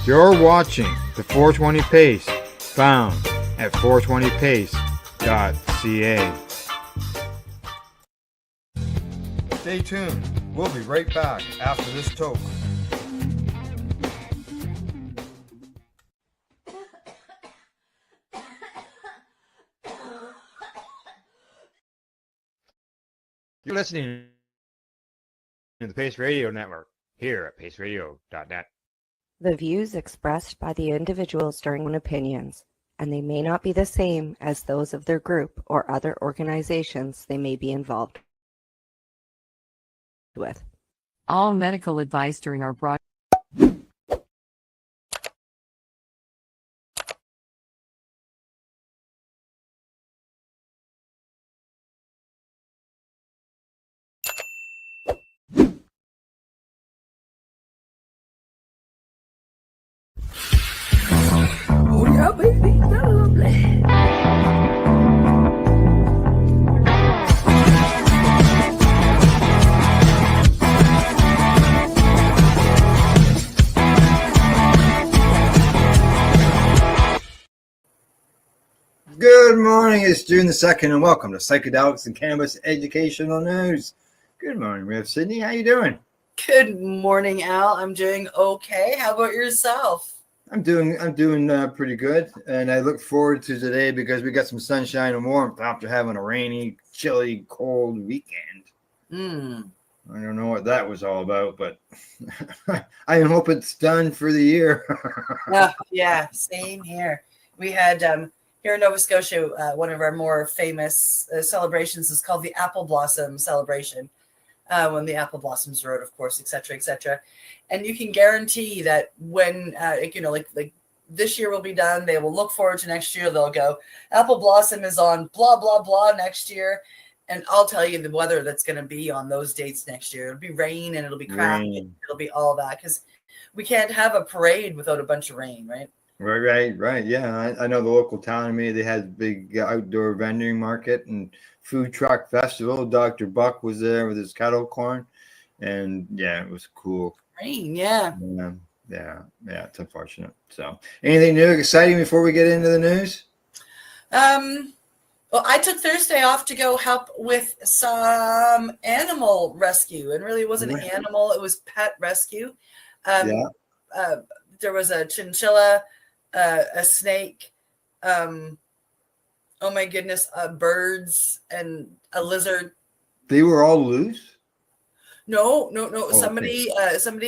You're watching the 420 Pace, found at 420pace.ca. Stay tuned. We'll be right back after this toke. You're listening to the Pace Radio Network here at paceradio.net. The views expressed by the individuals during opinions, and they may not be the same as those of their group or other organizations they may be involved with. All medical advice during our broadcast. Oh yeah, baby, that's lovely. Good morning, it's June the 2nd, and welcome to Psychedelics and Cannabis Educational News. Good morning, Rev Sydney. How you doing? Good morning, Al. I'm doing okay. How about yourself? I'm doing pretty good, and I look forward to today because we got some sunshine and warmth after having a rainy, chilly, cold weekend. I don't know what that was all about, but I hope it's done for the year. Yeah, same here. We had here in Nova Scotia, one of our more famous celebrations is called the Apple Blossom Celebration. When the apple blossoms rode, of course, et cetera, et cetera. And you can guarantee that when, like this year will be done, they will look forward to next year. They'll go, apple blossom is on blah, blah, blah next year. And I'll tell you the weather that's going to be on those dates next year. It'll be rain and it'll be crap. It'll be all that because we can't have a parade without a bunch of rain, right? Right. Yeah, I know the local town of me, they had a big outdoor vending market and food truck festival. Dr. Buck was there with his kettle corn, and yeah, it was cool. Rain, yeah, it's unfortunate. So, anything new, exciting before we get into the news? Well, I took Thursday off to go help with some animal rescue, and really it wasn't animal; it was pet rescue. There was a chinchilla, a snake. Oh my goodness, birds and a lizard. They were all loose? No. Oh, somebody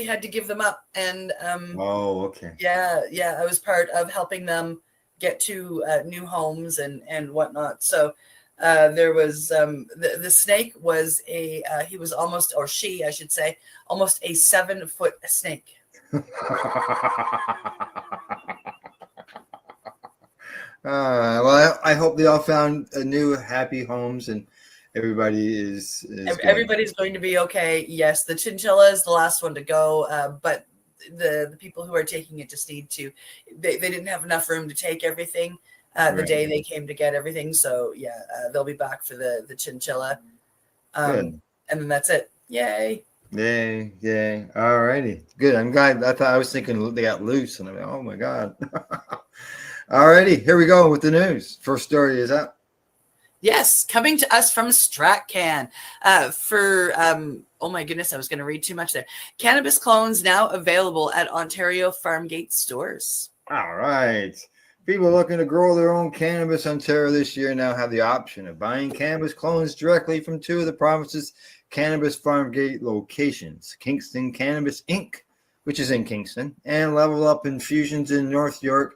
had to give them up. And okay. Yeah. I was part of helping them get to new homes and whatnot. So there was the snake was he was almost, or she, I should say, almost a 7-foot snake. Well, I hope they all found new happy homes and everybody is everybody's going to be okay. Yes, the chinchilla is the last one to go, but the people who are taking it just need to. They didn't have enough room to take everything the day they came to get everything. So yeah, they'll be back for the chinchilla, and then that's it. Yay! All righty, good. I'm glad. I was thinking they got loose, and I'm like, oh my god. Alrighty, here we go with the news. First story is up. Yes, coming to us from StratCan oh my goodness, I was going to read too much there. Cannabis clones now available at Ontario Farmgate stores. All right. People looking to grow their own cannabis. Ontario this year now have the option of buying cannabis clones directly from two of the province's cannabis Farmgate locations, Kingston Cannabis Inc., which is in Kingston, and Level Up Infusions in North York.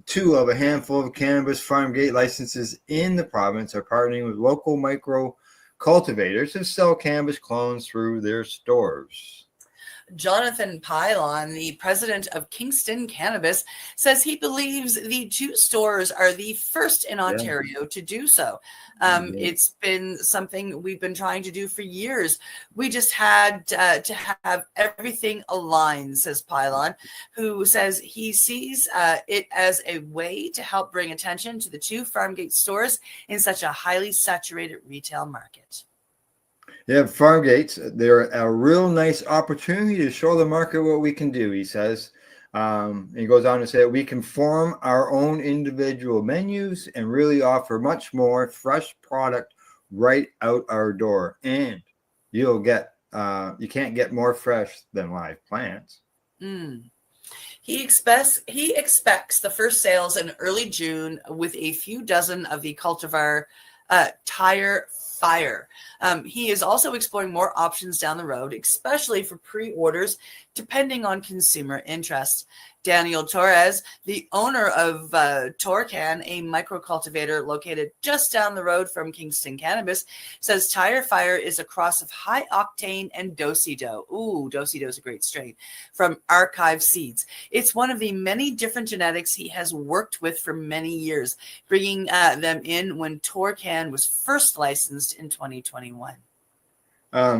Two of a handful of cannabis Farmgate licenses in the province are partnering with local micro cultivators who sell cannabis clones through their stores. Jonathan Pylon, the president of Kingston Cannabis, says he believes the two stores are the first in Ontario to do so. It's been something we've been trying to do for years. We just had to have everything aligned, says Pylon, who says he sees it as a way to help bring attention to the two Farmgate stores in such a highly saturated retail market. Yeah, Farmgates, they're a real nice opportunity to show the market what we can do, he says. And he goes on to say that we can form our own individual menus and really offer much more fresh product right out our door. And you'll get you can't get more fresh than live plants. Mm. He expects the first sales in early June with a few dozen of the cultivar Tire Fire. He is also exploring more options down the road, especially for pre-orders, depending on consumer interest. Daniel Torres, the owner of Torcan, a microcultivator located just down the road from Kingston Cannabis, says Tire Fire is a cross of high octane and Dosido. Ooh, Dosido is a great strain from Archive Seeds. It's one of the many different genetics he has worked with for many years, bringing them in when Torcan was first licensed in 2021.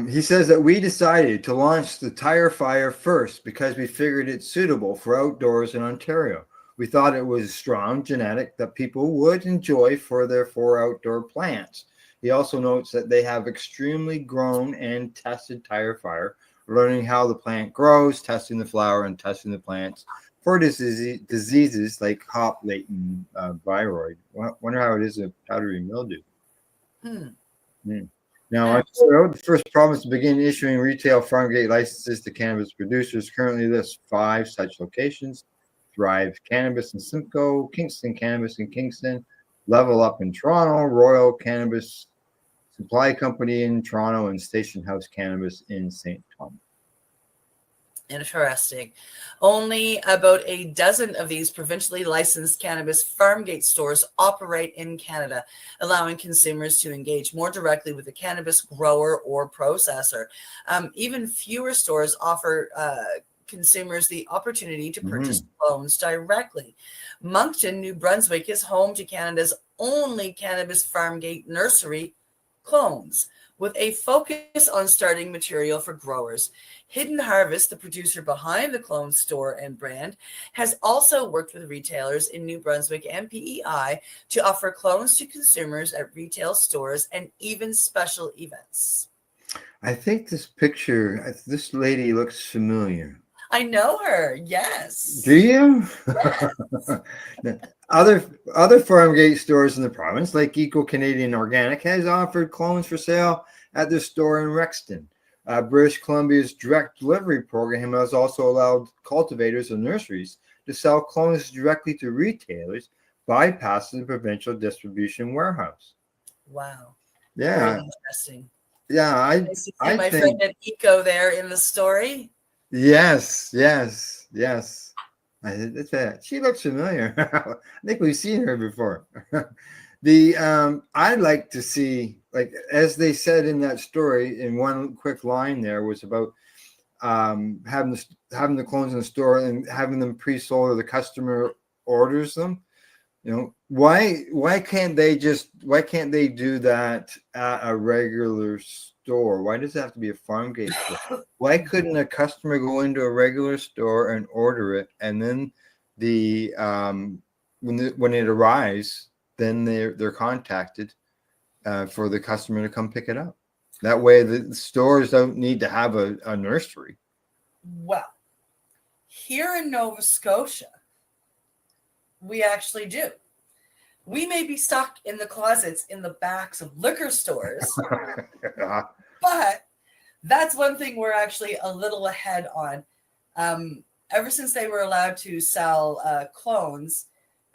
He says that we decided to launch the Tire Fire first because we figured it's suitable for outdoors in Ontario. We thought it was strong genetic that people would enjoy for their 4 outdoor plants. He also notes that they have extremely grown and tested Tire Fire, learning how the plant grows, testing the flower, and testing the plants for diseases like hop latent viroid. Wonder how it is with powdery mildew. Now, Ontario, the first province to begin issuing retail farm gate licenses to cannabis producers, currently lists 5 such locations: Thrive Cannabis in Simcoe, Kingston Cannabis in Kingston, Level Up in Toronto, Royal Cannabis Supply Company in Toronto, and Station House Cannabis in St. Thomas. Interesting. Only about a dozen of these provincially licensed cannabis farm gate stores operate in Canada, allowing consumers to engage more directly with the cannabis grower or processor. Even fewer stores offer consumers the opportunity to purchase clones directly. Moncton, New Brunswick is home to Canada's only cannabis farm gate nursery, Clones, with a focus on starting material for growers. Hidden Harvest, the producer behind the Clone store and brand, has also worked with retailers in New Brunswick and PEI to offer clones to consumers at retail stores and even special events. I think this picture, this lady looks familiar. I know her. Yes. Do you? Other farm gate stores in the province, like Eco Canadian Organic, has offered clones for sale at their store in Rexton. British Columbia's direct delivery program has also allowed cultivators and nurseries to sell clones directly to retailers, bypassing the provincial distribution warehouse. Wow. Yeah. Very interesting. Yeah, I see I my think, friend at Eco there in the story. yes. That's it. She looks familiar. I think we've seen her before. I'd like to see, like, as they said in that story, in one quick line there was about having the clones in the store and having them pre-sold, or the customer orders them. You know, why can't they do that at a regular store? Why does it have to be a farm gate store? Why couldn't a customer go into a regular store and order it, and then when it arrives, then they're contacted for the customer to come pick it up? That way the stores don't need to have a nursery. Well, here in Nova Scotia, we actually do. We may be stuck in the closets in the backs of liquor stores, but that's one thing we're actually a little ahead on. Ever since they were allowed to sell clones,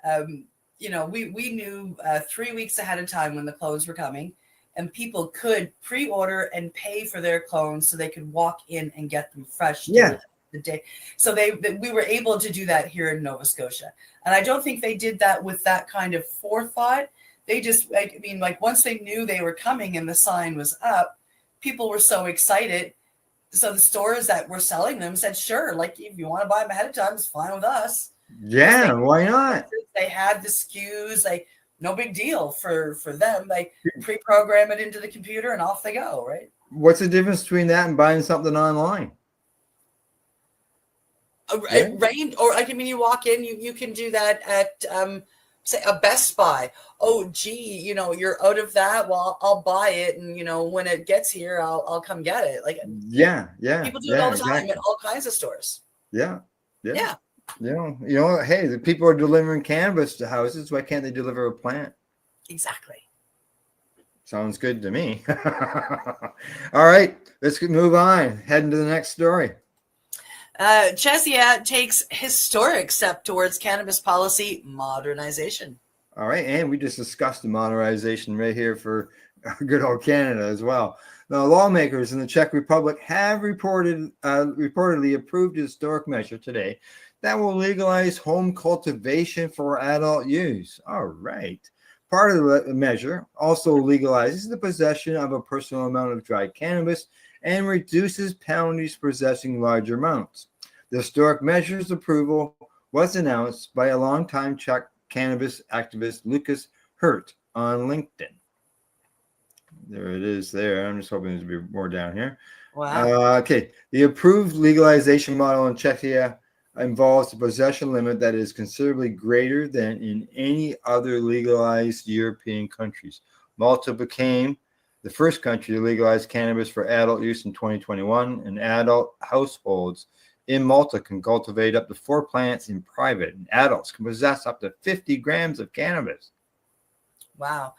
we knew 3 weeks ahead of time when the clones were coming, and people could pre-order and pay for their clones so they could walk in and get them fresh. Yeah. The day. So we were able to do that here in Nova Scotia. And I don't think they did that with that kind of forethought. They just, once they knew they were coming and the sign was up, people were so excited. So the stores that were selling them said, sure, like, if you want to buy them ahead of time, it's fine with us. Yeah, why not? They had the SKUs, no big deal for them. They pre-program it into the computer and off they go, right? What's the difference between that and buying something online? Right. Or you walk in, you can do that at say a Best Buy. Oh, gee, you're out of that. Well, I'll buy it, and when it gets here, I'll come get it. Yeah. People do it all the time exactly. at all kinds of stores. Yeah. Hey, the people are delivering cannabis to houses. Why can't they deliver a plant? Exactly. Sounds good to me. All right, let's move on. Heading to the next story. Chesia takes historic step towards cannabis policy modernization. All right, and we just discussed the modernization right here for good old Canada as well. Now, lawmakers in the Czech Republic have reportedly approved a historic measure today that will legalize home cultivation for adult use. All right. Part of the measure also legalizes the possession of a personal amount of dried cannabis and reduces penalties for possessing larger amounts. The historic measure's approval was announced by a longtime Czech cannabis activist Lucas Hurt on LinkedIn. There it is there. I'm just hoping there's be more down here. Wow. Okay. The approved legalization model in Czechia involves a possession limit that is considerably greater than in any other legalized European countries. Malta became the first country to legalize cannabis for adult use in 2021, and adult households in Malta can cultivate up to 4 plants in private, and adults can possess up to 50 grams of cannabis. Wow.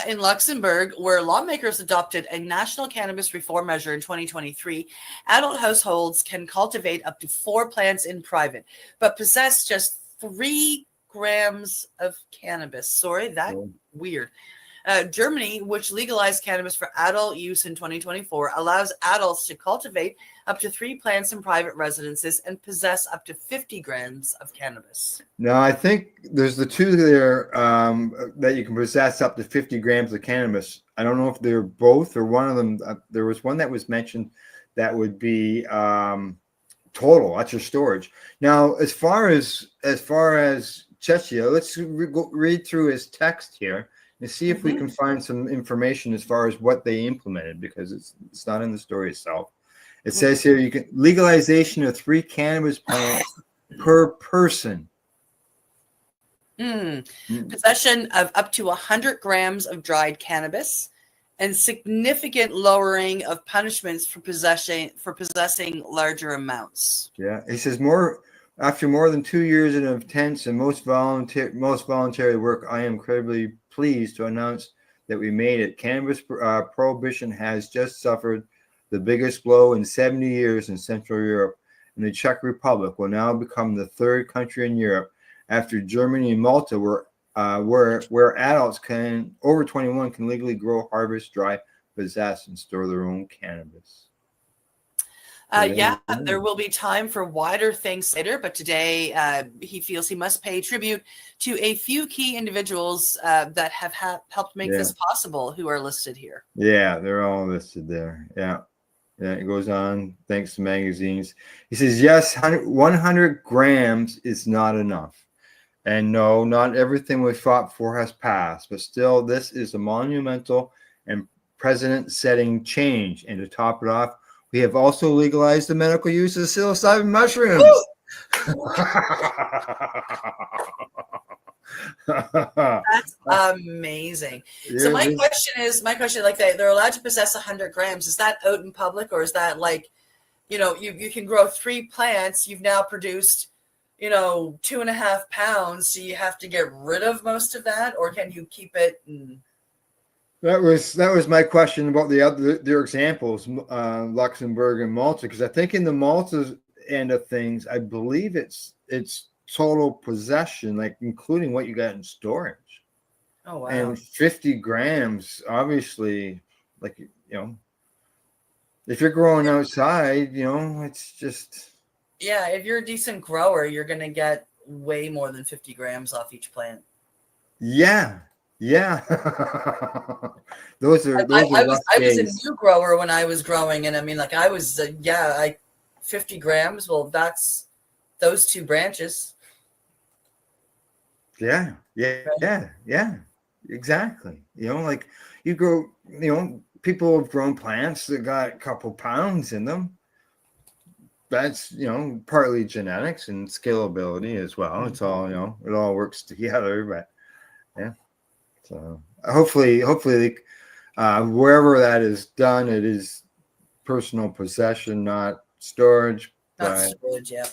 In Luxembourg, where lawmakers adopted a national cannabis reform measure in 2023, adult households can cultivate up to 4 plants in private, but possess just 3 grams of cannabis. Sorry, that's weird. Germany, which legalized cannabis for adult use in 2024, allows adults to cultivate up to 3 plants in private residences and possess up to 50 grams of cannabis. Now, I think there's the two there that you can possess up to 50 grams of cannabis. I don't know if they're both or one of them. There was one that was mentioned that would be total. That's your storage. Now, as far as Chechia, let's read through his text here and see if we can find some information as far as what they implemented, because it's not in the story itself. It says here you can legalization of 3 cannabis plants per person. Possession of up to 100 grams of dried cannabis, and significant lowering of punishments for possessing larger amounts. Yeah, he says after more than 2 years of intense and most voluntary work, I am incredibly pleased to announce that we made it. Cannabis prohibition has just suffered the biggest blow in 70 years in Central Europe, and the Czech Republic will now become the 3rd country in Europe after Germany and Malta, where adults over 21 can legally grow, harvest, dry, possess, and store their own cannabis. There will be time for wider things later, but today he feels he must pay tribute to a few key individuals that have helped make this possible, who are listed here. Yeah, they're all listed there. Yeah, it goes on. Thanks to magazines. He says, yes, 100 grams is not enough. And no, not everything we fought for has passed, but still, this is a monumental and precedent-setting change. And to top it off, we have also legalized the medical use of psilocybin mushrooms. That's amazing. So my question, like they're allowed to possess 100 grams. Is that out in public, or is that like, you can grow 3 plants. You've now produced, 2.5 pounds. Do you have to get rid of most of that, or can you keep it? That was my question about their examples, Luxembourg and Malta, because I think in the Malta end of things, I believe it's total possession, like including what you got in storage. Oh wow! And 50 grams, obviously, like if you're growing outside, it's just. Yeah, if you're a decent grower, you're gonna get way more than 50 grams off each plant. Yeah. Yeah, those are. I was a new grower when I was growing, and I mean, like I was, 50 grams. Well, that's those 2 branches. Yeah, exactly. Like you grow. People have grown plants that got a couple pounds in them. That's partly genetics and scalability as well. It's all it all works together, but yeah. So hopefully, wherever that is done, it is personal possession, not storage. Not storage, yeah.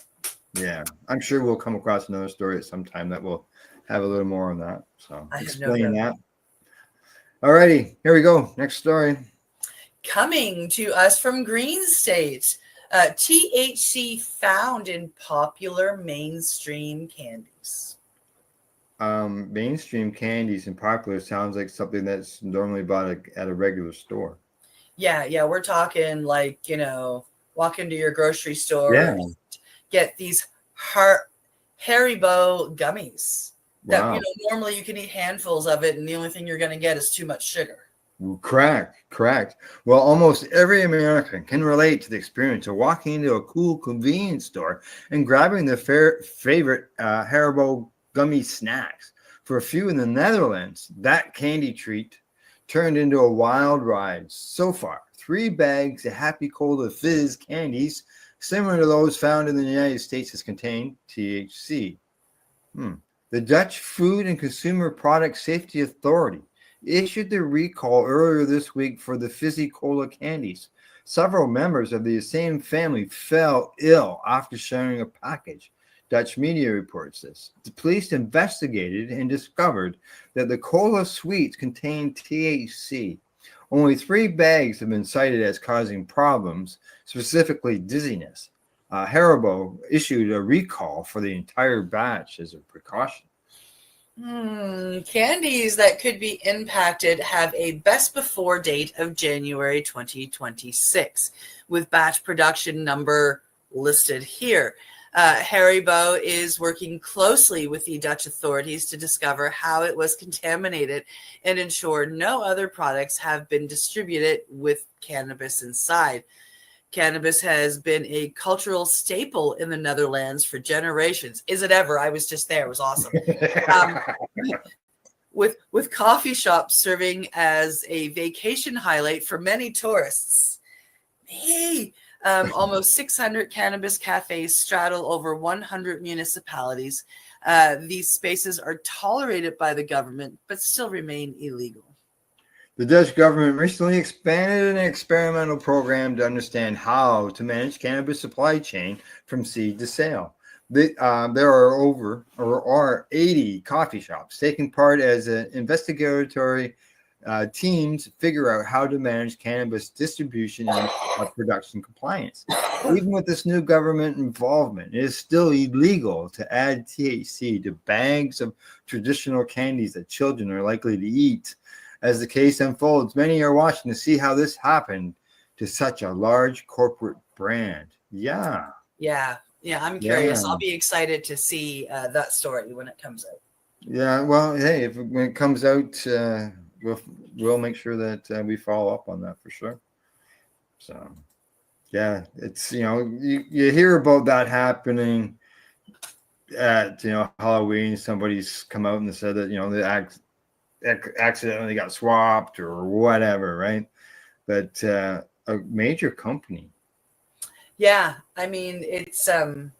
Yeah, I'm sure we'll come across another story at some time that will have a little more on that. So I have no explain doubt. that. All righty, here we go. Next story. Coming to us from Green State, THC found in popular mainstream candies. Mainstream candies and popular sounds like something that's normally bought at a regular store. Yeah, we're talking like, walk into your grocery store, Yeah. get these Haribo gummies that, Wow. normally you can eat handfuls of it, and the only thing you're going to get is too much sugar. Correct. Well, almost every American can relate to the experience of walking into a cool convenience store and grabbing their favorite Haribo gummy snacks. For a few in the Netherlands, that candy treat turned into a wild ride. So far, 3 bags of Happy Cola Fizz candies, similar to those found in the United States, has contained THC. The Dutch Food and Consumer Product Safety Authority issued the recall earlier this week for the fizzy cola candies. Several members of the same family fell ill after sharing a package. Dutch media reports this. The police investigated and discovered that the cola sweets contained THC. Only 3 bags have been cited as causing problems, specifically dizziness. Haribo issued a recall for the entire batch as a precaution. Candies that could be impacted have a best before date of January 2026, with batch production number listed here. Haribo is working closely with the Dutch authorities to discover how it was contaminated and ensure no other products have been distributed with cannabis inside. Cannabis has been a cultural staple in the Netherlands for generations. Is it ever? I was just there. It was awesome. With coffee shops serving as a vacation highlight for many tourists. Hey, almost 600 cannabis cafes straddle over 100 municipalities. These spaces are tolerated by the government, but still remain illegal. The Dutch government recently expanded an experimental program to understand how to manage cannabis supply chain from seed to sale. There are 80 coffee shops taking part as an investigatory teams figure out how to manage cannabis distribution and production compliance. Even with this new government involvement, it is still illegal to add THC to bags of traditional candies that children are likely to eat. As the case unfolds, many are watching to see how this happened to such a large corporate brand. Yeah, I'm curious. I'll be excited to see that story when it comes out. Yeah, well, hey, when it comes out, we'll make sure that we follow up on that for sure. So, yeah, it's you hear about that happening at Halloween. Somebody's come out and said that they accidentally got swapped or whatever, right? But a major company. Yeah, I mean, it's I'm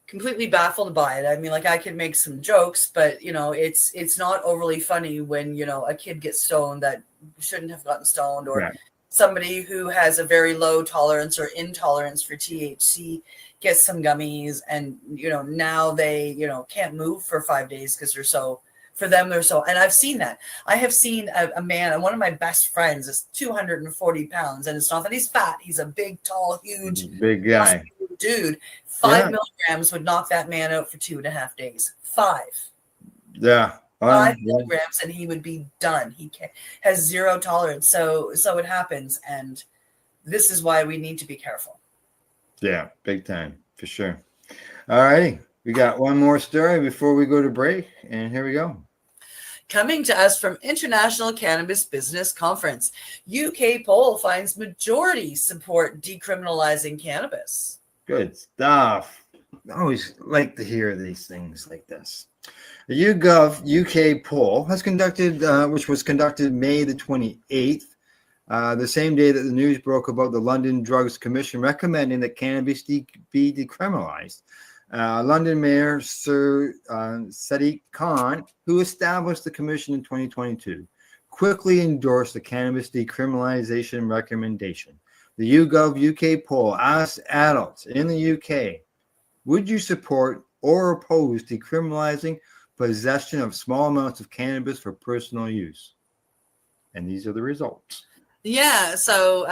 completely baffled by it. I mean, like, I could make some jokes, but it's not overly funny when a kid gets stoned that shouldn't have gotten stoned, or somebody who has a very low tolerance or intolerance for THC gets some gummies, and now they can't move for 5 days because they're so. And I've seen that. I have seen a man, and one of my best friends is 240 pounds, and it's not that he's fat. He's a big, tall, huge, big guy, dude. 5 milligrams would knock that man out for 2.5 days. 5. Yeah. 5 milligrams, and he would be done. He has zero tolerance. So it happens, and this is why we need to be careful. Yeah, big time for sure. All righty. We got one more story before we go to break, and here we go. Coming to us from International Cannabis Business Conference, UK poll finds majority support decriminalizing cannabis. Good stuff. I always like to hear these things like this. The YouGov UK poll has which was conducted May the 28th, the same day that the news broke about the London Drugs Commission recommending that cannabis be decriminalized. London Mayor Sir Sadiq Khan, who established the commission in 2022, quickly endorsed the cannabis decriminalization recommendation. The YouGov UK poll asked adults in the UK, would you support or oppose decriminalizing possession of small amounts of cannabis for personal use? And these are the results. Yeah, so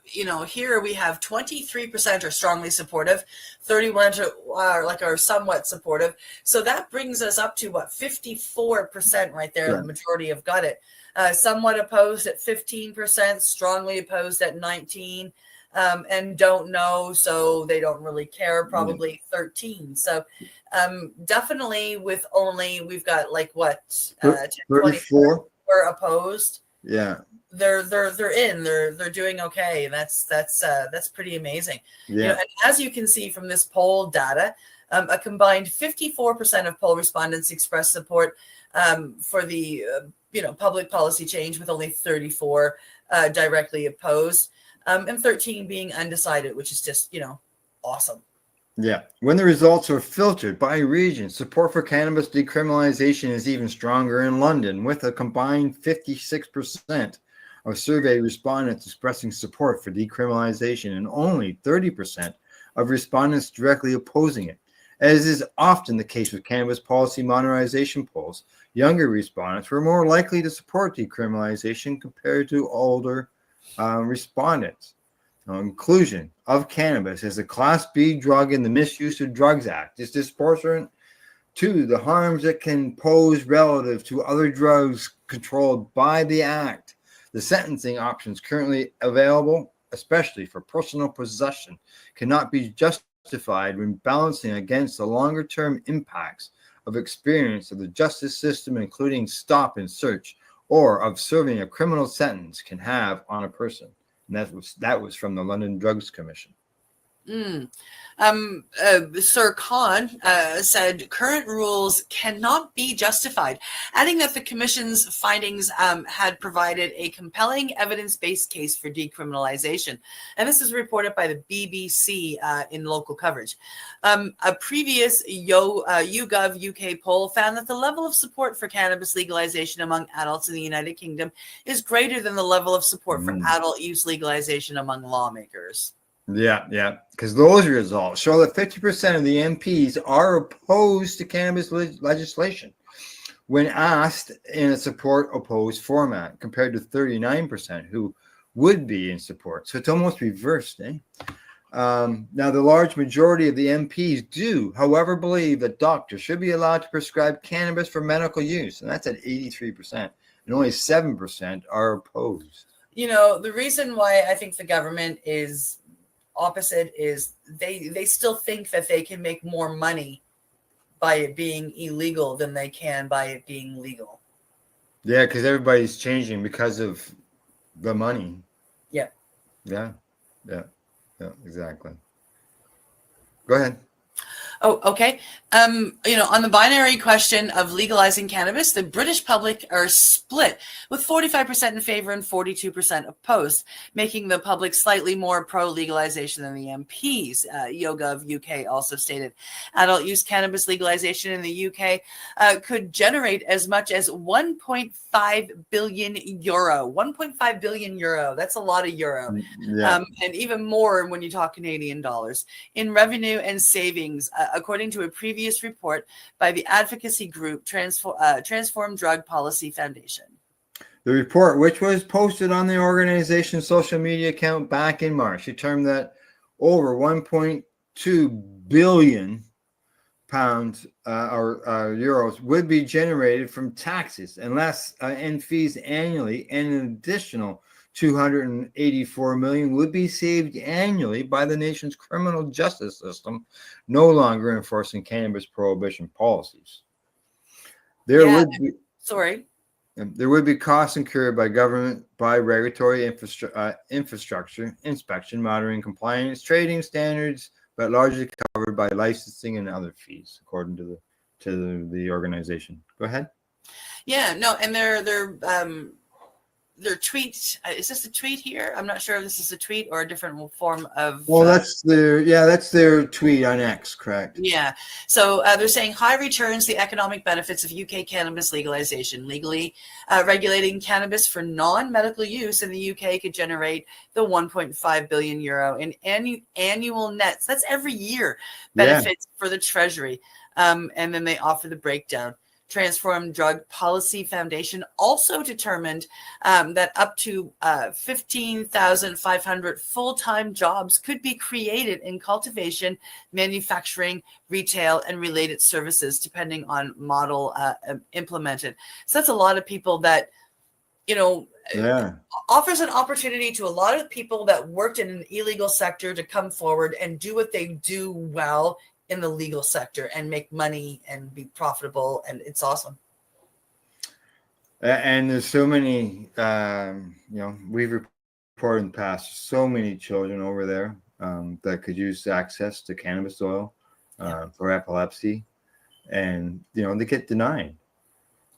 here we have 23% are strongly supportive, 31 are somewhat supportive. So that brings us up to what, 54% right there. Correct. The majority have got it. Somewhat opposed at 15%, strongly opposed at 19%, and don't know, so they don't really care. Probably 13%. So definitely with only we've got like what 34 were opposed. Yeah. They're doing okay. That's pretty amazing. Yeah. And as you can see from this poll data, a combined 54% of poll respondents expressed support for the public policy change, with only 34 directly opposed, and 13 being undecided, which is just awesome. Yeah. When the results are filtered by region, support for cannabis decriminalization is even stronger in London, with a combined 56% of survey respondents expressing support for decriminalization and only 30% of respondents directly opposing it. As is often the case with cannabis policy modernization polls, younger respondents were more likely to support decriminalization compared to older respondents. Inclusion of cannabis as a Class B drug in the Misuse of Drugs Act is disproportionate to the harms it can pose relative to other drugs controlled by the Act. The sentencing options currently available, especially for personal possession, cannot be justified when balancing against the longer-term impacts of experience of the justice system, including stop and search, or of serving a criminal sentence can have on a person. And that was from the London Drugs Commission. Sir Khan said current rules cannot be justified, adding that the Commission's findings had provided a compelling evidence-based case for decriminalization. And this is reported by the BBC in local coverage. A previous YouGov UK poll found that the level of support for cannabis legalization among adults in the United Kingdom is greater than the level of support for adult use legalization among lawmakers. Yeah, because those results show that 50% of the MPs are opposed to cannabis legislation when asked in a support opposed format, compared to 39% who would be in support. So it's almost reversed. Now, the large majority of the MPs do, however, believe that doctors should be allowed to prescribe cannabis for medical use, and that's at 83%, and only 7% are opposed. The reason why I think the government is opposite is they still think that they can make more money by it being illegal than they can by it being legal. Yeah, because everybody's changing because of the money. Yeah, exactly. Go ahead. Oh, okay. On the binary question of legalizing cannabis, the British public are split, with 45% in favor and 42% opposed, making the public slightly more pro-legalization than the MPs. YouGov UK also stated adult use cannabis legalization in the UK could generate as much as 1.5 billion euro. 1.5 billion euro. That's a lot of euro. Yeah. And even more when you talk Canadian dollars in revenue and savings, according to a previous report by the advocacy group Transform Drug Policy Foundation. The report, which was posted on the organization's social media account back in March, determined that over 1.2 billion pounds or euros would be generated from taxes and fees annually, and an additional 284 million would be saved annually by the nation's criminal justice system no longer enforcing cannabis prohibition policies. There would be costs incurred by government, by regulatory infrastructure, inspection, monitoring, compliance, trading standards, but largely covered by licensing and other fees, according to the organization. Go ahead. Yeah, no, and their tweet. Is this a tweet here? I'm not sure if this is a tweet or a different form of. Well, that's their tweet on X, correct? Yeah. So they're saying high returns the economic benefits of UK cannabis legalization. Legally regulating cannabis for non-medical use in the UK could generate the 1.5 billion euro in annual nets. That's every year benefits for the Treasury. And then they offer the breakdown. Transform Drug Policy Foundation also determined that up to 15,500 full-time jobs could be created in cultivation, manufacturing, retail, and related services, depending on model implemented. So that's a lot of people that, offers an opportunity to a lot of people that worked in an illegal sector to come forward and do what they do well in the legal sector and make money and be profitable, and it's awesome. And there's so many, we've reported in the past, so many children over there that could use access to cannabis oil for epilepsy, and they get denied.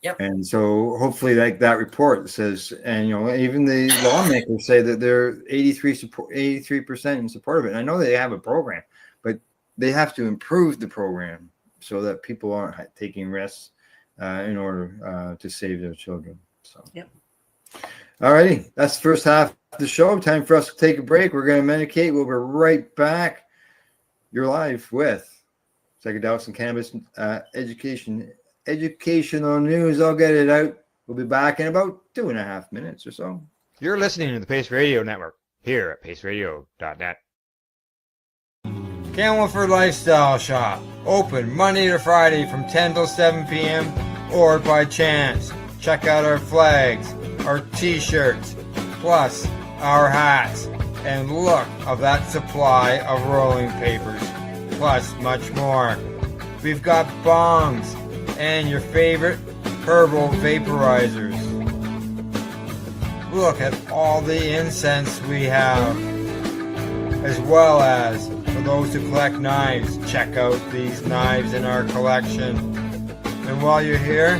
Yep. And so hopefully, like that report says, and even the lawmakers say that they're 83% in support of it. And I know they have a program, but they have to improve the program so that people aren't taking risks in order to save their children. So, yep. All righty. That's the first half of the show. Time for us to take a break. We're going to medicate. We'll be right back. You're live with Psychedelics and Cannabis educational news. I'll get it out. We'll be back in about 2.5 minutes or so. You're listening to the Pace Radio Network here at paceradio.net. Camelford Lifestyle Shop, open Monday to Friday from 10 till 7 p.m. or by chance. Check out our flags, our t-shirts, plus our hats, and look of that supply of rolling papers, plus much more. We've got bongs and your favorite herbal vaporizers. Look at all the incense we have, as well as for those who collect knives, check out these knives in our collection. And while you're here,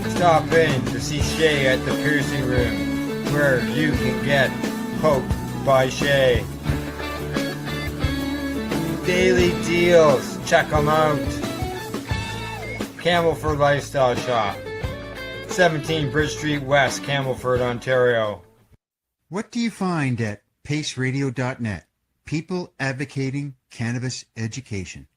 stop in to see Shay at the piercing room, where you can get poked by Shay. Daily deals, check them out. Camelford Lifestyle Shop, 17 Bridge Street West, Camelford, Ontario. What do you find at paceradio.net? People advocating cannabis education.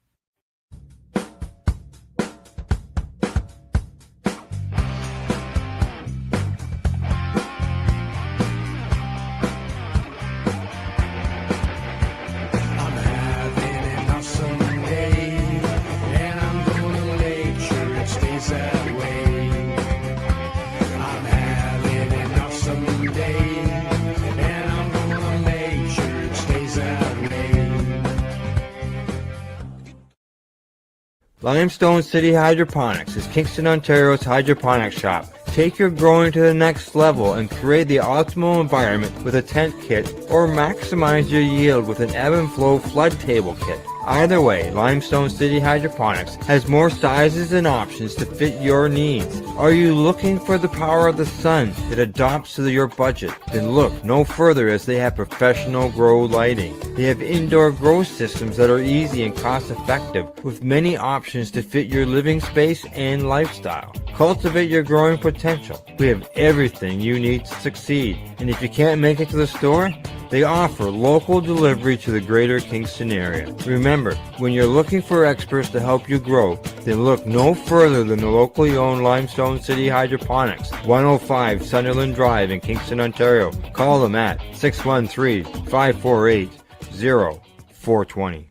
Limestone City Hydroponics is Kingston, Ontario's hydroponics shop. Take your growing to the next level and create the optimal environment with a tent kit, or maximize your yield with an ebb and flow flood table kit. Either way, Limestone City Hydroponics has more sizes and options to fit your needs. Are you looking for the power of the sun that adapts to your budget? Then look no further, as they have professional grow lighting. They have indoor grow systems that are easy and cost effective, with many options to fit your living space and lifestyle. Cultivate your growing potential. We have everything you need to succeed. And if you can't make it to the store, they offer local delivery to the greater Kingston area. Remember, when you're looking for experts to help you grow, then look no further than the locally owned Limestone City Hydroponics, 105 Sunderland Drive in Kingston, Ontario. Call them at 613-548-0420.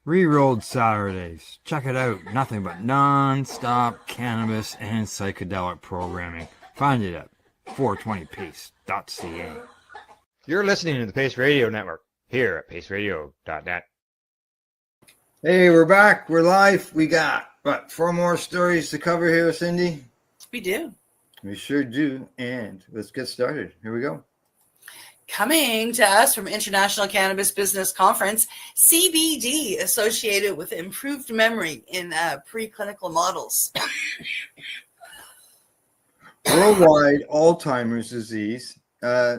Rerolled Saturdays. Check it out. Nothing but non-stop cannabis and psychedelic programming. Find it at 420pace.ca. You're listening to the Pace Radio Network here at paceradio.net. Hey, we're back. We're live. We got, 4 more stories to cover here, Cindy? We do. We sure do. And let's get started. Here we go. Coming to us from International Cannabis Business Conference, CBD associated with improved memory in preclinical models. Worldwide, Alzheimer's disease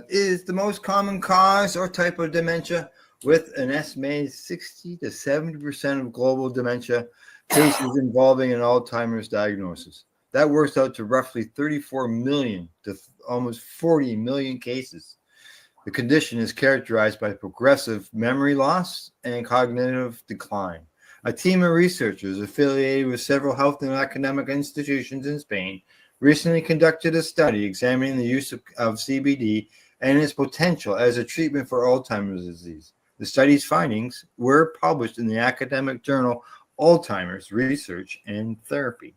is the most common cause or type of dementia, with an estimated 60 to 70% of global dementia cases involving an Alzheimer's diagnosis. That works out to roughly 34 million to almost 40 million cases. The condition is characterized by progressive memory loss and cognitive decline. A team of researchers affiliated with several health and academic institutions in Spain recently conducted a study examining the use of CBD and its potential as a treatment for Alzheimer's disease. The study's findings were published in the academic journal Alzheimer's Research and Therapy.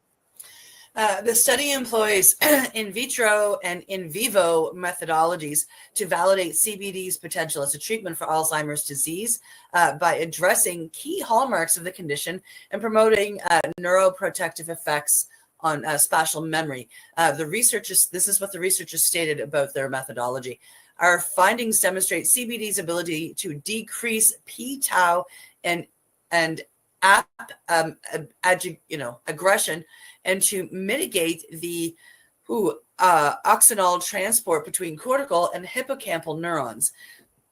The study employs in vitro and in vivo methodologies to validate CBD's potential as a treatment for Alzheimer's disease by addressing key hallmarks of the condition and promoting neuroprotective effects on spatial memory. This is what the researchers stated about their methodology. Our findings demonstrate CBD's ability to decrease p-tau and aggression, and to mitigate the oxynol transport between cortical and hippocampal neurons.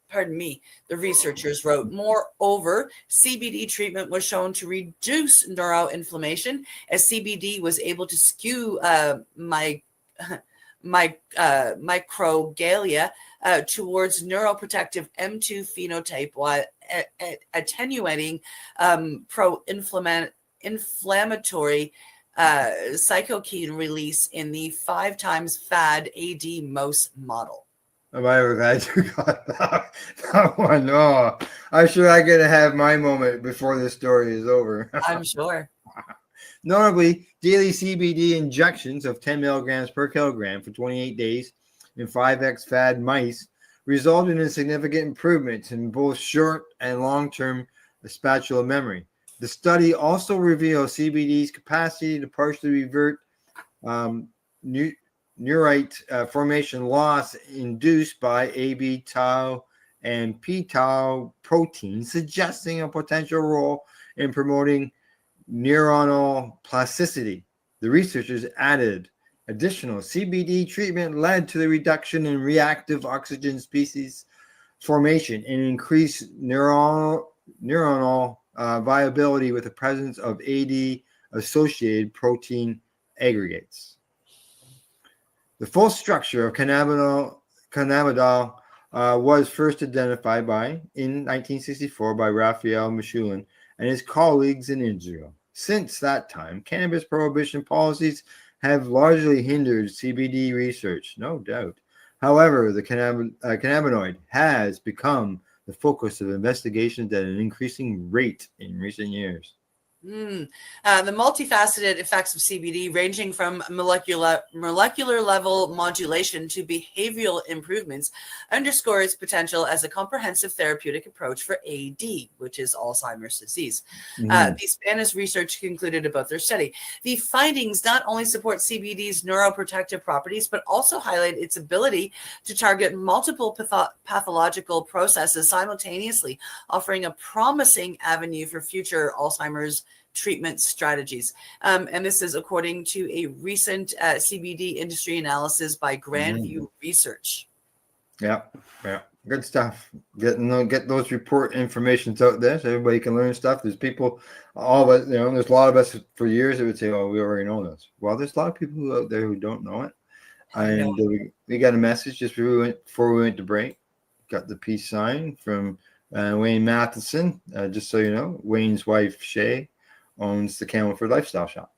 Pardon me, the researchers wrote. Moreover, CBD treatment was shown to reduce neuroinflammation, as CBD was able to skew microgalia towards neuroprotective M2 phenotype, while attenuating pro-inflammatory cytokine release in the 5 times FAD AD mouse model. Am I ever glad you got that one? Oh, I'm sure I'm going to have my moment before this story is over. I'm sure. Notably, daily CBD injections of 10 milligrams per kilogram for 28 days in 5x FAD mice resulted in significant improvements in both short and long-term spatial memory. The study also revealed CBD's capacity to partially revert neurite formation loss induced by AB tau and p-tau proteins, suggesting a potential role in promoting neuronal plasticity. The researchers added additional CBD treatment led to the reduction in reactive oxygen species formation and increased neuronal viability with the presence of AD-associated protein aggregates. The full structure of cannabidol was first identified in 1964 by Raphael Mechoulam and his colleagues in Israel. Since that time, cannabis prohibition policies have largely hindered CBD research, no doubt. However, the cannabinoid has become the focus of investigations at an increasing rate in recent years. The multifaceted effects of CBD, ranging from molecular level modulation to behavioral improvements, underscore its potential as a comprehensive therapeutic approach for AD, which is Alzheimer's disease. The Spanish research concluded about their study. The findings not only support CBD's neuroprotective properties, but also highlight its ability to target multiple pathological processes simultaneously, offering a promising avenue for future Alzheimer's treatment strategies. And this is according to a recent CBD industry analysis by Grandview Research. Yeah. Good stuff. Get those report informations out there so everybody can learn stuff. There's people, all of us, there's a lot of us for years that would say, oh, we already know this. Well, there's a lot of people out there who don't know it. And we got a message just before we went to break. Got the peace sign from Wayne Matheson. Just so you know, Wayne's wife, Shay, owns the Camelford Lifestyle Shop.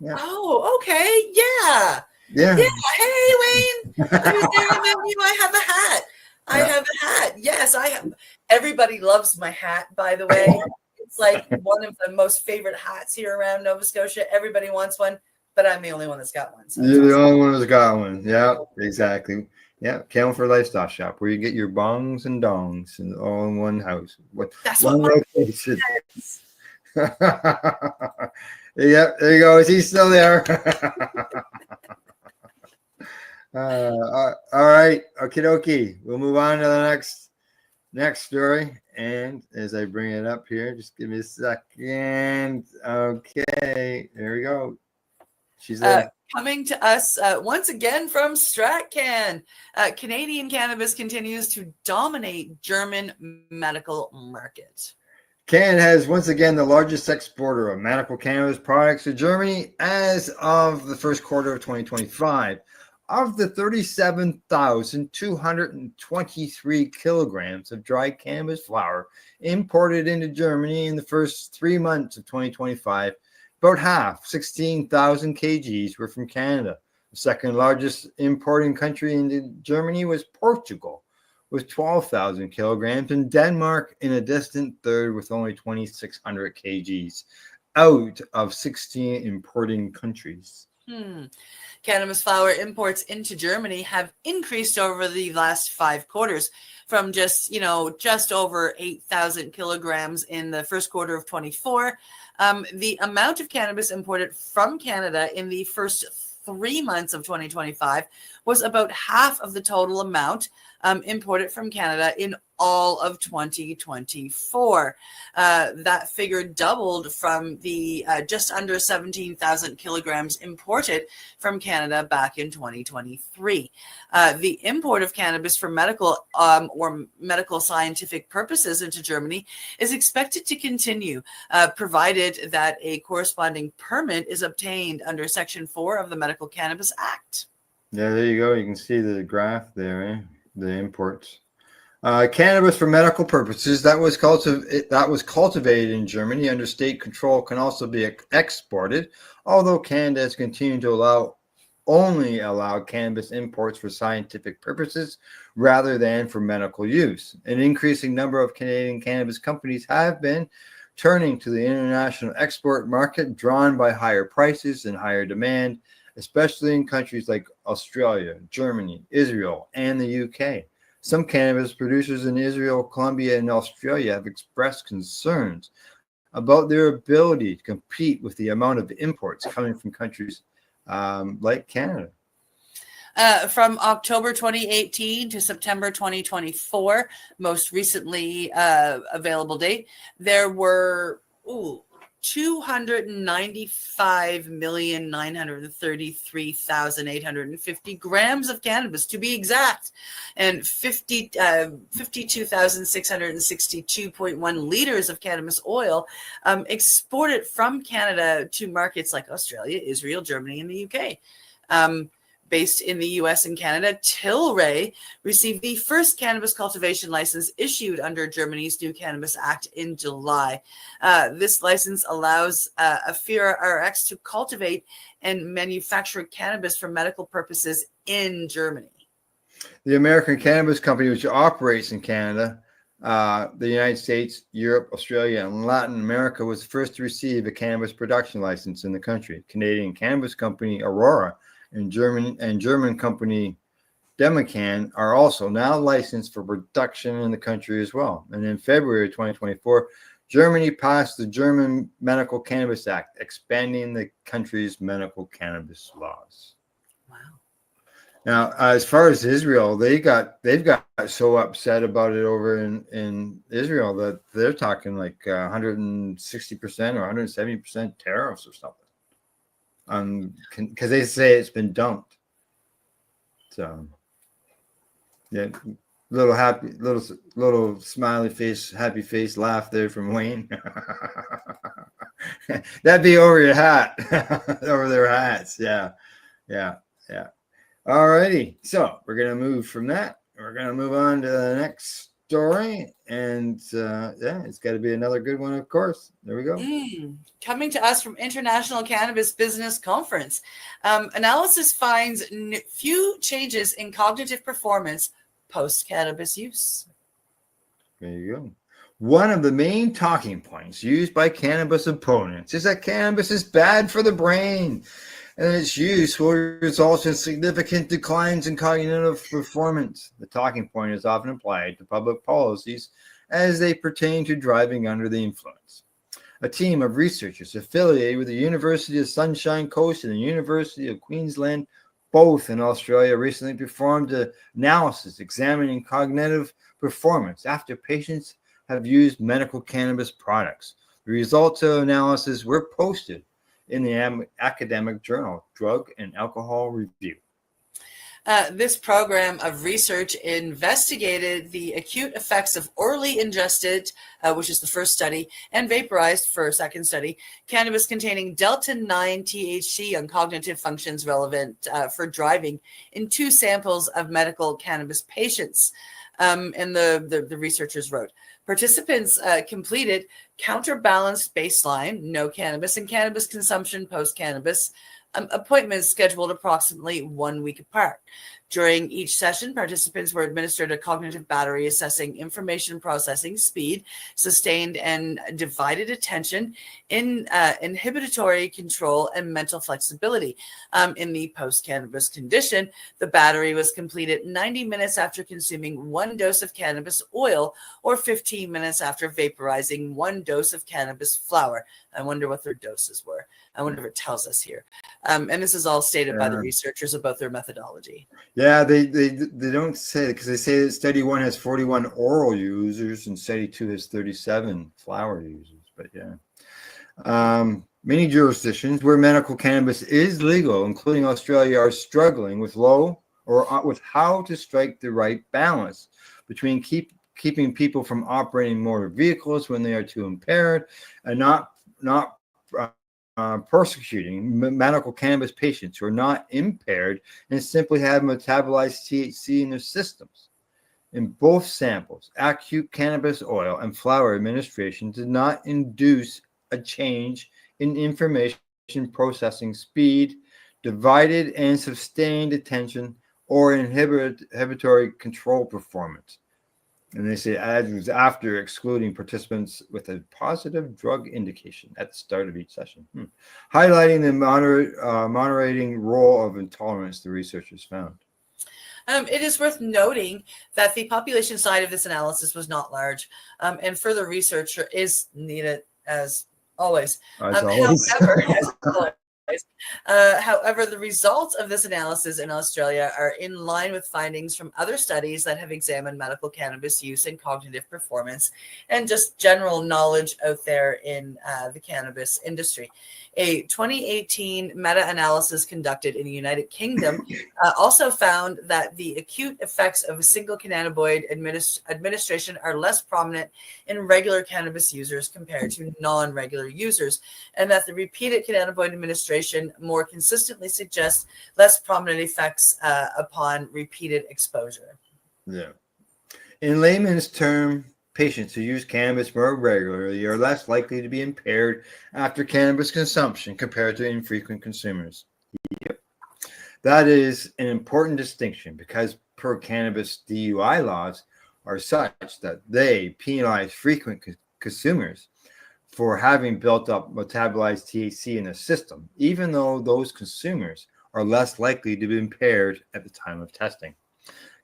Yeah. Oh, okay. Yeah. Hey, Wayne. I have a hat. I have a hat. Yes, I have. Everybody loves my hat, by the way. It's like one of the most favorite hats here around Nova Scotia. Everybody wants one, but I'm the only one that's got one. So you're the only one that's got one. Yeah, exactly. Yeah, Camelford Lifestyle Shop, where you get your bongs and dongs and all in one house. That's one what location. Yeah, there you go. Is he still there? All right. Okie dokie. We'll move on to the next story. And as I bring it up here, just give me a second. Okay. There we go. She's there. Coming to us once again from StratCan, Canadian cannabis continues to dominate German medical market. Canada has once again the largest exporter of medical cannabis products to Germany as of the first quarter of 2025. Of the 37,223 kilograms of dried cannabis flower imported into Germany in the first 3 months of 2025, about half, 16,000 kgs, were from Canada. The second largest importing country into Germany was Portugal, with 12,000 kilograms, and Denmark in a distant third with only 2,600 kgs out of 16 importing countries. Cannabis flower imports into Germany have increased over the last 5 quarters from just over 8,000 kilograms in the first quarter of 24. The amount of cannabis imported from Canada in the first 3 months of 2025 was about half of the total amount imported from Canada in all of 2024. That figure doubled from the just under 17,000 kilograms imported from Canada back in 2023. The import of cannabis for medical or medical scientific purposes into Germany is expected to continue, provided that a corresponding permit is obtained under Section 4 of the Medical Cannabis Act. Yeah, there you go. You can see the graph there, eh? The imports. Cannabis for medical purposes that was cultivated in Germany under state control can also be exported, although Canada has continued to only allow cannabis imports for scientific purposes rather than for medical use. An increasing number of Canadian cannabis companies have been turning to the international export market, drawn by higher prices and higher demand, especially in countries like Australia, Germany, Israel, and the UK. Some cannabis producers in Israel, Colombia, and Australia have expressed concerns about their ability to compete with the amount of imports coming from countries like Canada. From October 2018 to September 2024, most recently available date, there were 295,933,850 grams of cannabis, to be exact, and 52,662.1 liters of cannabis oil exported from Canada to markets like Australia, Israel, Germany, and the UK. Based in the US and Canada, Tilray received the first cannabis cultivation license issued under Germany's new Cannabis Act in July. This license allows Afira RX to cultivate and manufacture cannabis for medical purposes in Germany. The American Cannabis Company, which operates in Canada, the United States, Europe, Australia, and Latin America, was the first to receive a cannabis production license in the country. Canadian cannabis company Aurora and German company Demacan are also now licensed for production in the country as well. And in February 2024, Germany passed the German Medical Cannabis Act, expanding the country's medical cannabis laws. Wow. Now, as far as Israel, they've got so upset about it over in Israel that they're talking like 160% or 170% tariffs or something. Because they say it's been dumped. So, yeah, little smiley face, happy face laugh there from Wayne. That'd be over your hat, over their hats. Yeah. All righty. So we're gonna move from that. We're gonna move on to the next story, and it's got to be another good one, of course. There we go. Coming to us from International Cannabis Business Conference, analysis finds few changes in cognitive performance post-cannabis use. There you go. One of the main talking points used by cannabis opponents is that cannabis is bad for the brain, and its use will result in significant declines in cognitive performance. The talking point is often applied to public policies as they pertain to driving under the influence. A team of researchers affiliated with the University of Sunshine Coast and the University of Queensland, both in Australia, recently performed an analysis examining cognitive performance after patients have used medical cannabis products. The results of the analysis were posted in the academic journal Drug and Alcohol Review. This program of research investigated the acute effects of orally ingested, which is the first study, and vaporized for a second study, cannabis containing Delta-9 THC on cognitive functions relevant for driving in 2 samples of medical cannabis patients. And the researchers wrote, participants completed counterbalanced baseline, no cannabis, and cannabis consumption post-cannabis appointments scheduled approximately 1 week apart. During each session, participants were administered a cognitive battery assessing information processing speed, sustained and divided attention, inhibitory control, and mental flexibility. In the post-cannabis condition, the battery was completed 90 minutes after consuming 1 dose of cannabis oil or 15 minutes after vaporizing 1 dose of cannabis flower. I wonder what their doses were. I wonder if it tells us here. And this is all stated by the researchers about their methodology. Yeah, they don't say, because they say that study 1 has 41 oral users and study 2 has 37 flower users. But yeah, many jurisdictions where medical cannabis is legal, including Australia, are struggling with with how to strike the right balance between keeping people from operating motor vehicles when they are too impaired, and not persecuting medical cannabis patients who are not impaired and simply have metabolized THC in their systems. In both samples, acute cannabis oil and flower administration did not induce a change in information processing speed, divided and sustained attention, or inhibitory control performance. And they say as was after excluding participants with a positive drug indication at the start of each session, highlighting the moderating role of intolerance the researchers found. It is worth noting that the population side of this analysis was not large, and further research is needed as always. However, the results of this analysis in Australia are in line with findings from other studies that have examined medical cannabis use and cognitive performance and just general knowledge out there in the cannabis industry. A 2018 meta-analysis conducted in the United Kingdom also found that the acute effects of a single cannabinoid administration are less prominent in regular cannabis users compared to non-regular users, and that the repeated cannabinoid administration more consistently suggests less prominent effects upon repeated exposure. Yeah. In layman's term, patients who use cannabis more regularly are less likely to be impaired after cannabis consumption compared to infrequent consumers. Yep. That is an important distinction because per cannabis DUI laws are such that they penalize frequent consumers for having built up metabolized THC in the system, even though those consumers are less likely to be impaired at the time of testing.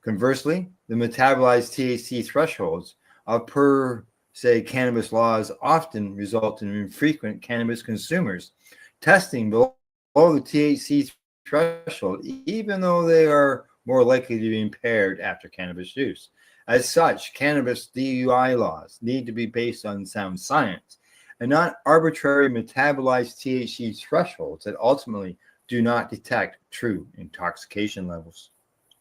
Conversely, the metabolized THC thresholds of per se cannabis laws often result in infrequent cannabis consumers testing below the THC threshold, even though they are more likely to be impaired after cannabis use. As such, cannabis DUI laws need to be based on sound science and not arbitrary metabolized THC thresholds that ultimately do not detect true intoxication levels.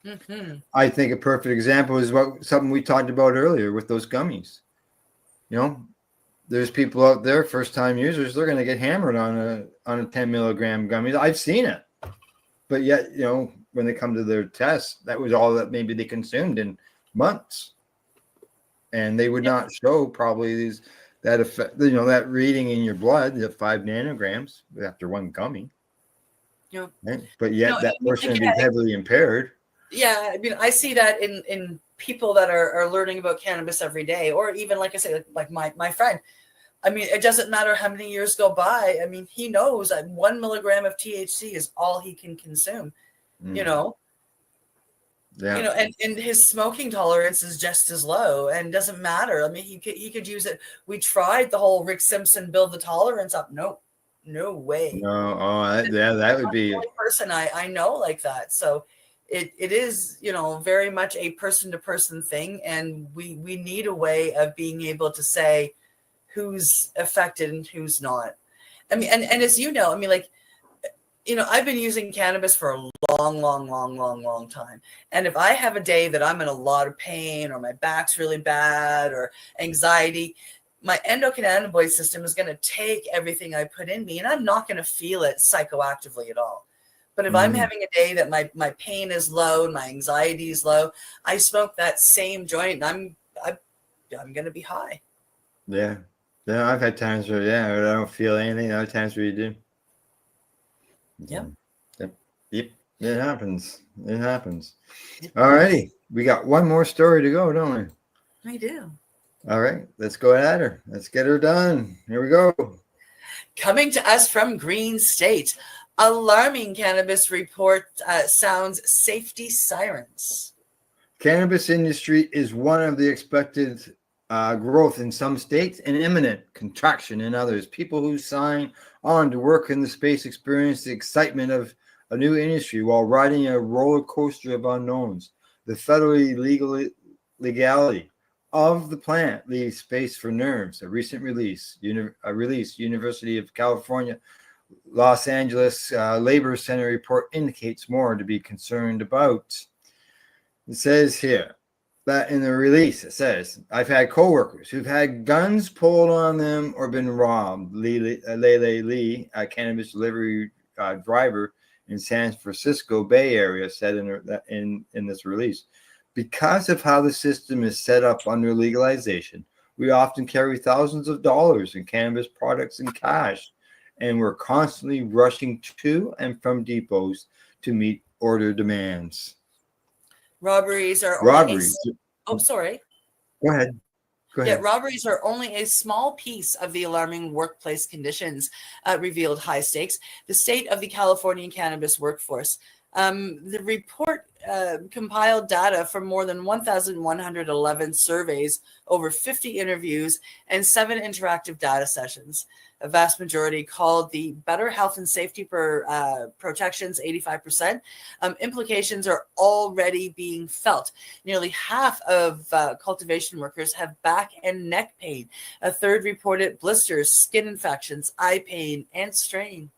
Mm-hmm. I think a perfect example is something we talked about earlier with those gummies. You know, there's people out there, first-time users, they're going to get hammered on a 10 milligram gummy. I've seen it, but yet, you know, when they come to their tests, that was all that maybe they consumed in months, and they would not show probably that effect. You know, that reading in your blood, the 5 nanograms after one gummy. Yeah, right? But yet that person would be heavily impaired. Yeah, I mean, I see that in people that are learning about cannabis every day, or even, like I say, like my friend. I mean, it doesn't matter how many years go by. I mean, he knows that 1 milligram of THC is all he can consume, you know? Yeah. You know, and his smoking tolerance is just as low and doesn't matter. I mean, he could use it. We tried the whole Rick Simpson build the tolerance up. No way. No, that would be the only person I know like that. So it is, you know, very much a person-to-person thing, and we need a way of being able to say who's affected and who's not. I mean, and as you know, I mean, like, I've been using cannabis for a long time. And if I have a day that I'm in a lot of pain or my back's really bad or anxiety, my endocannabinoid system is going to take everything I put in me, and I'm not going to feel it psychoactively at all. But if I'm having a day that my pain is low and my anxiety is low, I smoke that same joint and I'm going to be high. Yeah. Yeah, I've had times where, I don't feel anything. Other times where you do. Yep. Yep. It happens. It happens. All righty. We got one more story to go, don't we? I do. All right. Let's go at her. Let's get her done. Here we go. Coming to us from Green State, alarming cannabis report sounds safety sirens. Cannabis industry is one of the expected growth in some states and imminent contraction in others. People who sign on to work in the space experience the excitement of a new industry while riding a roller coaster of unknowns. The federally legality of the plant leaves space for nerves. A recent release, University of California, Los Angeles Labor Center report indicates more to be concerned about. It says here that in the release, it says, I've had coworkers who've had guns pulled on them or been robbed. Lele Lee, a cannabis delivery driver in San Francisco Bay Area, said in this release, because of how the system is set up under legalization, we often carry thousands of dollars in cannabis products in cash, and we're constantly rushing to and from depots to meet order demands. Robberies are Robberies. sorry. Go ahead. Yeah, robberies are only a small piece of the alarming workplace conditions, revealed High Stakes, the state of the Californian cannabis workforce. The report compiled data from more than 1,111 surveys, over 50 interviews, and 7 interactive data sessions. A vast majority called the better health and safety protections, 85%. Implications are already being felt. Nearly half of cultivation workers have back and neck pain. A third reported blisters, skin infections, eye pain, and strain.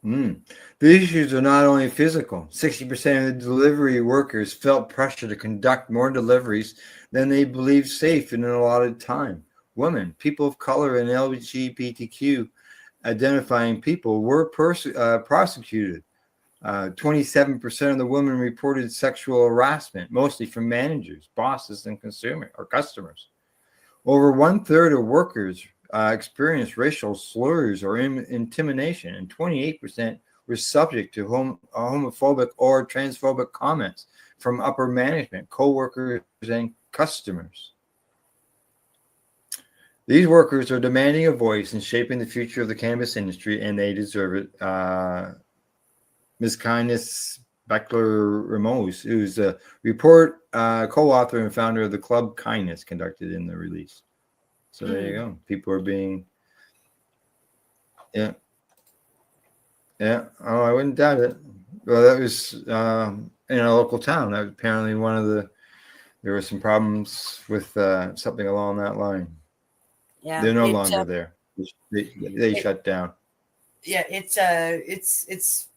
The issues are not only physical. 60% of the delivery workers felt pressure to conduct more deliveries than they believed safe in an allotted time. Women, people of color, and LGBTQ identifying people were prosecuted. 27% of the women reported sexual harassment, mostly from managers, bosses, and customers. Over 1/3 of workers experienced racial slurs or intimidation, and 28% were subject to homophobic or transphobic comments from upper management, co-workers, and customers. These workers are demanding a voice in shaping the future of the cannabis industry, and they deserve it. Ms. Kindness Beckler-Ramos, who's a report co-author and founder of the Club Kindness, conducted in the release. So there you go. People are being, yeah. Oh, I wouldn't doubt it. Well, that was in a local town. That was apparently there were some problems with something along that line. Yeah, they're no longer there. They shut down. Yeah, it's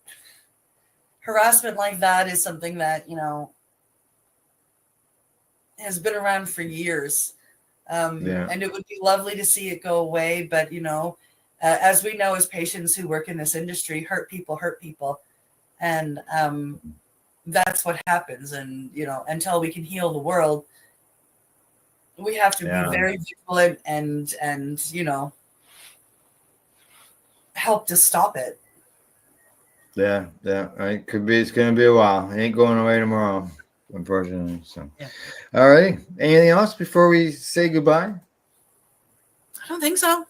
harassment like that is something that has been around for years. And it would be lovely to see it go away. But, as we know, as patients who work in this industry, hurt people. And that's what happens. And, until we can heal the world, we have to be very vigilant and help to stop it. Yeah. It could be. It's going to be a while. It ain't going away tomorrow, unfortunately. So, All right. Anything else before we say goodbye? I don't think so.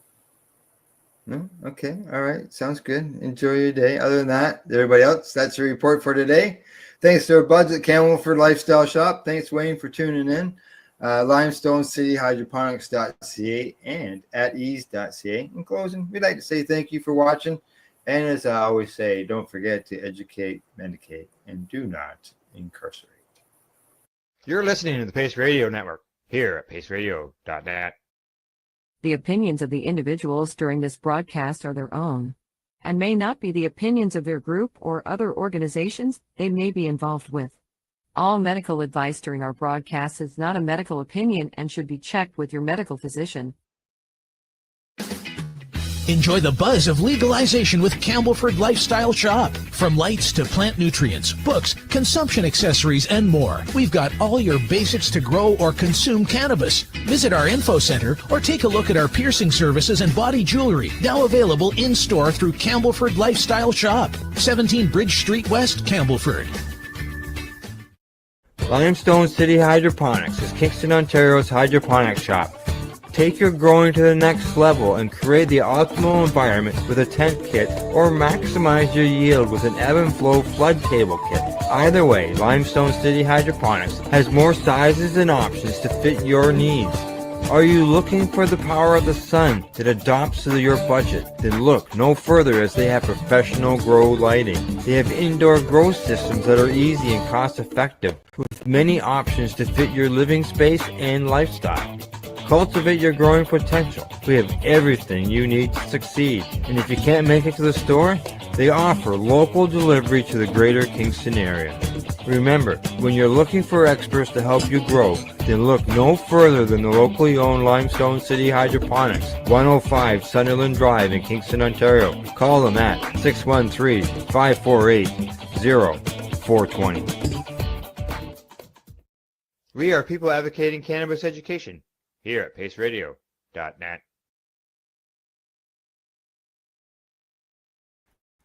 No. Okay. All right. Sounds good. Enjoy your day. Other than that, everybody else, that's your report for today. Thanks to our buds at Camelford Lifestyle Shop. Thanks, Wayne, for tuning in. Limestone City Hydroponics.ca and at ease.ca. In closing, we'd like to say thank you for watching. And as I always say, don't forget to educate, medicate, and do not incarcerate. You're listening to the Pace Radio Network here at paceradio.net. The opinions of the individuals during this broadcast are their own and may not be the opinions of their group or other organizations they may be involved with. All medical advice during our broadcast is not a medical opinion and should be checked with your medical physician. Enjoy the buzz of legalization with Campbellford Lifestyle Shop. From lights to plant nutrients, books, consumption accessories, and more, we've got all your basics to grow or consume cannabis. Visit our info center or take a look at our piercing services and body jewelry, now available in-store through Campbellford Lifestyle Shop, 17 Bridge Street West, Campbellford. Limestone City Hydroponics is Kingston, Ontario's hydroponics shop. Take your growing to the next level and create the optimal environment with a tent kit, or maximize your yield with an ebb and flow flood table kit. Either way, Limestone City Hydroponics has more sizes and options to fit your needs. Are you looking for the power of the sun that adapts to your budget? Then look no further, as they have professional grow lighting. They have indoor grow systems that are easy and cost effective, with many options to fit your living space and lifestyle. Cultivate your growing potential. We have everything you need to succeed. And if you can't make it to the store, they offer local delivery to the greater Kingston area. Remember, when you're looking for experts to help you grow, then look no further than the locally owned Limestone City Hydroponics, 105 Sunderland Drive in Kingston, Ontario. Call them at 613-548-0420. We are people advocating cannabis education here at paceradio.net.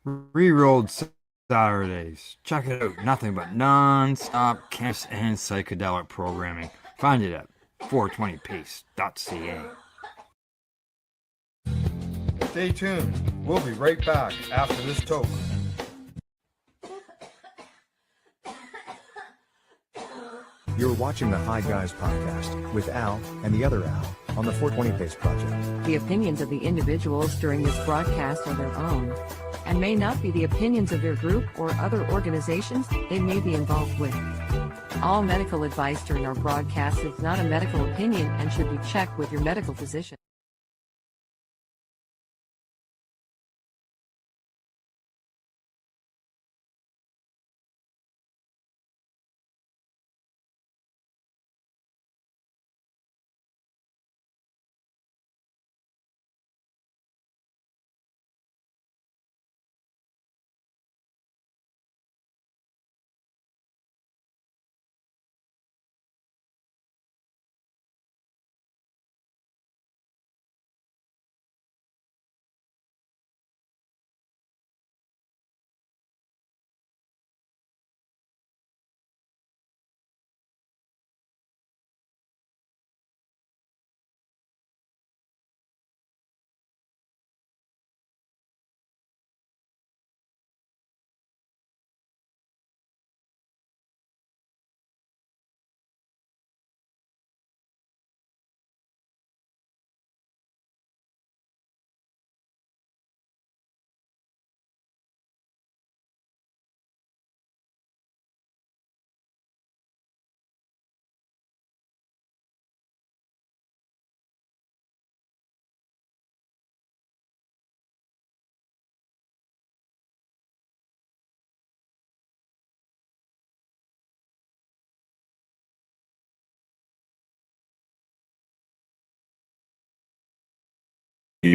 Rerolled Saturdays. Check it out. Nothing but non-stop cannabis and psychedelic programming. Find it at 420pace.ca. Stay tuned. We'll be right back after this toke. You're watching the Hi Guys podcast with Al and the other Al on the 420 Pace Project. The opinions of the individuals during this broadcast are their own and may not be the opinions of their group or other organizations they may be involved with. All medical advice during our broadcast is not a medical opinion and should be checked with your medical physician.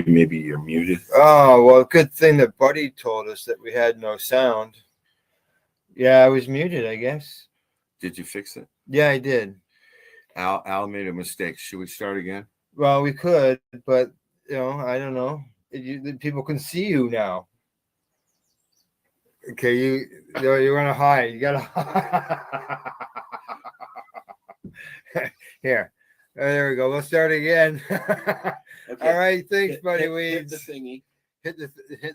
Maybe you're muted. Oh, well, good thing that Buddy told us that we had no sound. Yeah, I was muted, I guess. Did you fix it? Yeah, I did. Al made a mistake. Should we start again? Well, we could, but, I don't know. People can see you now. Okay, you want to hide. You got to. Here. There we go. We'll start again. Okay. All right. Thanks, Buddy Weeds. Hit the thingy. Hit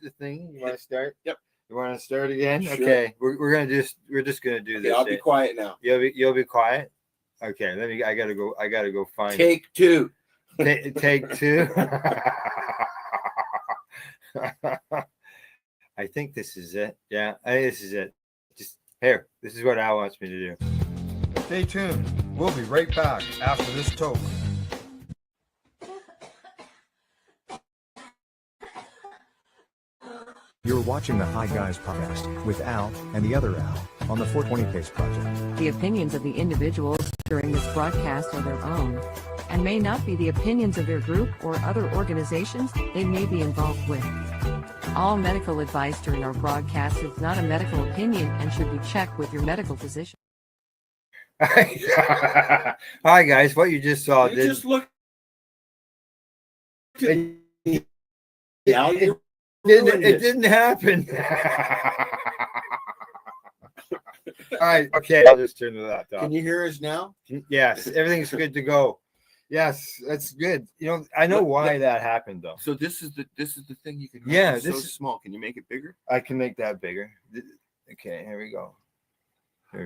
the thing. You want to start? Yep. You want to start again? Sure. Okay. We're just gonna do this. I'll be quiet now. You'll be quiet. Okay. I gotta go find. Take two. Take two. I think this is it. Yeah, this is it. Just here. This is what Al wants me to do. Stay tuned. We'll be right back after this toke. You're watching the Hi Guys podcast with Al and the other Al on the 420 Pace Project. The opinions of the individuals during this broadcast are their own and may not be the opinions of their group or other organizations they may be involved with. All medical advice during our broadcast is not a medical opinion and should be checked with your medical physician. Hi guys, what you just saw You just look. it, Yeah, it didn't happen. All right, okay, I'll just turn the laptop. Can you hear us now? Yes, everything's good to go. Yes, that's good. You know, I know why that happened though. So this is the thing you can. Yeah, it's this so is small. Can you make it bigger? I can make that bigger. Okay, here we go.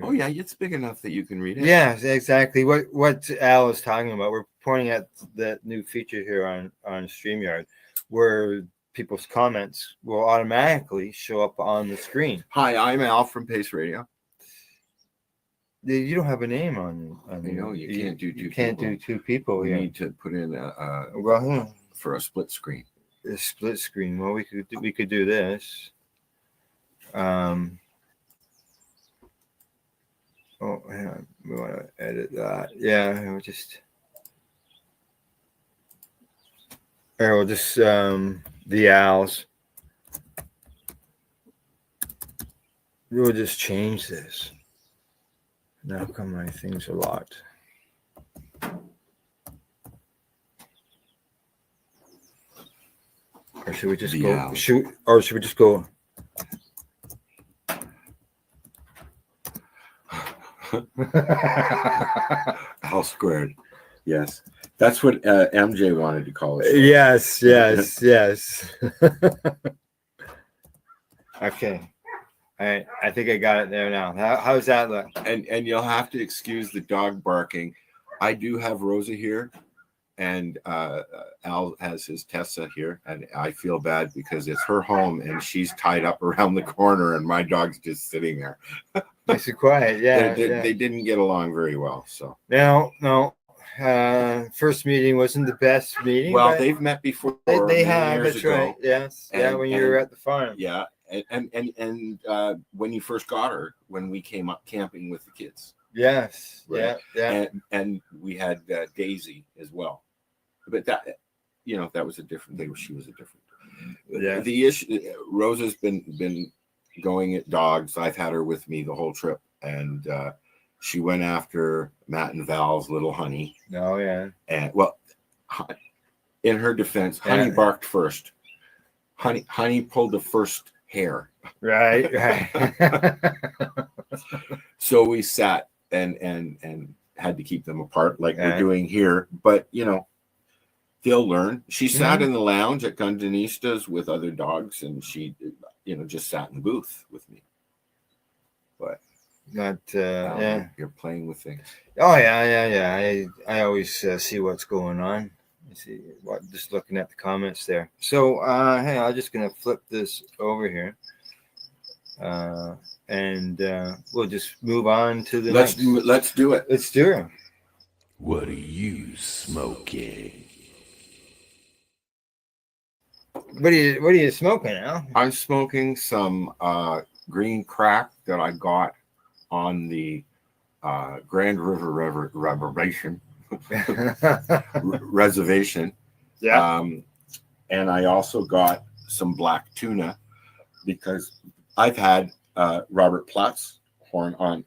Oh yeah, it's big enough that you can read it. Yeah, exactly. What Al is talking about. We're pointing at that new feature here on StreamYard, where people's comments will automatically show up on the screen. Hi, I'm Al from Pace Radio. You don't have a name on. I know you can't do two. You can't people. do two people. We Yeah. need to put in Well, for a split screen. a split screen. Well, we could do this. Oh, hang on. We want to edit that. Yeah, we'll just. Or we'll just the owls. We'll just change this. Now come my things are locked. Or should we just The go? owls. Should we just go? Al squared. Yes, that's what MJ wanted to call it. Yes. Okay. All right. I think I got it there now. How's that look? And you'll have to excuse the dog barking. I do have Rosa here, and Al has his Tessa here, and I feel bad because it's her home and she's tied up around the corner, and my dog's just sitting there. Nice and quiet. Yeah. They didn't get along very well. So No. First meeting wasn't the best meeting. well, but they've met before. they many have. years That's ago. right. Yes. Yeah. And- When you were at the farm. Yeah, and when you first got her, when we came up camping with the kids. Yes. Right. Yeah. And we had Daisy as well, but that that was a different thing. She was a different. Yeah. The issue, Rosa's been going at dogs. I've had her with me the whole trip, and she went after Matt and Val's little Honey. Oh yeah. And well, in her defense, Honey Yeah. barked first. Honey pulled the first hair. Right. So we sat and had to keep them apart like Yeah. we're doing here. But they'll learn. She sat Mhm. in the lounge at Gundanista's with other dogs, and she just sat in the booth with me. But Not. Yeah. you're playing with things. Oh yeah. I always see what's going on. I see what just looking at the comments there. So hey, I'm just gonna flip this over here, and we'll just move on to the Let's next. let's do it. Let's do it. What are you smoking? What are you smoking now? I'm smoking some green crack that I got on the Grand River reservation. Yeah. And I also got some black tuna because I've had Robert Platt's horn on.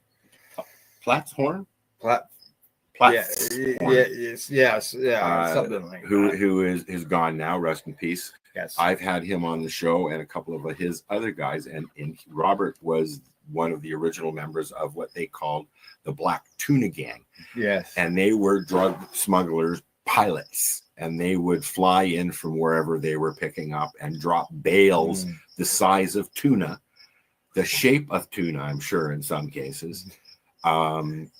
Platt's horn? Plat- Platt's horn. yes, something like that. Who is gone now, rest in peace. Yes. I've had him on the show and a couple of his other guys, and Robert was one of the original members of what they called the Black Tuna Gang. Yes. And they were drug smugglers pilots, and they would fly in from wherever they were picking up and drop bales the size of tuna, the shape of tuna, I'm sure in some cases,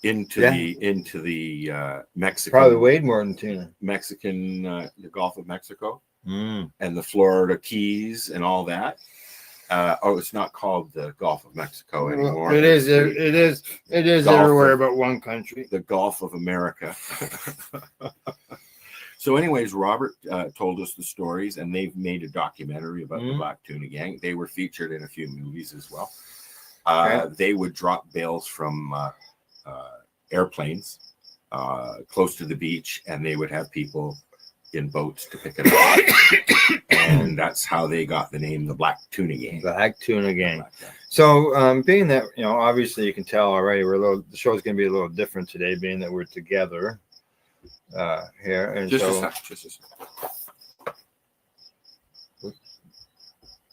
into the Mexican, Probably weighed more than tuna. the Gulf of Mexico Mm. and the Florida Keys and all that. It's not called the Gulf of Mexico anymore. It is Gulf everywhere of- but one country. The Gulf of America. So, anyways, Robert told us the stories, and they've made a documentary about the Mhm. Black Tuna Gang. They were featured in a few movies as well. Yeah. They would drop bales from airplanes close to the beach, and they would have people in boats to pick it up. And that's how they got the name the Black Tuna Gang. Black Tuna Gang. So, being that, obviously you can tell already, the show's going to be a little different today, being that we're together here. And Just so, a sec. Just a sec.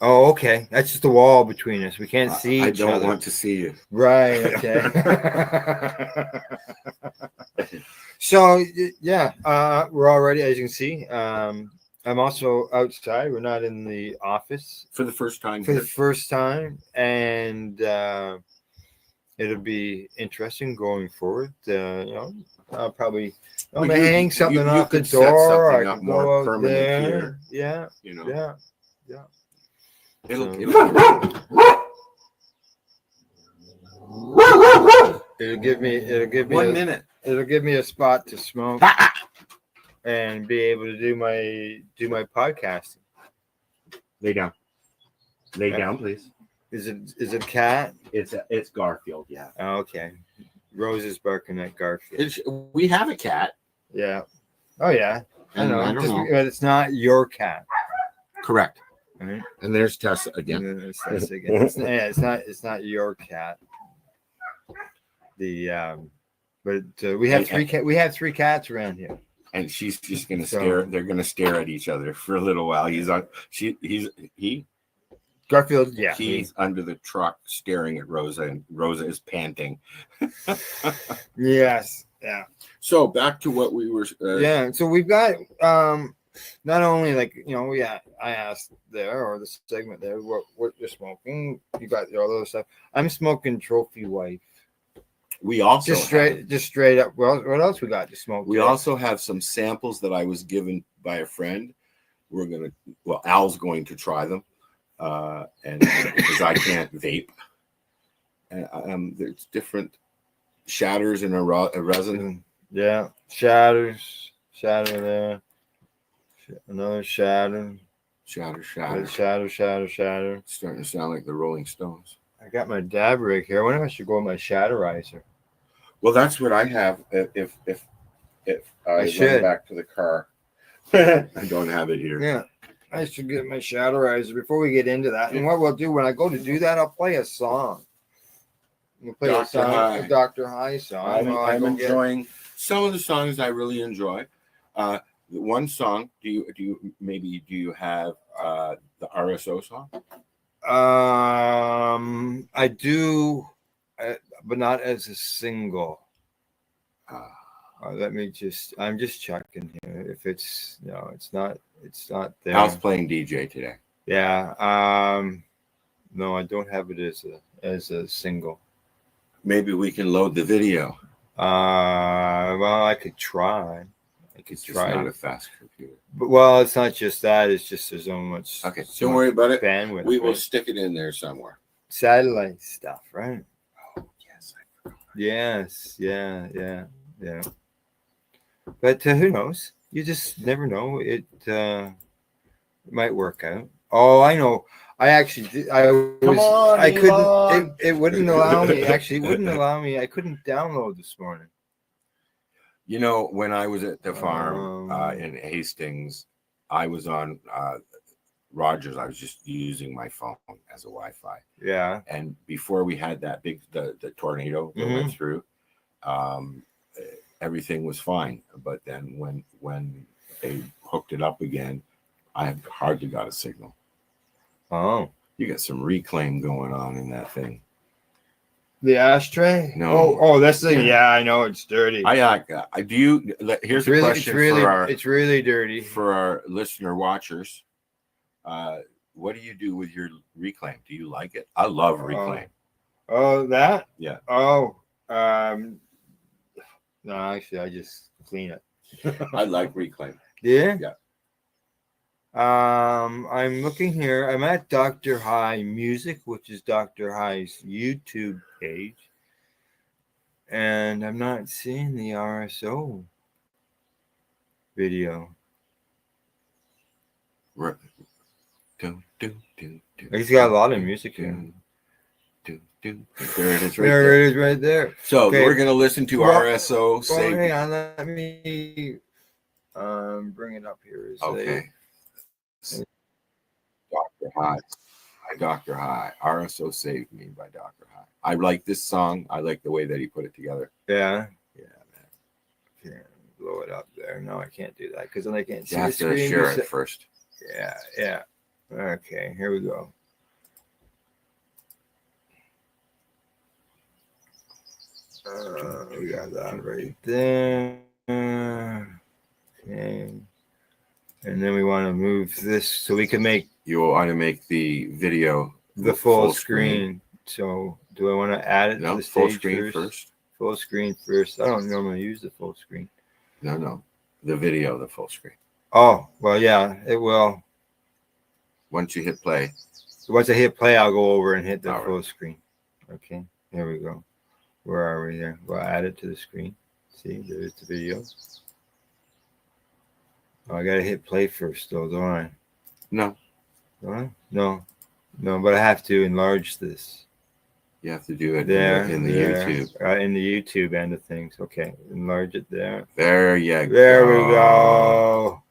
oh, okay. That's just the wall between us. We can't see each other. I don't want to see you. Right. Okay. So, yeah, we're already, as you can see, I'm also outside. We're not in the office For the first time. for the here. first time, and it'll be interesting going forward. I'll probably Well, hang something you off the could set door. something I up can more go out permanent there. here. Yeah, You know, yeah. it'll give me 1 minute. It'll give me a spot to smoke and be able to do my podcasting. Lay down. Lay Yeah. down, please. Is it a cat? It's Garfield. Yeah. Oh, okay. Rose is barking at Garfield. We have a cat. Yeah. Oh yeah. I And know. I don't know. But it's not your cat. Correct. Right? And there's Tessa again. And then it's this again. It's not your cat. But we have three cats around here. And she's just gonna So- stare. They're gonna stare at each other for a little while. He's Garfield, yeah. He's under the truck staring at Rosa, and Rosa is panting. Yes. Yeah. So back to what we were. Yeah. So we've got not only I asked there, or the segment there, what you're smoking. You got all those stuff. I'm smoking Trophy Wife. We also just straight up. Well, what else we got to smoke? We also have some samples that I was given by a friend. Al's going to try them, and because I can't vape. And there's different shatters in a resin. Yeah, shatter there. Another shatter. Shatter. Shatter. Starting to sound like the Rolling Stones. I got my dab rig here. I wonder if I should go with my shatterizer. Well, that's what I have. If I should run back to the car, I don't have it here. Yeah, I should get my shatterizer before we get into that. And what we'll do when I go to do that, I'll play a song. We'll play a Dr. High song. I'm enjoying some of the songs. I really enjoy. One song. Do you have the RSO song? I do, but not as a single. I'm just checking here. If it's it's not there. I was playing DJ today. Yeah. No, I don't have it as a single. Maybe we can load the video. Well, I could try. It's just not a fast computer. But it's not just that. It's just there's so much. Okay, don't worry about it. Bandwidth. We will stick it in there somewhere. Satellite stuff, right? Oh yes, I forgot. Yes, yeah. But who knows? You just never know. It might work out. Oh, I know. I actually did. I couldn't. It wouldn't allow me. Actually, it wouldn't allow me. I couldn't download this morning. You know, when I was at the farm in Hastings, I was on Rogers. I was just using my phone as a Wi-Fi. Yeah. And before we had that the tornado that went through, everything was fine. But then when they hooked it up again, I hardly got a signal. Oh. You got some reclaim going on in that thing. The ashtray? No. Oh, that's the I know it's dirty. Here's a question it's really dirty for our listener watchers. What do you do with your reclaim? Do you like it? I love reclaim. Oh, that? Yeah. Oh, no, actually, I just clean it. I like reclaim. Yeah. Yeah. I'm looking here. I'm at Dr. High Music, which is Dr. High's YouTube page, and I'm not seeing the RSO video. He's got a lot of music here. There it is right There there. it is right there. So Okay. we're going to listen to Well, RSO Well, Save hang Me. on. Let me bring it up here. Okay. Dr. High. By Dr. High. RSO Save Me by Dr. High. I like this song. I like the way that he put it together. Yeah. Yeah, man. Okay, blow it up there. No, I can't do that because then I can't see You the have to screen. share it first. Yeah. Okay, here we go. We got that right there. Okay. And then we want to move this so we can make You want to make the video the full screen. So do I want to add it to No, the full stage screen first? first. Full screen first. I don't normally use the full screen. No. The video, the full screen. Oh, well, yeah, it will. Once you hit play. So once I hit play, I'll go over and hit the All full right. screen. Okay, here we go. Where are we there? We'll add it to the screen. See, there's the video. Oh, I gotta hit play first, though, don't I? No. Don't I? No, but I have to enlarge this. You have to do it There, in the there. YouTube. In the YouTube end of things. Okay, enlarge it there. There you go. There we go.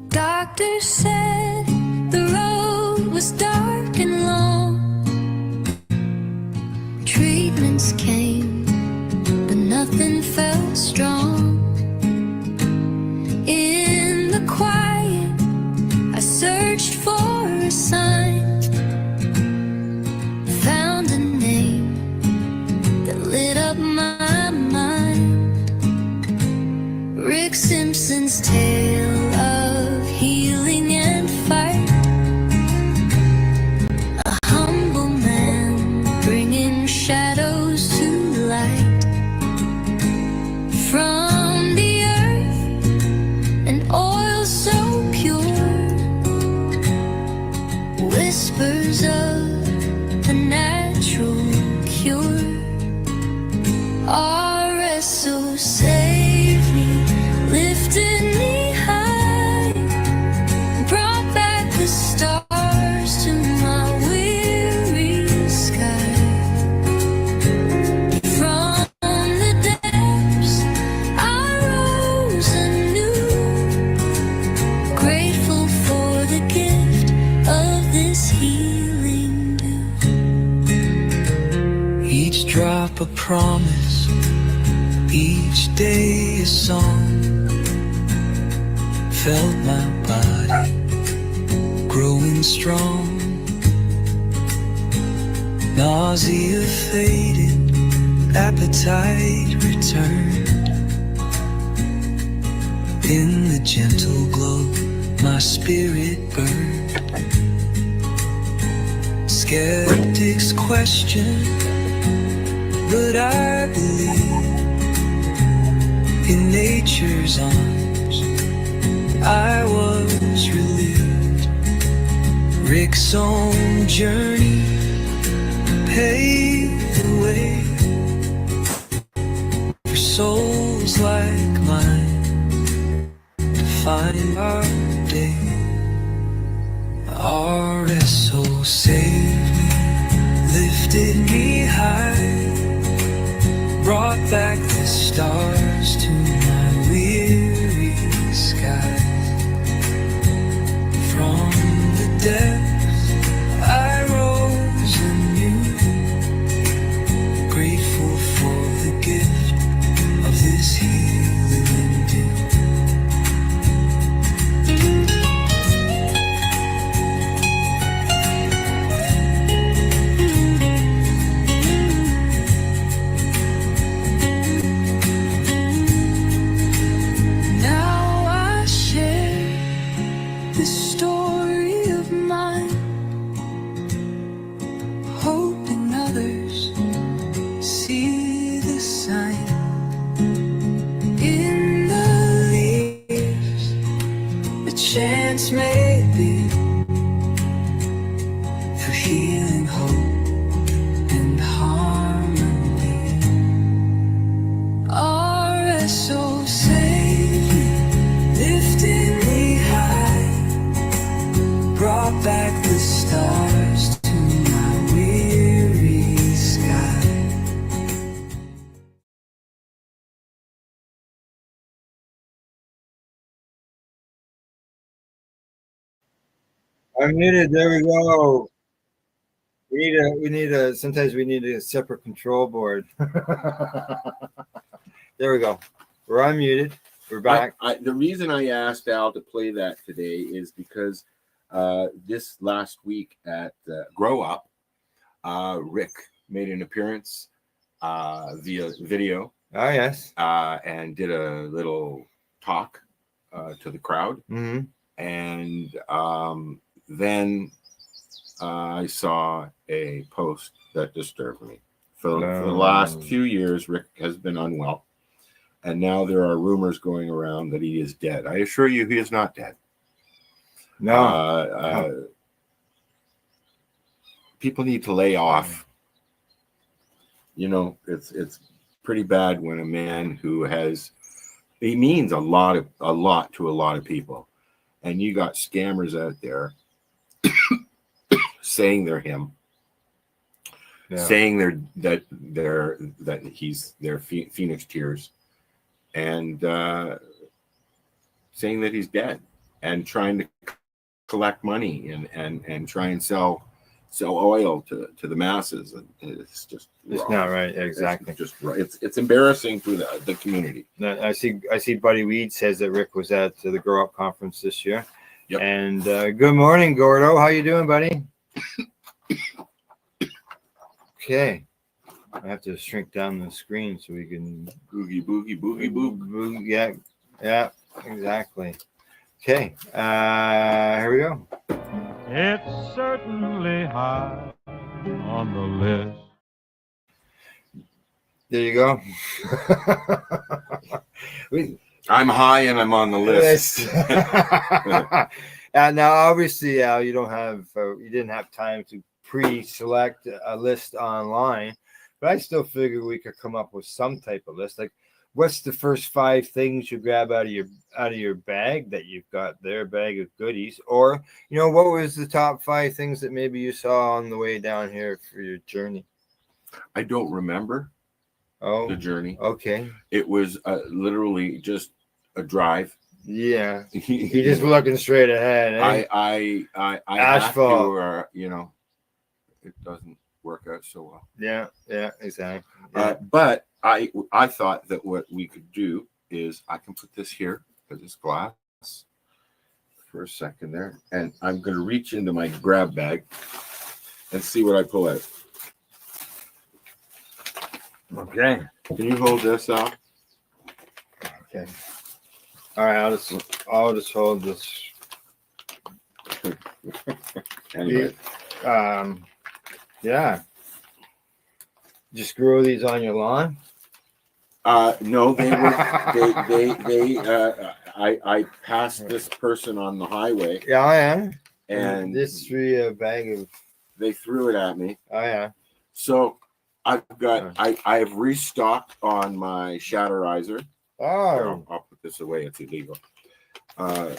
Doctor said the road was dark and long. Treatments came, but nothing felt strong. In the quiet, I searched for a sign. Found a name that lit up my mind. Rick Simpson's tale of healing and fight. A humble man bringing shadows to light. From the earth, an oil so pure. Whispers of a natural cure. RSO saved me, lifted me high, brought back the stars to my weary sky. From the depths I rose anew, grateful for the gift of this healing dew. Each drop a promise, each day a song. Felt my body growing strong. Nausea faded, appetite returned. In the gentle glow, my spirit burned. Skeptics question, but I believe in nature's arms. I was relieved. Rick's own journey paved the way for souls like mine to find our day. RSO saved me, lifted me high, brought back the stars to my weary sky. From the depths I rose anew, grateful for the gift of this healing dew. I'm muted. There we go. Sometimes we need a separate control board. There we go. We're unmuted. We're back. The reason I asked Al to play that today is because this last week at Grow Up, Rick made an appearance via video. Oh, yes. And did a little talk to the crowd. Mm-hmm. And then I saw a post that disturbed me. For the last few years, Rick has been unwell. And now there are rumors going around that he is dead. I assure you, he is not dead. No. People need to lay off. You know, it's pretty bad when a man who he means a lot to a lot of people, and you got scammers out there saying they're him, saying that he's their Phoenix Tears, and saying that he's dead, and trying to collect money and try and sell oil to the masses. And it's not right. Exactly. It's just right. It's embarrassing for the community. I see Buddy Weed says that Rick was at the Grow Up conference this year. Yep. And good morning, Gordo. How you doing, buddy? Okay. I have to shrink down the screen so we can boogie boog. Yeah, exactly. Okay. Here we go. It's certainly high on the list. There you go. I'm high and I'm on the list. Now, obviously, Al, you didn't have time to pre-select a list online, but I still figure we could come up with some type of list. Like, what's the first 5 things you grab out of your bag that you've got there, bag of goodies? Or, what was the top 5 things that maybe you saw on the way down here for your journey? I don't remember the journey. Okay. It was literally just a drive. Yeah. You're just looking straight ahead. Eh? I Asphalt. have to, it doesn't work out so well. Yeah, exactly. Yeah. But I thought that what we could do is I can put this here because it's glass for a second there, and I'm going to reach into my grab bag and see what I pull out. Okay. Can you hold this out? Okay. All right. I'll just hold this. Anyway. Yeah. Just grow these on your lawn? No, they were. I passed this person on the highway. Yeah, I am. And this threw a bag of. They threw it at me. Oh yeah. So I've got. I've restocked on my Shatterizer. Oh. I'll put this away. It's illegal. I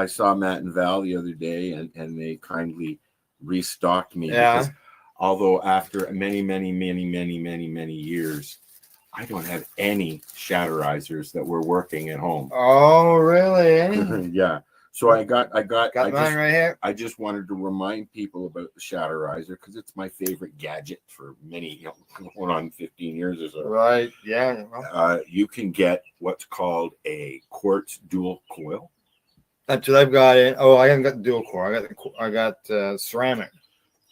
saw Matt and Val the other day, and they kindly restocked me. Yeah. Because although after many years, I don't have any Shatterizers that were working at home. Oh, really? Yeah. So I got mine right here. I just wanted to remind people about the Shatterizer because it's my favorite gadget for many, going on 15 years or so. Right. Yeah. You can get what's called a quartz dual coil. That's what I've got in. Oh, I haven't got the dual core. I got ceramic.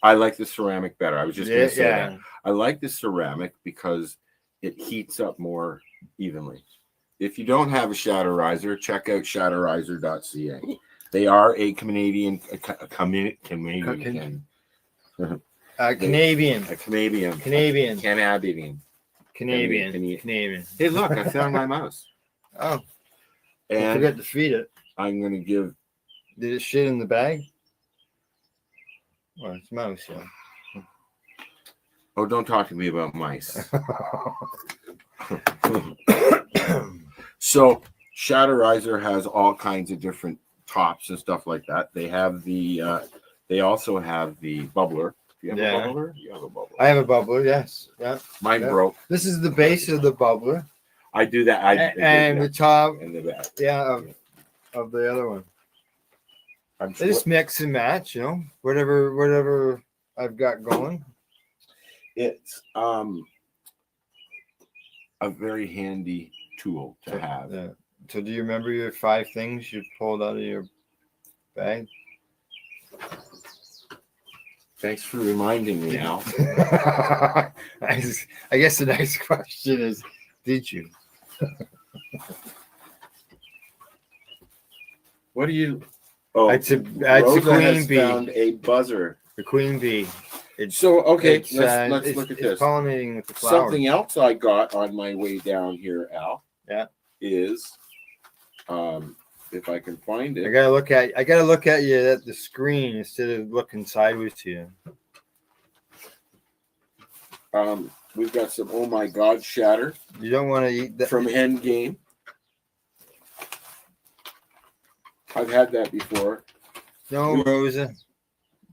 I like the ceramic better. I was just going to say Yeah. that. I like the ceramic because it heats up more evenly. If you don't have a Shatterizer, check out shatterizer.ca. They are a Canadian. Canadian. Hey, look, I found my mouse. Oh. And don't forget to feed it. I'm going to give. Did it shit in the bag? Well, it's mouse, yeah. Oh, don't talk to me about mice. So Shatterizer has all kinds of different tops and stuff like that. They have they also have the bubbler. Do you have a bubbler? You have a bubbler. I have a bubbler, yes. Yeah. Mine broke. This is the base of the bubbler. I do that. And the top. And the back. Yeah. of the other one. I'm They just mix and match, you know, whatever I've got going. It's a very handy tool to have. Yeah. So do you remember your 5 things you pulled out of your bag? Thanks for reminding me, Al. I guess the next question is, did you? What do you? Oh, It's a Rosa queen has bee. found a buzzer. The queen bee. So okay, it's, let's look at this. Pollinating with the flowers. Something else I got on my way down here, Al. Yeah. Is if I can find it. I gotta look at you at the screen instead of looking sideways to you. We've got some oh my god shatter. You don't want to eat that from Endgame. I've had that before. No, Rosa.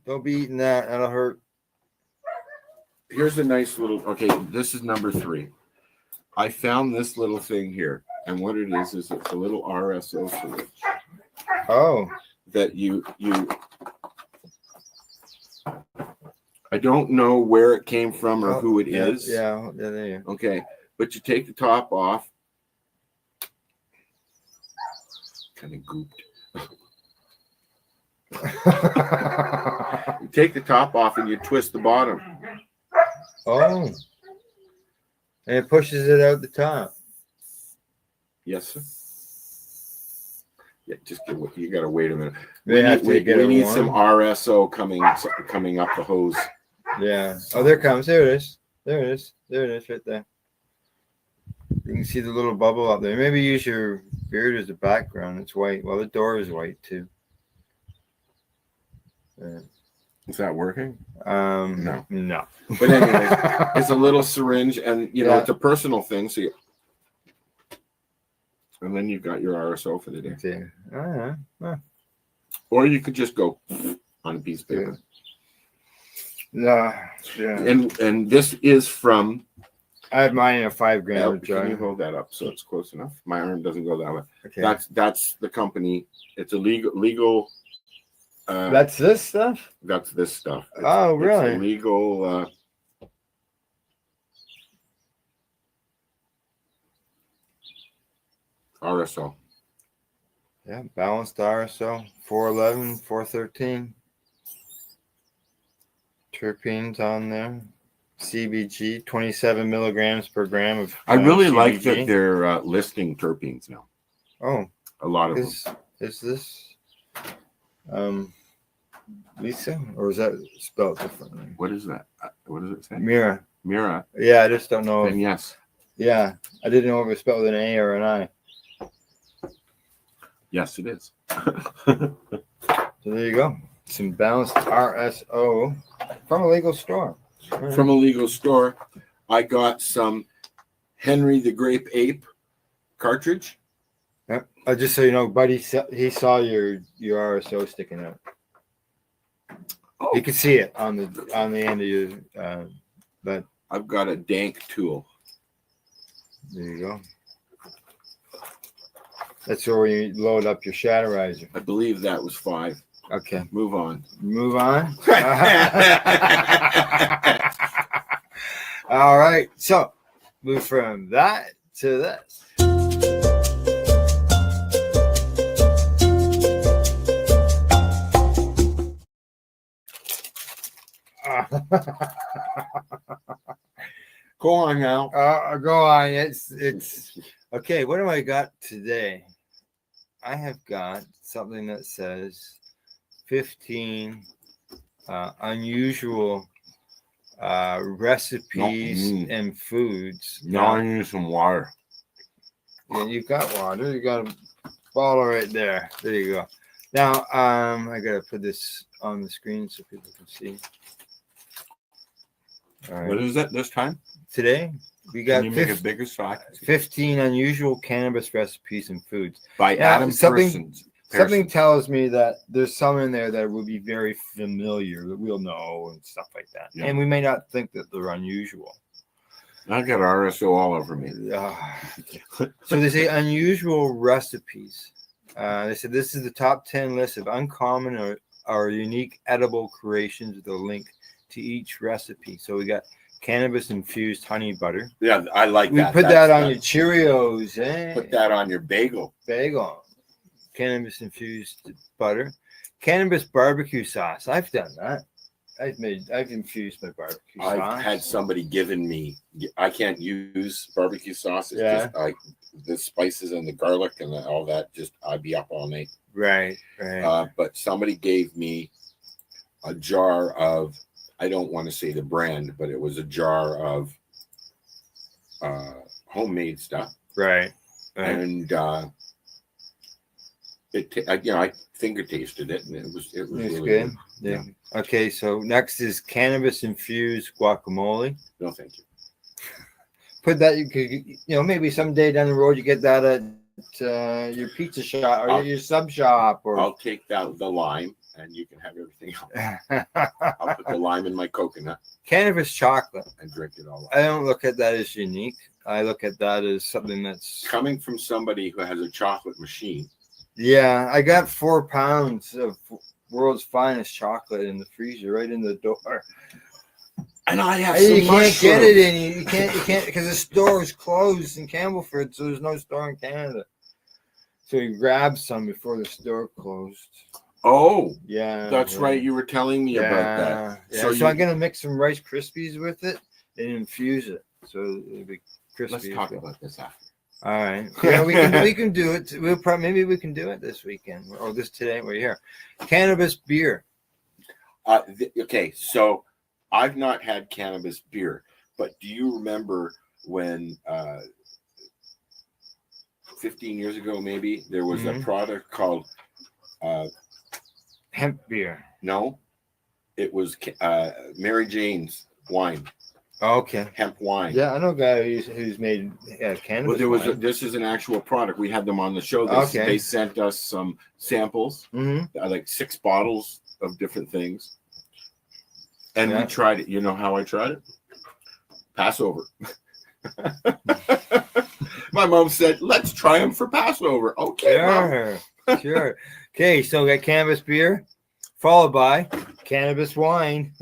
Don't be eating that. That'll hurt. Here's a nice little. Okay, this is number 3. I found this little thing here, and what it is it's a little RSO switch. Oh. That you. I don't know where it came from or who it is. Yeah, there you go. Okay, but you take the top off. Kind of gooped. You take the top off and you twist the bottom. Oh. And it pushes it out the top. Yes, sir. Yeah, just you gotta wait a minute. We need some RSO coming up the hose. Yeah. Oh, there it comes. There it is. There it is. There it is right there. You can see the little bubble up there. Maybe use your beard as a background. It's white. Well, the door is white too. Is that working? No. But anyway, it's a little syringe, and it's a personal thing. So, and then you've got your RSO for the day. Or you could just go on a piece of paper. Yeah. And this is from. I have mine in a 5 gram jar. Can you hold that up so it's close enough? My arm doesn't go that way. Okay. That's the company. It's a legal. That's this stuff. That's this stuff. Oh, really? It's illegal. RSO. Yeah, balanced RSO. 411, 413. Terpenes on there. CBG, 27 milligrams per gram of. I really CBG. like that they're listing terpenes now. Oh, a lot of them. Is this Lisa, or is that spelled differently? What is that? What does it say? Mira. Yeah, I just don't know. And yes. Yeah, I didn't know if it was spelled with an A or an I. Yes, it is. So there you go. Some balanced RSO from a legal store. From a legal store, I got some Henry the Grape Ape cartridge. Yep. Just so you know, buddy, he saw your RSO sticking out. Oh. You can see it on the end of your. But I've got a dank tool. There you go. That's where you load up your shatterizer. I believe that was 5. Okay. Move on. All right. So move from that to this. Go on now. Go on. It's okay. What do I got today? I have got something that says 15 unusual recipes and foods. Now I need some water. Yeah, you've got water. You got a bottle right there. There you go. Now I gotta put this on the screen so people can see. All right. What is it this time? Today we got Can you make it bigger so I can see? 15 unusual cannabis recipes and foods by now, Adam Parsons. Something tells me that there's some in there that will be very familiar that we'll know and stuff like that. Yeah. And we may not think that they're unusual. I got RSO all over me. So they say unusual recipes. They said this is the top 10 list of uncommon or unique edible creations with a link to each recipe. So we got cannabis infused honey butter. Yeah, I like We that. put that on your Cheerios, eh? Put that on your bagel. Cannabis infused butter. Cannabis barbecue sauce. I've done that. I've infused my barbecue sauce. I've had somebody given me. I can't use barbecue sauce. It's just like the spices and the garlic and all that. Just I'd be up all night. Right. But somebody gave me a jar of. I don't want to say the brand, but it was a jar of homemade stuff. Right. And I finger tasted it, and it was really good. Yeah. Okay, so next is cannabis infused guacamole. No, thank you. Put that, you could, maybe someday down the road you get that at your pizza shop or your sub shop. Or I'll take the lime, and you can have everything else. I'll put the lime in my coconut. Cannabis chocolate. And drink it all. I don't look at that as unique. I look at that as something that's coming from somebody who has a chocolate machine. Yeah, I got 4 pounds of world's finest chocolate in the freezer right in the door. And I have you can't get it in. You can't because the store is closed in Campbellford, so there's no store in Canada. So we grabbed some before the store closed. Oh, yeah, that's right. You were telling me about that. Yeah. So I'm gonna mix some Rice Krispies with it and infuse it, so it'll be crispy. Let's talk about this after. All right. Yeah, we can do it. Maybe we can do it this weekend or this today. We're here. Cannabis beer. Okay, so I've not had cannabis beer, but do you remember when 15 years ago maybe there was a product called hemp beer? No, it was Mary Jane's wine. Okay. Hemp wine. Yeah, I know a guy who's made cannabis. Well, there was wine. This is an actual product. We had them on the show. They sent us some samples, like 6 bottles of different things, and we tried it. You know how I tried it? Passover. My mom said, "Let's try them for Passover." Okay, sure. Okay, so we got cannabis beer, followed by cannabis wine.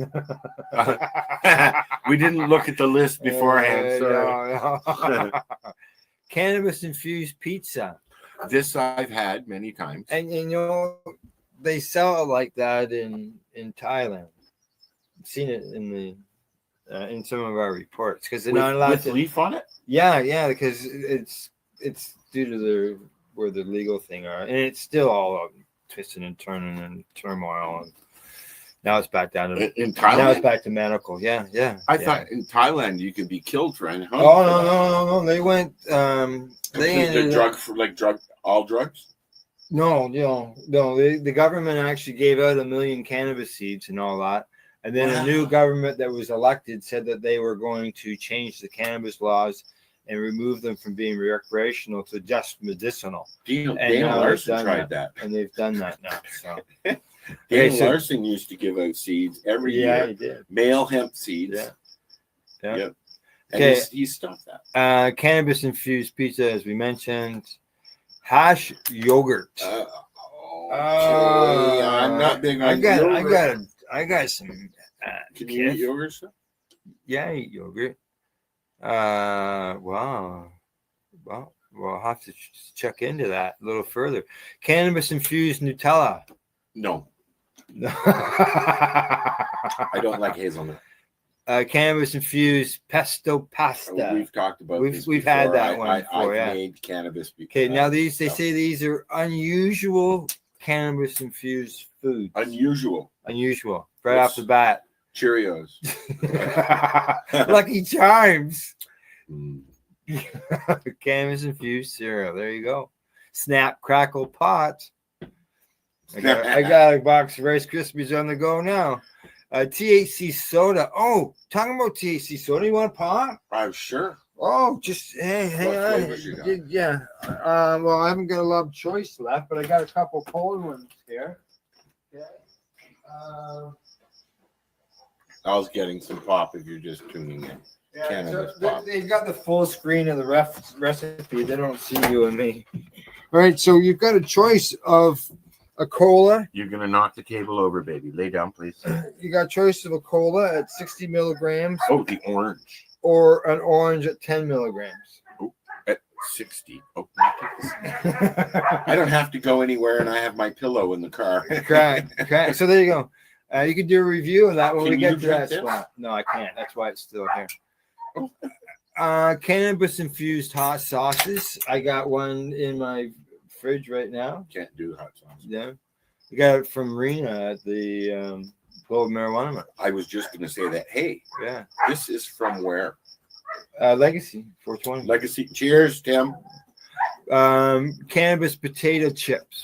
We didn't look at the list beforehand. No. Cannabis infused pizza. This I've had many times, and they sell it like that in Thailand. I've seen it in some of our reports because they're not allowed with to leaf on it. Yeah, because it's due to where the legal thing are, and it's still all twisting and turning and turmoil and. Now it's back down to in Thailand. Now it's back to medical. Yeah. I thought in Thailand you could be killed for anything. Oh no! They went. They ended all drugs. No. The government actually gave out 1 million cannabis seeds and all that, and then a new government that was elected said that they were going to change the cannabis laws and remove them from being recreational to just medicinal. Daniel Larson tried that, and they've done that now. So. Daniel Larson used to give out seeds every year. He did. Male hemp seeds. Yeah. Yep. Okay. And he stopped that. Cannabis infused pizza, as we mentioned. Hash yogurt. I'm not big on yogurt. I got some. Can you eat yogurt stuff? Yeah, I eat yogurt. Wow. Well, we'll have to check into that a little further. Cannabis infused Nutella. No. I don't like hazelnut. Cannabis infused pesto pasta. We've talked about this. We've had that one before. I've made cannabis. Okay, now they say these are unusual cannabis infused foods. Unusual. Right off the bat. Cheerios. Lucky Charms. Cannabis infused cereal. There you go. Snap, crackle, pot. I got a box of Rice Krispies on the go now. THC soda. Oh, talking about THC soda. You want a pot? Sure. Oh, just hang on. Yeah. Well, I haven't got a lot of choice left, but I got a couple cold ones here. Okay. I was getting some pop if you're just tuning in. Yeah, so they've got the full screen of the recipe. They don't see you and me. All right, so you've got a choice of a cola. You're gonna knock the table over, baby. Lay down, please. You got a choice of a cola at 60 milligrams. Oh, the orange. Or an orange at 10 milligrams. Oh, at 60. Oh, I don't have to go anywhere, and I have my pillow in the car. Correct. So there you go. You can do a review of that when we get to that this? spot. No, I can't. That's why it's still here. Cannabis infused hot sauces. I got one in my fridge right now. Can't do hot sauce. Yeah. You got it from Rena at the Global Marijuana Mart. I was just going to say that. Hey, yeah. This is from where? Legacy 420. Legacy. Cheers, Tim. Cannabis potato chips.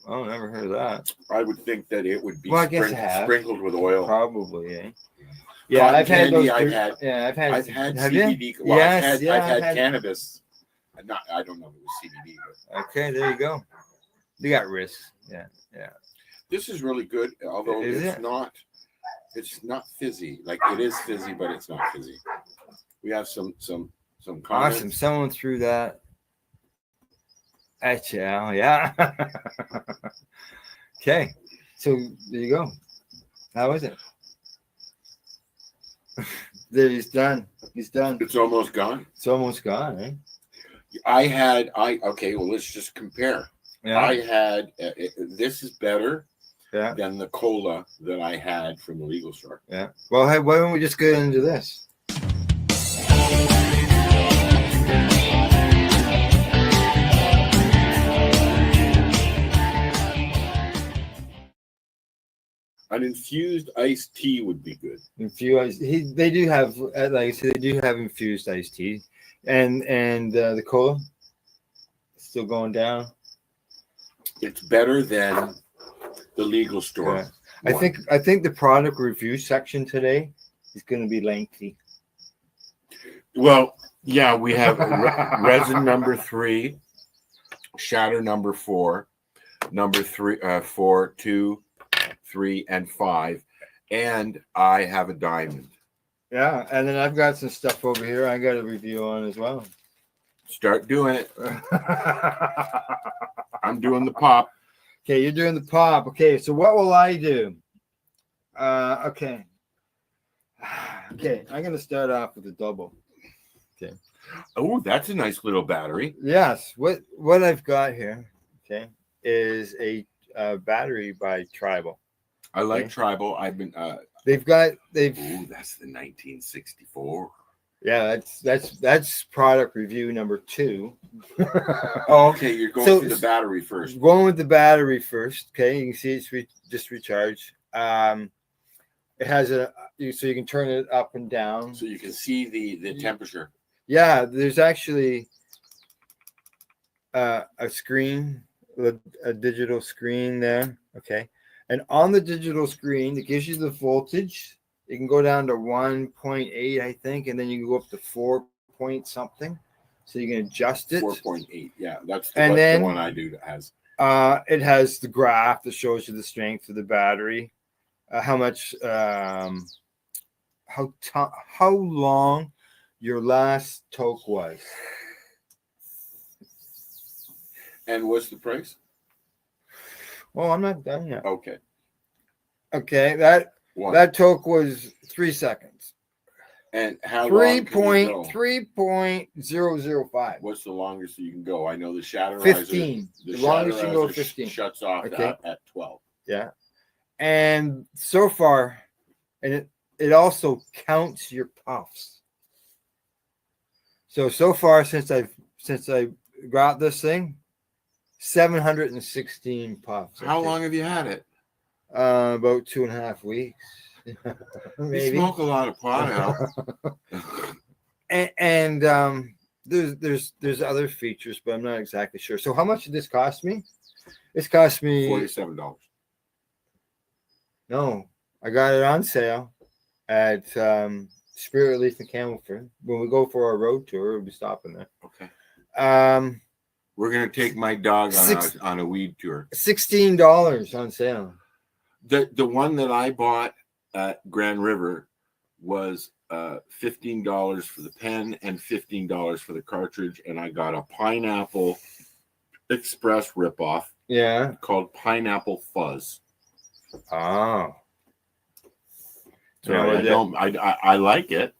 Oh, never heard of that. I would think that it would be well, I guess I have. Sprinkled with oil. Probably, eh? Yeah, Cotton I've had candy, those. I've had have CBD. You? Well, Yes, I've had cannabis. I don't know if it was CBD, but okay, there you go. You got risks. Yeah. This is really good, although Is it's it? not. It's not fizzy. Like it is fizzy, but it's not fizzy. We have some comments. Awesome. Someone threw that at you, Al. Yeah. Okay. So there you go. How is it? There, he's done. He's done. It's almost gone. It's almost gone, eh? Okay, well, let's just compare. Yeah. I had this is better Yeah. than the cola that I had from the legal store. Yeah. Well, hey, why don't we just get into this? An infused iced tea would be good. Infused. They do have, like I said, they do have infused iced tea, and the cola still going down. It's better than the legal store. Yeah. I think the product review section today is going to be lengthy. Well, yeah, we have resin number 3, shatter number 4, number 3, 4, 2, 3, and 5, and I have a diamond. Yeah, and then I've got some stuff over here I got a review on as well. Start doing it. I'm doing the pop. Okay, you're doing the pop. Okay, so what will I do? Okay, I'm going to start off with a double. Okay. Oh, that's a nice little battery. Yes. What I've got here, okay, is a battery by Tribal. I like Tribal. I've been. They've. Oh, that's the 1964. Yeah, that's product review number 2. Oh, okay. You're going through the battery first. Going with the battery first. Okay, you can see it's just recharged. It has so you can turn it up and down, so you can see the temperature. Yeah, there's actually a screen, a digital screen there. Okay, and on the digital screen, it gives you the voltage. You can go down to 1.8, I think, and then you can go up to 4 point something. So you can adjust it. 4.8, yeah, that's the one I do that has. It has the graph that shows you the strength of the battery, how much, how long your last toke was. And what's the price? Well, I'm not done yet. Okay. Okay, that toke was 3 seconds. And how long? 3.005. What's the longest you can go? I know the shatterizer. 15. The longest you can go 15. Shuts off at 12. Yeah. And so far, and it also counts your puffs. So far since I got this thing, 716 puffs. How long have you had it? About 2.5 weeks. Maybe. You smoke a lot of pot out. and there's other features, but I'm not exactly sure. So how much did this cost me? This cost me $47. No, I got it on sale at Spirit Relief in Campbellford. When we go for our road tour, we'll be stopping there. Okay. We're gonna take my dog on a weed tour. $16 on sale. The one that I bought at Grand River was $15 for the pen and $15 for the cartridge, and I got a pineapple Express ripoff Yeah. called Pineapple Fuzz. Oh. So Yeah, I like it.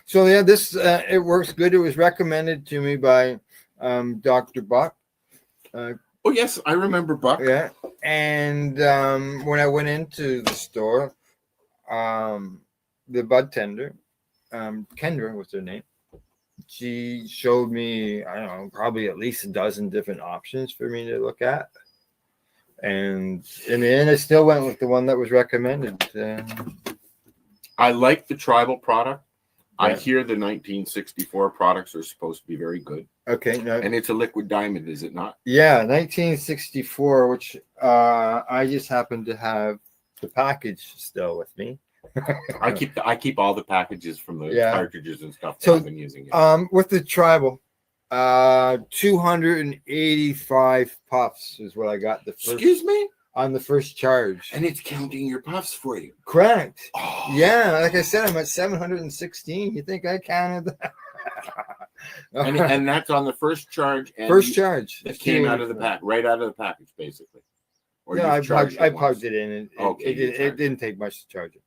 So yeah, this it works good. It was recommended to me by Dr. Buck. Oh yes, I remember Buck. Yeah, and when I went into the store, the bud tender, Kendra was her name. She showed me, I don't know, probably at least a dozen different options for me to look at. And in the end, I still went with the one that was recommended. I like the tribal product. Yeah. I hear the 1964 products are supposed to be very good. Okay. No. And it's a liquid diamond, is it not? Yeah, 1964, which I just happen to have the package still with me. I keep all the packages from the cartridges and stuff that So, I've been using. It. With the tribal, 285 puffs is what I got the first. Excuse me? On the first charge. And it's counting your puffs for you. Correct. Oh. Yeah, like I said, I'm at 716. You think I counted that? and that's on the first charge. And first charge. It came out of the pack, right out of the package, basically. Or yeah, I plugged it in, and it didn't take much to charge it.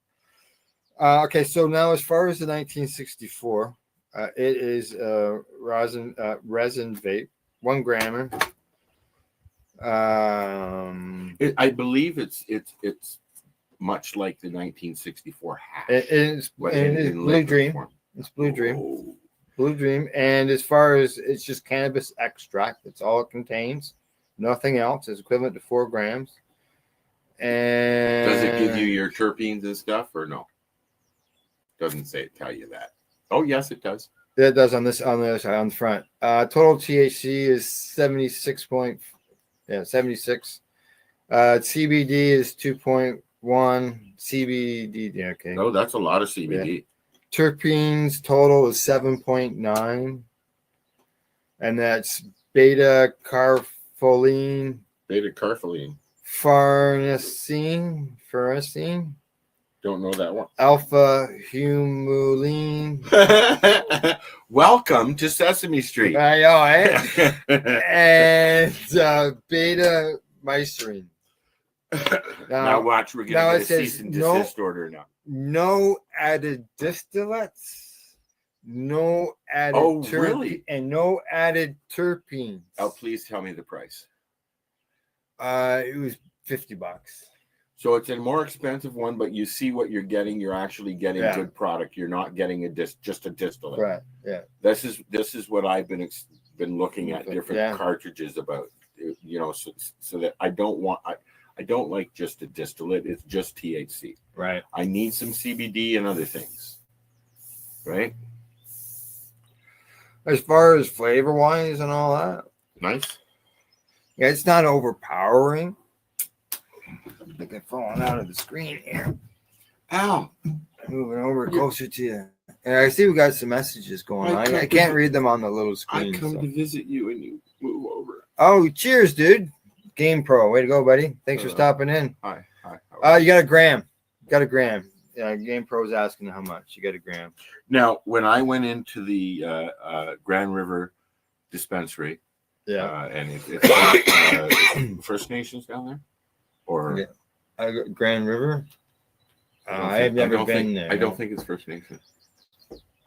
Okay, so now as far as the 1964, it is resin vape, 1 grammer. I believe it's much like the 1964 hash. It is Blue Dream. Form. It's Blue Dream. Oh. Blue Dream. And as far as it's just cannabis extract, that's all it contains. Nothing else. It's equivalent to 4 grams. And does it give you your terpenes and stuff or no? Doesn't tell you that. Oh yes, it does. It does on the other side, on the front. Total THC is 76. CBD is 2.1. CBD. Yeah, okay. No, that's a lot of CBD. Yeah. Terpenes total is 7.9, and that's beta carpholine. Farnesene. Don't know that one. Alpha humulene. Welcome to Sesame Street. I know, eh? And beta mycerine. Now watch, we're going to get a cease and desist order now. No added distillates, no added really? And no added terpenes. Oh, please tell me the price. It was $50. So it's a more expensive one, but you see what you're getting. You're actually getting good product. You're not getting just a distillate. Right. Yeah. This is what I've been looking at different cartridges about. You know, so that I don't like just a distillate. It's just THC. Right. I need some CBD and other things. Right. As far as flavor wise and all that. Nice. Yeah, it's not overpowering. I think I've fallen out of the screen here. Ow. Moving over closer to you. And I see we got some messages going on. I can't read them on the little screen. I come to visit you and you move over. Oh, cheers, dude. Game Pro. Way to go, buddy. Thanks for stopping in. Hi. You got a gram. Yeah, Game Pro's asking how much. You got a gram. Now, when I went into the Grand River dispensary, and it's First Nations down there? Or Grand River? I've never been there. I don't think it's First Nations.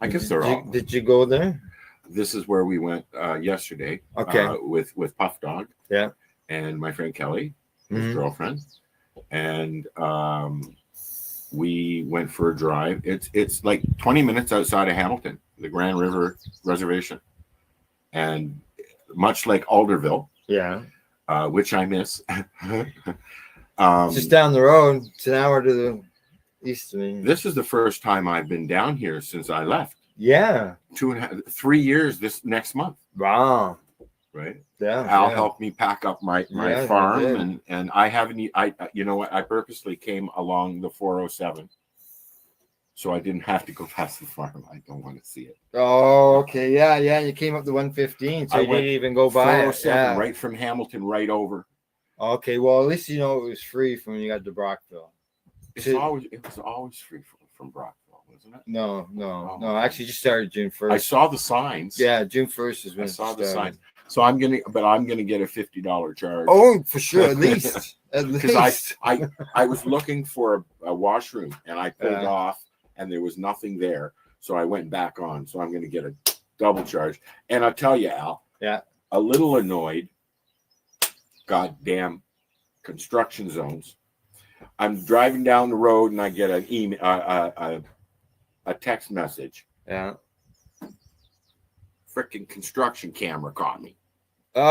I guess they're all. Did you go there? This is where we went yesterday. Okay. With Puff Dog. Yeah. And my friend Kelly, his girlfriend, and we went for a drive. It's like 20 minutes outside of Hamilton, the Grand River Reservation, and much like Alderville. Yeah. Which I miss. Just down the road. It's an hour to the east of me. This is the first time I've been down here since I left. Yeah. 3 years this next month. Wow. Right. Yeah. Al helped me pack up my farm, and I haven't. You know what? I purposely came along the 407, so I didn't have to go past the farm. I don't want to see it. Oh, okay. Yeah. You came up to 115, so you didn't even go by it. Yeah. Right from Hamilton, right over. Okay. Well, at least you know it was free from when you got to Brockville. It was always free from Brockville, wasn't it? No. Actually, just started June 1st. I saw the signs. Yeah, June 1st is when I saw the signs. So I'm gonna get a $50 charge. Oh, for sure, at least. Because I was looking for a washroom and I pulled off and there was nothing there. So I went back on. So I'm going to get a double charge. And I'll tell you, Al, a little annoyed. Goddamn construction zones. I'm driving down the road and I get an email, a text message. Yeah. Freaking construction camera caught me. Oh,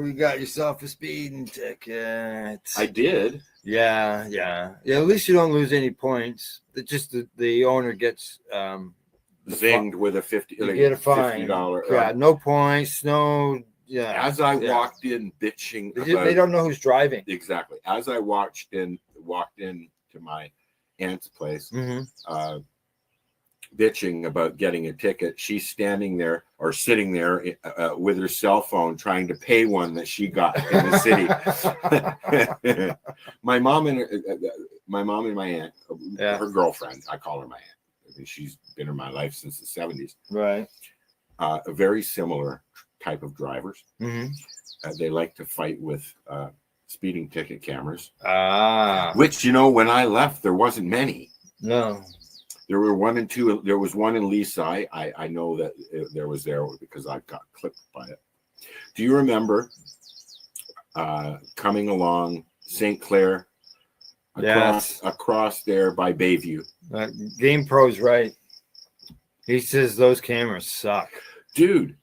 you got yourself a speeding ticket. I did. Yeah. At least you don't lose any points. Just the owner gets zinged with a You get a fine. $50. Yeah, no points, no. Yeah. As I walked in, bitching, they don't know who's driving. Exactly. As I walked in to my aunt's place, bitching about getting a ticket. She's standing there or sitting there with her cell phone trying to pay one that she got in the city. my mom and my aunt, her girlfriend, I call her my aunt. I mean, she's been in my life since the 70s. Right. A very similar type of drivers. They like to fight with speeding ticket cameras. Which, when I left, there wasn't many. No. There were one and two. There was one in Leaside. I know that there was there because I got clipped by it. Do you remember coming along St. Clair across there by Bayview? Game Pro's right. He says those cameras suck. Dude.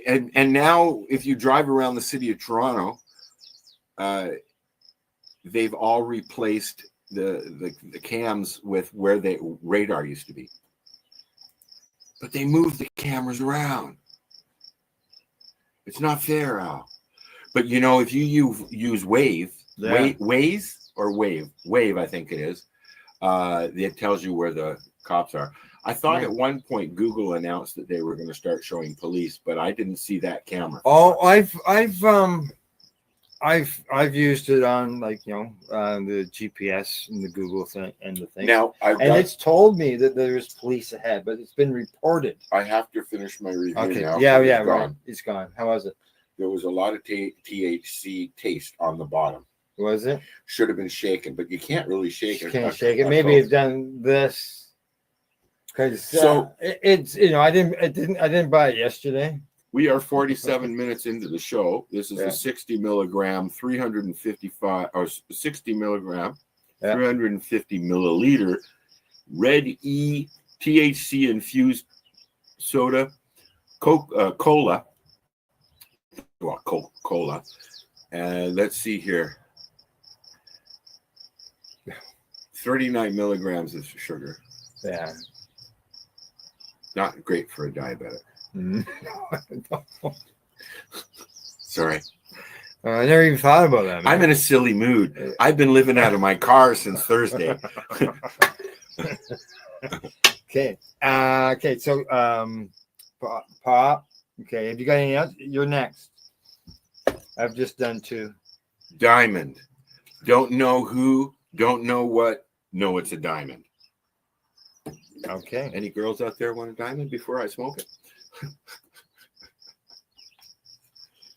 And now if you drive around the city of Toronto, they've all replaced the cams with where the radar used to be, but they moved the cameras around. It's not fair, Al. But if you use Wave, I think it is, it tells you where the cops are. I thought at one point Google announced that they were going to start showing police, but I didn't see that camera. Oh, I've used it on the GPS and the Google thing and the thing. Now, it's told me that there's police ahead, but it's been reported. I have to finish my review now. Yeah, right. It's gone. How was it? There was a lot of THC taste on the bottom. Was it? Should have been shaken, but you can't really shake it. You can't shake it. Maybe it's done this. Because I didn't buy it yesterday. We are 47 minutes into the show. This is a 60 milligram, 355 or 60 milligram, 350 milliliter Red E THC infused soda, cola. Well, Coca-Cola. And let's see here. 39 milligrams of sugar. Yeah. Not great for a diabetic. Sorry. I never even thought about that. Man. I'm in a silly mood. I've been living out of my car since Thursday. Okay. So, Pop. Okay. Have you got any else? You're next. I've just done two. Diamond. Don't know who. Don't know what. No, it's a diamond. Okay. Any girls out there want a diamond before I smoke it?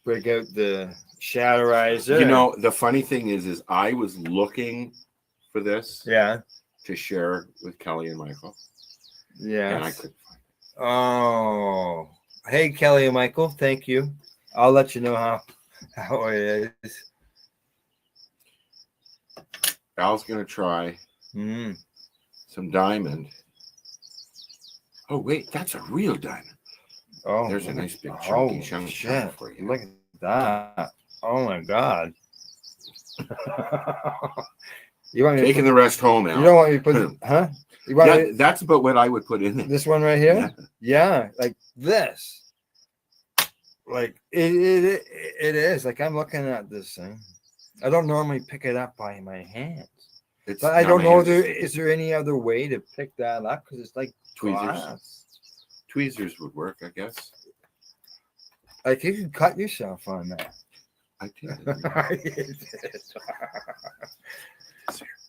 Break out the Shatterizer. The funny thing is I was looking for this. Yeah. To share with Kelly and Michael. Yeah. And I couldn't find it. Oh. Hey, Kelly and Michael. Thank you. I'll let you know how it is. Al's going to try some diamond. Oh, wait. That's a real diamond. Oh, there's a nice big chunky chunk for you. Look at that. Oh, my God. You want me taking the rest home, Al. You don't want me to put it, huh? That's about what I would put in there. This one right here? Yeah, like this. Like it is. Like I'm looking at this thing. I don't normally pick it up by my hands. But I don't know. Is there any other way to pick that up? Because it's like tweezers. Tweezers would work, I guess. Like you could cut yourself on that. I did.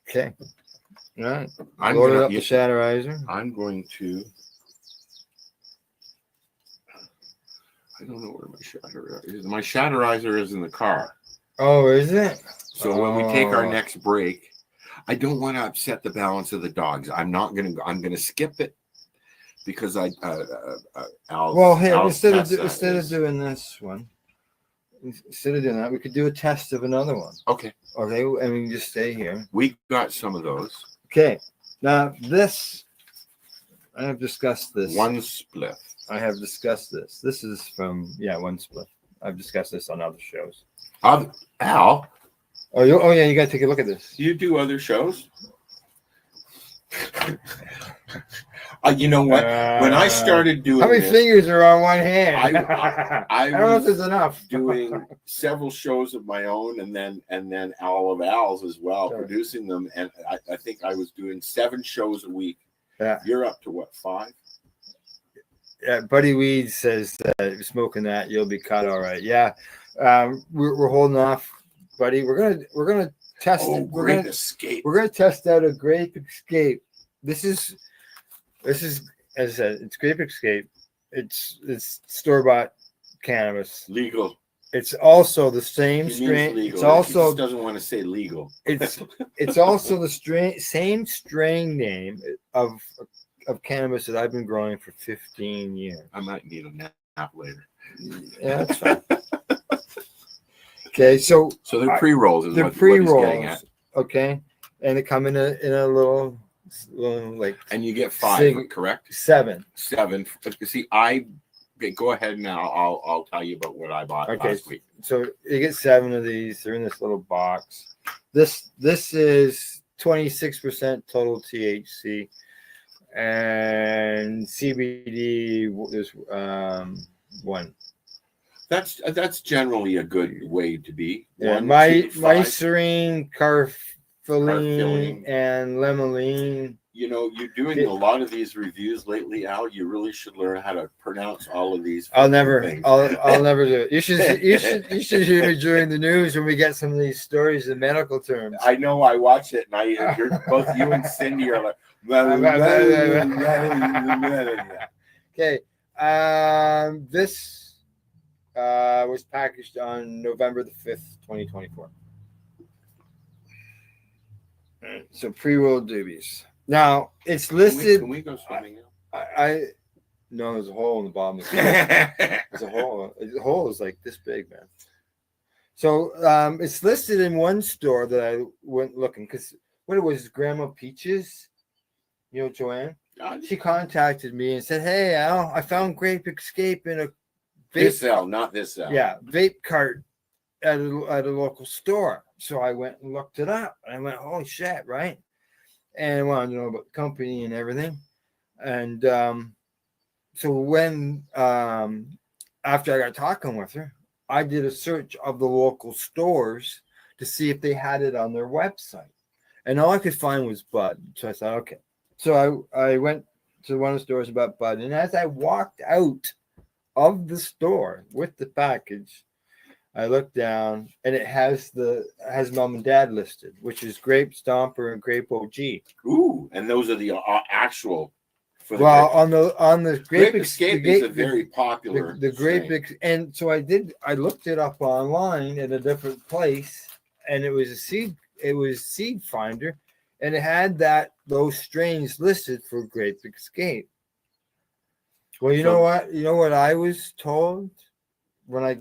Okay. All right. I'm Load going up the Shatterizer. I'm going to I don't know where my shatterizer is. My shatterizer is in the car. Oh, is it? So when we take our next break, I don't want to upset the balance of the dogs. I'm gonna skip it because instead of doing this one, instead of doing that, we could do a test of another one. Okay, and we can just stay here. We got some of those. Okay, now this, I have discussed this. One Spliff. I have discussed this. This is from One Spliff. I've discussed this on other shows. Al. Oh yeah, you got to take a look at this. You do other shows? You know what? When I started doing how many fingers are on one hand? I don't know if there's enough. Doing several shows of my own, and then all of Al's as well, producing them. And I think I was doing 7 shows a week. Yeah. You're up to what, 5? Yeah, Buddy Weed says that if you're smoking that, you'll be cut all right. Yeah, we're holding off, Buddy. We're gonna test. We're gonna test out a Grape Escape. This is as I said, it's Grape Escape. It's store-bought cannabis. Legal. It's also the same strain. Legal. It's also he just doesn't want to say legal. It's also the same strain name of cannabis that I've been growing for 15 years. I might need a nap later. Yeah, that's fine. Okay, so they're pre-rolls. They're pre-rolls. Okay, and they come in a little like. And you get 5, correct? 7. 7. You see, go ahead now. I'll tell you about what I bought last week. So you get 7 of these. They're in this little box. This is 26% total THC. And CBD is 1. That's generally a good way to be. Yeah, my serene, carfilene, and limonene. You know, you're doing a lot of these reviews lately, Al. You really should learn how to pronounce all of these. I'll never do it. You should hear me during the news when we get some of these stories in medical terms. I know. I watch it, and both you and Cindy are like. Okay. This was packaged on November the 5th, 2024. So pre-rolled doobies. Now it's listed. Can we go swimming now? No, there's a hole in the bottom of the There's a hole. The hole is like this big, man. So it's listed in one store that I went looking because what it was, Grandma Peaches. You know, Joanne, she contacted me and said, "Hey, Al, I found Grape Escape in a vape, not this Al. Yeah, vape cart at a local store." So I went and looked it up. And I went, "Holy shit!" Right? And I wanted to know about the company and everything. And so when after I got talking with her, I did a search of the local stores to see if they had it on their website, and all I could find was Bud. So I thought, okay. So I went to one of the stores about Bud, and as I walked out of the store with the package, I looked down, and it has Mom and Dad listed, which is Grape Stomper and Grape OG. Ooh, and those are the actual. On the Grape Escape is a very popular. The Grape, and so I looked it up online at a different place, and it was Seed Finder. And it had those strains listed for Grape Escape. Well, you know what? You know what I was told when I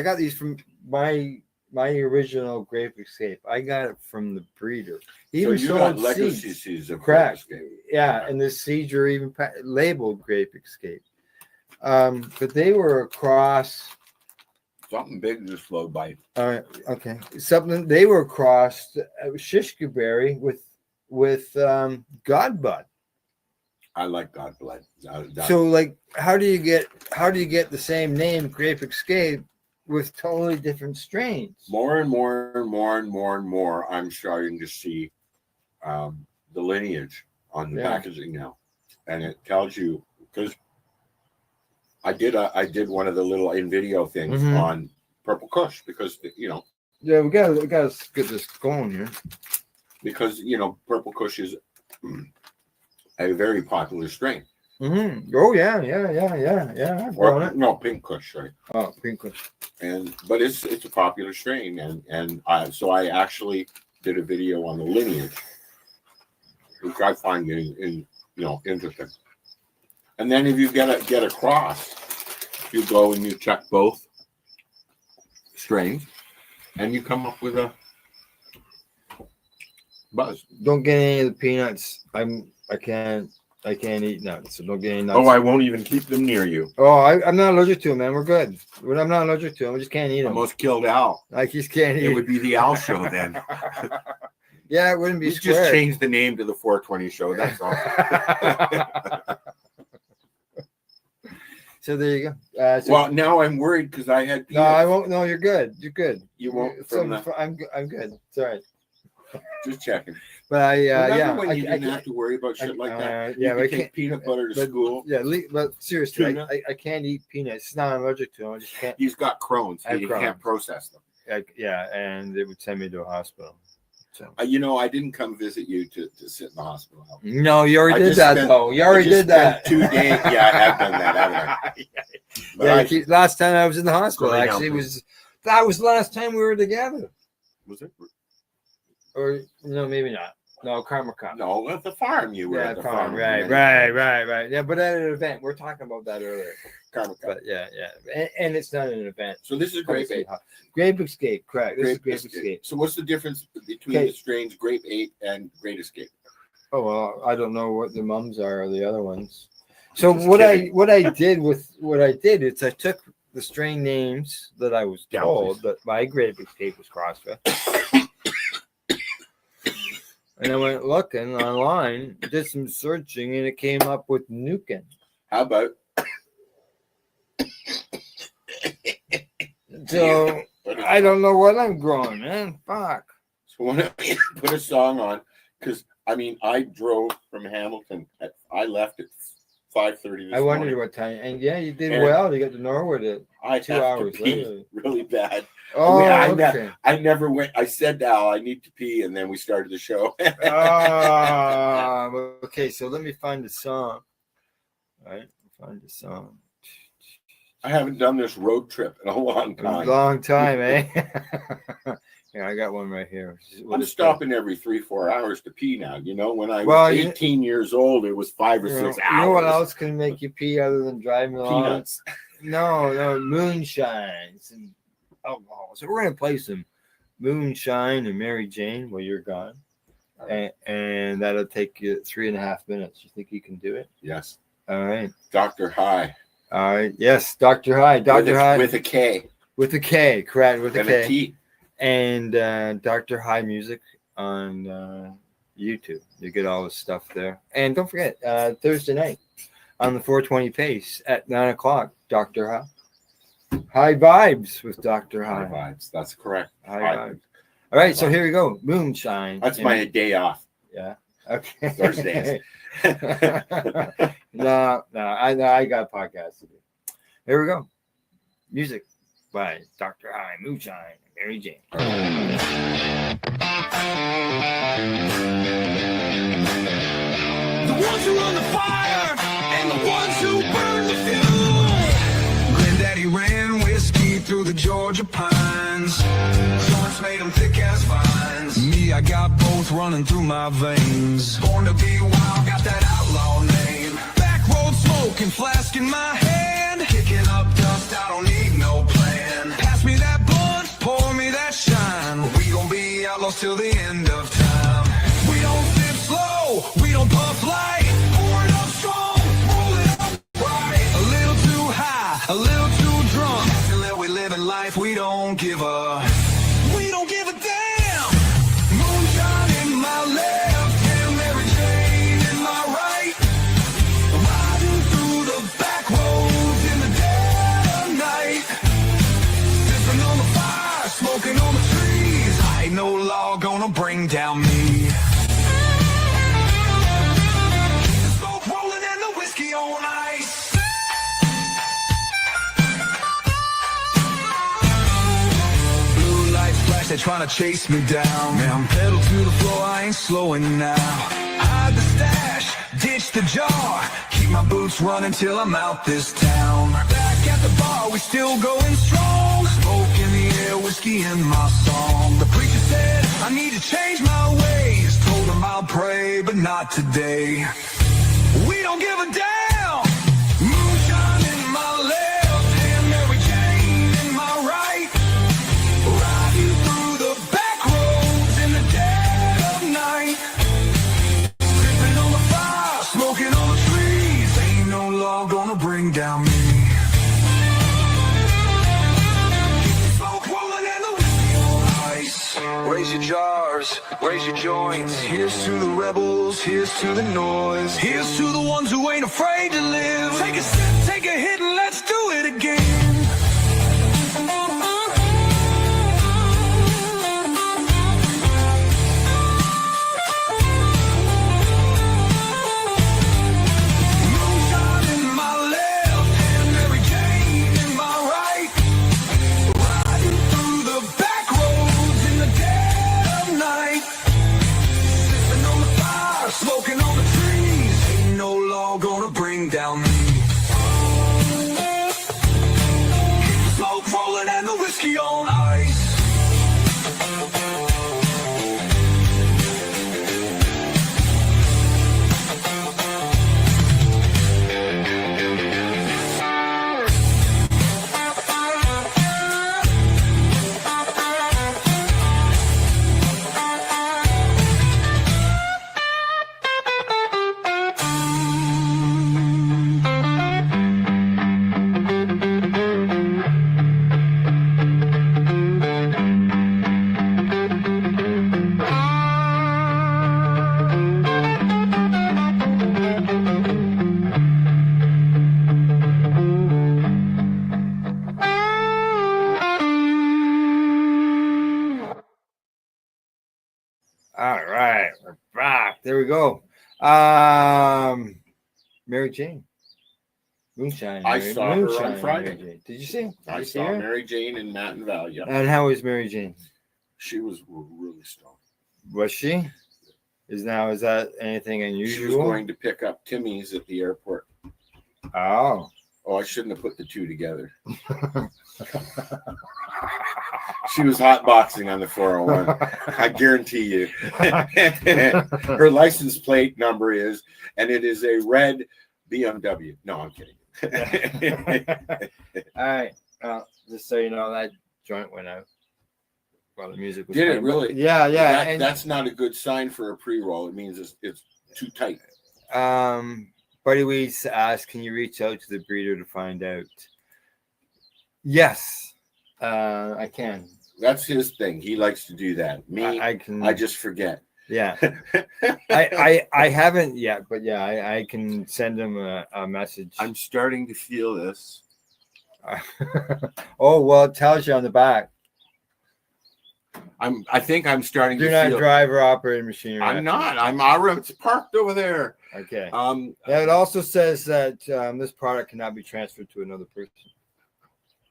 got these from my original Grape Escape. I got it from the breeder. He even sold seeds of Grape Escape. Yeah, and the seeds are even labeled Grape Escape. But they were across. Something big just flowed by. All right. Okay. They were crossed Shishka berry with Godbud. I like Godbud. So, like, how do you get the same name, Grape Escape, with totally different strains? More and more, I'm starting to see the lineage on the packaging now, and it tells you because. I did one of the little in-video things on Purple Kush because Yeah, we gotta get this going here. Because Purple Kush is a very popular strain. Mm-hmm. Oh yeah. I've grown it. No, Pink Kush, right? Oh, Pink Kush. But it's a popular strain, and I actually did a video on the lineage, which I find interesting. And then if you get across, you go and you check both strains, and you come up with a buzz. Don't get any of the peanuts. I can't eat nuts, so don't get any nuts. Oh, I won't even keep them near you. Oh, I'm not allergic to them, man. We're good. I'm not allergic to them. I just can't eat them. Almost killed Al. I just can't eat. It would be the Al Show then. Yeah, it wouldn't be. You just change the name to the 420 Show. That's all. So there you go. Well, now I'm worried because I had. No, I won't. No, you're good. You're good. You won't. I'm good. It's all right. Just checking. But Remember when you didn't have to worry about shit like that? Yeah, you could take peanut butter to school. Yeah, but seriously, I can't eat peanuts. It's not allergic to them. I just can't. He's got Crohn's. He can't process them. And it would send me to a hospital. So I didn't come visit you to sit in the hospital. No, you already did that, though. You already did that. 2 days. Yeah, I have done that, haven't I? Last time I was in the hospital, actually, that was the last time we were together. Was it? Or no, maybe not. No, Karma Cup. No, at the farm you were. Yeah, at the farm. farm. Right. Yeah, but at an event, we're talking about that earlier. Karma Cup. But yeah, and it's not an event. So this is Grape 8. Grape Escape, correct. This is Grape Escape. So what's the difference between the strains Grape 8 and Great Escape? Oh well, I don't know what the mums are or the other ones. So what I did is I took the strain names that I was told that my Grape Escape was crossed with. And I went looking online, did some searching, and it came up with Nukin. How about? So I don't know what I'm growing, man. Fuck. So when I put a song on, because I drove from Hamilton. I left at 5:30. I wondered what time, and yeah, you did well. You got to Norwood at 2 hours later. Really bad. Oh, okay. I never went. I said to Al, I need to pee, and then we started the show. Okay, so let me find the song. All right, find the song. I haven't done this road trip in a long time. Long time, eh? Yeah, I got one right here. I'm stopping every 3-4 hours to pee now. When I was 18 years old, it was 5 or 6 hours. You know what else can make you pee other than driving along? Peanuts. No, moonshines and alcohol. So we're gonna play some Moonshine and Mary Jane while you're gone, and that'll take you 3.5 minutes. You think you can do it? Yes. All right. Dr. High. All right. Yes, Dr. High. Dr. High with a K. With a K, correct? With a K. A T. And Dr. High Music on YouTube. You get all the stuff there. And don't forget, Thursday night on the 420 Pace at 9 o'clock, Dr. High. High Vibes with Dr. High. High Vibes. That's correct. High Vibes. All right, so here we go. Moonshine. That's my day off. Yeah. Okay. Thursdays. No, I got podcasts to do. Here we go. Music by Dr. High, Moonshine, Mary Jane. The ones who run the fire and the ones who burn the fuel. Granddaddy ran whiskey through the Georgia pines. Joints made them thick as vines. Me, I got both running through my veins. Born to be wild, got that outlaw name. Back road smoking, flask in my hand. Kicking up dust, I don't need no plan. Pass me that blunt, pour me that shine. We gon' be outlaws till the end of time. We don't sip slow, we don't puff light. Pour it up strong, roll it up right. A little too high, a little too drunk. Till we living life, we don't give a damn. Moonshine in my left hand, Mary Jane in my right. Riding through the back roads in the dead of night. Sipping on the fire, smoking on the trees. Ain't no law gonna bring down me. The smoke rolling and the whiskey on ice. Blue lights flash, they're trying to chase me down. Man, I'm pedal to the floor, I ain't slowing now. Hide the stash, dig pitch the jar. Keep my boots running till I'm out this town. Back at the bar, we still going strong. Smoke in the air, whiskey in my song. The preacher said I need to change my ways. Told him I'll pray, but not today. We don't give a damn. Moonshine in my left hand, Mary Jane in my right. Riding through the back roads in the dead of night. Sipping on the fire, smoking on the trees. Ain't no law gonna bring down me. Smoke rolling and the whiskey on ice. Raise your jars, raise your joints. Here's to the rebels, here's to the noise. Here's to the ones who ain't afraid to live. Take a sip, take a hit, and let's do it again. Moonshine in my left hand, Mary Jane in my right. Riding through the back roads in the dead of night. Sipping on the fire, smoking on the trees. Ain't no law gonna bring down me. Keep the smoke rolling and the whiskey on ice. All right, we're back. There we go. Mary Jane. Moonshine. I Mary- saw her Moonshine, on Friday. Mary Jane. Did you see? I saw Mary Jane in Matin Valley. Yeah. And how was Mary Jane? She was really strong. Was she? Is that anything unusual? She was going to pick up Timmy's at the airport. Oh. Oh, I shouldn't have put the two together. She was hotboxing on the 401. I guarantee you. Her license plate number is, and it is a red BMW. No, I'm kidding. All right. Just so you know, that joint went out while the music was Did playing. it really? Yeah, yeah. And That's not a good sign for a pre-roll. It means it's too tight. Buddy Weeds asked, can you reach out to the breeder to find out? Yes, I can. That's his thing. He likes to do that. Me, I can. I just forget. Yeah. I haven't yet, but yeah, I can send him a message. I'm starting to feel this. Oh, well, it tells you on the back. I think I'm starting Do to not feel. drive or operate machinery. I'm not. It's parked over there. Okay. Yeah, it also says that this product cannot be transferred to another person.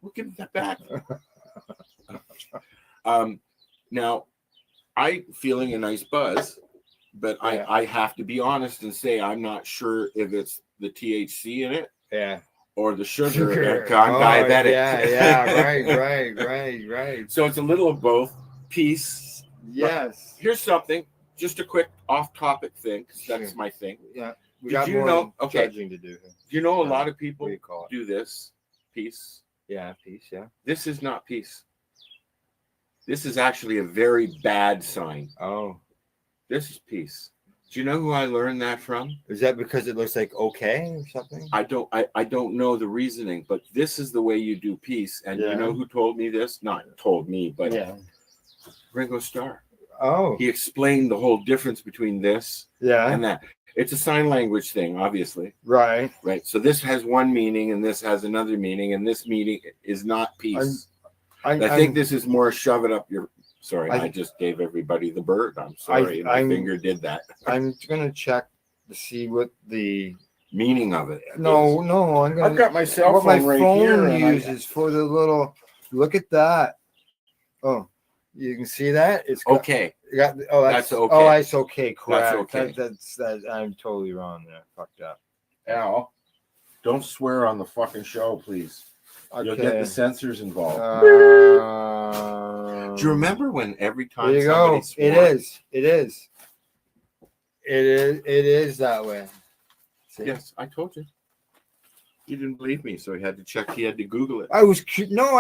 We'll give that back. Now, I'm feeling a nice buzz, but Yeah. I have to be honest and say I'm not sure if it's the THC in it. Yeah. Or the sugar. Sugar. I'm Oh, diabetic. Yeah, right. So it's a little of both. Peace. Yes. But here's something. Just a quick off-topic thing, because that's my thing. Yeah. We Did got you more know? Okay. judging to do here. Do you know a lot of people What do you call it? do this? Peace. Yeah, peace. Yeah. This is not peace. This is actually a very bad sign. Oh. This is peace. Do you know who I learned that from? Is that because it looks like okay or something? I don't know the reasoning, but this is the way you do peace. And Yeah. you know who told me this? Not told me, but Yeah. Ringo Starr. Oh. He explained the whole difference between this Yeah. and that. It's a sign language thing, obviously. Right. Right. So this has one meaning and this has another meaning, and this meaning is not peace. I think this is more shove it up your. Sorry, I just gave everybody the bird. I'm sorry. My finger did that. I'm gonna check to see what the meaning of it. No, I'm gonna. I've got my cell what phone my right phone here, and I- uses for the little. Look at that. Oh, you can see that. It's got, Okay. That's okay. Oh, that's okay. Correct. okay. That's I'm totally wrong there. Fucked up. Al, don't swear on the fucking show, please. You'll get Okay. the censors involved. Do Do you remember when every time There you somebody go. swore? It is. It is. It is that way. See? Yes, I told you. You didn't believe me, so he had to check. He had to Google it. I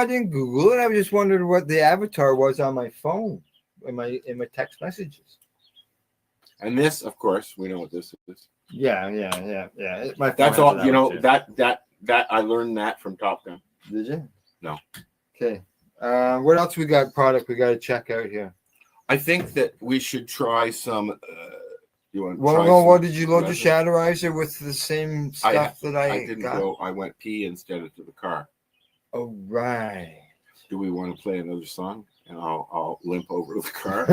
didn't Google it. I just wondered what the avatar was on my phone, in my text messages. And this, of course, we know what this is. Yeah. My phone That's has all. an You know avatar. that I learned that from Top Gun. Did you? No. Okay. What else we got? Product we got to check out here. I think that we should try some. You want? What did you load your Shadowizer with the same stuff that I didn't got? go. I went pee instead of to the car. Oh right. Do we want to play another song? And I'll limp over to the car,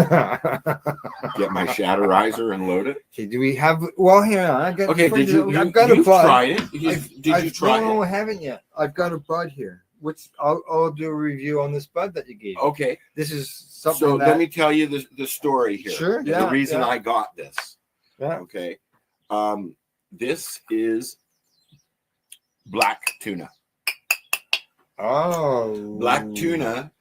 get my Shadowizer and load it. Okay, do we have? Well, here I got. Okay, I've got a you bud. tried it? Did you try No, it? I haven't yet. I've got a bud here. Which I'll do a review on this bud that you gave me. Okay, this is something. So that, let me tell you the story here. Sure. And Yeah. the reason yeah. I got this. Yeah. Okay. This is black tuna. Oh. Black tuna.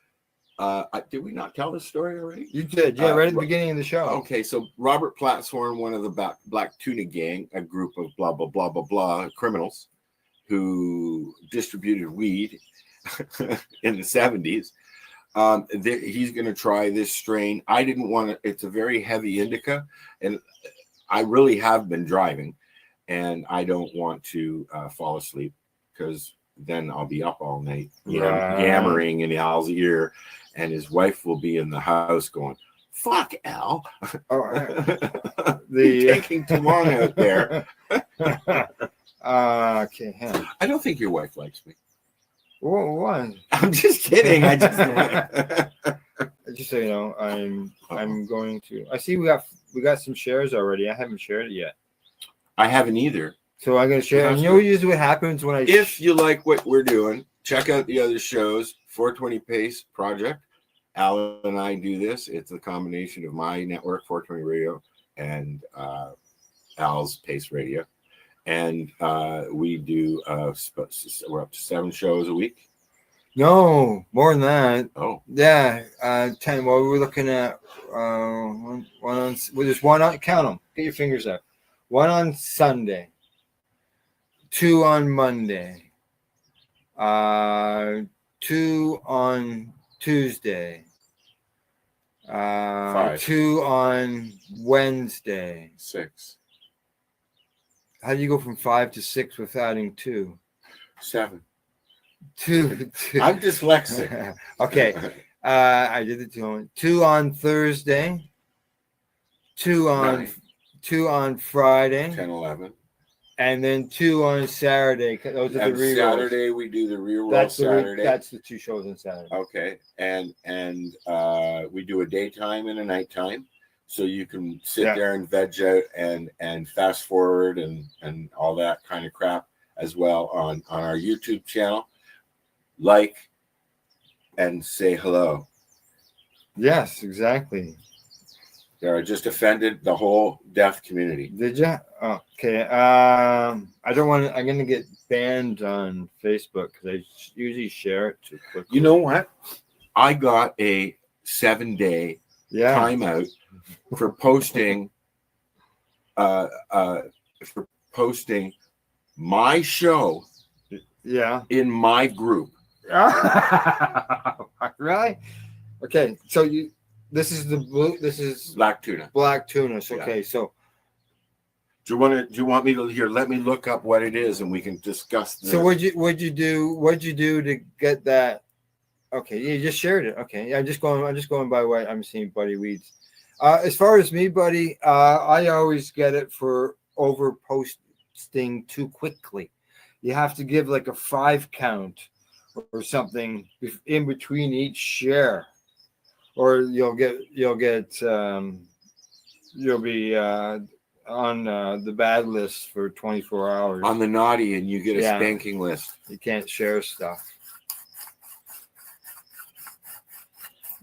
Did we not tell this story already? You did, yeah, right at the beginning of the show. Okay, so Robert Platshorn, one of the black tuna gang, a group of blah blah blah blah blah criminals who distributed weed in the 70s. He's going to try this strain. I didn't want to. It's a very heavy indica, and I really have been driving, and I don't want to fall asleep because then I'll be up all night yammering in Al's ear, and his wife will be in the house going, "Fuck Al, you're taking too long out there." Okay. I don't think your wife likes me. What? I'm just kidding. I just just so you know, I'm going to. I see we got some shares already. I haven't shared it yet. I haven't either. So I'm gonna share. And you know usually what happens when I. If you like what we're doing, check out the other shows. 420 Pace Project. Al and I do this. It's a combination of my network, 420 Radio, and Al's Pace Radio. And we do we're up to 7 shows a week. No, more than that. Oh, yeah, 10. Well, we're looking at one on. Well, there's one on. Count them. Get your fingers up. 1 on Sunday. 2 on Monday. 2 on Tuesday. 5. 2 on Wednesday. 6. How do you go from 5 to 6 with adding 2? 7. 2. I'm dyslexic. Okay. I did the 2 on Thursday. 2 on 2 on Friday. 10, 11. And then 2 on Saturday. Those are And the rerolls. Saturday we do the reroll. That's Saturday. That's the 2 shows on Saturday. Okay, and we do a daytime and a nighttime, so you can sit there and veg out and fast forward and all that kind of crap as well on our YouTube channel. Like and say hello. Yes, exactly. I just offended the whole deaf community. Did you? Okay. I don't want to. I'm going to get banned on Facebook because I usually share it too quickly. You know what? I got a 7-day timeout for posting. For posting my show. Yeah. In my group. Really? Okay. So you. This is the blue. This is black tuna. Black tuna. Okay, so do you want me to here? Let me look up what it is, and we can discuss this. So what'd you do to get that? Okay, you just shared it. Okay, I'm just going by what I'm seeing, Buddy Weeds. As far as me, Buddy, I always get it for over posting too quickly. You have to give like a 5 count or something in between each share. Or you'll be on the bad list for 24 hours. On the naughty, and you get a spanking list. You can't share stuff.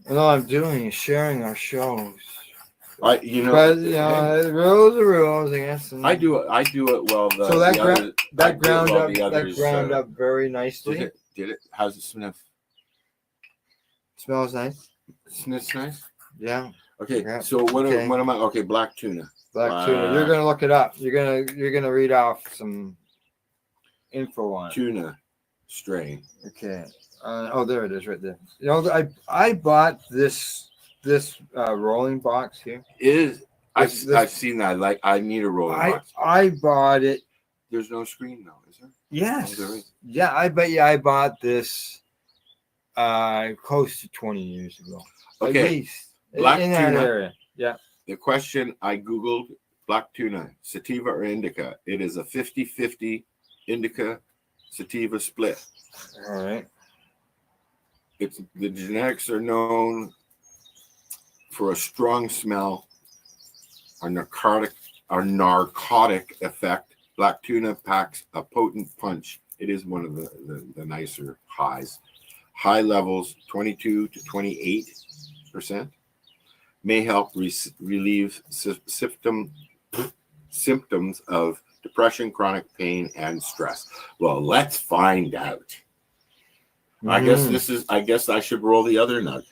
And all I'm doing is sharing our shows. But rules are rules, I guess. I do it well. So that ground up very nicely. Did it? How's it sniff? Smells nice. Sniffs nice. Yeah. Okay. Yeah. So what am I? Okay, black tuna. Black tuna. You're gonna look it up. You're gonna read off some info on it. Tuna strain. Okay. There it is, right there. You know, I bought this rolling box here. I've seen that. I need a rolling box. I bought it. There's no screen though, is there? Yes. Oh, there is. Yeah, I bet you I bought this close to 20 years ago. Okay. At least Black in that tuna. area. Yeah. The question I Googled, black tuna, sativa or indica. It is a 50-50 indica sativa split. All right. The genetics are known for a strong smell, a narcotic effect. Black tuna packs a potent punch. It is one of the nicer highs. High levels, 22 to 28%, may help relieve symptoms of depression, chronic pain, and stress. Well, let's find out. I guess I should roll the other nug.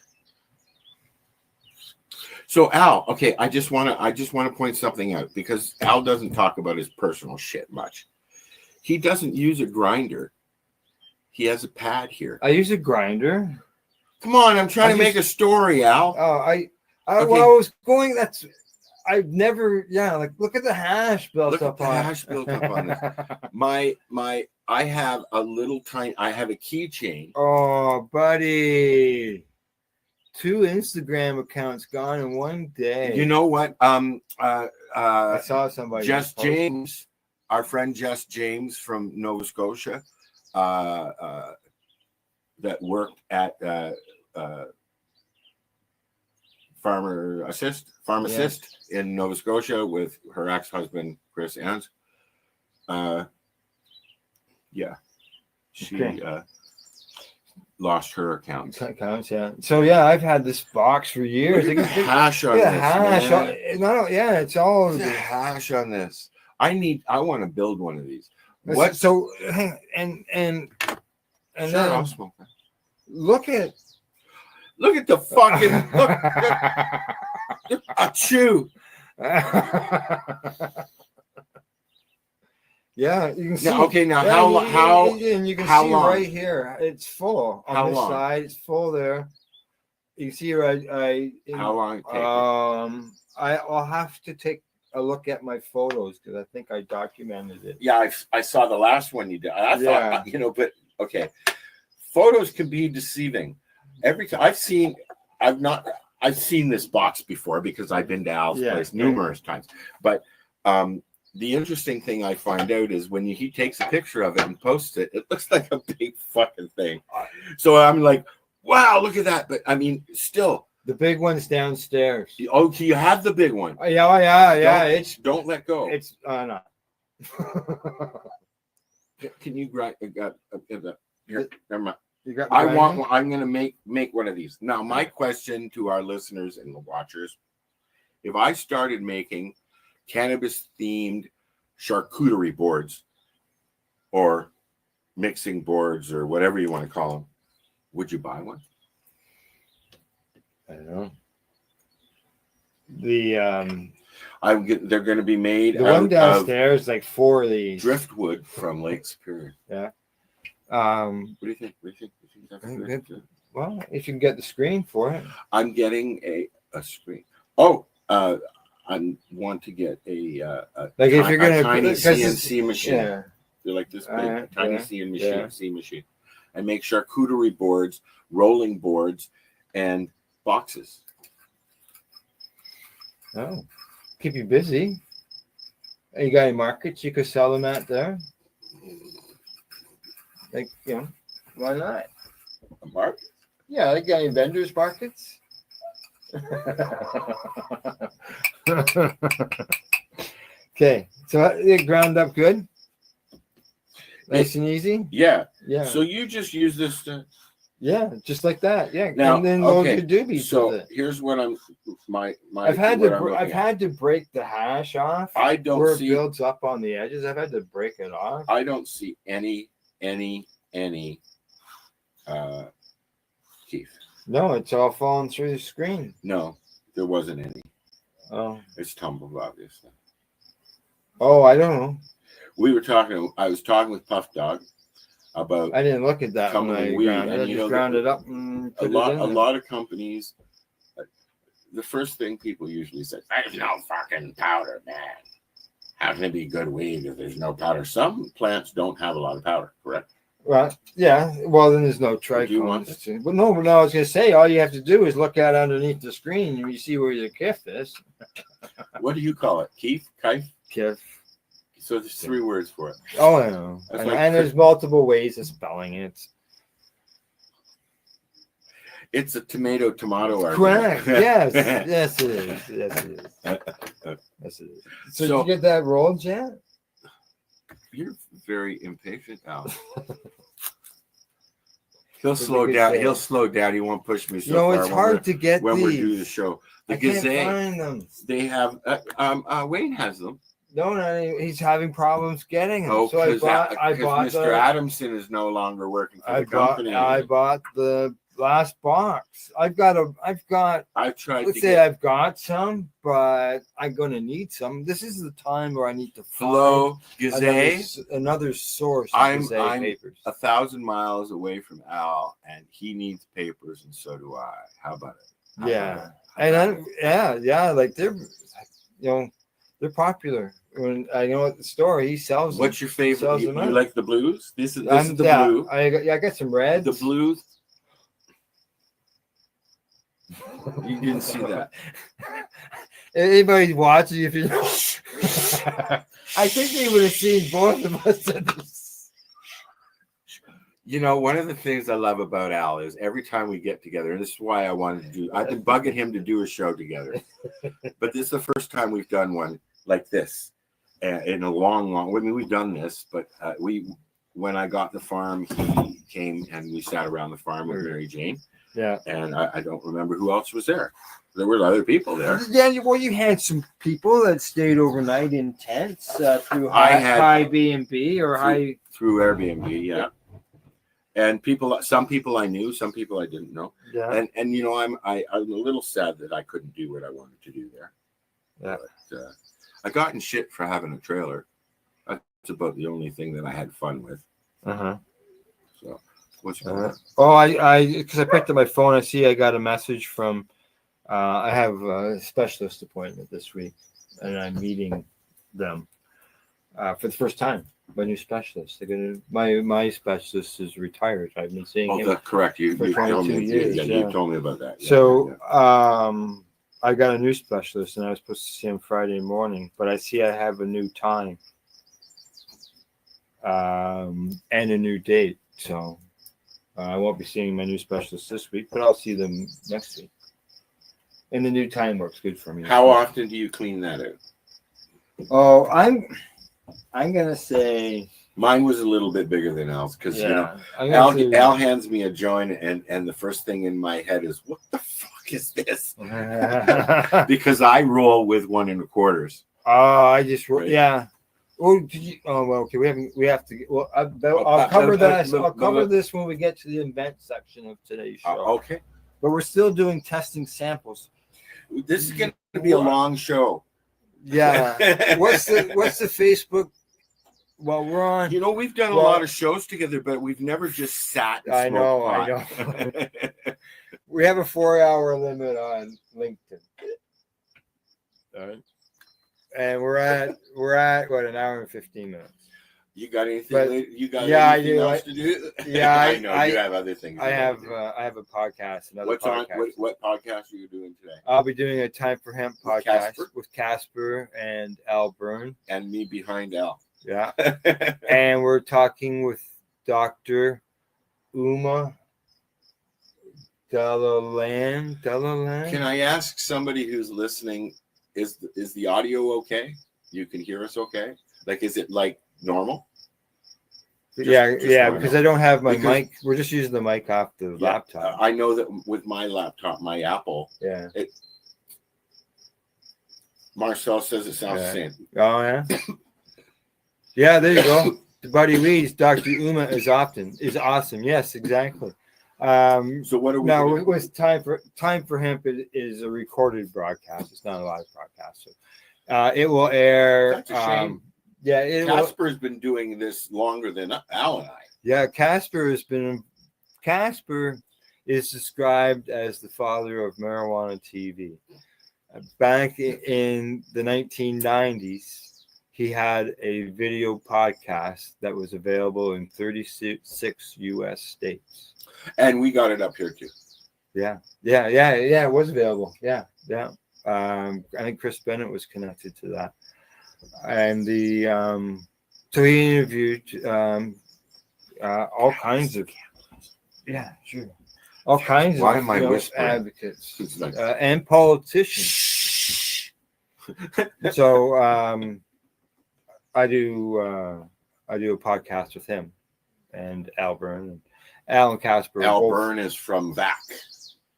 So Al, okay, I just want to point something out because Al doesn't talk about his personal shit much. He doesn't use a grinder. He has a pad here. I use a grinder. Come on, I'm trying to make a story, Al. Okay. Well, I was going. I've never. Yeah, like look at the hash built up on. Hash built up on this. I have a little tiny. I have a keychain. Oh, buddy. 2 Instagram accounts gone in one day. You know what? I saw somebody. Just James, our friend Just James from Nova Scotia, that worked at pharmacist in Nova Scotia with her ex-husband Chris Ans. She lost her accounts. Yeah. So yeah, I've had this box for years. Look at the hash on this. It's all the hash on this. I want to build one of these. What? So hang on, and sure, then I'll smoke that. Look at the fucking look. Achoo. Yeah, you can see. How and you can how see long? right here. It's full on How this long? side. It's full there. You can see How long? I'll have to take a look at my photos because I think I documented it. Yeah, I saw the last one you did. I thought, but okay. Photos can be deceiving. Every time I've seen this box before because I've been to Al's place numerous times. But the interesting thing I find out is when he takes a picture of it and posts it, it looks like a big fucking thing. So I'm like, wow, look at that. But I mean, still. The big one's downstairs. Oh, you have the big one. Yeah. Don't let go. It's no. Can you grind? Here, never mind. I'm going to make one of these. Now, my question to our listeners and the watchers: if I started making cannabis-themed charcuterie boards, or mixing boards, or whatever you want to call them, would you buy one? I don't know. They're going to be made. The one downstairs, like 4 of these driftwood from Lake Superior. Yeah. What do you think? Well, if you can get the screen for it. I'm getting a screen. Oh, I want to get a if you're going to tiny CNC machine. Yeah. They're like this big, tiny CNC machine, and make charcuterie boards, rolling boards, and boxes. Oh, keep you busy. You got any markets you could sell them at there? Like, why not? A market? Yeah, like got any vendors markets? Okay, so it ground up good, nice and easy. Yeah. Yeah. So you just use this to. Yeah, just like that. Yeah, Now, and then load okay, your doobies so with it. here's what I'm my I've had what to I'm looking I've at. had to break the hash off. I don't where see- it builds up on the edges. I've had to break it off. I don't see any Keith. No, it's all falling through the screen. No, there wasn't any. Oh, It's tumbled, obviously. oh, I don't know. I was talking with Puff Dog about I didn't look at that when tumbling I weed, ground it. and I you just know, ground it up and a put lot it in there. of companies. The first thing people usually say, "There's no fucking powder, man. How can it be good weed if there's no powder?" Some plants don't have a lot of powder, correct? Right. Yeah. Well, then there's no Do you want trichomes. But no, I was going to say, all you have to do is look at underneath the screen and you see where your kiff is. What do you call it? Keith? Kife? Kiff. So there's 3 words for it. Oh, I know. That's And, like- and there's multiple ways of spelling it. It's a tomato argument. Correct. Yes. Yes, it is. Yes, it is. Yes, it is. So, did you get that rolled yet? You're very impatient, Al. He'll slow down. He'll slow down. He won't push me so far. It's hard to get when these. we do the show. The I can't Gazette, find them. they have. Wayne has them. No, he's having problems getting them. Oh, so I bought Mr. Adamson is no longer working for the company. I bought the last box. I've tried. Let's say I've got some, but I'm going to need some. This is the time where I need to find another source. Of I'm papers. 1,000 miles away from Al, and he needs papers, and so do I. How about it? Yeah, like they're popular. When I know at the store, he sells them. What's your favorite? You like the blues? This is the blue. I got some reds. The blues. You didn't see that. Anybody watching, if you I think they would have seen both of us. You know, one of the things I love about Al is every time we get together, and this is why I wanted to do. I've been bugging him to do a show together, but this is the first time we've done one like this in a long. I mean, we've done this, but when I got the farm, he came and we sat around the farm with Mary Jane. Yeah, and I don't remember who else was there. There were other people there. Yeah, well, you had some people that stayed overnight in tents through high B&B or through Airbnb. Yeah, and some people I knew, some people I didn't know. Yeah, and you know, I'm a little sad that I couldn't do what I wanted to do there. Yeah, but, I got in shit for having a trailer. That's about the only thing that I had fun with. So. What's going on? Because I picked up my phone, I see I got a message from. I have a specialist appointment this week, and I'm meeting them for the first time. My new specialist. My specialist is retired. I've been seeing him. That's correct. You told me. Years, you told me about that. So I got a new specialist, and I was supposed to see him Friday morning, but I see I have a new time and a new date. So. I won't be seeing my new specialist this week, but I'll see them next week. And the new time works good for me. How often do you clean that out? Oh, I'm gonna say mine was a little bit bigger than Al's because you know Al hands me a joint and the first thing in my head is what the fuck is this? Because I roll with 1 1/4. I just yeah. Oh, well, okay. We have to. Well, I'll cover that. I'll cover this when we get to the invent section of today's show. Okay. But we're still doing testing samples. This is going to be a long show. Yeah. What's the Facebook? Well, we're on. You know, we've done a lot of shows together, but we've never just sat. And I know. We have a 4-hour limit on LinkedIn. All right. And we're at what, an hour and 15 minutes. You got anything? You got anything else to do? Yeah, I know you have other things. I have a podcast. What podcast are you doing today? I'll be doing a Time for Hemp podcast with Casper and Al Byrne and me behind Al. Yeah, and we're talking with Dr. Uma Delaland. Can I ask somebody who's listening? Is the audio okay? You can hear us okay? Like, is it like normal? Just because I don't have my Because- mic. We're just using the mic off the laptop. I know that with my laptop, my Apple, Yeah. Marcel says it sounds the same. Oh yeah. Yeah, there you go. Buddy Lee's Dr. Uma is awesome. Yes, exactly. So what are we now? gonna- It was time for hemp is a recorded broadcast. It's not a live broadcast. So, it will air. That's a shame. Yeah, it will. Casper's been doing this longer than Al and I. Yeah, Casper is described as the father of marijuana TV. Back in the 1990s, he had a video podcast that was available in 36 U.S. states. And we got it up here too. Yeah, it was available. Yeah. I think Chris Bennett was connected to that. And so he interviewed all kinds of all kinds Why of am I whispering? advocates It's like- and politicians. So I do a podcast with him and Al Byrne and Al and Casper. Al both- Byrne is from VAC.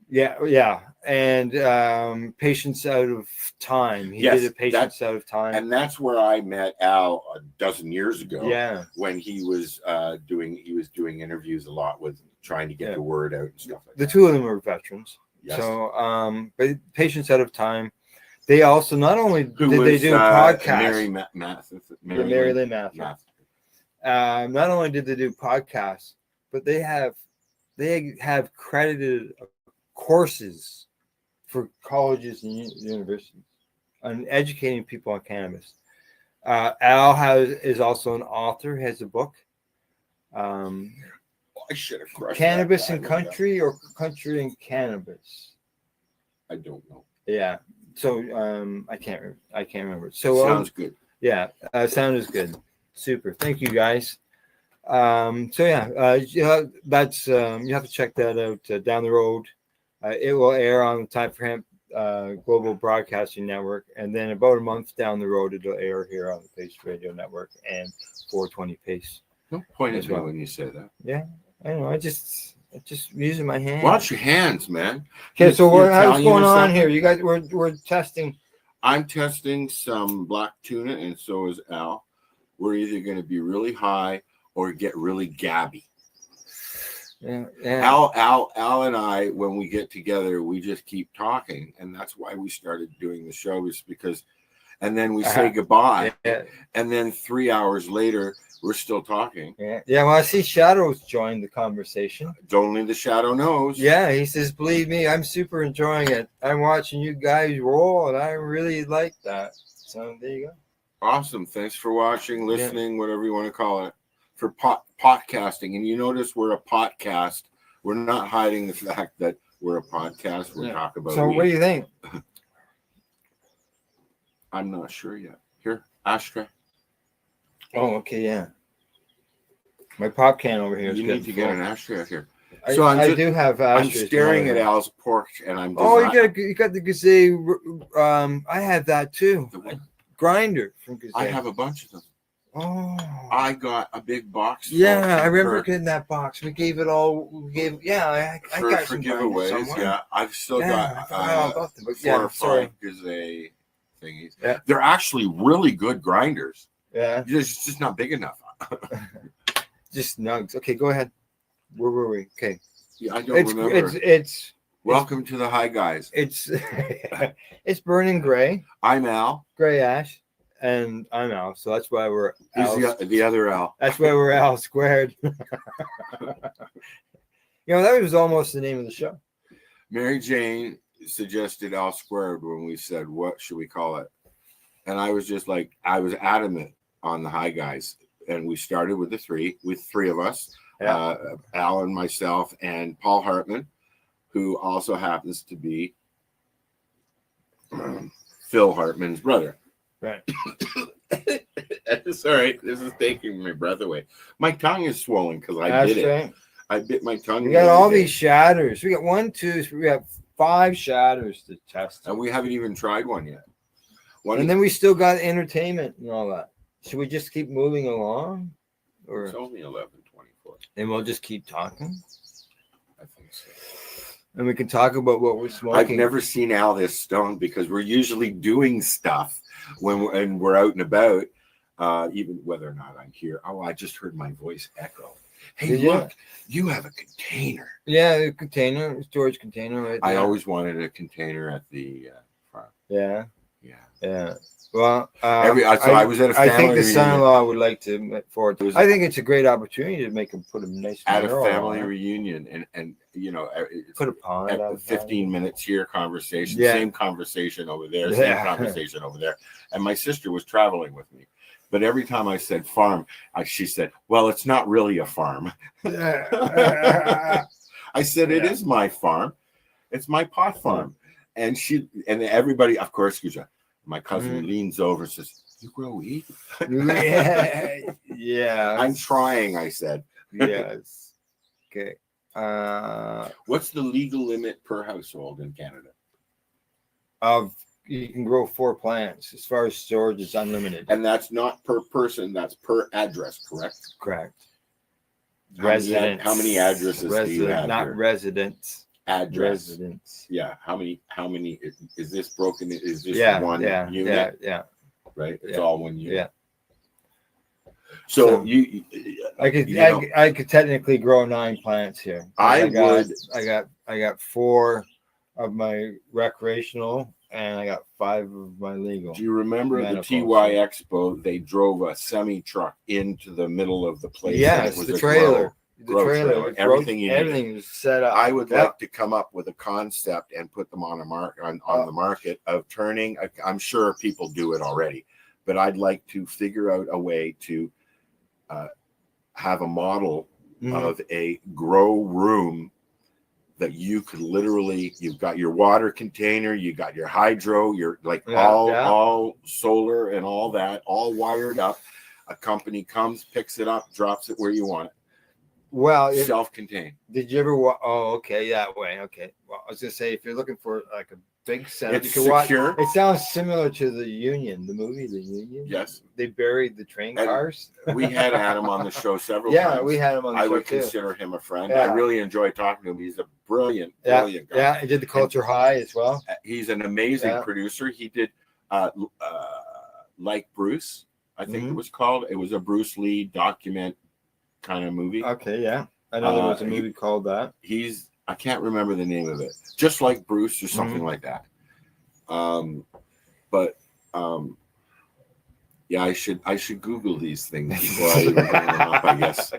Yeah, and Patience Out of Time. He did a Patience Out of Time, and that's where I met Al a dozen years ago. Yeah, when he was doing interviews a lot with trying to get the word out and stuff like the that. two of them are veterans. Yes. So, but Patience Out of Time, they also not only did Who they was, do a podcast, Mary Lynn Matthews. Not only did they do podcasts, but they have credited courses for colleges and universities on educating people on cannabis. Al is also an author, has a book. I should have crushed Cannabis that and guy. Country or Country and Cannabis. I don't know. Yeah. So I can't remember. So Sounds good. Yeah, sound is good. Super. Thank you guys. So yeah, that's you have to check that out down the road. It will air on the Time for Hemp Global Broadcasting Network, and then about a month down the road, it'll air here on the Pace Radio Network and 420 Pace. Don't point at as me well. when you say that. Yeah, I know. I just using my hands. Watch your hands, man. Okay, so You're how's Italian going or on something? here? You guys, we're testing. I'm testing some black tuna, and so is Al. We're either going to be really high or get really gabby. Yeah. Al and I, when we get together, we just keep talking, and that's why we started doing the show, is because, and then we say goodbye, and then 3 hours later we're still talking. Yeah. Well, I see Shadows joined the conversation. Only the Shadow knows. Yeah, he says, "Believe me, I'm super enjoying it. I'm watching you guys roll, and I really like that." So there you go. Awesome. Thanks for watching, listening, whatever you want to call it, for podcasting. And you notice we're a podcast. We're not hiding the fact that we're a podcast. We're talking about. So what do you think? I'm not sure yet. Here, ashtray. Oh, okay, yeah. My pop can over here. You need to get an ashtray out here. I I'm do have I'm ashtrays. staring at Al's pork, and I'm. Oh, you got the Gazay. I had that too. A grinder from Gazay. I have a bunch of them. Oh. I got a big box. Yeah, I remember getting that box. We gave it all. I for got some grinders giveaways. somewhere. Yeah, I've still I got forgot all about them, but 4 or sorry. 5 Gazay thingies. Yeah. They're actually really good grinders. Yeah. It's just not big enough. Just nugs. Okay, go ahead. Where were we? Okay. Yeah, I don't remember. It's Welcome to the Hi Guys. It's it's burning gray. I'm Al. Gray ash. And I'm Al. So that's why we're He's Al. the other Al. That's why we're Al squared. That was almost the name of the show. Mary Jane suggested Al squared when we said, what should we call it? And I was just like, I was adamant on the Hi Guys. And we started with three of us, Al and myself and Paul Hartman, who also happens to be Phil Hartman's brother. Right. Sorry, this is taking my breath away. My tongue is swollen because I did it. Right. I bit my tongue. We got all these shatters. We got 1, 2, 3. We have 5 shatters to test. And we haven't even tried one yet. And then we still got entertainment and all that. Should we just keep moving along? Or It's only 11:24. and we'll just keep talking, I think so. and we can talk about what we're smoking. I've never seen Al this stoned because we're usually doing stuff when we're out and about, even whether or not I'm here. Oh, I just heard my voice echo. Hey, Did you? look, you have a container. Yeah, a container, a storage container, right there. I always wanted a container at the farm. Yeah. Yeah. Yeah. Well, I was at a family I think the reunion. son-in-law would like to look forward to. I think it's a great opportunity to make him put a nice At a mineral family on it. reunion, and you know, Put a pond at out 15 minutes here conversation, Yeah. same conversation over there, Yeah. same conversation over there. And my sister was traveling with me. But every time I said farm, she said, well, it's not really a farm. I said, it is my farm. It's my pot farm. And everybody, of course, my cousin leans over and says, you grow weed? Yeah. I'm trying, I said. Yes. Okay. What's the legal limit per household in Canada? You can grow 4 plants. As far as storage, it's unlimited. And that's not per person, that's per address, correct? Correct. Residents. How many addresses do you have not here? residents. Address. Residents. Yeah. How many is this broken? Is this one unit? Yeah. Right? It's all one unit. Yeah. So I could technically grow 9 plants here. I got 4 of my recreational and I got 5 of my legal. Do you remember the TY Expo? They drove a semi truck into the middle of the place. Yes, and it was the a trailer. grow trailer. Everything everything was set up. I would like to come up with a concept and put them on the market of turning. I'm sure people do it already, but I'd like to figure out a way to have a model of a grow room that you could literally, you've got your water container, you got your hydro, you're like all solar and all that, all wired up. A company comes, picks it up, drops it where you want it. Well, self-contained. Did you ever oh, okay, that way. Okay. Well, I was gonna say if you're looking for like a big center, It's you can secure. watch. It sounds similar to the Union, the movie, The Union. Yes. They buried the train cars. We had Adam on the show several times. Yeah, we had him on the show. I would too. consider him a friend. Yeah. I really enjoy talking to him. He's a brilliant Yeah, guy. yeah, he did the Culture High as well. He's an amazing producer. He did Like Bruce, I think it was called. It was a Bruce Lee document kind of movie. Okay, yeah. I know there was a movie called that. I can't remember the name of it. Just Like Bruce or something like that. Yeah, I should Google these things before I even bring them up, I guess.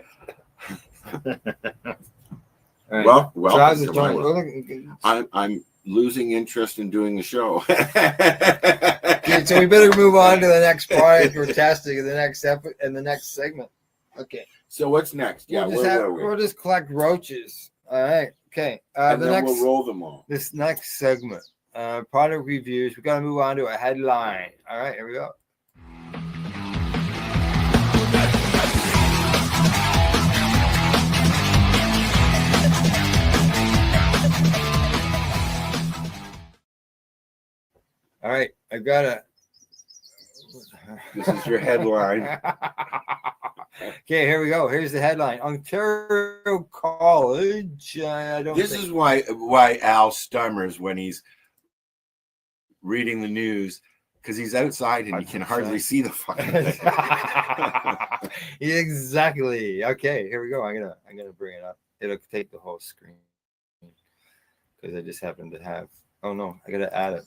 Right. Well, I'm losing interest in doing the show. Okay, so we better move on to the next part. We're testing in the next in the next segment. Okay. So what's next? Yeah, we'll just collect roaches. All right. Okay. And then we'll roll them all. This next segment, product reviews. We got to move on to a headline. All right. Here we go. All right. I got a. This is your headline. Okay, here we go. Here's the headline: Ontario College. This is why Al stummers when he's reading the news, because he's outside and he can hardly see the fucking thing. Exactly. Okay, here we go. I'm gonna bring it up. It'll take the whole screen because I just happen to have. Oh no, I gotta add it.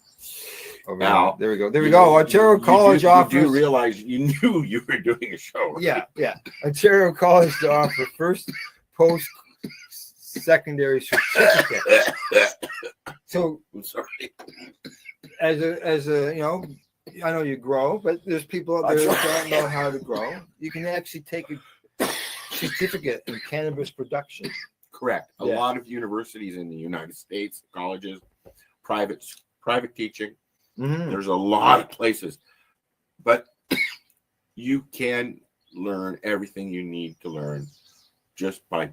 Now, there we go. There we go. Ontario College offers. You do realize you knew you were doing a show. Yeah. Ontario College to offer first post-secondary certificate. So I'm sorry. As a I know you grow, but there's people out there that don't know how to grow. You can actually take a certificate in cannabis production. Correct. A lot of universities in the United States, colleges, private teaching. There's a lot of places, but you can learn everything you need to learn just by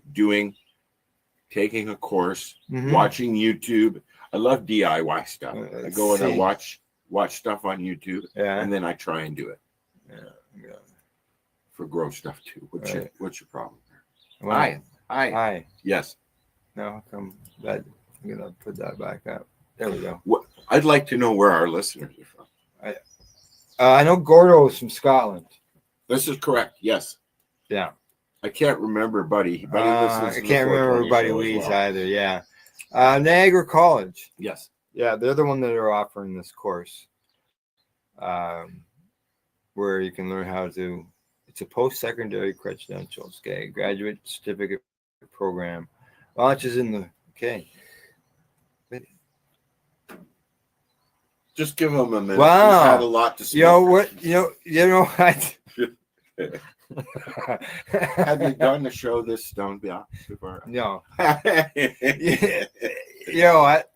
taking a course, watching YouTube. I love DIY stuff. I go and I watch stuff on YouTube, and then I try and do it. for grow stuff too. What's your problem? Well, Hi. Hi. Yes. No, how come that? I'm gonna put that back up. There we go. What I'd like to know where our listeners are from. I know Gordo's from Scotland. This is correct. Yes. Yeah. I can't remember Buddy. I can't remember Buddy Wees either. Yeah. Niagara College. Yes. Yeah, they're the one that are offering this course, where you can learn how to. It's a post-secondary credentials, okay, graduate certificate program. Launches in the Just give them a minute. Wow. He's had a lot to say. You know what? You know what? Have you done the show this Stone before? No. You know what?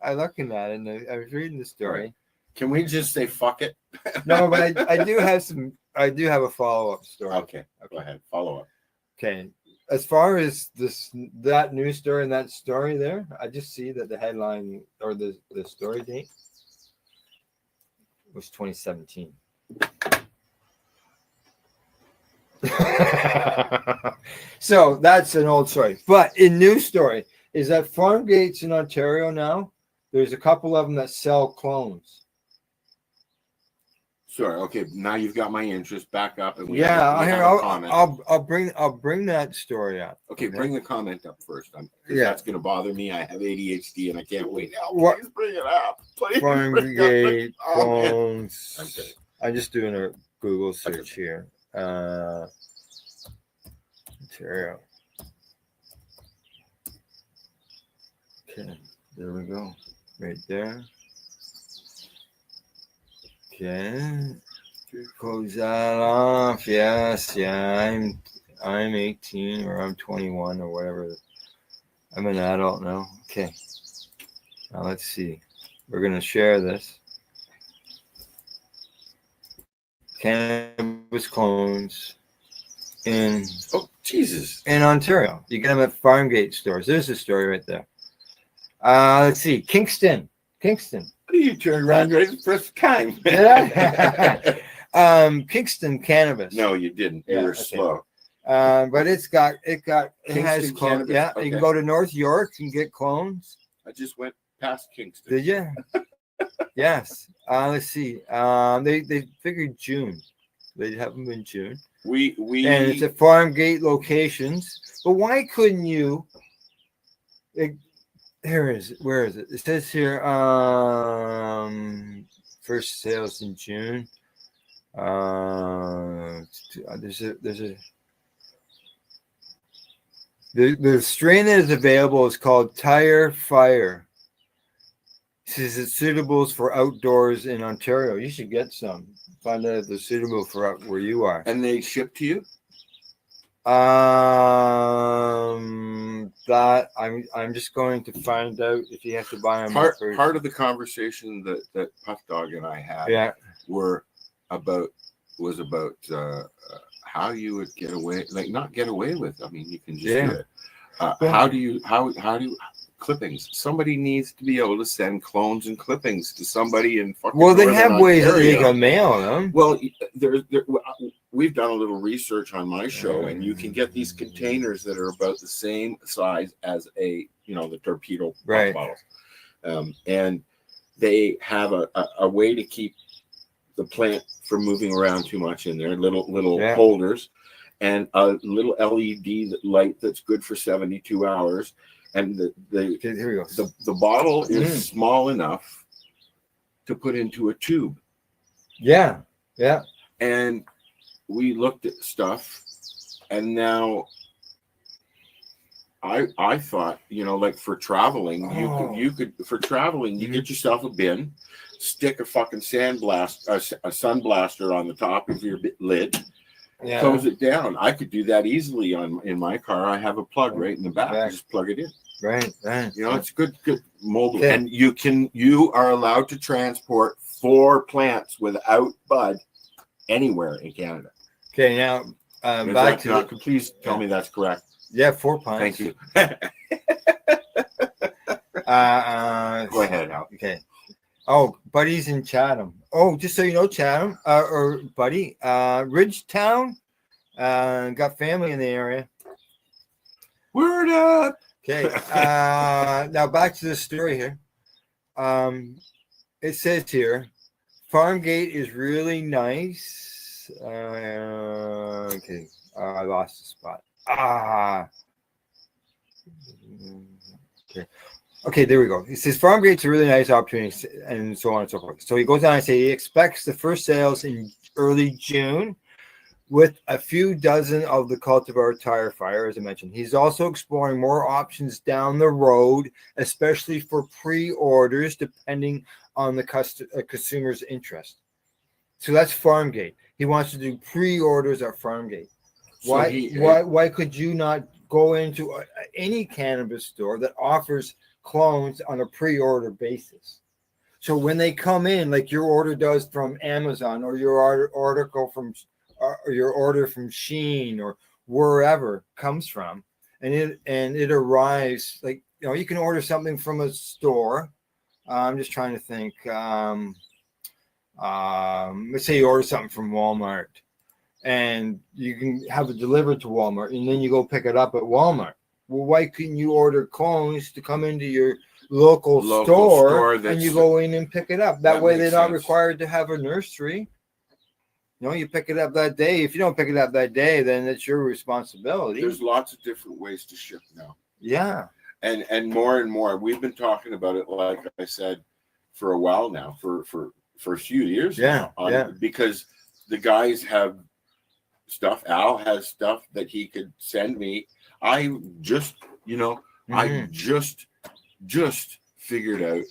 I looking at it and I was reading the story. Right. Can we just say fuck it? No, but I do have a follow-up story. Okay. Go ahead. Follow up. Okay. As far as that news story and that story there, I just see that the headline or the story date was 2017. So that's an old story. But in news story is that farm gates in Ontario now, there's a couple of them that sell clones. Sorry. Okay. Now you've got my interest back up, and I'll bring that story up. Okay, bring the comment up first. Yeah, that's going to bother me. I have ADHD, and I can't wait now. What? Please bring it up. Please. Farm gate clones. Okay. I'm just doing a Google search here. Ontario. Okay, there we go. Right there. Okay. Close that off. Yes, yeah. I'm 18 or I'm 21 or whatever. I'm an adult now. Okay. Now let's see. We're gonna share this. Cannabis clones in in Ontario. You get them at farm gate stores. There's the story right there. Let's see. Kingston. You turned around right the first time. Kingston cannabis. No, you didn't. You were slow. But it has Kingston clones. cannabis? Yeah, Okay. you can go to North York and get clones. I just went past Kingston. Did you? Yes. Let's see. They figured June. They have them in June. We and it's at farm gate locations. But why couldn't you? Where is it? It says here, first sales in June. The strain that is available is called Tire Fire. It says it's suitable for outdoors in Ontario. You should get some. Find out if they're suitable for out where you are. And they ship to you? That I'm just going to find out if you have to buy them. Part of the conversation that Puff Dog and I had was about how you would get away, like not get away with. I mean, you can just do it. How do you clippings? Somebody needs to be able to send clones and clippings to somebody in fucking. Well, they have ways that they can mail them. Well, we've done a little research on my show, and you can get these containers that are about the same size as the torpedo bottles, and they have a way to keep the plant from moving around too much in there. Little holders, and a little LED light that's good for 72 hours. And the bottle is small enough to put into a tube. Yeah. And we looked at stuff, and now I thought, like for traveling, you could get yourself a bin, stick a fucking a sun blaster on the top of your lid. Yeah. Close it down. I could do that easily in my car. I have a plug right in the back. Just plug it in. Right. It's good mobile. Yeah. And you are allowed to transport 4 plants without bud anywhere in Canada. Okay, now back to please tell me that's correct. Yeah, 4 plants. Thank you. Go ahead, Al. Okay. Oh, Buddy's in Chatham. Oh, just so you know, Chatham or Buddy, Ridgetown, got family in the area. Word up. Okay. Now back to the story here. It says here, farm gate is really nice. Okay. I lost the spot. Okay. Okay, there we go. He says farm gate's a really nice opportunity, and so on and so forth. So he goes on and say he expects the first sales in early June, with a few dozen of the cultivar tire fire, as I mentioned. He's also exploring more options down the road, especially for pre-orders, depending on the consumer's interest. So that's Farmgate. He wants to do pre-orders at Farmgate. Why could you not go into any cannabis store that offers clones on a pre-order basis? So when they come in, like your order does from Amazon, or your order from Shein or wherever comes from, and it arrives, like, you know, you can order something from a store. I'm just trying to think. Let's say you order something from Walmart, and you can have it delivered to Walmart, and then you go pick it up at Walmart. Well, why couldn't you order clones to come into your local store and you go in and pick it up? That way they're not required to have a nursery. You know, you pick it up that day. If you don't pick it up that day, then it's your responsibility. There's lots of different ways to ship now. Yeah. And more. We've been talking about it, like I said, for a while now, for a few years now. Because the guys have stuff. Al has stuff that he could send me. I just, I just figured out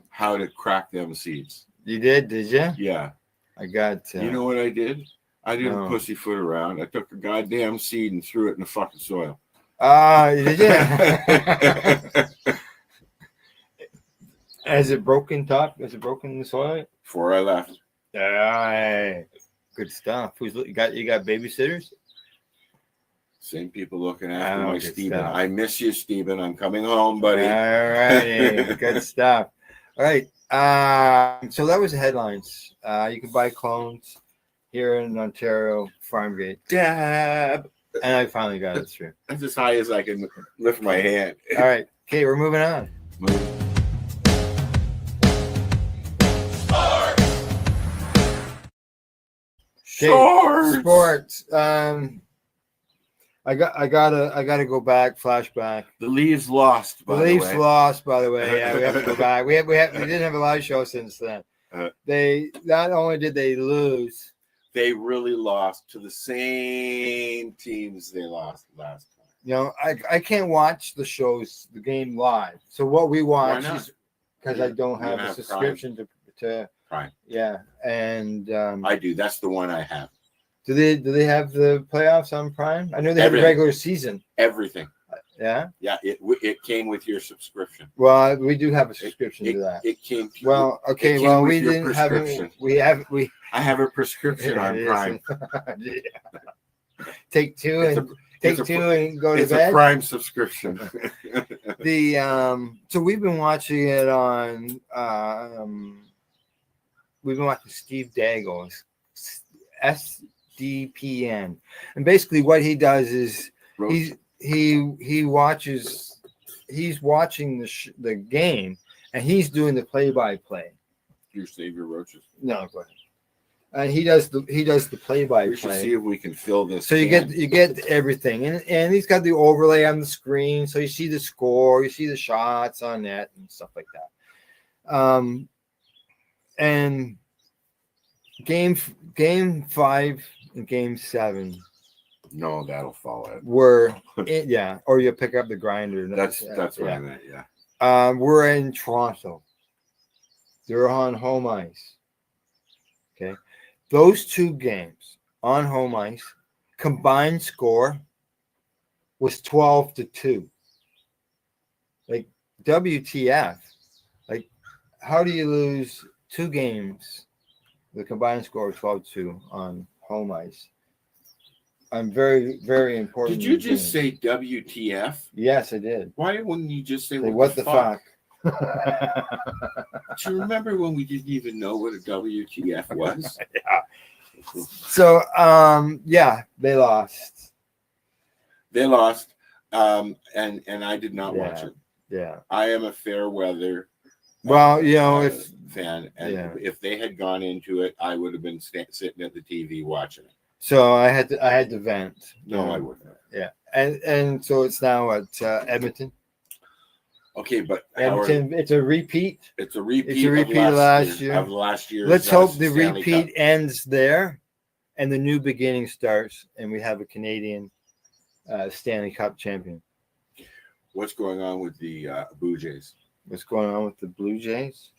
how to crack them seeds. You did you? Yeah. I got. You know what I did? I didn't pussyfoot around. I took a goddamn seed and threw it in the fucking soil. Did you? Has it broken top? Has it broken in the soil? Before I left. Good stuff. You got babysitters? Same people looking after my Stephen. Stuff. I miss you, Stephen. I'm coming home, buddy. All right. Good stuff. All right. So that was the headlines. You can buy clones here in Ontario, Farmgate. Dab. And I finally got it through. That's as high as I can lift my hand. All right. Okay, we're moving on. Sports. I gotta go back. Flashback. The Leafs lost. By the way. Yeah, we have to go back. We didn't have a live show since then. They not only did they lose, they really lost to the same teams they lost last time. You know, I can't watch the game live. So what we watch is because I don't have a subscription to Prime. Yeah, and I do. That's the one I have. Do they have the playoffs on Prime? I know they have a regular season. Everything. Yeah. Yeah. It came with your subscription. Well, we do have a subscription to that. It came. Well, okay. Well, we didn't have it. I have a prescription on Prime. Yeah. Take two and go to bed. It's a Prime subscription. So we've been watching it on. We've been watching Steve Daggle's SDPN, and basically what he does is he's watching the game, and he's doing the play-by-play. You save your roaches. No, go ahead. And he does the play-by-play. We should see if we can fill this. So you get everything, and he's got the overlay on the screen, so you see the score, you see the shots on net and stuff like that. And game 5 and game 7. No, that'll fall out. Or you pick up the grinder. That's what I meant. Yeah. We're in Toronto. They're on home ice. Okay, those two games on home ice combined score was 12-2. Like, WTF? Like, how do you lose 2 games? The combined score was 12-2 on home ice. I'm very, very important. Did you just say WTF? Yes, I did. Why wouldn't you just say what the fuck? Do you remember when we didn't even know what a WTF was? Yeah. So, yeah, they lost. They lost, and I did not watch it. Yeah. I am a fair weather. Well, you know, if fan, and if they had gone into it, I would have been sitting at the TV watching it. So I had to vent. No, I wouldn't. Yeah, and so it's now at Edmonton. Okay, but Edmonton, it's a repeat. It's a repeat. It's a repeat of last year. Of last year. Let's hope the repeat ends there, and the new beginning starts, and we have a Canadian Stanley Cup champion. What's going on with the Blue Jays? What's going on with the Blue Jays?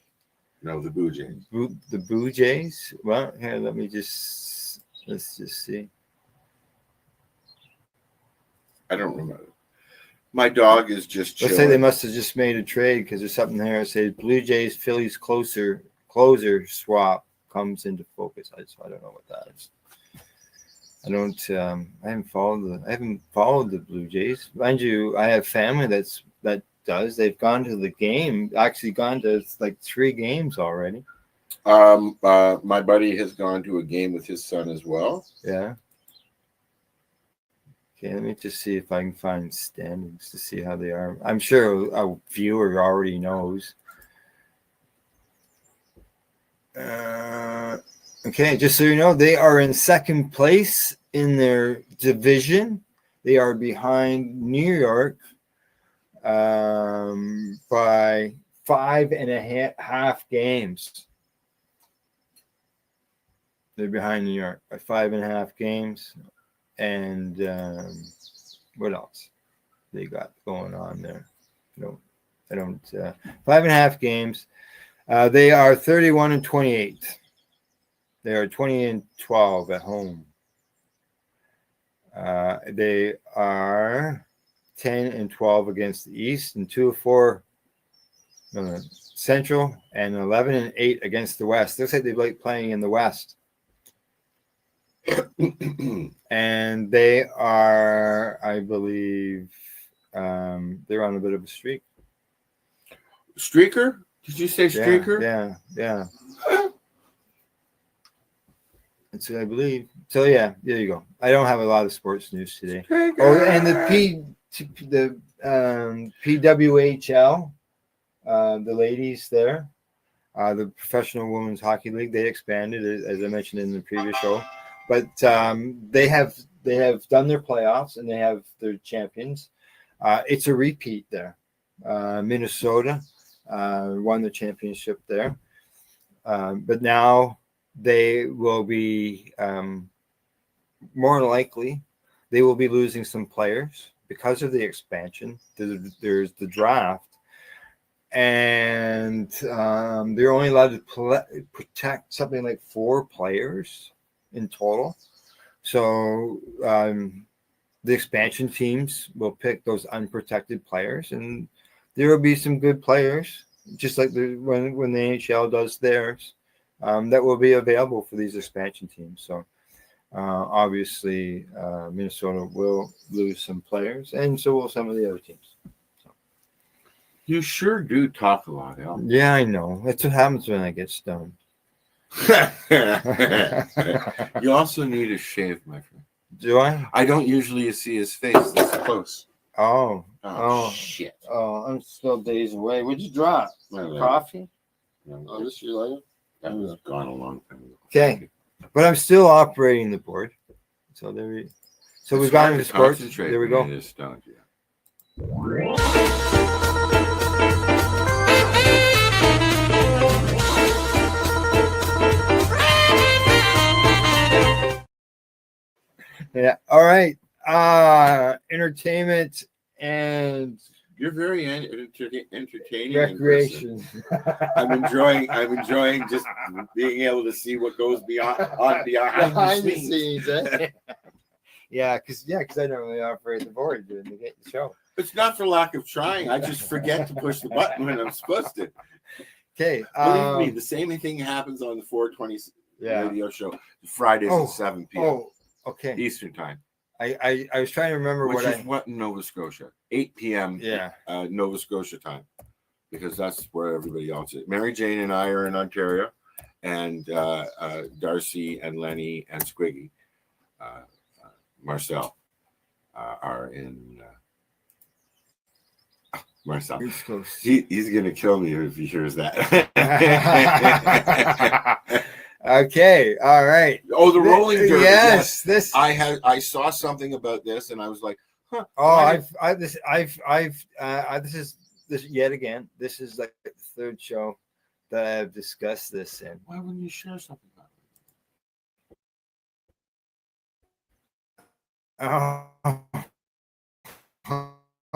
No, the Blue Jays. The Blue Jays. Well, here, let's just see. I don't remember. My dog is just chilling. Let's say they must have just made a trade because there's something there that says Blue Jays Phillies closer swap comes into focus. I don't know what that is. I haven't followed the Blue Jays. Mind you, I have family that does. They've gone to the game, actually gone to like 3 games already. My buddy has gone to a game with his son as well. Yeah. Okay, let me just see if I can find standings to see how they are. I'm sure a viewer already knows. Okay, just so you know, they are in second place in their division. They are behind New York by 5.5 games. They're behind New York by 5.5 games. And what else they got going on there? I don't 5.5 games. They are 31-28. They are 20-12 at home. They are 10-12 against the East, and 2-4 Central, and 11-8 against the West. Looks like they like playing in the West. And they are, I believe, they're on a bit of a streak. Streaker? Did you say streaker? Yeah. That's what I believe. So yeah, there you go. I don't have a lot of sports news today. Streaker. Oh, and the PWHL, the ladies there, the Professional Women's Hockey League, they expanded, as I mentioned in the previous show. But they have done their playoffs and they have their champions. It's a repeat there. Minnesota won the championship there, but now they will be more likely they will be losing some players because of the expansion. There's the draft, and they're only allowed to protect something like 4 players in total. So the expansion teams will pick those unprotected players, and there will be some good players, just like when the NHL does theirs, that will be available for these expansion teams. So obviously Minnesota will lose some players, and so will some of the other teams. So. You sure do talk a lot, Al. Yeah, I know. That's what happens when I get stoned. You also need a shave, my friend. Do I? I don't usually see his face this close. Oh, shit. Oh, I'm still days away. What'd you drop? Coffee? Oh, this your lighter? That was gone a long time ago. Okay, but I'm still operating the board. So we've gone into sports. There we go. Yeah. All right. Entertainment and you're very entertaining. Recreation. I'm enjoying just being able to see what goes behind the scenes. Yeah, because I don't really operate the board during the show. It's not for lack of trying. I just forget to push the button when I'm supposed to. Okay. Believe me, the same thing happens on the 420 radio show Fridays at 7 p.m. Oh, okay. Eastern time. I was trying to remember what in Nova Scotia, 8 p.m. Nova Scotia time. because that's where everybody else is. Mary Jane and I are in Ontario, and Darcy and Lenny and Squiggy, Marcel, are in Marcel. He's going to kill me if he hears that. Okay, all right. Oh, the rolling derby. Yes, this. I saw something about this, and I was like, huh. Oh, this is yet again. This is like the third show that I've discussed this in. Why wouldn't you share something about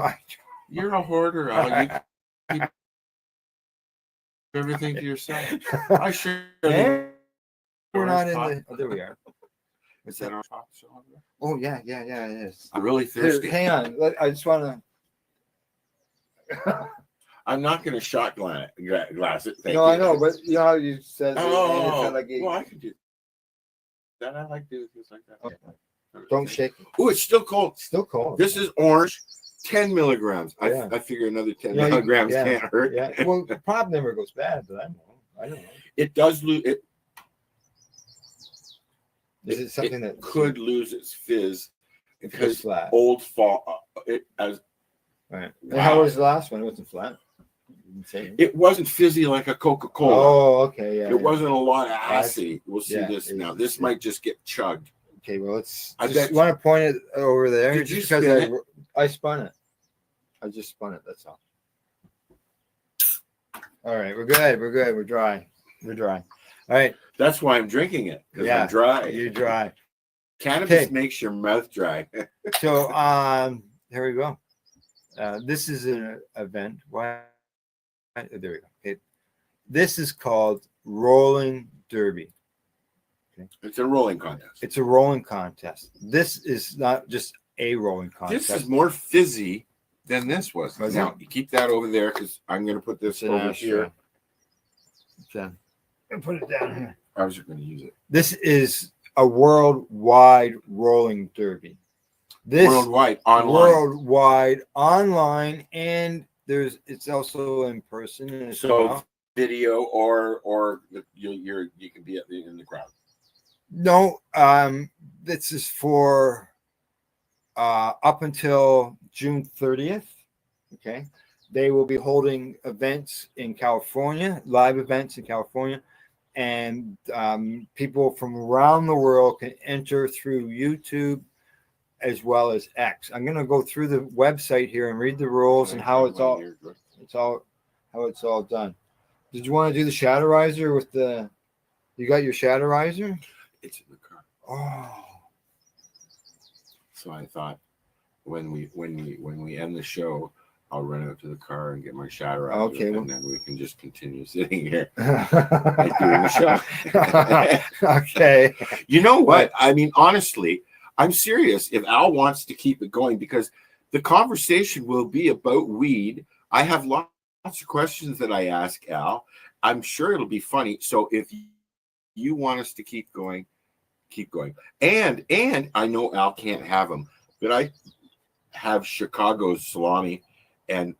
it? You're a hoarder, Al. You keep everything to yourself. I share. We're not in the. Oh, there we are. Is that our top show? Oh yeah, it is. I'm really thirsty. Hang on, I just want to. I'm not going to shot glass it. Thank no, you. I know, but you know how you said. Oh, well, I can do that. I like doing things like that. Okay. Don't shake it. Oh, it's still cold. Still cold. This is orange. 10 milligrams. Yeah. I figure another 10 milligrams can't hurt. Yeah. Well, the pop never goes bad, but I don't know. It does lose it. Is it something that could lose its fizz because flat. Old fall it as right. Wow. How was the last one? It wasn't flat. It wasn't fizzy like a Coca-Cola. Oh, okay, yeah. It wasn't a lot of acid. We'll see this now. This might just get chugged. Okay, well, I just want to point it over there. Did you because spin it? I spun it. I just spun it. That's all. All right, we're good. We're dry. All right. That's why I'm drinking it, because yeah, I'm dry. You're dry. Cannabis makes your mouth dry. So here we go. This is an event. Why? There we go. Okay. This is called Rolling Derby. Okay. It's a rolling contest. It's a rolling contest. This is not just a rolling contest. This is more fizzy than this was. Now, you keep that over there because I'm going to put this over here. And put it down here. I was just going to use it. This is a worldwide rolling derby. This worldwide online. Worldwide online, and it's also in person. As well. Video or you can be in the crowd. No, this is for up until June 30th. Okay. They will be holding events in California, live events in California, and people from around the world can enter through YouTube as well as X. I'm going to go through the website here and read the rules and how it's all done. Did you want to do the Shatterizer with the? You got your Shatterizer? It's in the car. Oh. So I thought when we end the show, I'll run out to the car and get my Shatterizer. Okay, and then we can just continue sitting here like doing the show. Okay. You know what? I mean, honestly, I'm serious. If Al wants to keep it going, because the conversation will be about weed. I have lots of questions that I ask Al. I'm sure it'll be funny. So if you want us to keep going, keep going. And I know Al can't have them, but I have Chicago's salami, and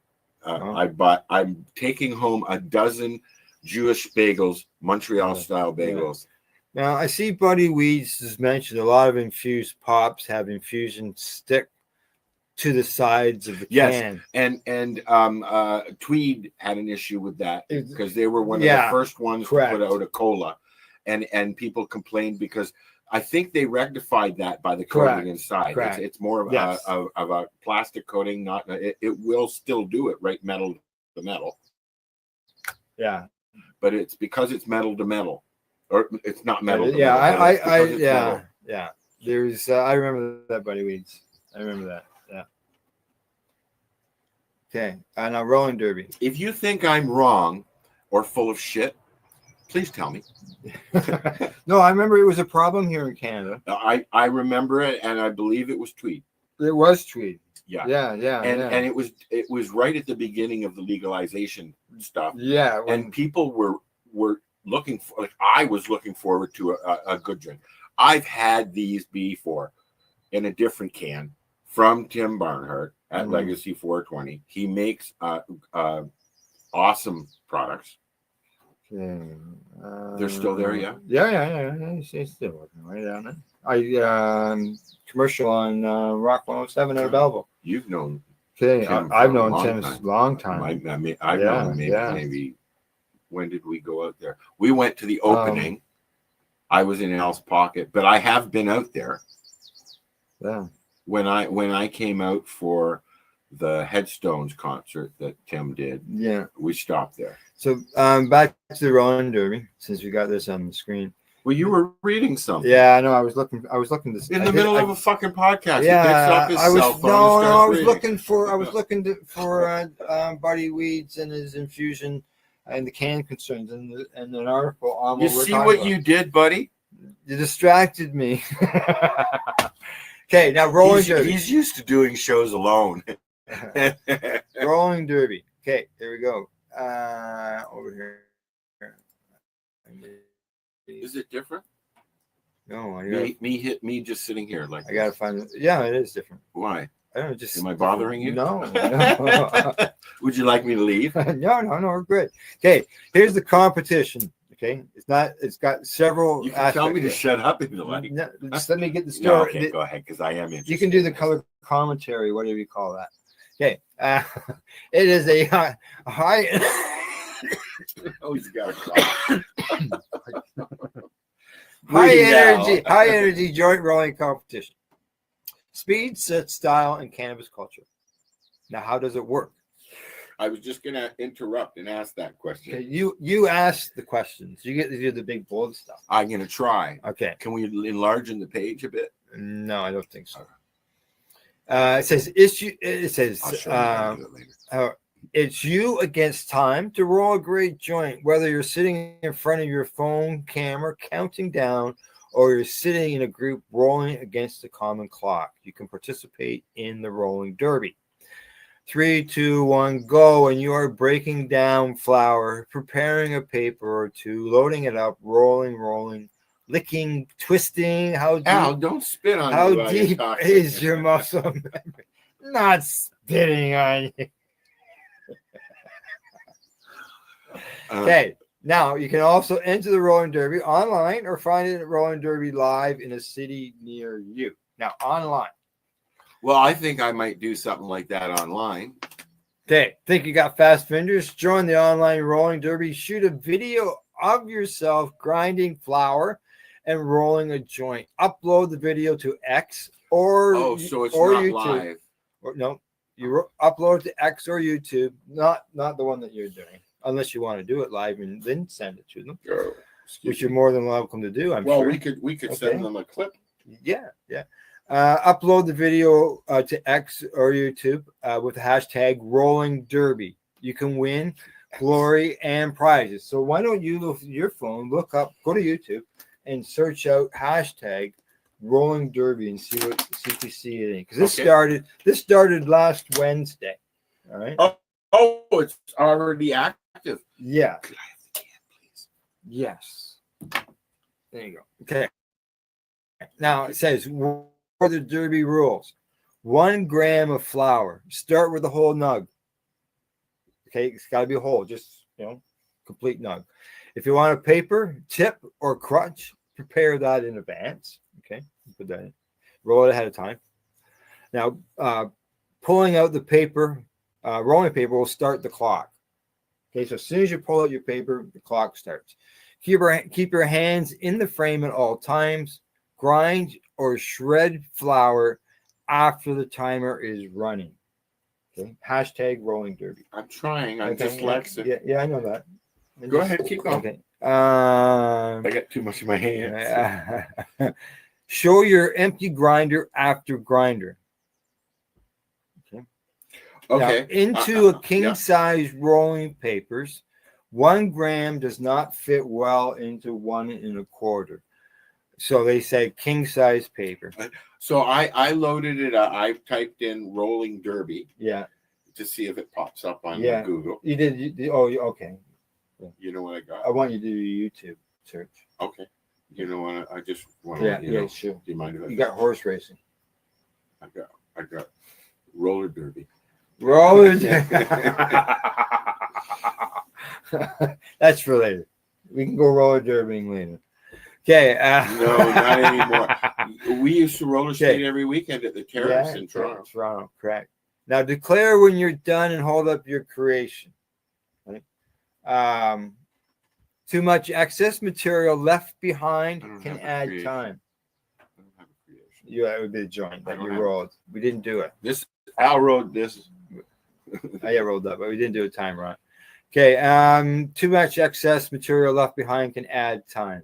I'm taking home a dozen Jewish bagels, Montreal style bagels. Now I see Buddy Weeds has mentioned a lot of infused pops have infusion stick to the sides of the can. And Tweed had an issue with that because they were one of the first ones to put out a cola, and people complained because I think they rectified that by the coating inside. It's more of a plastic coating, not it will still do it right metal to metal. Yeah, but it's because it's metal to metal, or it's not metal. To metal, metal. Yeah. There's I remember that, Buddy Weeds. I remember that. Yeah. Okay, now Rolling Derby. If you think I'm wrong or full of shit, please tell me. No, I remember it was a problem here in Canada. I remember it, and I believe it was Tweed. It was Tweed. Yeah. And it was right at the beginning of the legalization stuff. Yeah. And people were looking for, like, I was looking forward to a good drink. I've had these before in a different can from Tim Barnhart at Legacy 420. He makes awesome products. Okay. They're still there, yeah? Yeah. It's still working right down there. Commercial on Rock 107 out of Belleville. You've known. Okay, Tim I've for a known long Tim a time. long time. I've known maybe. When did we go out there? We went to the opening. I was in Al's pocket, but I have been out there. Yeah. When I came out for the Headstones concert that Tim did, Yeah, we stopped there. So back to the Rolling Derby, since we got this on the screen. Well, you were reading something. Yeah, I know. I was looking to in the middle of a fucking podcast. Yeah, he picks up his cell phone. I was looking for Buddy Weeds and his infusion and the can concerns and an article on. You see what you did, buddy? You distracted me. Okay, now Rolling Derby. He's used to doing shows alone. Rolling Derby. Okay, there we go. Over here. Is it different? No, me just sitting here like I gotta find it. Yeah, it is different. Why? I don't know, just am I bothering you? No. Would you like me to leave? No, we're good. Okay, here's the competition. Okay, it's got several. You can tell me to shut up if you like. No, just let me get the story. No, okay, go ahead, because I am interested. You can do the color commentary, whatever you call that. Okay, it is a high. Oh, he's got a cough. high energy joint rolling competition. Speed, set, style, and cannabis culture. Now, how does it work? I was just gonna interrupt and ask that question. Okay, you ask the questions. You get to do the big bold stuff. I'm gonna try. Okay. Can we enlarge the page a bit? No, I don't think so. It says issue. It says it's you against time to roll a great joint, whether you're sitting in front of your phone camera counting down or you're sitting in a group rolling against the common clock. You can participate in the Rolling Derby. 3, 2, 1, go, and you are breaking down flour, preparing a paper or two, loading it up, rolling, licking, twisting. How deep, Al, don't spit on how me while you're deep talking. is your muscle memory? Not spitting on you. Okay, now you can also enter the Rolling Derby online or find it at Rolling Derby Live in a city near you. Now, online. Well, I think I might do something like that online. Okay, think you got fast fingers? Join the online Rolling Derby. Shoot a video of yourself grinding flour and rolling a joint. Upload the video to X or so it's or not YouTube. live. Or, no, you upload it to X or YouTube, not the one that you're doing, unless you want to do it live and then send it to them, which you're more than welcome to do. I'm sure. we could send them a clip. Yeah. Upload the video to X or YouTube with the hashtag Rolling Derby. You can win glory and prizes. So why don't you, with your phone, go to YouTube and search out hashtag Rolling Derby and see if you see it. Because this started last Wednesday. All right. Oh, it's already active. Yeah. Could I have the can, please? Yes. There you go. Okay. Now it says for the Derby rules: 1 gram of flour. Start with a whole nug. Okay, it's got to be a whole, just complete nug. If you want a paper, tip, or crutch, prepare that in advance. Okay, put that in. Roll it ahead of time. Now, pulling out the paper, rolling paper will start the clock. Okay, so as soon as you pull out your paper, the clock starts. Keep your hands in the frame at all times. Grind or shred flour after the timer is running. Okay. Hashtag Rolling Derby. I'm trying. I'm dyslexic. Yeah, I know that. Go ahead, keep going. Okay. I got too much in my hands. Show your empty grinder after grinder. Okay. Now, into a king size rolling papers, 1 gram does not fit well into 1 1/4. So they said king size paper. So I loaded it up. I typed in Rolling Derby. Yeah. To see if it pops up on Google. You did. Okay. Yeah. You know what I got? I want you to do your YouTube search. Okay. You know what? I just want to. Yeah. Sure. Do you mind if I? You got horse racing. I got roller derby. Roller derby. That's for later. We can go roller derbying later. Okay. No, not anymore. We used to roller skate every weekend at the Terrace in Toronto. Toronto, correct. Now declare when you're done and hold up your creation. Right? Too much excess material left behind can add time. I don't have a creation. That would be the joint that you rolled. We didn't do it. Al rode this. I rolled up, but we didn't do a time run. Okay. Too much excess material left behind can add time.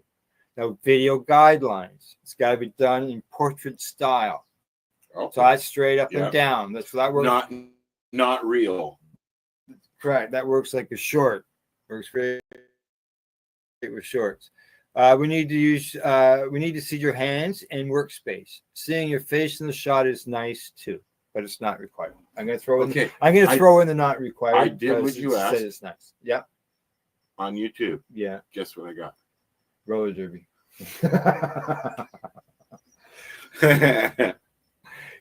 Now, video guidelines. It's got to be done in portrait style. Okay. So that's straight up and down. That's that works. Not real. Correct. That works like a short. Works great with shorts. We need to see your hands and workspace. Seeing your face in the shot is nice too, but it's not required. I'm gonna throw in. I'm gonna throw in the not required. I did what you asked. It's nice. Yeah. On YouTube. Yeah. Guess what I got? Roller derby.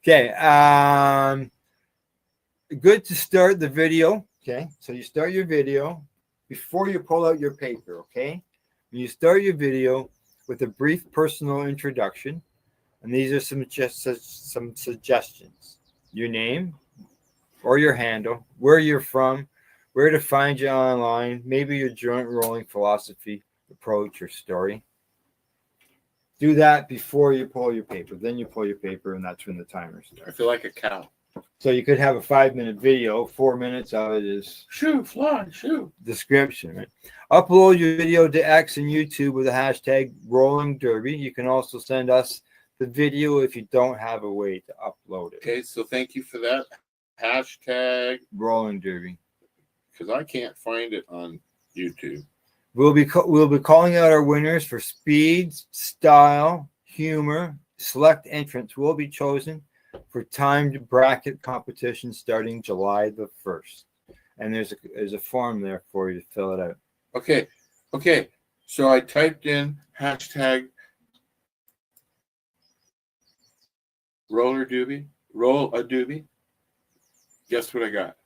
Okay. Good to start the video. Okay. So you start your video before you pull out your paper. Okay. You start your video with a brief personal introduction, and these are some suggestions. Your name or your handle, where you're from, where to find you online, maybe your joint rolling philosophy, approach, or story. Do that before you pull your paper. Then you pull your paper, and that's when the timer starts. I feel like a cow. So you could have a 5-minute video. 4 minutes of it is shoot, fly, shoot. Description. Right? Upload your video to X and YouTube with the hashtag Rolling Derby. You can also send us the video if you don't have a way to upload it. Okay, so thank you for that. Hashtag Rolling Derby. Because I can't find it on YouTube. We'll be calling out our winners for speed, style, humor. Select entrants will be chosen for timed bracket competition starting July the 1st. And there's a form there for you to fill it out. Okay. So I typed in hashtag roller doobie, roll a doobie. Guess what I got?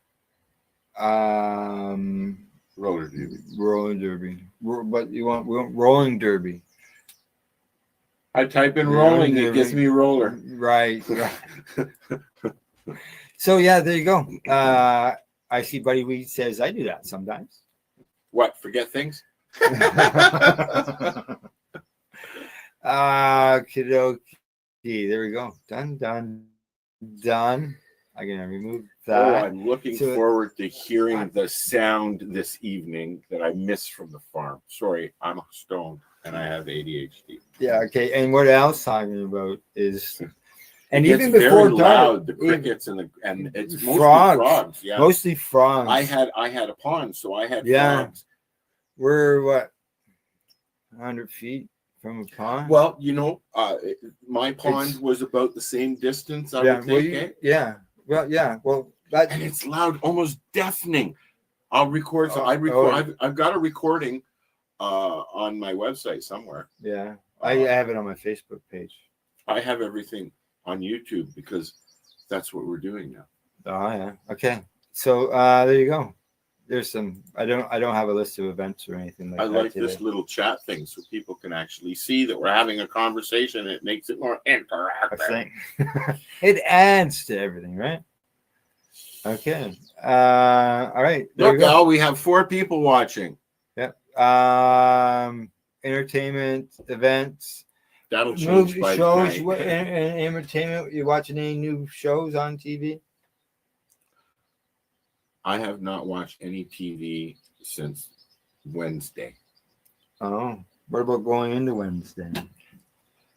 Roller derby. But we want rolling derby. I type in rolling, it gives me roller. Right. So yeah, there you go. I see Buddy Weed says I do that sometimes. What? Forget things? Kidoki. There we go. Done. I'm gonna remove that. Oh, I'm looking forward to hearing the sound this evening that I missed from the farm. Sorry, I'm stoned and I have ADHD. Yeah, okay. And what Al's talking about is, and it even gets before very loud, the crickets and it's mostly frogs. Yeah, mostly frogs. I had a pond, so I had frogs. We're what, 100 feet from a pond? Well, my pond was about the same distance. I would think. Well, and it's loud, almost deafening. I'll record. So I've got a recording on my website somewhere. Yeah, I have it on my Facebook page. I have everything on YouTube because that's what we're doing now. Oh yeah. Okay. So there you go. There's some. I don't have a list of events or anything like that. I like this little chat thing so people can actually see that we're having a conversation. It makes it more interactive. It adds to everything, right? Okay. All right. Look, Al, we have 4 people watching. Yep. Entertainment events. That'll change movie by shows. night. Entertainment. You watching any new shows on TV? I have not watched any TV since Wednesday. Oh, what about going into Wednesday?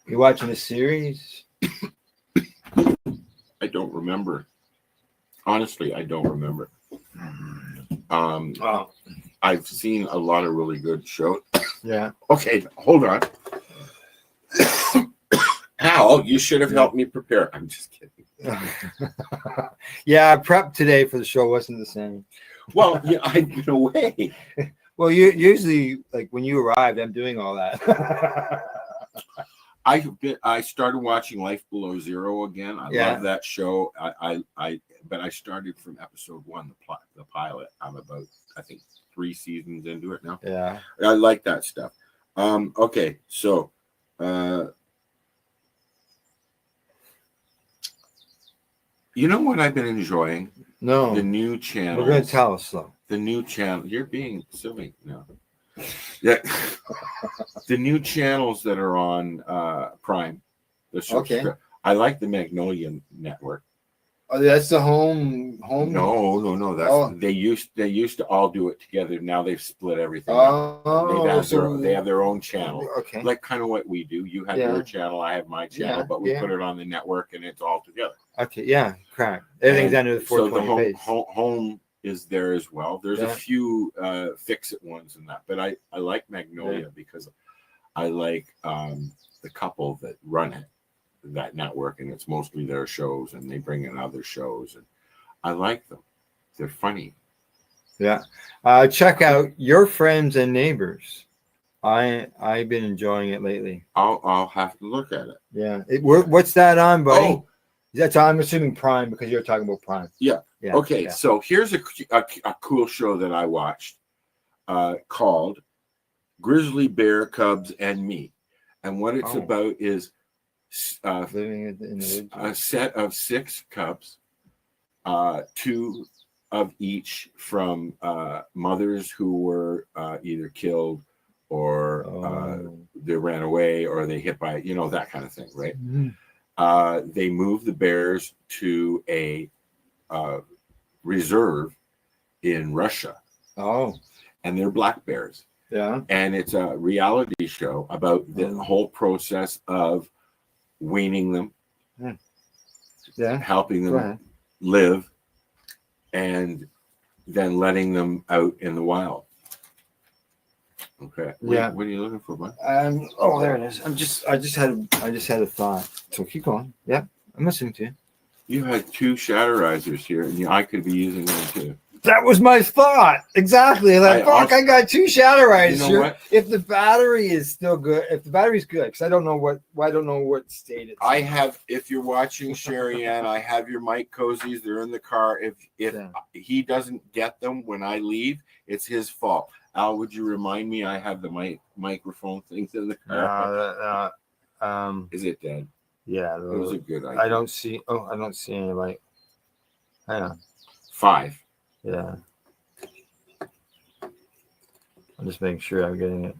You watching a series? I don't remember. Honestly, I don't remember. I've seen a lot of really good shows. Yeah. Okay, hold on. Al, you should have helped me prepare. I'm just kidding. Yeah, prep today for the show wasn't the same. Well, yeah, I've been away. Well, you usually, like when you arrived, I'm doing all that. I started watching Life Below Zero again. I love that show. but I started from episode 1, the pilot. I'm about, I think, 3 seasons into it now. Yeah. I like that stuff. Okay, so you know what I've been enjoying? No. The new channel. We're going to tell us, though. The new channel. You're being silly now. Yeah. The new channels that are on Prime. Okay. I like the Magnolia Network. Oh, that's the home. No. That's Oh. they used to all do it together. Now they've split everything up. They have their own channel. Okay. Like kind of what we do. You have your channel, I have my channel, but we put it on the network and it's all together. Okay, yeah, correct. Everything's under the 420 so the page. home is there as well. There's a few fix-it ones in that, but I like Magnolia because I like the couple that run it, that network, and it's mostly their shows, and they bring in other shows, and I like them. They're funny. Yeah. Check out Your Friends and Neighbors. I've been enjoying it lately. I'll have to look at it. Yeah. What's that on, buddy? Oh. That's I'm assuming Prime because you're talking about Prime. Yeah. Yeah. Okay. Yeah. So here's a cool show that I watched called Grizzly Bear, Cubs, and Me. And what it's about is living in a set of 6 cubs, 2 of each from mothers who were either killed or they ran away or they hit by, that kind of thing, right? Mm-hmm. They moved the bears to a reserve in Russia. Oh. And they're black bears. Yeah. And it's a reality show about the whole process of weaning them, helping them live, and then letting them out in the wild. Okay. Yeah. What are you looking for, bud? Oh, there it is. I just had a thought. So keep going. Yeah, I'm listening to you. You had 2 shatterizers here, and I could be using them too. That was my thought. Exactly. Like, I got 2 shatterizers. You know what? If the battery is still good, if the battery's good, because I don't know what state it's. I have. If you're watching Sherry Ann, I have your mic cozies. They're in the car. If he doesn't get them when I leave, it's his fault. Al, would you remind me? I have the microphone things in the car. Is it dead? Yeah, it was a good idea. I don't see any light. Hang on. 5. Yeah. I'm just making sure I'm getting it.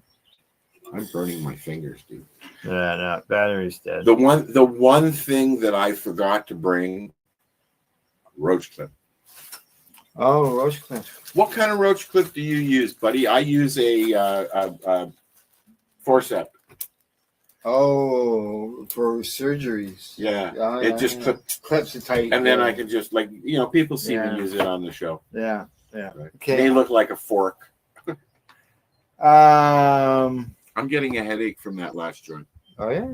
I'm burning my fingers, dude. Yeah, no, battery's dead. The one thing that I forgot to bring, roach clip. Oh, roach clip. What kind of roach clip do you use, buddy? I use a forceps. Oh, for surgeries. Yeah, Oh, it just clips it tight, and then I can just people see me use it on the show. Yeah. Right. Okay. They look like a fork. I'm getting a headache from that last joint. Oh yeah.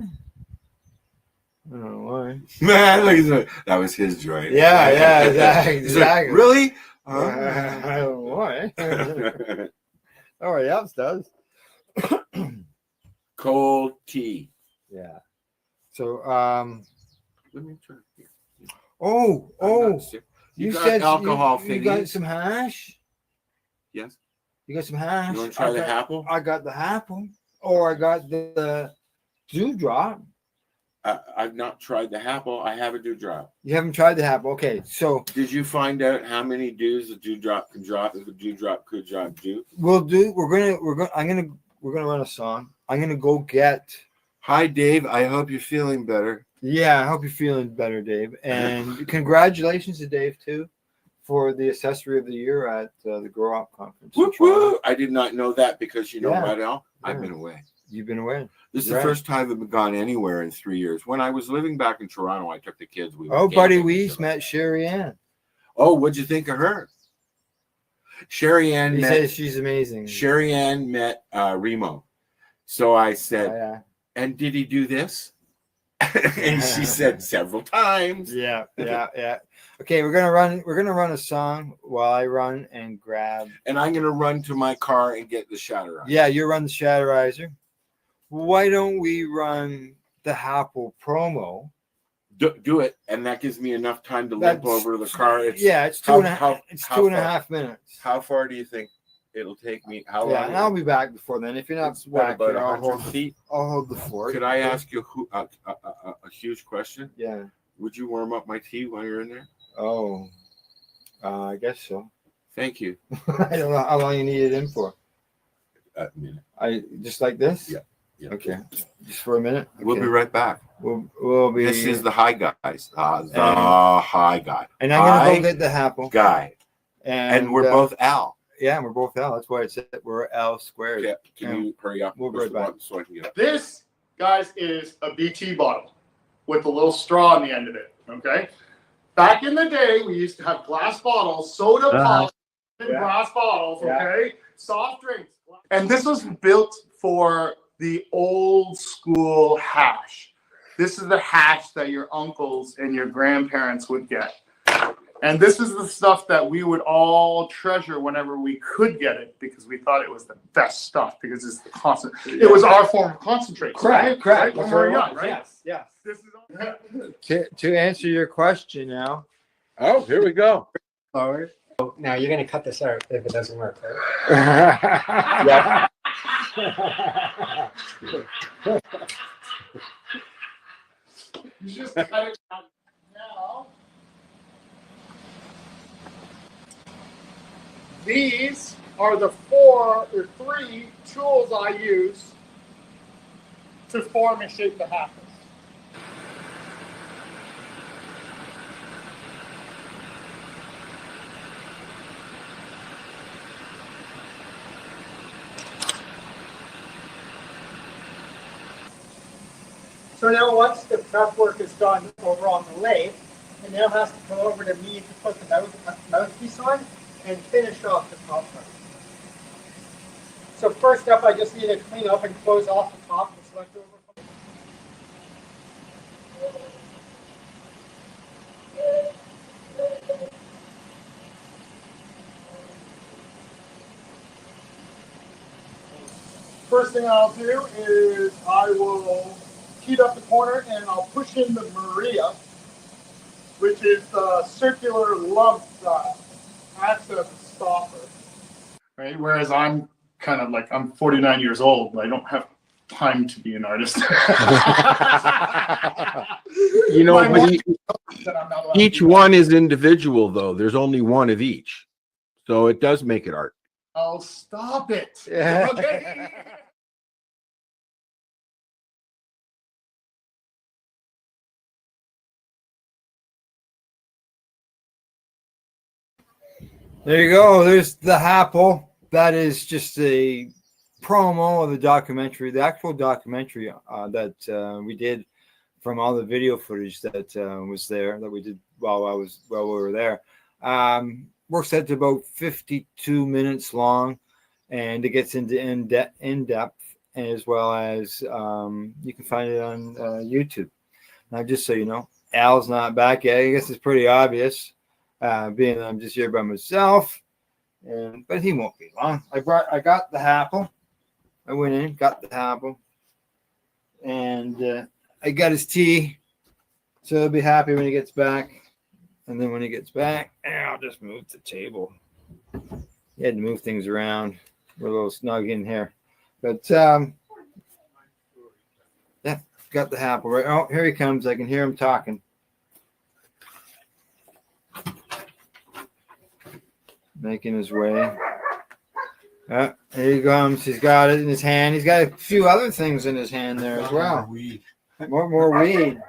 I don't know why. Man, that was his joint. Yeah, exactly. Like, really? I don't know why. Everybody else does. Cold tea. Yeah. So let me try. Oh, You got said alcohol you got some hash? Yes. You got some hash? You want to try the apple? I got the apple. Or I got the dewdrop. I've not tried the apple. I have a dewdrop. You haven't tried the apple. Okay, so did you find out how many dews a dewdrop can drop if a dewdrop could drop dew? We're gonna run a song. I'm gonna go get. Hi, Dave. I hope you're feeling better. Yeah, I hope you're feeling better, Dave. And congratulations to Dave too for the accessory of the year at the Grow Up Conference. Woo, woo. I did not know that because you know Yeah. what, Al? Yeah. I've been away. You've been away. This is the first time I've gone anywhere in 3 years. When I was living back in Toronto, I took the kids. We went buddy, camping. we met Sherry Ann. Oh, what'd you think of her? Sherry Ann He met. says she's amazing. Sherry Ann met Remo. So I said, yeah. And did he do this? And she said several times. Yeah. Okay, we're gonna run a song while I run and grab. And I'm gonna run to my car and get the shatterizer. Yeah, you run the shatterizer. Why don't we run the Apple promo Do it, and that gives me enough time to limp over to the car. It's how 2.5 minutes. How far do you think it'll take me? How Yeah, long? and I'll be back before then. If you're not It's what, back about here, I'll 100 hold, feet? I'll hold the fort. Could I ask you a huge question? Yeah. Would you warm up my tea while you're in there? Oh, I guess so. Thank you. I don't know how long you need it in for. A minute. I just like this. Yeah. Okay. Just for a minute. Okay. We'll be right back. We'll be. This is the high guys. The high guy. And I'm gonna go get the apple. Guy. And we're both Al. Yeah, we're both Al. That's why I said we're Al squared. Okay. Can you hurry up? We'll be right back. So I can get up. This, guys, is a BT bottle with a little straw on the end of it. Okay. Back in the day, we used to have glass bottles, soda pop in glass bottles. Okay. Soft drinks. And this was built for the old school hash. This is the hash that your uncles and your grandparents would get. And this is the stuff that we would all treasure whenever we could get it, because we thought it was the best stuff, because it's the constant. It was our form of concentrate. Correct. Right? When we were young, right? Yes. This is To answer your question now. Oh, here we go. Forward. Now you're going to cut this out if it doesn't work, right? Yeah. You just cut it out now. These are the 3 tools I use to form and shape the happers. So now once the prep work is done over on the lathe, it now has to come over to me to put the mouthpiece on and finish off the top part. So first up, I just need to clean up and close off the top that's left over. First thing I'll do is I will heat up the corner and I'll push in the Maria, which is the circular lump that acts as a stopper. Right? Whereas I'm kind of like, I'm 49 years old, and I don't have time to be an artist. You know, but each one is individual, though. There's only one of each. So it does make it art. Oh, stop it. Yeah. Okay. There you go. There's the apple. That is just a promo of the documentary, the actual documentary that we did from all the video footage that was there that we did while we were there. Works out to about 52 minutes long, and it gets into in depth, as well as you can find it on YouTube. Now, just so you know, Al's not back yet. I guess it's pretty obvious, being that I'm just here by myself. But he won't be long. I got the apple. I went in, got the apple, and I got his tea. So he'll be happy when he gets back. And then when he gets back, I'll just move the table. He had to move things around. We're a little snug in here. But yeah, got the apple right. Oh, here he comes. I can hear him talking. Making his way. Here he comes. He's got it in his hand. He's got a few other things in his hand there as well. More weed.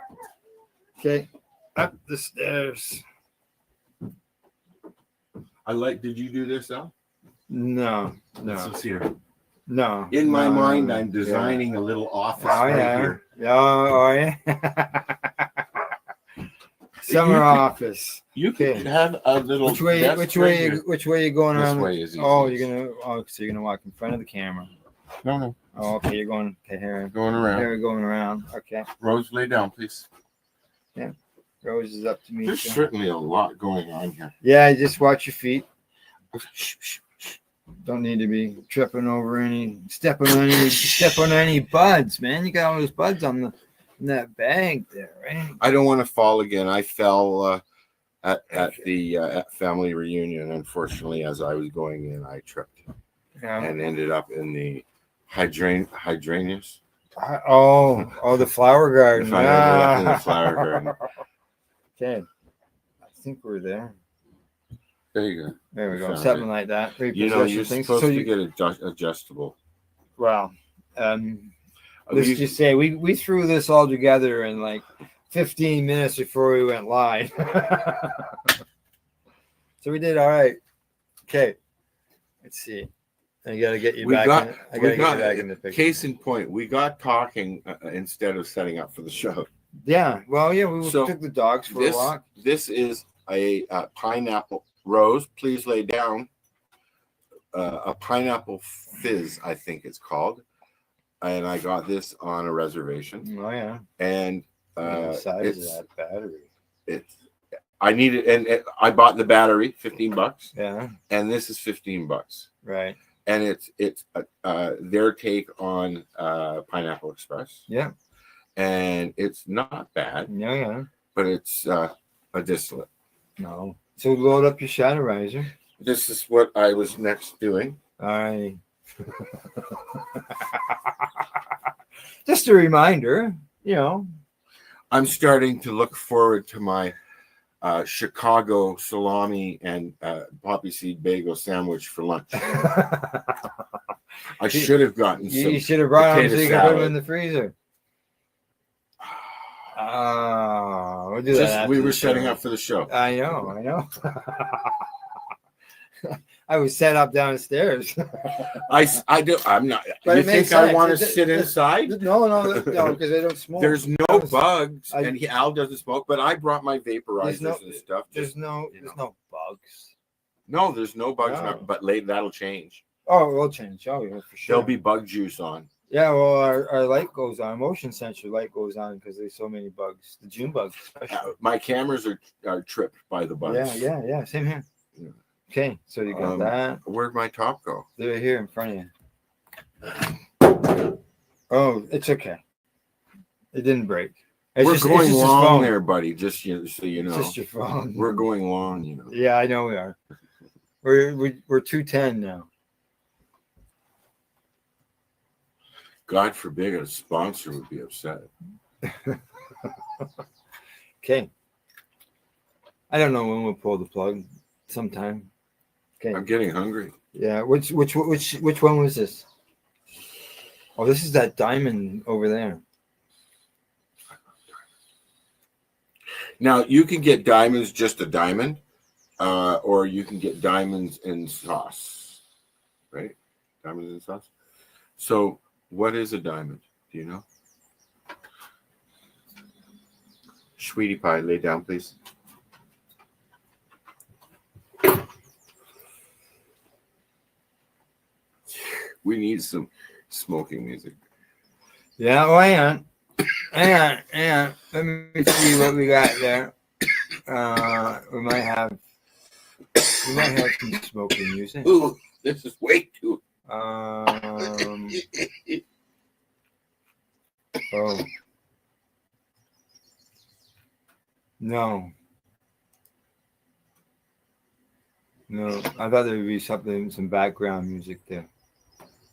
Okay. Up the stairs. Did you do this, Al? No. Let's see here. No. In my No, mind, no, I'm designing a little office here. here. Oh, yeah. Summer office. You could have a little. Which way you going around? This way is easy. So you're gonna walk in front of the camera. No. Oh, okay. You're going. Okay, here. Going around. Here, going around. Okay. Rose, lay down, please. Yeah. Rose is up to me. There's certainly a lot going on here. Yeah, just watch your feet. Don't need to be stepping on any buds, man. You got all those buds on in that bag there, right? I don't want to fall again. I fell at the family reunion. Unfortunately, as I was going in, I tripped and ended up in the hydrangeas. The flower garden. I ended up in the flower garden. Okay, I think we're there. There you go. There we go. Found Something it. like that. You know, you're supposed to get adjustable. Well, let's just say we threw this all together in like 15 minutes before we went live. So we did all right. Okay. Let's see. I got to get you back. I got to get you back in the picture. Case in point, we got talking instead of setting up for the show. Yeah. Well, yeah, we took the dogs for a walk. This is a pineapple Rose. Please lay down. A pineapple fizz, I think it's called. And I got this on a reservation. Oh yeah. And the size of that battery. I needed, and I bought the battery, $15. Yeah. And this is $15. Right. And it's their take on Pineapple Express. Yeah. And it's not bad. Yeah, yeah. But it's a distillate. No. So load up your shadowizer. This is what I was next doing. All right. Just a reminder, I'm starting to look forward to my Chicago salami and poppy seed bagel sandwich for lunch. I should have gotten some. You should have brought them so you could put them in salad. the freezer. We'll do that. We were setting up for the show. I know. I was set up downstairs. I do. I'm not. But you think I want to sit inside? No, because they don't smoke. There's no bugs, and Al doesn't smoke. But I brought my vaporizers and stuff. There's no bugs. No, there's no bugs. No. But later that'll change. Oh, it will change. Oh, yeah, for sure. There'll be bug juice on. Yeah, well, our light goes on. Motion sensor light goes on because there's so many bugs. The June bugs, especially. My cameras are tripped by the bugs. Yeah. Same here. Yeah. Okay, so you got that. Where'd my top go? They're here in front of you. Oh, it's okay. It didn't break. We're going long there, buddy. Just so you know. It's just your phone. We're going long, Yeah, I know we are. We're 210 now. God forbid a sponsor would be upset. Okay. I don't know when we'll pull the plug. Sometime. Okay. I'm getting hungry. Yeah. Which one was this? Oh, this is that diamond over there. Now you can get diamonds, just a diamond, or you can get diamonds in sauce, right? Diamonds in sauce. So, what is a diamond? Do you know? Sweetie pie, lay down, please. We need some smoking music. Yeah, well, hang on. Let me see what we got there. We might have some smoking music. Ooh, this is way too. Oh. No. I thought there would be some background music there.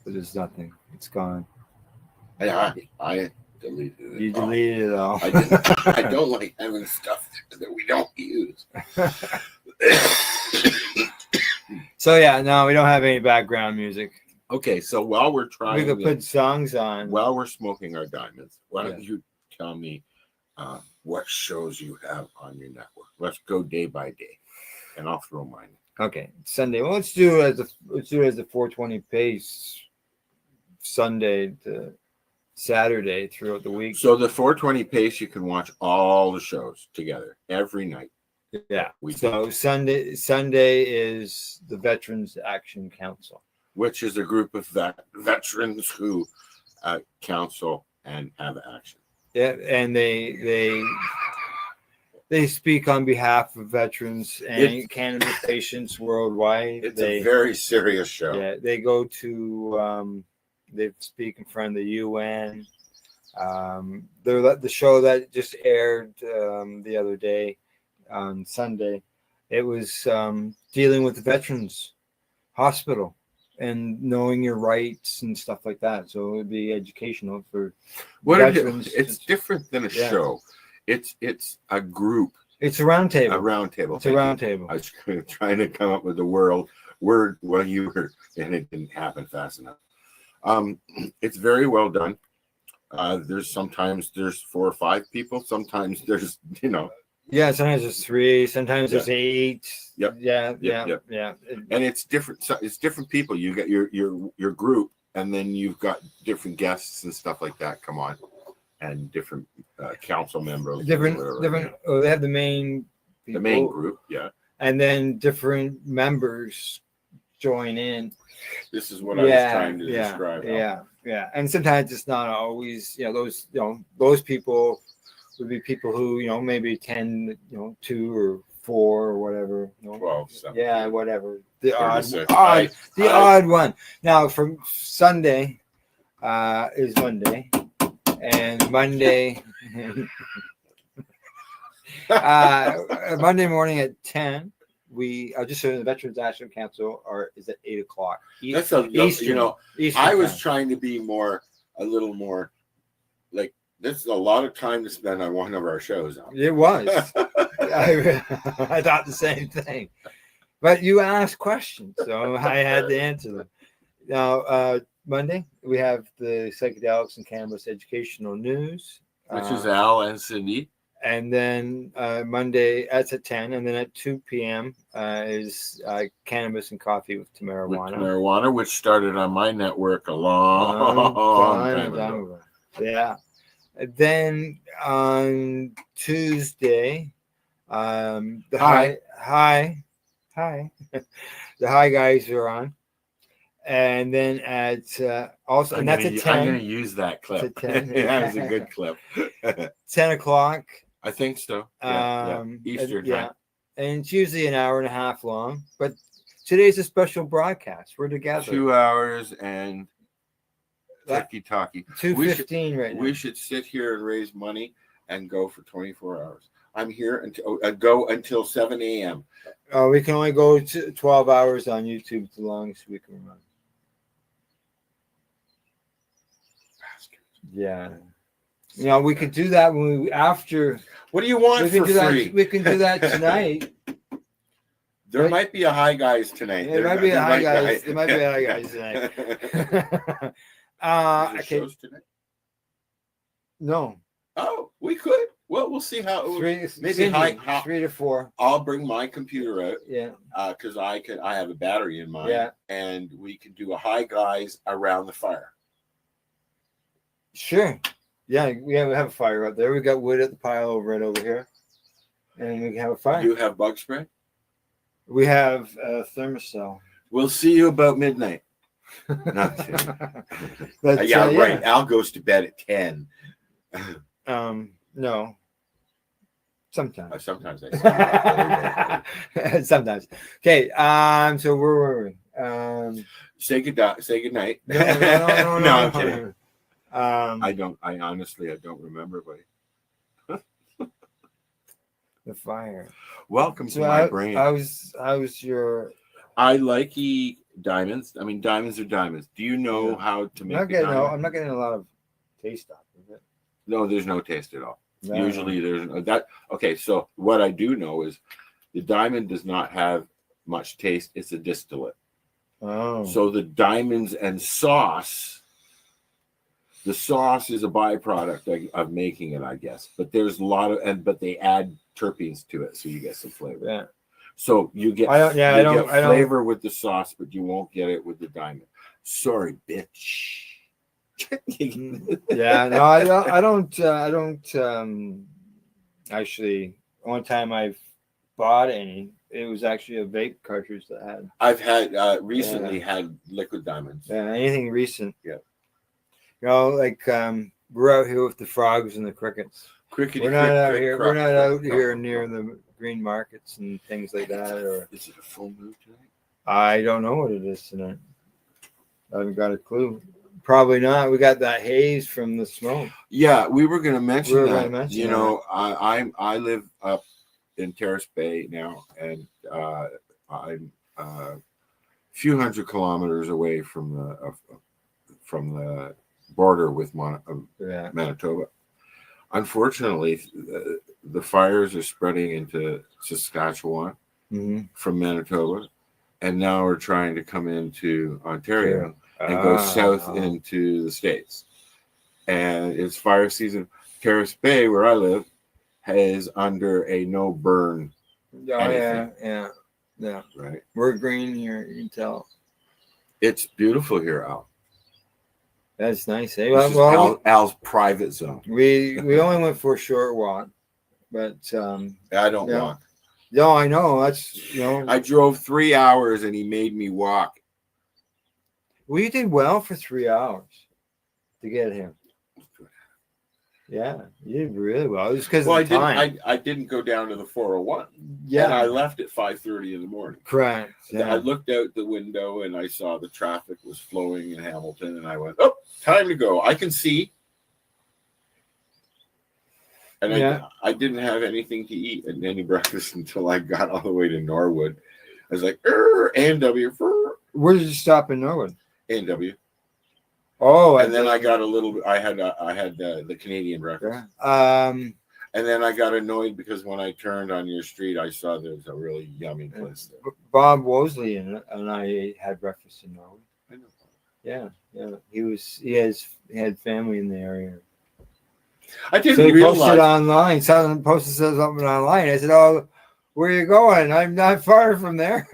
But there's nothing. It's gone. I deleted it. You deleted it all. I don't like having stuff that we don't use. So yeah, no, we don't have any background music. Okay, so while we're trying, we could put songs on. While we're smoking our diamonds, why don't you tell me what shows you have on your network? Let's go day by day, and I'll throw mine. Okay, Sunday. Well, let's do it as the 420 pace. Sunday to Saturday throughout the week. So the 420 pace, you can watch all the shows together every night. Yeah. So Sunday is the Veterans Action Council, which is a group of veterans who counsel and have action. Yeah, and they speak on behalf of veterans and cannabis patients worldwide. It's a very serious show. Yeah, they go to they speak in front of the UN. The show that just aired the other day on Sunday, it was dealing with the Veterans Hospital and knowing your rights and stuff like that. So it would be educational for veterans. It's different than a show. It's a group. It's a round table. A round table. It's a round table. I was trying to come up with the word while you were, and it didn't happen fast enough. It's very well done. Sometimes there's 4 or 5 people. Sometimes there's, Yeah, sometimes there's 3. Sometimes there's 8. Yep. Yeah. And it's different. So it's different people. You got your group, and then you've got different guests and stuff like that come on, and different council members. Different. Oh, they have the main. The main group, yeah. And then different members join in. This is what I was trying to describe. Yeah. And sometimes it's not always, those people would be people who, maybe 10, 2 or 4 or whatever. 12, 7. Yeah, whatever. The odd odd one. Now, from Sunday is Monday, and Monday, Monday morning at 10. We just so the Veterans National Council is at 8 o'clock. That's Eastern I was time. trying to be a little more like this is a lot of time to spend on one of our shows. It was. I thought the same thing, but you asked questions, so I had to answer them. Now, Monday we have the psychedelics and cannabis educational news, Which is Al and Cindy. And then Monday, that's at 10. And then at 2 p.m. Is Cannabis and Coffee with Marijuana. Marijuana, which started on my network a long time ago. Yeah. And then on Tuesday, the Hi the Hi guys are on. And then at also, and that's at 10. I'm going to use that clip. 10. That was a good clip. 10 o'clock. I think so. Eastern time. And it's usually an hour and a half long. But today's a special broadcast. We're together. 2 hours and talkie. 2:15 right now. We should sit here and raise money and go for 24 hours. I'm here until go until 7 a.m. We can only go to 12 hours on YouTube. It's the longest we can run. Yeah. We could do that when after. What do you want for free? We can do that tonight. There might be a Hi Guys tonight. There might be a Hi Guys. There might be a Hi Guys tonight. Okay. Shows tonight? No. Oh, we could. Well, we'll see how. Maybe 3 to 4. I'll bring my computer out. Yeah. Because I have a battery in mine. Yeah. And we can do a Hi Guys around the fire. Sure. Yeah, we have a fire up there. We got wood at the pile right over here, and we can have a fire. You have bug spray? We have a thermosol. We'll see you about midnight. Not 10. Right. Al goes to bed at 10. No. Sometimes. Sometimes I say. Sometimes. Okay. So where were we? Say good night. No, I'm kidding. I honestly don't remember, buddy. The fire. Welcome to my brain. I was your. I like diamonds. I mean, diamonds are diamonds. Do you know how to make? I'm not getting a lot of taste off of it. No, there's no taste at all. No. Usually, there's that. Okay, so what I do know is the diamond does not have much taste. It's a distillate. Oh. So the diamonds and sauce. The sauce is a byproduct of making it, I guess. But there's a lot of but they add terpenes to it, so you get some flavor. Yeah. So you get flavor with the sauce, but you won't get it with the diamond. Sorry, bitch. Yeah, no, I don't. Actually, one time I've bought any, it was actually a vape cartridge that had. I've had recently had liquid diamonds. Yeah, anything recent. Yeah. Like we're out here with the frogs and the crickets. We're not out here near the green markets and things like that. Or is it a full moon tonight? I don't know what it is tonight. I haven't got a clue. Probably not. We got that haze from the smoke. Yeah, we were going to mention We were that. gonna mention you that. know, I live up in Terrace Bay now, and I'm a few hundred kilometers away from the border with Manitoba. Unfortunately, the fires are spreading into Saskatchewan from Manitoba, and now we're trying to come into Ontario and go south into the States. And it's fire season. Terrace Bay, where I live, is under a no burn. Yeah. Right. We're green here. You can tell. It's beautiful here, Al. That's nice. Eh? This is Al's private zone. We only went for a short walk, but I don't walk. No, I know. That's I drove 3 hours and he made me walk. Well, you did well for 3 hours to get here. Yeah, you did really well. It was because of the time. I didn't go down to the 401. Yeah, and I left at 5:30 in the morning. Correct. Yeah. I looked out the window and I saw the traffic was flowing in Hamilton, and I went, "Oh, time to go. I can see." And I didn't have anything to eat and any breakfast until I got all the way to Norwood. I was like, A&W. Where did you stop in Norwood? A&W. Oh, and then I got a little. I had the Canadian breakfast. And then I got annoyed because when I turned on your street, I saw there was a really yummy place there. Bob Wosley and I had breakfast in Norwood. I know. Yeah. He had family in the area. I didn't so he realize. Posted online. Someone posted something online. I said, "Oh, where are you going? I'm not far from there."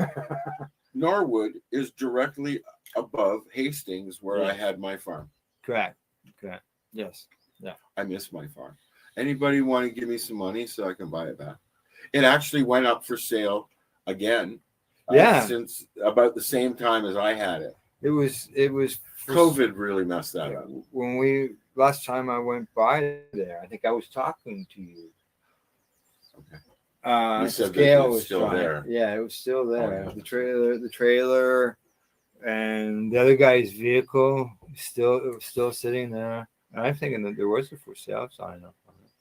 Norwood is directly above Hastings, where I had my farm. Correct. Yes. Yeah. I miss my farm. Anybody want to give me some money so I can buy it back? It actually went up for sale again. Since about the same time as I had it. It was. COVID really messed that up. When last time I went by there, I think I was talking to you. Okay. You said scale that was still there. Yeah, it was still there. Oh, yeah. The trailer, and the other guy's vehicle was still sitting there. And I'm thinking that there was a for sale sign up on it.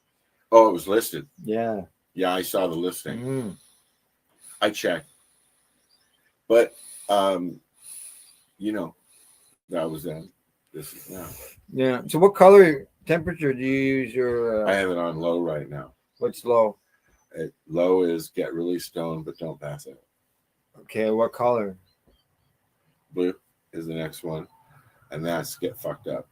Oh, it was listed. Yeah. Yeah, I saw the listing. I checked, but that was then. This is now. Yeah. So, what color temperature do you use your? I have it on low right now. What's low? Low is get really stoned, but don't pass out. Okay. What color? Blue is the next one, and that's get fucked up.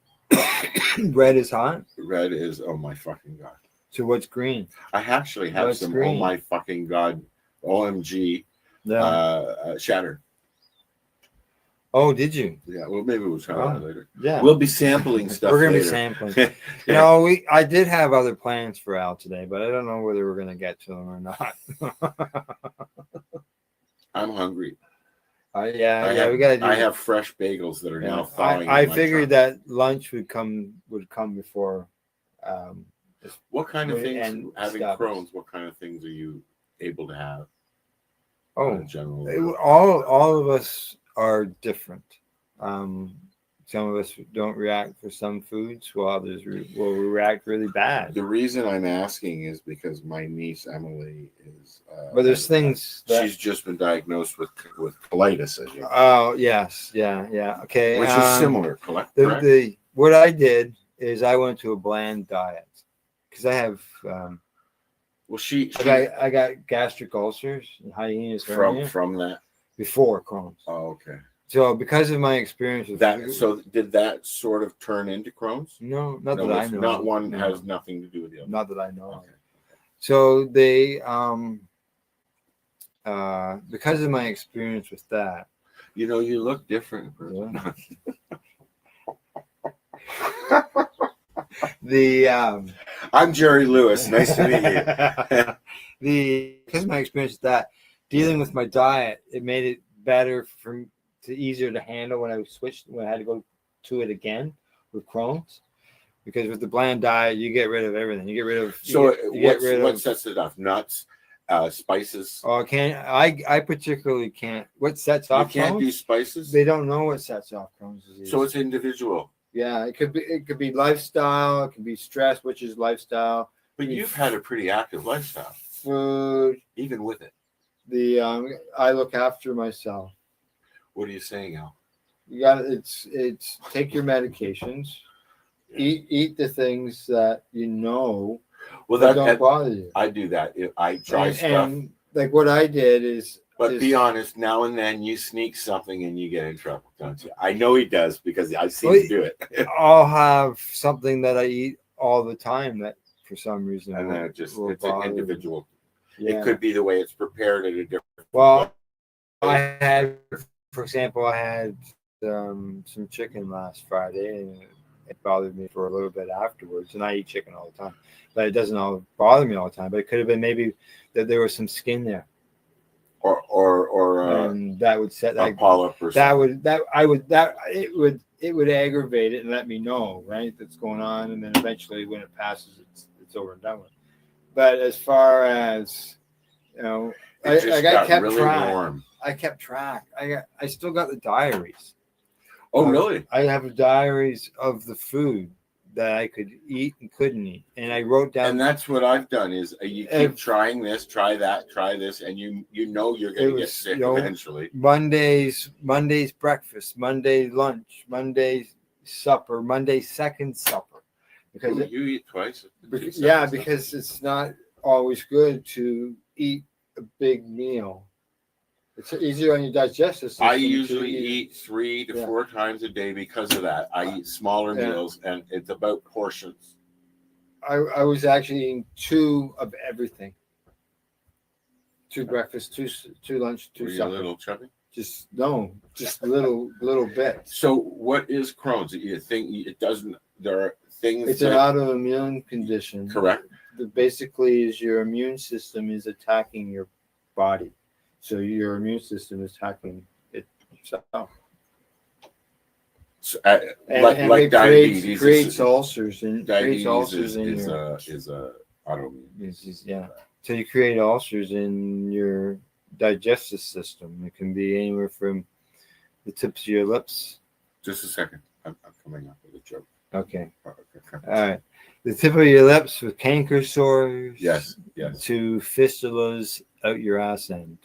Red is hot. Red is oh my fucking god. So what's green? I actually have some green? Oh my fucking god, OMG, shattered. Oh, did you? Yeah. Well, maybe we'll try that later. Yeah. We'll be sampling stuff. We're gonna later. be sampling. I did have other plans for Al today, but I don't know whether we're gonna get to them or not. I'm hungry. We gotta. I have fresh bagels that are now thawing. I figured that lunch would come before. What kind of things? Having Crohn's, what kind of things are you able to have? Oh, general. All of us are different. Some of us don't react for some foods, while others will react really bad. The reason I'm asking is because my niece Emily is. But there's things she's just been diagnosed with colitis. As you know. Oh yes, yeah. Okay, which is similar. Correct. What I did is I went to a bland diet because I have. I got gastric ulcers and hiatus hernia from that before Crohn's. Oh, okay. So because of my experience with that, so did that sort of turn into Crohn's? No, not that I know. Not one has nothing to do with the other. Not that I know. Okay. So they, because of my experience with that, you look different. I'm Jerry Lewis. Nice to meet you. Because of my experience with that, dealing with my diet, it made it better easier to handle when I had to go to it again with Crohn's, because with the bland diet you get rid of everything. You get rid of what sets it off? Nuts, spices. Oh, I particularly can't. What sets off? You can't do spices. They don't know what sets off Crohn's disease. So it's individual. Yeah, it could be lifestyle, it could be stress, which is lifestyle. But you've had a pretty active lifestyle, Food. even with it. I look after myself. What are you saying, Al? You got it's take your medications, eat the things that you know that don't bother you. I do that. I try stuff. And like what I did is. But be honest, now and then you sneak something and you get in trouble, don't you? I know he does because I've seen him do it. I'll have something that I eat all the time that for some reason. And then it's an individual. Yeah. It could be the way it's prepared at a different. Well, for example, I had some chicken last Friday and it bothered me for a little bit afterwards. And I eat chicken all the time, but it doesn't all bother me all the time. But it could have been maybe that there was some skin there. Or that would set a polyp or it would aggravate it and let me know, right, that's going on, and then eventually when it passes, it's over and done with. But as far as I kept really track. Warm. I kept track. I still got the diaries. Oh, really? I have diaries of the food that I could eat and couldn't eat, and I wrote down. And that's what I've done is you keep trying this, try that, try this, and you know you're going to get sick eventually. Monday's breakfast, Monday lunch, Monday supper, Monday second supper. Because you eat twice. Because it's not always good to eat a big meal. It's easier on your digestive system. I usually eat 3 to 4 times a day because of that. I eat smaller meals, and it's about portions. I was actually eating 2 of everything. 2 breakfast, 2 lunch, 2 Were you supper. a little chubby? Just little bits. So what is Crohn's? You think it doesn't? There are things. It's an autoimmune condition. Correct. Basically, is your immune system is attacking your body. So your immune system is attacking itself. So, like diabetes creates ulcers and diabetes creates ulcers is a autoimmune. Yeah. So you create ulcers in your digestive system. It can be anywhere from the tips of your lips. Just a second. I'm coming up with a joke. Okay. All right. The tip of your lips with canker sores. Yes. To fistulas out your ass end.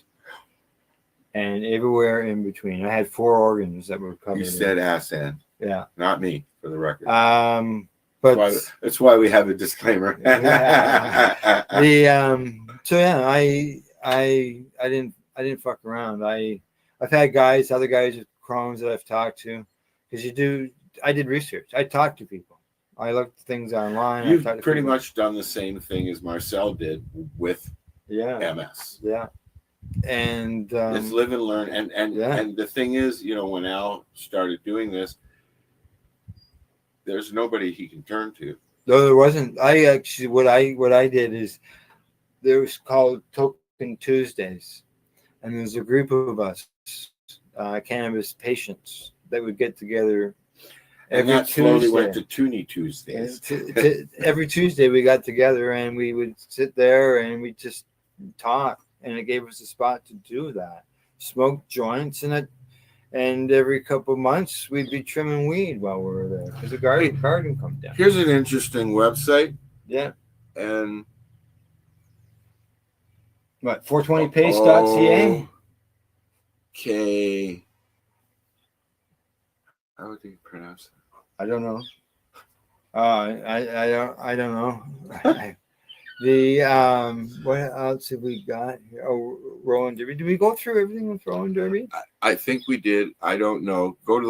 And everywhere in between. I had 4 organs that were covered. You said ass end. Yeah. Not me, for the record. But that's why we have a disclaimer. I didn't fuck around. I've had other guys with Crohn's that I've talked to, because I did research. I talked to people. I looked things online. You've pretty much done the same thing as Marcel did with MS. Yeah. And it's live and learn. And the thing is, when Al started doing this, there's nobody he can turn to. No, there wasn't. I actually what I did is there was called Toke Tuesdays, and there's a group of us, cannabis patients, that would get together. And that slowly went to Toonie Tuesdays. Every Tuesday we got together and we would sit there and we just talk, and it gave us a spot to do that. Smoke joints and every couple of months we'd be trimming weed while we were there because the garden comes down. Here's an interesting website. Yeah. And what, 420pace.ca? Okay. How would you pronounce it? I don't know. I don't know. What else have we got here? Oh, Roland Derby. Did we go through everything with Roland Derby? I think we did. I don't know. Go to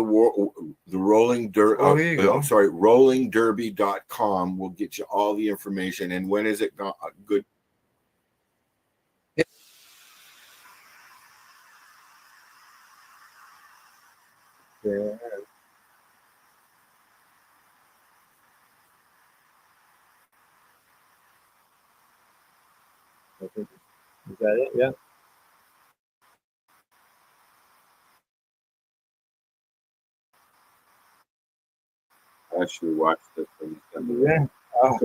the Rolling Derby. Oh, here you go. I'm sorry, rollingderby.com will get you all the information. And when is it good? Yeah. Is that it? Yeah. I actually watched this from Yeah. Oh.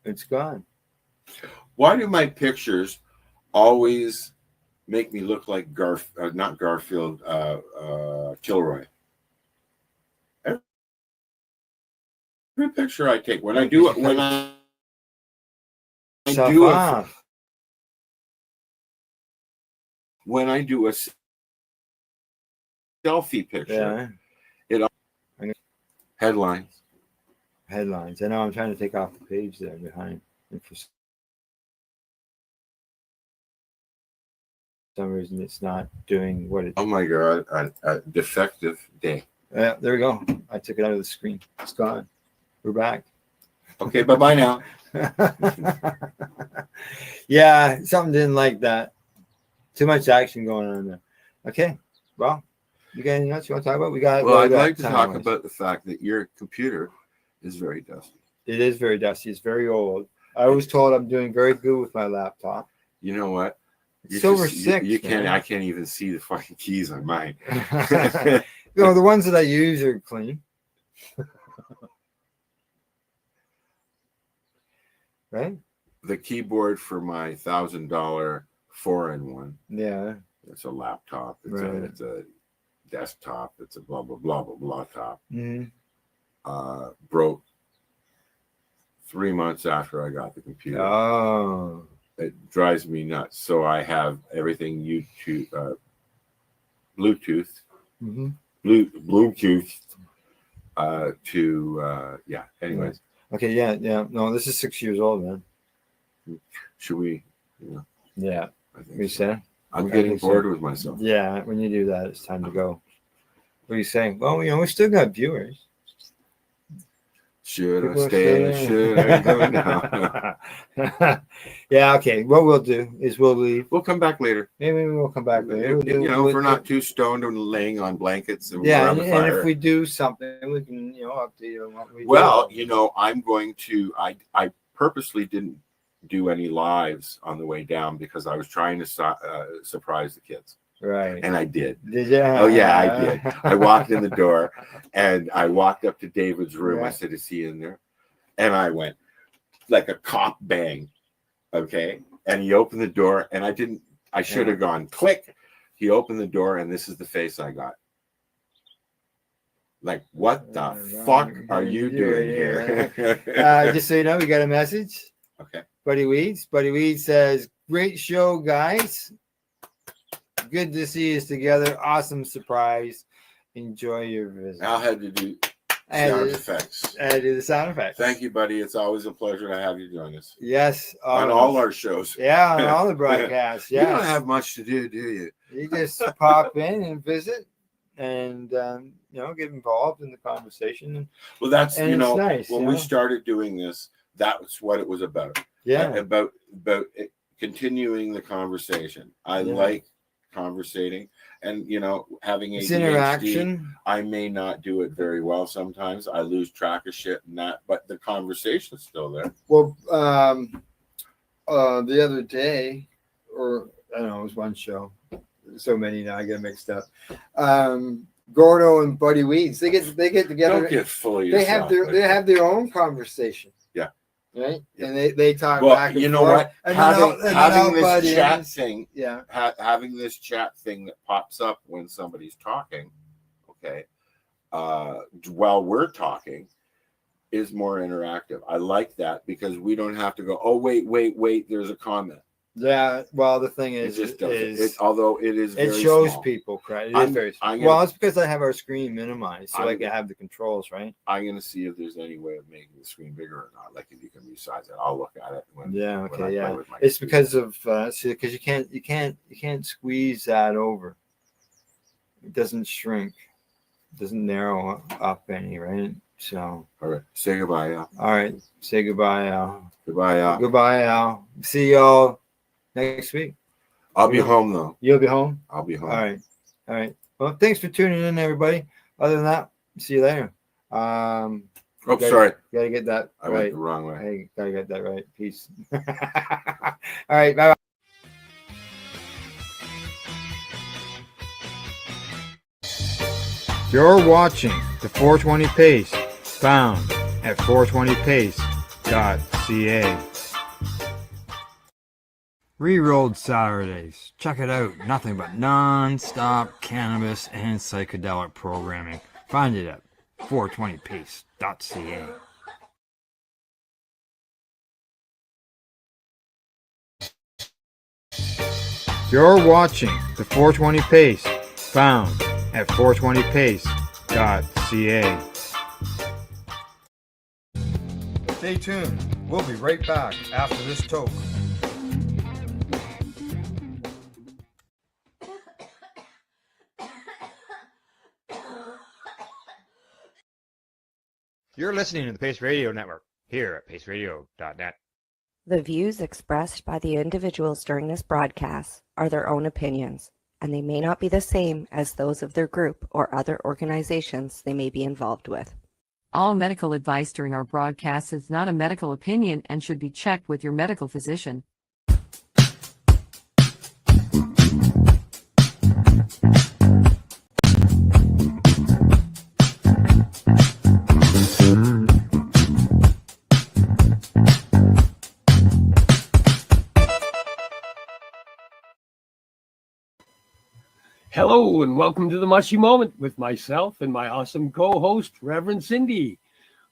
It's gone. Why do my pictures always make me look like not Garfield, Kilroy? Every picture I take, when I do it, when I do it, when I do a selfie picture, it headlines. Headlines. I know. I'm trying to take off the page there behind. And for some reason, it's not doing what it. Oh my God! A defective day. Yeah, there we go. I took it out of the screen. It's gone. We're back. Okay, bye-bye now. Yeah, something didn't like that. Too much action going on there. Okay, well, you got anything else you want to talk about? Well, I'd like to talk about the fact that your computer is very dusty. It is very dusty. It's very old. I was told I'm doing very good with my laptop. You know what? It's over 6. You can't. I can't even see the fucking keys on mine. No, the ones that I use are clean. Right? The keyboard for my $1,000 4-in-1. Yeah. It's a laptop. It's a desktop. It's a blah blah blah blah blah top. Mm-hmm. Broke 3 months after I got the computer. Oh. It drives me nuts. So I have everything YouTube, Bluetooth, mm-hmm. Bluetooth. Anyways. Okay. Yeah. No, this is 6 years old, man. Should we? Yeah. I think We so. say. I'm getting bored with myself. Yeah. When you do that, it's time to go. What are you saying? Well, we still got viewers. Should I stay? Should I go now? Yeah, okay. What we'll do is we'll leave. We'll come back later. Maybe we'll come back later. If we're not too stoned and laying on blankets and and around the fire. if we do something, we can, update you on what we Well, I'm going to. I purposely didn't do any lives on the way down because I was trying to surprise the kids. Right. And I did. Did you? Oh, yeah, I did. I walked in the door and I walked up to David's room. Yeah. I said, is he in there? And I went like a cop bang. Okay. And he opened the door and I should have gone click. He opened the door and this is the face I got. Like, what the fuck are you doing here? Just so you know, we got a message. Okay. Buddy Weeds says, great show, guys. Good to see us together. Awesome surprise. Enjoy your visit. Al had to do sound effects. I do the sound effects. Thank you, buddy. It's always a pleasure to have you join us. Yes. On all our shows. Yeah, on all the broadcasts. You Yes. don't have much to do you? You just pop in and visit and, get involved in the conversation. Well, that's, and it's nice, when we started doing this, that's what it was about. Yeah. About continuing the conversation. I like conversating and having it's ADHD, interaction. I may not do it very well sometimes. I lose track of shit and that, but the conversation's still there. Well, the other day, or I don't know, it was one show. So many now, I get mixed up. Gordo and Buddy Weeds, they get together. Don't get full of yourself. They have their own conversation. Yeah. Right, and they talk back. back. And you know forth. what? Having this chat ends. thing. Yeah. Having this chat thing that pops up when somebody's talking. Okay. While we're talking, is more interactive. I like that because we don't have to go. Oh wait. There's a comment. Yeah, well, the thing is, it just doesn't. Although it is, it very shows small. people. It is very small. Well, it's because I have our screen minimized, so I can have the controls. Right. I'm gonna see if there's any way of making the screen bigger or not. Like if you can resize it, I'll look at it. When I play with my It's because of because you can't squeeze that over. It doesn't shrink. It doesn't narrow up any. Right. So. All right. Say goodbye, Al. All right. Say goodbye, Al. Goodbye, Al. Goodbye, Al. See y'all next week. I'll be home though. You'll be home? I'll be home. All right. Well, thanks for tuning in, everybody. Other than that, see you later. Sorry. Gotta get that I right. went the wrong way. Hey, gotta get that right. Peace. All right. Bye. You're watching the 420 Pace, found at 420pace.ca. toke.ca. Rerolled Saturdays. Check it out. Nothing but non-stop cannabis and psychedelic programming. Find it at 420pace.ca. You're watching the 420 Pace, found at 420pace.ca. Stay tuned. We'll be right back after this toke. You're listening to the Pace Radio Network here at paceradio.net. The views expressed by the individuals during this broadcast are their own opinions, and they may not be the same as those of their group or other organizations they may be involved with. All medical advice during our broadcast is not a medical opinion and should be checked with your medical physician. Hello and welcome to the Mushy Moment with myself and my awesome co-host, Reverend Cindy.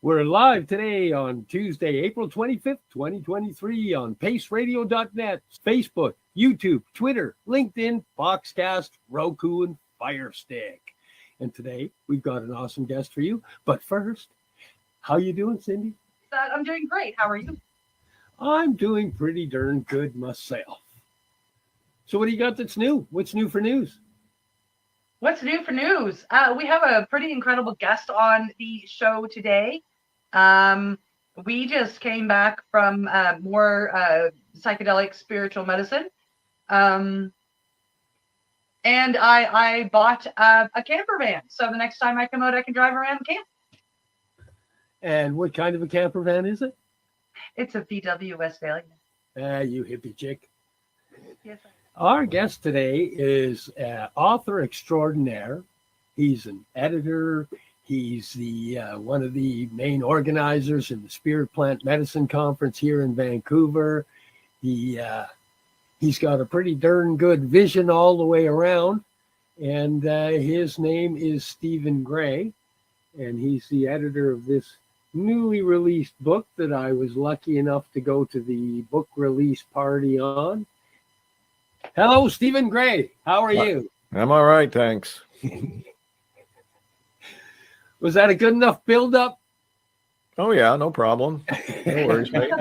We're live today on Tuesday, April 25th, 2023 on paceradio.net, Facebook, YouTube, Twitter, LinkedIn, Foxcast, Roku, and Fire Stick. And today we've got an awesome guest for you. But first, how you doing, Cindy? I'm doing great. How are you? I'm doing pretty darn good myself. So what do you got that's new? What's new for news? What's new for news? We have a pretty incredible guest on the show today. We just came back from more psychedelic spiritual medicine. And I bought a camper van. So the next time I come out, I can drive around camp. And what kind of a camper van is it? It's a VW Westphalia. You hippie chick. Yes, Our guest today is author extraordinaire. He's an editor. He's the one of the main organizers in the Spirit Plant Medicine Conference here in Vancouver. He's got a pretty darn good vision all the way around. And his name is Stephen Gray. And he's the editor of this newly released book that I was lucky enough to go to the book release party on. Hello, Stephen Gray. How are you? I'm all right, thanks. Was that a good enough build-up? Oh, yeah, no problem. No worries, mate.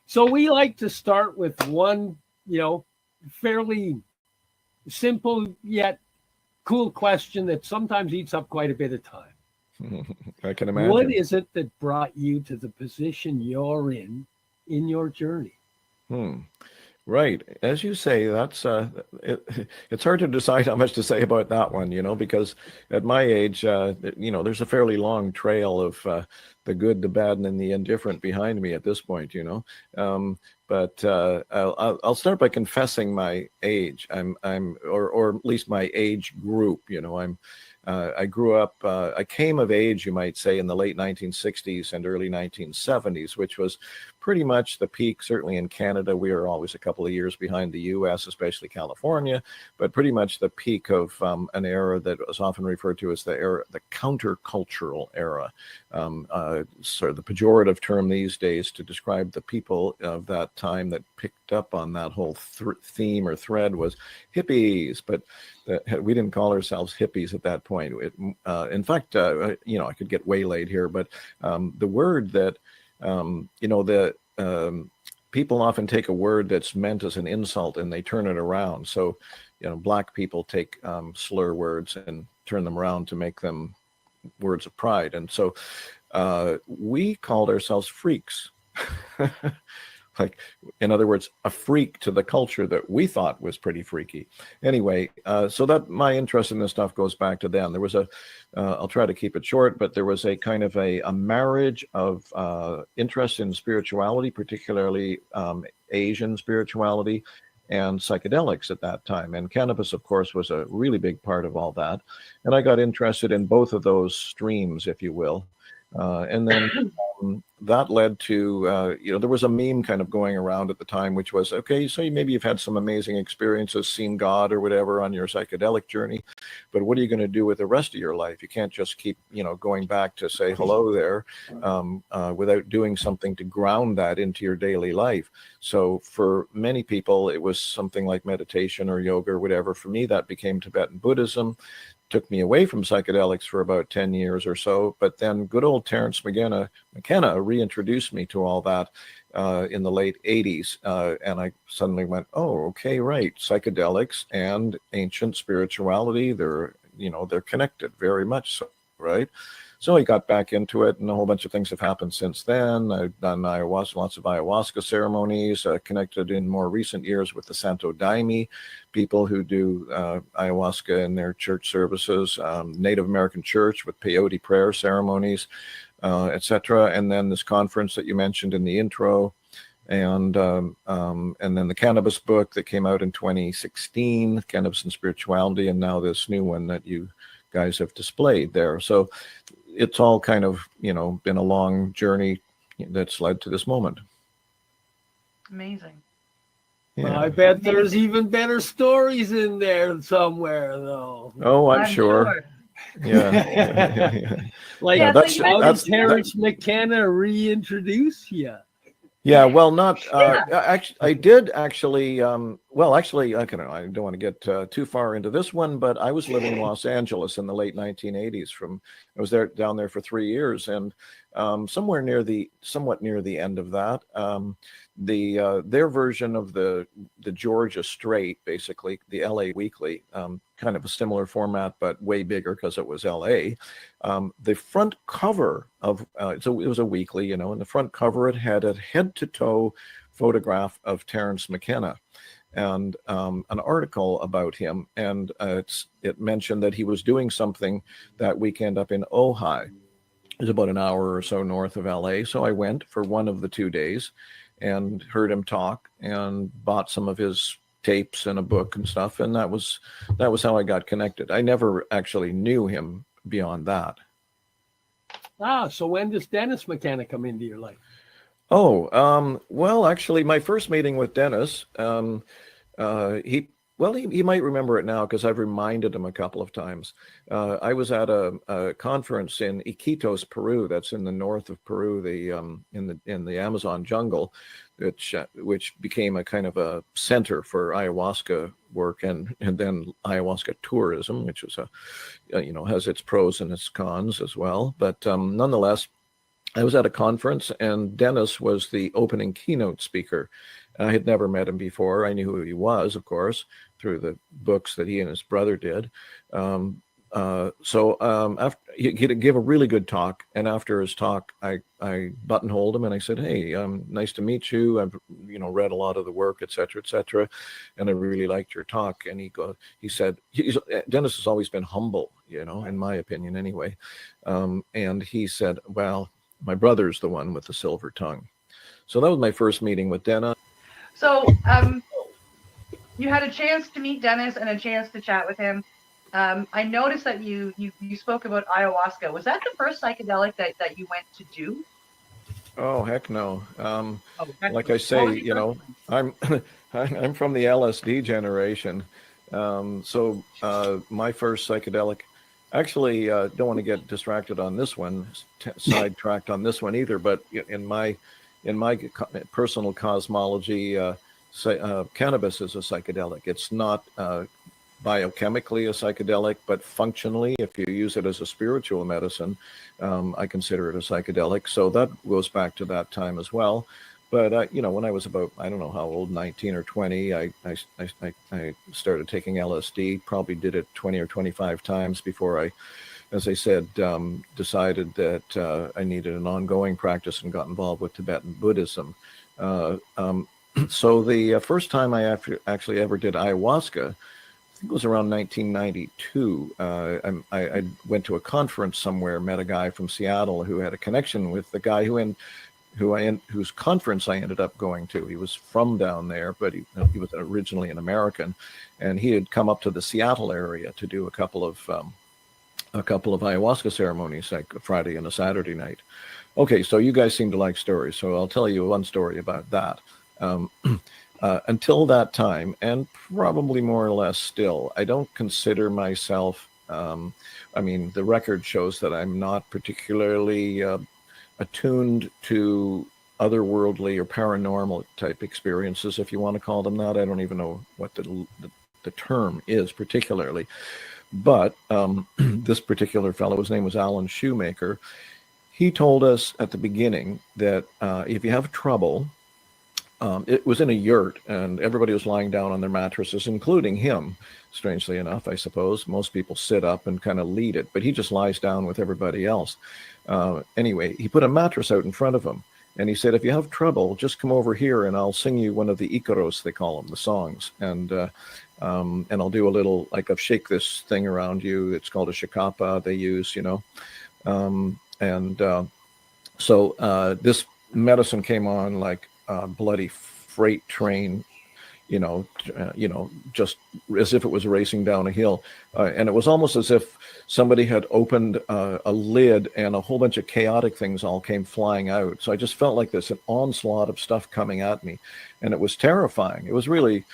So we like to start with one, fairly simple yet cool question that sometimes eats up quite a bit of time. I can imagine. What is it that brought you to the position you're in your journey? Right. As you say, that's it's hard to decide how much to say about that one, because at my age, there's a fairly long trail of the good, the bad, and the indifferent behind me at this point, But I'll start by confessing my age. Or at least my age group. I grew up. I came of age, you might say, in the late 1960s and early 1970s, which was pretty much the peak. Certainly in Canada, we were always a couple of years behind the U.S., especially California. But pretty much the peak of an era that was often referred to as the countercultural era. Sort of the pejorative term these days to describe the people of that time that picked up on that whole theme or thread was hippies, but we didn't call ourselves hippies at that point. In fact, I could get waylaid here, but the word that, people often take a word that's meant as an insult and they turn it around. So, black people take slur words and turn them around to make them words of pride. And so we called ourselves freaks. Like, in other words, a freak to the culture that we thought was pretty freaky. Anyway, so that my interest in this stuff goes back to then. There was I'll try to keep it short, but there was a kind of a marriage of interest in spirituality, particularly Asian spirituality and psychedelics at that time. And cannabis, of course, was a really big part of all that. And I got interested in both of those streams, if you will. And then that led to, there was a meme kind of going around at the time, which was, okay, so maybe you've had some amazing experiences, seen God or whatever on your psychedelic journey, but what are you going to do with the rest of your life? You can't just keep, going back to say hello there without doing something to ground that into your daily life. So for many people, it was something like meditation or yoga or whatever. For me, that became Tibetan Buddhism. Took me away from psychedelics for about 10 years or so, but then good old Terence McKenna reintroduced me to all that in the late 80s, and I suddenly went, oh, okay, right, psychedelics and ancient spirituality, they're connected very much so, right? So I got back into it, and a whole bunch of things have happened since then. I've done ayahuasca, lots of ayahuasca ceremonies, connected in more recent years with the Santo Daime, people who do ayahuasca in their church services, Native American church with peyote prayer ceremonies, etc. And then this conference that you mentioned in the intro, and then the cannabis book that came out in 2016, Cannabis and Spirituality, and now this new one that you guys have displayed there. So it's all kind of, been a long journey that's led to this moment. Amazing. Yeah. Well, I bet there's even better stories in there somewhere, though. Oh, I'm sure. Yeah. Like, yeah, how did Terence McKenna reintroduce you? Yeah, well, not actually. I did actually. Well, actually, I don't want to get too far into this one, but I was living in Los Angeles in the late 1980s. I was down there for 3 years, and somewhat near the end of that, their version of the Georgia Straight, basically the LA Weekly, kind of a similar format but way bigger because it was LA. The front cover of it was a weekly, and the front cover it had a head-to-toe photograph of Terence McKenna and an article about him, and it mentioned that he was doing something that weekend up in Ojai. It was about an hour or so north of LA. So I went for one of the 2 days and heard him talk and bought some of his tapes and a book and stuff. And that was how I got connected. I never actually knew him beyond that. So when does Dennis McKenna come into your life? Oh, well, actually, my first meeting with Dennis, he might remember it now because I've reminded him a couple of times. I was at a conference in Iquitos, Peru. That's in the north of Peru, in the Amazon jungle, which became a kind of a center for ayahuasca work and then ayahuasca tourism, which was has its pros and its cons as well. But nonetheless, I was at a conference and Dennis was the opening keynote speaker. I had never met him before. I knew who he was, of course, through the books that he and his brother did. After he gave a really good talk, and after his talk, I buttonholed him and I said, "Hey, nice to meet you. I've read a lot of the work, etc., etc., and I really liked your talk." And he said, Dennis has always been humble, in my opinion, anyway. And he said, "Well, my brother's the one with the silver tongue." So that was my first meeting with Dennis. So you had a chance to meet Dennis and a chance to chat with him. I noticed that you spoke about ayahuasca. Was that the first psychedelic that you went to do? Oh, heck no. Like I say, I'm I'm from the LSD generation. So my first psychedelic, actually, don't want to get distracted on this one, sidetracked on this one either, but in my personal cosmology, cannabis is a psychedelic. It's not biochemically a psychedelic, but functionally, if you use it as a spiritual medicine, I consider it a psychedelic. So that goes back to that time as well. But when I was about, I don't know how old, 19 or 20, I started taking LSD. Probably did it 20 or 25 times before I, as I said, decided that I needed an ongoing practice and got involved with Tibetan Buddhism. So the first time I actually ever did ayahuasca, I think it was around 1992. I went to a conference somewhere, met a guy from Seattle who had a connection with the guy whose conference I ended up going to. He was from down there, but he was originally an American, and he had come up to the Seattle area to do a couple of a couple of ayahuasca ceremonies, like a Friday and a Saturday night. Okay, so you guys seem to like stories, so I'll tell you one story about that. Until that time, and probably more or less still, I don't consider myself, I mean, the record shows that I'm not particularly attuned to otherworldly or paranormal type experiences, if you want to call them that. I don't even know what the term is particularly. But this particular fellow, his name was Alan Shoemaker, he told us at the beginning that if you have trouble, it was in a yurt and everybody was lying down on their mattresses, including him, strangely enough, I suppose. Most people sit up and kind of lead it, but he just lies down with everybody else. Anyway, he put a mattress out in front of him and he said, if you have trouble, just come over here and I'll sing you one of the Icaros, they call them, the songs. And I'll do a little, like, I'll shake this thing around you. It's called a shikapa they use, you know. So this medicine came on like a bloody freight train, just as if it was racing down a hill. And it was almost as if somebody had opened a lid and a whole bunch of chaotic things all came flying out. So I just felt like this, an onslaught of stuff coming at me. And it was terrifying. It was really,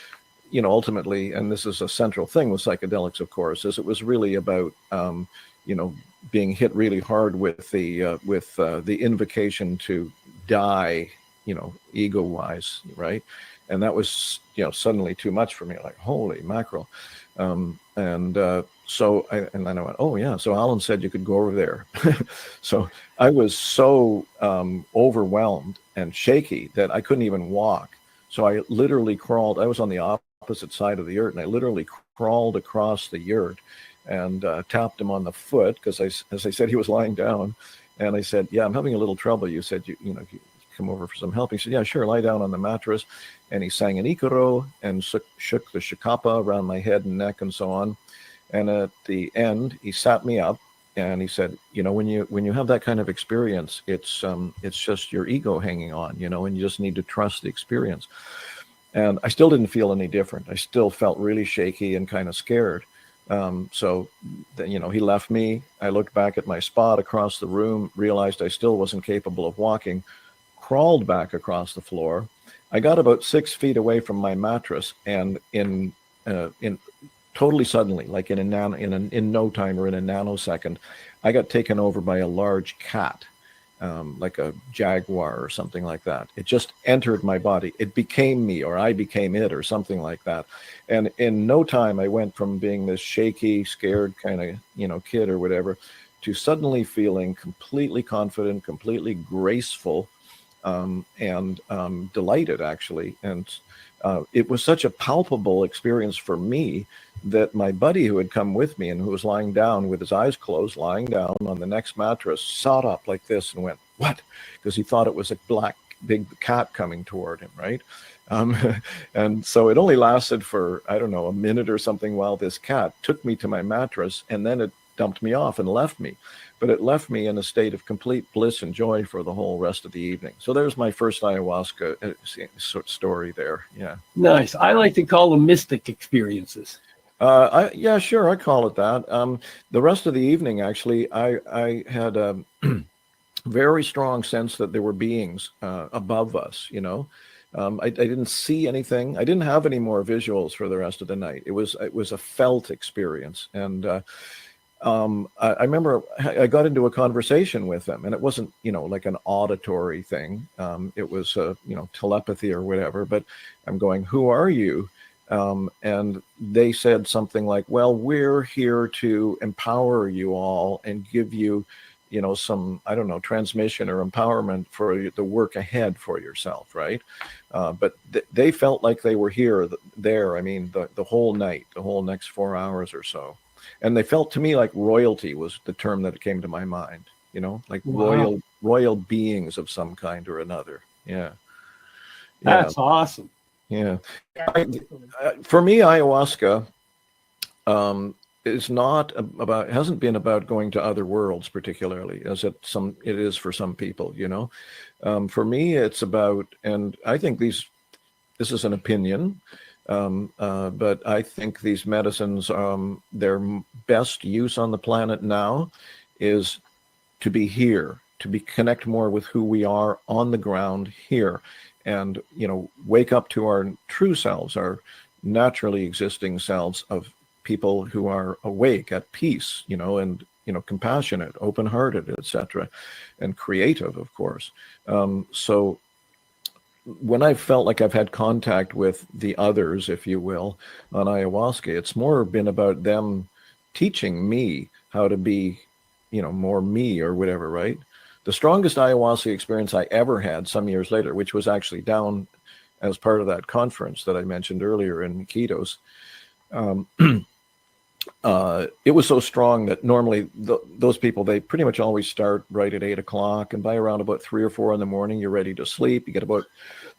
ultimately, and this is a central thing with psychedelics, of course, is it was really about, being hit really hard with the invocation to die, ego-wise, right? And that was, suddenly too much for me. Like, holy mackerel! So then I went, oh yeah. So Alan said you could go over there. So I was so overwhelmed and shaky that I couldn't even walk. So I literally crawled. I was on the opposite side of the yurt, and I literally crawled across the yurt and tapped him on the foot because, as I said, he was lying down. And I said, yeah, I'm having a little trouble. You said, you come over for some help. He said, yeah, sure, lie down on the mattress. And he sang an Icaro and shook the shikapa around my head and neck and so on. And at the end, he sat me up and he said, when you have that kind of experience, it's just your ego hanging on, and you just need to trust the experience. And I still didn't feel any different. I still felt really shaky and kind of scared. So then, he left me. I looked back at my spot across the room, realized I still wasn't capable of walking, crawled back across the floor. I got about 6 feet away from my mattress, and in totally suddenly, like in no time or in a nanosecond, I got taken over by a large cat, like a jaguar or something like that. It just entered my body. It became me, or I became it, or something like that. And in no time, I went from being this shaky, scared kind of, kid or whatever, to suddenly feeling completely confident, completely graceful, and delighted, actually. And it was such a palpable experience for me that my buddy who had come with me and who was lying down with his eyes closed, lying down on the next mattress, sat up like this and went, what? Because he thought it was a black, big cat coming toward him, right? And so it only lasted for, I don't know, a minute or something while this cat took me to my mattress, and then it dumped me off and left me. But it left me in a state of complete bliss and joy for the whole rest of the evening. So there's my first ayahuasca story there. Yeah. Nice. I like to call them mystic experiences. Yeah, sure. I call it that. The rest of the evening, actually, I had a very strong sense that there were beings above us, I didn't see anything. I didn't have any more visuals for the rest of the night. It was a felt experience. And I remember I got into a conversation with them, and it wasn't, like an auditory thing. It was, telepathy or whatever, but I'm going, who are you? And they said something like, well, we're here to empower you all and give you, some, I don't know, transmission or empowerment for the work ahead for yourself, right? But they felt like they were there, I mean, the whole night, the whole next 4 hours or so. And they felt to me like royalty was the term that came to my mind, like Wow. royal beings of some kind or another. Yeah. That's awesome. Yeah. For me, ayahuasca is not about, hasn't been about going to other worlds particularly, as it is for some people, For me, it's about, and I think this is an opinion, But I think these medicines, their best use on the planet now is to be here, to be connect more with who we are on the ground here, and wake up to our true selves, our naturally existing selves of people who are awake, at peace, and compassionate, open-hearted, etc., and creative, of course. So when I felt like I've had contact with the others, if you will, on ayahuasca, it's more been about them teaching me how to be, more me or whatever, right? The strongest ayahuasca experience I ever had some years later, which was actually down as part of that conference that I mentioned earlier in Iquitos, it was so strong that normally those people, they pretty much always start right at 8 o'clock, and by around about 3 or 4 in the morning, you're ready to sleep. You get about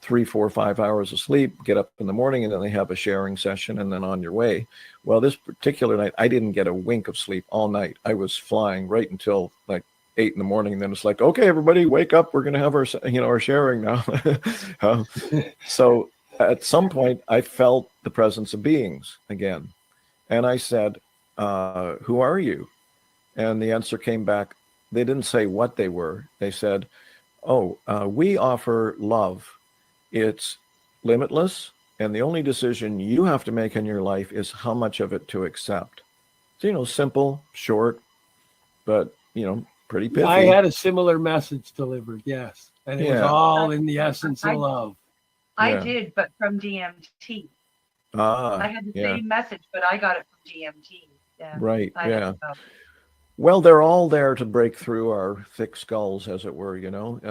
3, 4, 5 hours of sleep, get up in the morning, and then they have a sharing session, and then on your way. Well, this particular night, I didn't get a wink of sleep all night. I was flying right until like 8 in the morning, and then it's like, okay, everybody, wake up. We're going to have our, our sharing now. So at some point, I felt the presence of beings again. And I said, who are you? And the answer came back. They didn't say what they were. They said, we offer love. It's limitless. And the only decision you have to make in your life is how much of it to accept. So, simple, short, but, pretty pithy. I had a similar message delivered, yes. And it was all in the essence of love. I did, but from DMT. I had the same message, but I got it from DMT. Yeah. Right. Well, they're all there to break through our thick skulls, as it were. Not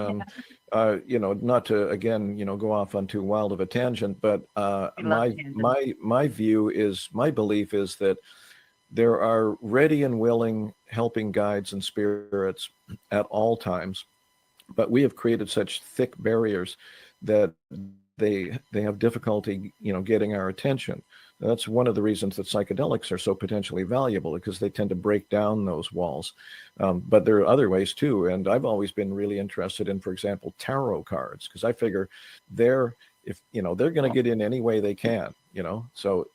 to again, go off on too wild of a tangent, but my view is, my belief is that there are ready and willing helping guides and spirits at all times, but we have created such thick barriers that they have difficulty, getting our attention. That's one of the reasons that psychedelics are so potentially valuable, because they tend to break down those walls. But there are other ways too. And I've always been really interested in, for example, tarot cards, because I figure they're going to get in any way they can, So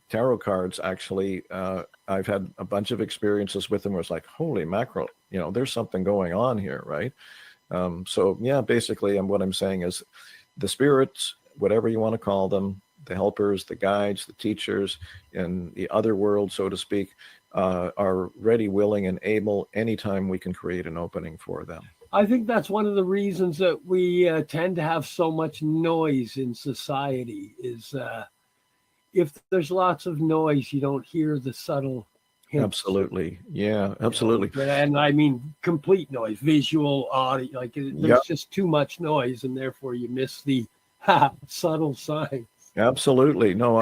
tarot cards, actually, I've had a bunch of experiences with them where it's like, holy mackerel, there's something going on here, right? So yeah, basically, what I'm saying is, the spirits, whatever you want to call them, the helpers, the guides, the teachers, in the other world, so to speak, are ready, willing, and able anytime we can create an opening for them. I think that's one of the reasons that we tend to have so much noise in society is if there's lots of noise, you don't hear the subtle hints. Absolutely. Yeah, absolutely. And I mean complete noise, visual, audio, like there's just too much noise, and therefore you miss the subtle signs. Absolutely. No,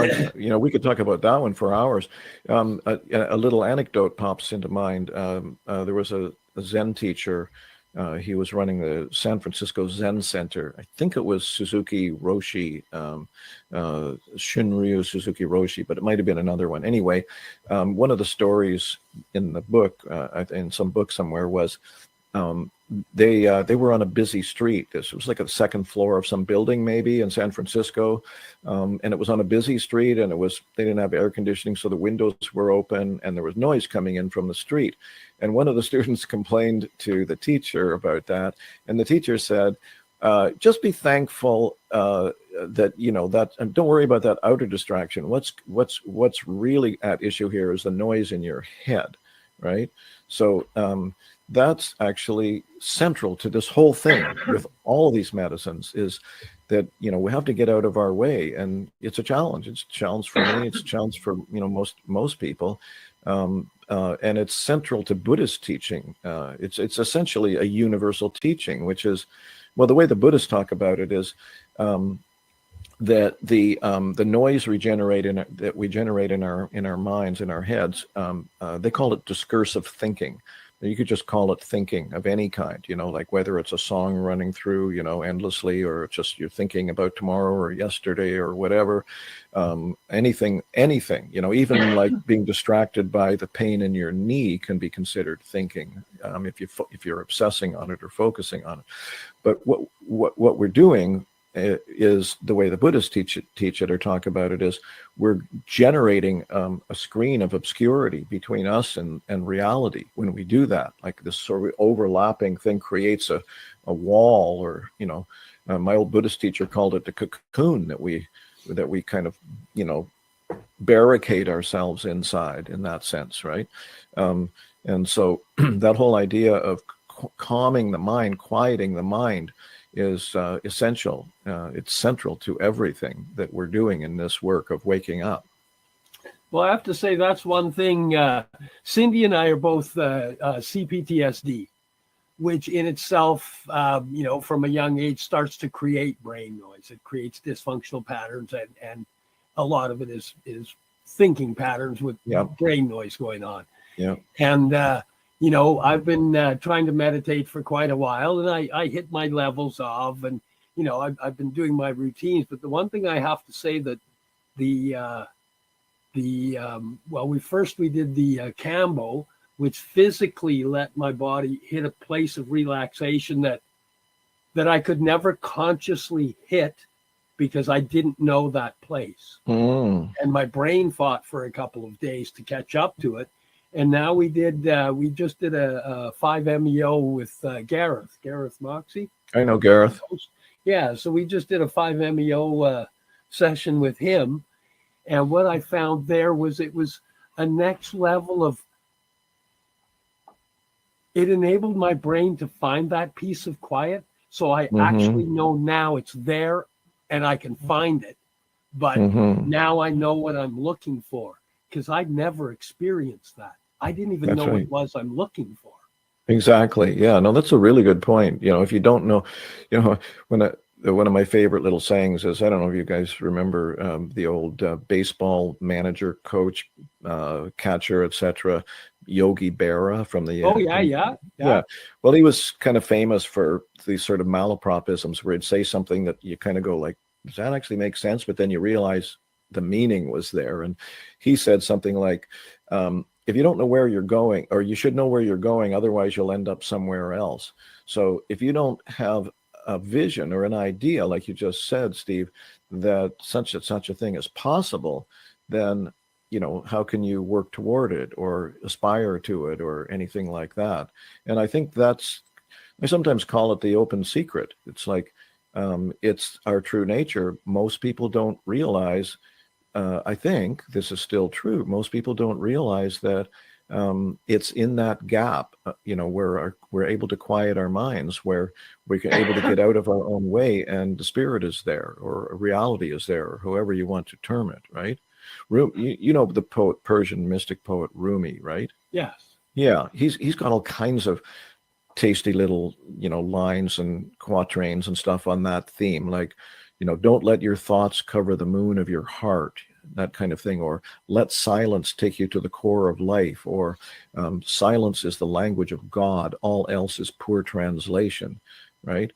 we could talk about that one for hours. A little anecdote pops into mind. There was a Zen teacher. He was running the San Francisco Zen Center. I think it was Suzuki Roshi, Shunryu Suzuki Roshi, but it might have been another one. Anyway, one of the stories in the book, in some book somewhere, was they were on a busy street. This was like a second floor of some building, maybe in San Francisco, and it was on a busy street, and they didn't have air conditioning, so the windows were open, and there was noise coming in from the street. And one of the students complained to the teacher about that, and the teacher said, just be thankful that don't worry about that outer distraction. What's really at issue here is the noise in your head, right? So that's actually central to this whole thing with all these medicines, is that we have to get out of our way, and it's a challenge. It's a challenge for me. It's a challenge for most people, and it's central to Buddhist teaching. It's essentially a universal teaching, which is, well, the way the Buddhists talk about it is that the noise that we generate in our minds, in our heads, they call it discursive thinking. You could just call it thinking of any kind, like whether it's a song running through, endlessly, or just you're thinking about tomorrow or yesterday or whatever, anything, even like being distracted by the pain in your knee can be considered thinking, if you're obsessing on it or focusing on it. But what we're doing is the way the Buddhists teach it or talk about it, is we're generating a screen of obscurity between us and reality. When we do that, like this sort of overlapping thing creates a wall, or my old Buddhist teacher called it the cocoon that we kind of barricade ourselves inside, in that sense, right? And so that whole idea of calming the mind, quieting the mind, is essential. It's central to everything that we're doing in this work of waking up. Well, I have to say that's one thing. Cindy and I are both CPTSD, which in itself, from a young age starts to create brain noise. It creates dysfunctional patterns, and a lot of it is thinking patterns with brain noise going on. Yeah. And I've been trying to meditate for quite a while, and I hit my levels of, and I've been doing my routines. But the one thing I have to say that we did the Cambo, which physically let my body hit a place of relaxation that I could never consciously hit because I didn't know that place. Mm. And my brain fought for a couple of days to catch up to it. And now we just did a 5-MEO with Gareth Moxie. I know Gareth. Yeah, so we just did a 5-MEO session with him. And what I found there was it was a next level of, it enabled my brain to find that piece of quiet. So I actually know now it's there and I can find it. But now I know what I'm looking for, because I'd never experienced that. I didn't even know what it was I'm looking for. Exactly. Yeah, no, that's a really good point. If you don't know, one of my favorite little sayings is, I don't know if you guys remember the old baseball manager, coach, catcher, etc., Yogi Berra from the... Yeah. Well, he was kind of famous for these sort of malapropisms where he'd say something that you kind of go like, does that actually make sense? But then you realize the meaning was there. And he said something like, if you don't know where you're going, or you should know where you're going, otherwise you'll end up somewhere else. So if you don't have a vision or an idea, like you just said, Steve, that such a thing is possible, then how can you work toward it or aspire to it or anything like that? And I think I sometimes call it the open secret. It's like, it's our true nature. Most people don't realize, I think this is still true, most people don't realize that it's in that gap, where we're able to quiet our minds, where we're able to get out of our own way, and the spirit is there, or reality is there, or however you want to term it, right? The poet, Persian mystic poet Rumi, right? Yes. Yeah, he's got all kinds of tasty little, lines and quatrains and stuff on that theme, like, don't let your thoughts cover the moon of your heart, that kind of thing, or let silence take you to the core of life, or silence is the language of God, all else is poor translation, right?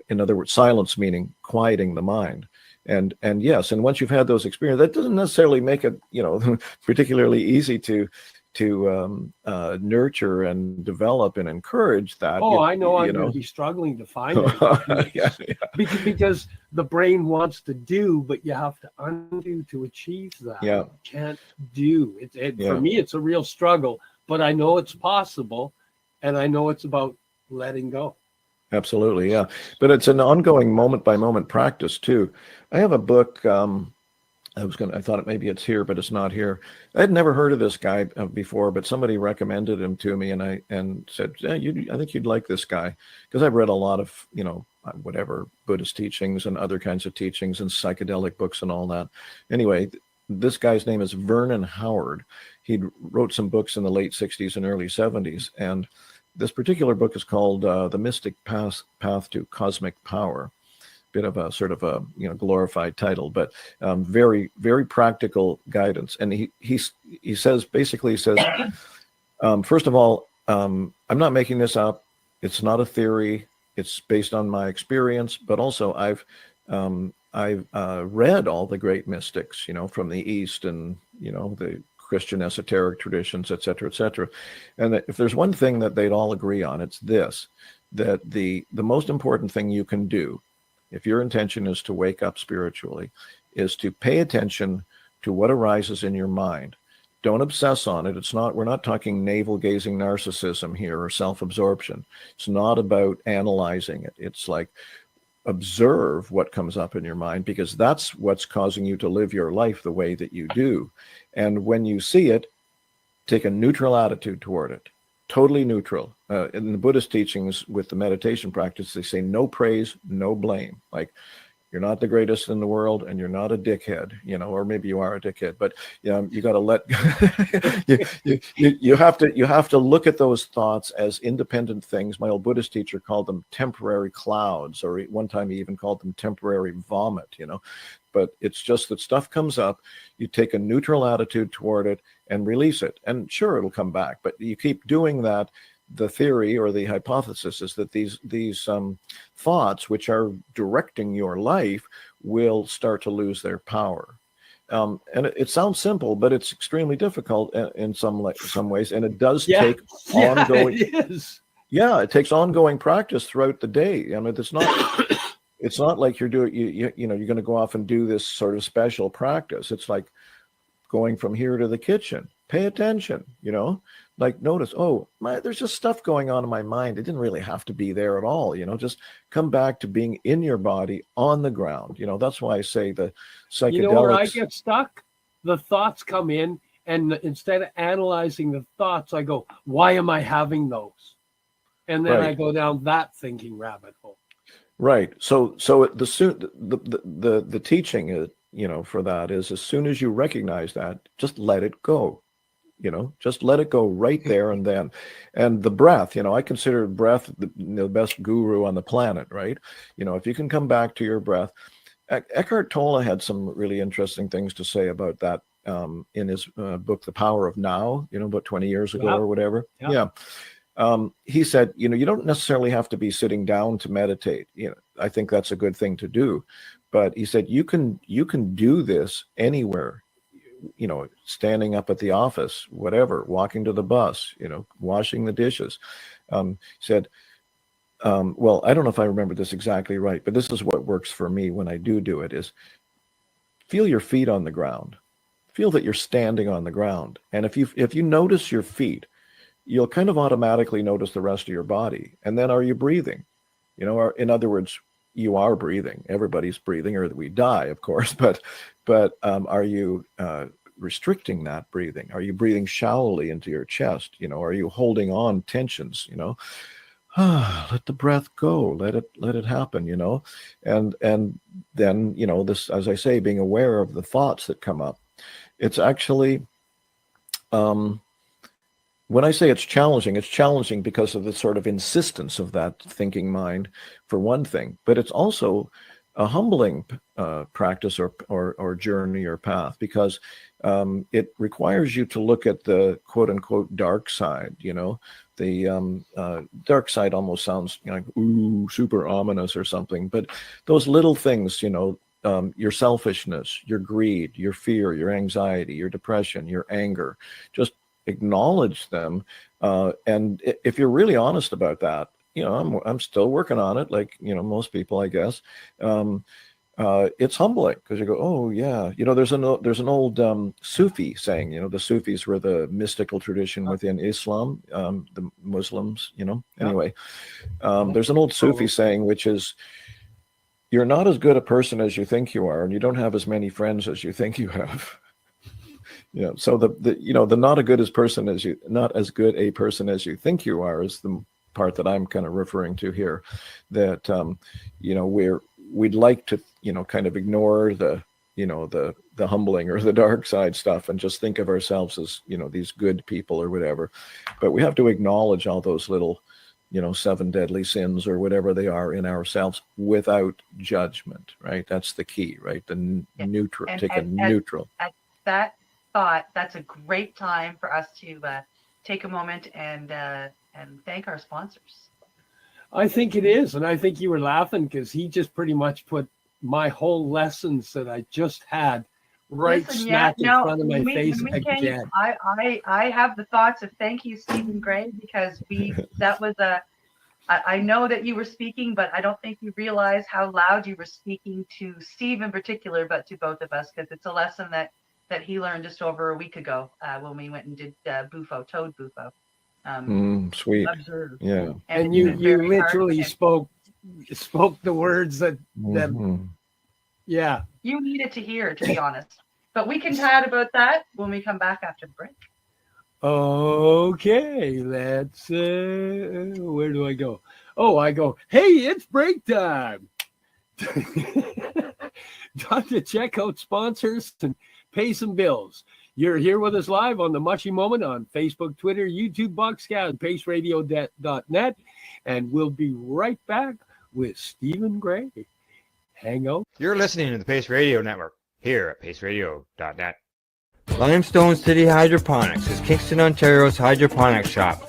In other words, silence meaning quieting the mind. And yes, and once you've had those experiences, that doesn't necessarily make it, particularly easy to nurture and develop and encourage that. Oh, I know I'm going to be struggling to find it. Because the brain wants to do, but you have to undo to achieve that. Yeah. You can't do it. For me, it's a real struggle, but I know it's possible, and I know it's about letting go. Absolutely, yeah. But it's an ongoing moment-by-moment practice too. I have a book. I thought maybe it's here, but it's not here. I had never heard of this guy before, but somebody recommended him to me, and said, I think you'd like this guy, because I've read a lot of whatever Buddhist teachings and other kinds of teachings and psychedelic books and all that. Anyway, this guy's name is Vernon Howard. He wrote some books in the late 60s and early 70s, and this particular book is called The Mystic Path to Cosmic Power. Bit of a sort of a glorified title, but very, very practical guidance. And he says, first of all, I'm not making this up. It's not a theory. It's based on my experience, but also I've read all the great mystics, from the East, and the Christian esoteric traditions, et cetera, et cetera. And that if there's one thing that they'd all agree on, it's this, that the most important thing you can do if your intention is to wake up spiritually, is to pay attention to what arises in your mind. Don't obsess on it. We're not talking navel-gazing narcissism here or self-absorption. It's not about analyzing it. It's like, observe what comes up in your mind, because that's what's causing you to live your life the way that you do. And when you see it, take a neutral attitude toward it. Totally neutral. In the Buddhist teachings with the meditation practice, they say no praise, no blame. Like, you're not the greatest in the world, and you're not a dickhead, or maybe you are a dickhead, but you got to let you have to look at those thoughts as independent things. My old Buddhist teacher called them temporary clouds, or one time he even called them temporary vomit. But it's just that stuff comes up. You take a neutral attitude toward it and release it, and sure, it'll come back. But you keep doing that. The theory or the hypothesis is that these thoughts, which are directing your life, will start to lose their power. And it sounds simple, but it's extremely difficult in some ways, and it does take ongoing. It is. Yeah, it takes ongoing practice throughout the day. I mean, it's not like you're doing you're going to go off and do this sort of special practice. It's like going from here to the kitchen. Pay attention, like notice, there's just stuff going on in my mind. It didn't really have to be there at all. Just come back to being in your body on the ground. That's why I say the psychedelics. Where I get stuck? The thoughts come in, and instead of analyzing the thoughts, I go, why am I having those? And then I go down that thinking rabbit hole. Right. So the teaching, for that is, as soon as you recognize that, just let it go. Just let it go right there and then. And the breath, I consider breath the best guru on the planet, right? If you can come back to your breath. Eckhart Tolle had some really interesting things to say about that in his book, The Power of Now, about 20 years ago or whatever. Yeah. He said, you don't necessarily have to be sitting down to meditate. I think that's a good thing to do. But he said, you can do this anywhere. Standing up at the office, whatever, walking to the bus, washing the dishes. Said, well, I don't know if I remember this exactly right, but this is what works for me when I do it, is feel your feet on the ground. Feel that you're standing on the ground. And if you notice your feet, you'll kind of automatically notice the rest of your body. And then, are you breathing? In other words, you are breathing. Everybody's breathing, or we die, of course. But are you restricting that breathing? Are you breathing shallowly into your chest? Are you holding on tensions? Let the breath go. Let it happen. And then this, as I say, being aware of the thoughts that come up. It's actually when I say it's challenging because of the sort of insistence of that thinking mind, for one thing, but it's also a humbling practice or journey or path, because it requires you to look at the quote unquote dark side. The dark side almost sounds like, ooh, super ominous or something, but those little things, your selfishness, your greed, your fear, your anxiety, your depression, your anger, just acknowledge them. And if you're really honest about that, I'm still working on it, like, most people, I guess. It's humbling, because you go, oh yeah, there's an old Sufi saying, the Sufis were the mystical tradition within Islam, the Muslims, anyway. There's an old Sufi saying, which is, you're not as good a person as you think you are, and you don't have as many friends as you think you have. So the not as good a person as you think you are is the part that I'm kind of referring to here. That we'd like to kind of ignore the humbling or the dark side stuff and just think of ourselves as these good people or whatever. But we have to acknowledge all those little 7 deadly sins or whatever they are in ourselves without judgment. Right? That's the key. Right? The neutral. Take a neutral. At that thought, that's a great time for us to take a moment and thank our sponsors. I think it is, and I think you were laughing because he just pretty much put my whole lessons that I just had smack in front of my face again. I have the thoughts of thank you, Stephen Gray, because that was I know that you were speaking, but I don't think you realize how loud you were speaking to Steve in particular, but to both of us, because it's a lesson that he learned just over a week ago when we went and did Toad Bufo. Sweet. Observe. Yeah. And it's you been very hard literally for him. spoke the words that Mhm. yeah. You needed to hear, to be honest. But we can chat about that when we come back after the break. Okay, let's where do I go? Oh, I go, hey, it's break time. Time to check out sponsors and pay some bills. You're here with us live on the Mushy Moment on Facebook, Twitter, YouTube, Boxcast, paceradio.net, and we'll be right back with Stephen Gray. Hang out. You're listening to the Pace Radio Network here at paceradio.net. Limestone City Hydroponics is Kingston, Ontario's hydroponics shop.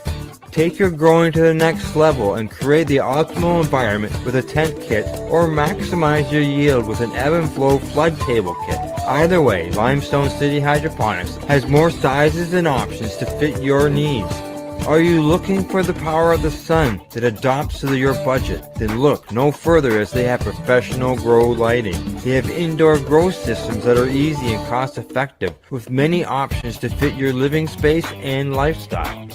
Take your growing to the next level and create the optimal environment with a tent kit or maximize your yield with an ebb and flow flood table kit. Either way, Limestone City Hydroponics has more sizes and options to fit your needs. Are you looking for the power of the sun that adapts to your budget? Then look no further, as they have professional grow lighting. They have indoor grow systems that are easy and cost effective with many options to fit your living space and lifestyle.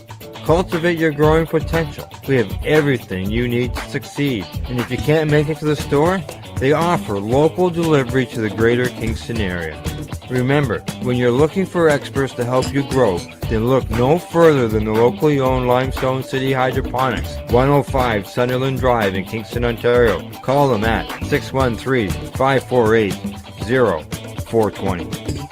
Cultivate your growing potential. We have everything you need to succeed. And if you can't make it to the store, they offer local delivery to the greater Kingston area. Remember, when you're looking for experts to help you grow, then look no further than the locally owned Limestone City Hydroponics, 105 Sunderland Drive in Kingston, Ontario. Call them at 613-548-0420.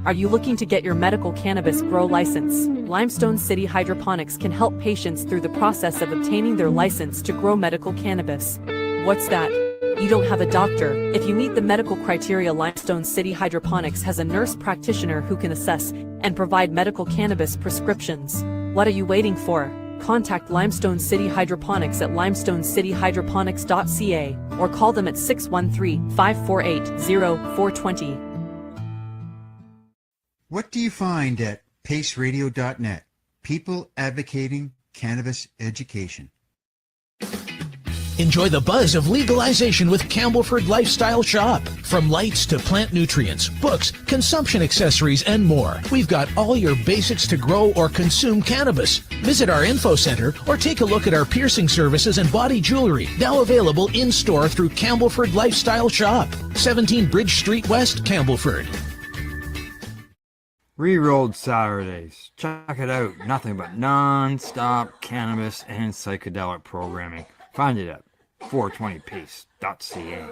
Are you looking to get your medical cannabis grow license? Limestone City Hydroponics can help patients through the process of obtaining their license to grow medical cannabis. What's that? You don't have a doctor. If you meet the medical criteria, Limestone City Hydroponics has a nurse practitioner who can assess and provide medical cannabis prescriptions. What are you waiting for? Contact Limestone City Hydroponics at limestonecityhydroponics.ca or call them at 613-548-0420. What do you find at paceradio.net? People advocating cannabis education. Enjoy the buzz of legalization with Campbellford Lifestyle Shop. From lights to plant nutrients, books, consumption accessories, and more, we've got all your basics to grow or consume cannabis. Visit our info center or take a look at our piercing services and body jewelry, now available in-store through Campbellford Lifestyle Shop, 17 Bridge Street West, Campbellford. Rerolled Saturdays. Check it out. Nothing but non-stop cannabis and psychedelic programming. Find it at 420pace.ca.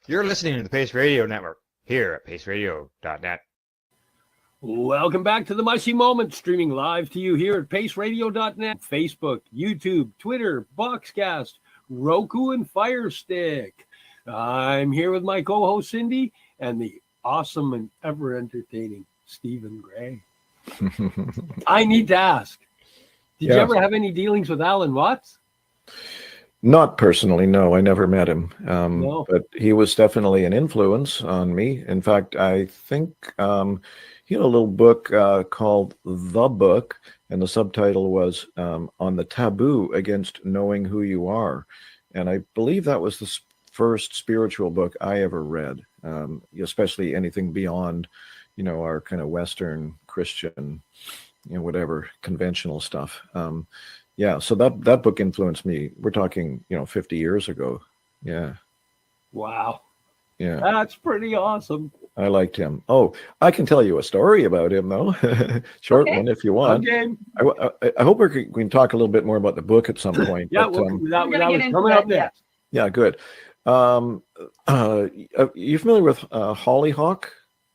You're listening to the Pace Radio Network here at paceradio.net. Welcome back to the Mushy Moment, streaming live to you here at paceradio.net, Facebook, YouTube, Twitter, Boxcast, Roku, and Fire Stick. I'm here with my co-host Cindy and the awesome and ever entertaining Stephen Gray. I need to ask, did you ever have any dealings with Alan Watts? Not personally, no. I never met him. No. But he was definitely an influence on me. In fact, I think he had a little book called The Book, and the subtitle was On the Taboo Against Knowing Who You Are. And I believe that was the first spiritual book I ever read, especially anything beyond, our kind of Western Christian, whatever conventional stuff. Yeah, so that book influenced me. We're talking, 50 years ago. Yeah. Wow. Yeah. That's pretty awesome. I liked him. Oh, I can tell you a story about him, though. Short one, if you want. Okay. I hope we can talk a little bit more about the book at some point. Yeah, but, that was coming up next. Yeah, good. You familiar with Hollyhock?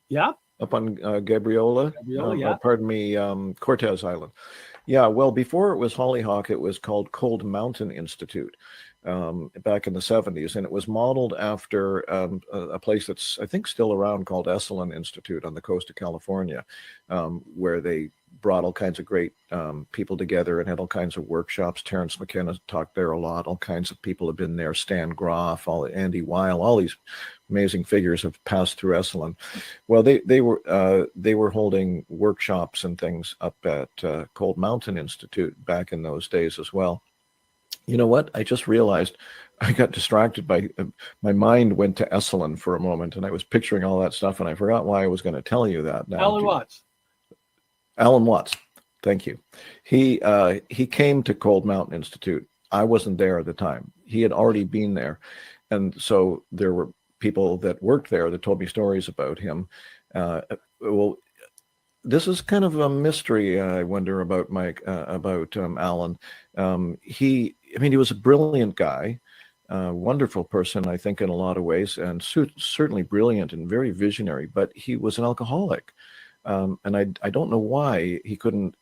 Yeah. Up on Gabriola? Gabriola, yeah. Pardon me, Cortez Island. Yeah, well, before it was Hollyhock, it was called Cold Mountain Institute back in the 70s, and it was modeled after a place that's, I think, still around called Esalen Institute on the coast of California, where they brought all kinds of great people together and had all kinds of workshops. Terrence McKenna talked there a lot. All kinds of people have been there. Stan Groff, Andy Weil, all these amazing figures have passed through Esalen. Well, they were holding workshops and things up at Cold Mountain Institute back in those days as well. You know what? I just realized I got distracted by my mind went to Esalen for a moment, and I was picturing all that stuff, and I forgot why I was going to tell you that. Now, Alan Watts. Alan Watts. Thank you. He came to Cold Mountain Institute. I wasn't there at the time. He had already been there, and so there were people that worked there that told me stories about him. Well, this is kind of a mystery. I wonder about Alan. He was a brilliant guy, wonderful person, I think, in a lot of ways, and certainly brilliant and very visionary. But he was an alcoholic, and I don't know why he couldn't.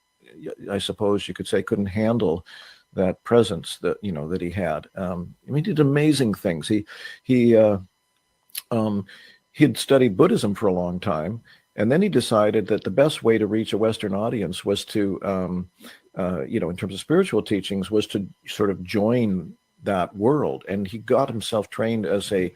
I suppose you could say couldn't handle that presence that he had. He did amazing things. He had studied Buddhism for a long time. And then he decided that the best way to reach a Western audience was to, in terms of spiritual teachings, was to sort of join that world. And he got himself trained as an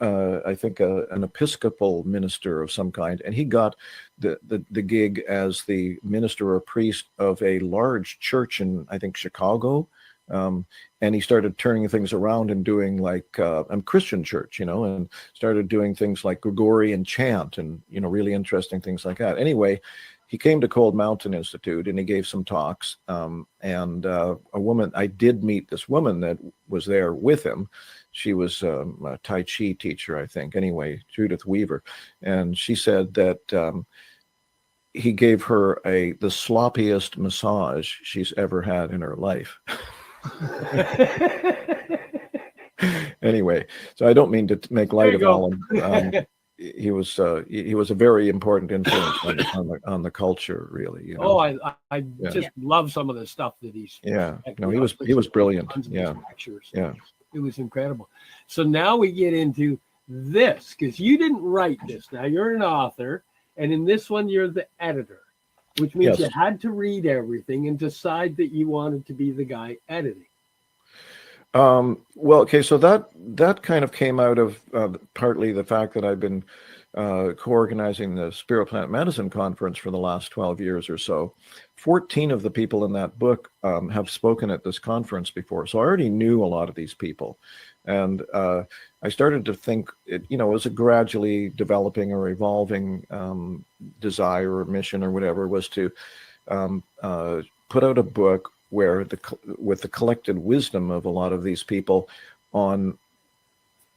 Episcopal minister of some kind. And he got the gig as the minister or priest of a large church in, I think, Chicago. And he started turning things around and doing like a Christian church, and started doing things like Gregorian chant and, really interesting things like that. Anyway, he came to Cold Mountain Institute and he gave some talks. And a woman, I did meet this woman that was there with him. She was a Tai Chi teacher, I think. Anyway, Judith Weaver. And she said that he gave her the sloppiest massage she's ever had in her life. Anyway, so I don't mean to make light of Alan. He was a very important influence on the culture, really. Oh, I just love some of the stuff that he's. Yeah, no, he was brilliant. Yeah, it was incredible. So now we get into this because you didn't write this. Now you're an author, and in this one you're the editor, which means you had to read everything and decide that you wanted to be the guy editing. Well, okay, so that kind of came out of partly the fact that I've been co-organizing the Spirit Plant Medicine Conference for the last 12 years or so. 14 of the people in that book have spoken at this conference before, so I already knew a lot of these people. And I started to think, it was a gradually developing or evolving desire or mission or whatever, was to put out a book where with the collected wisdom of a lot of these people on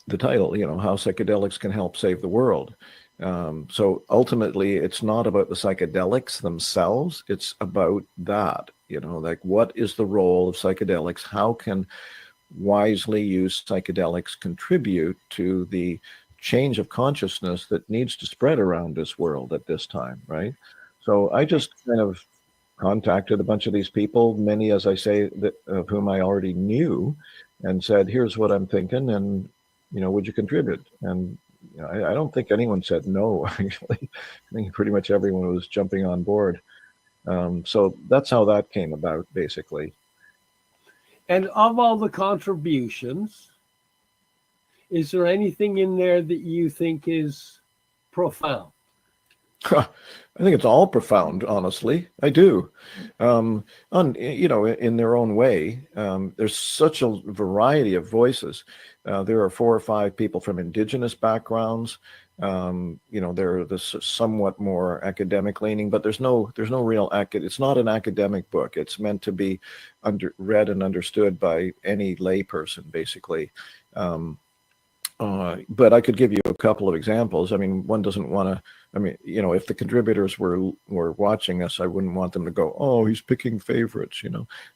the title, how psychedelics can help save the world. So ultimately, it's not about the psychedelics themselves. It's about that, like what is the role of psychedelics? How can wisely used psychedelics contribute to the change of consciousness that needs to spread around this world at this time, right? So I just kind of contacted a bunch of these people, many, as I say, of whom I already knew, and said, here's what I'm thinking, and, would you contribute? And I don't think anyone said no, actually. I think pretty much everyone was jumping on board. So that's how that came about, basically. And of all the contributions, is there anything in there that you think is profound? I think it's all profound, honestly. I do. In their own way. There's such a variety of voices. There are 4 or 5 people from indigenous backgrounds. They're somewhat more academic leaning, but there's no real it's not an academic book. It's meant to be read and understood by any layperson, basically. But I could give you a couple of examples. I mean, one doesn't want to. I mean, if the contributors were watching us, I wouldn't want them to go, "Oh, he's picking favorites,"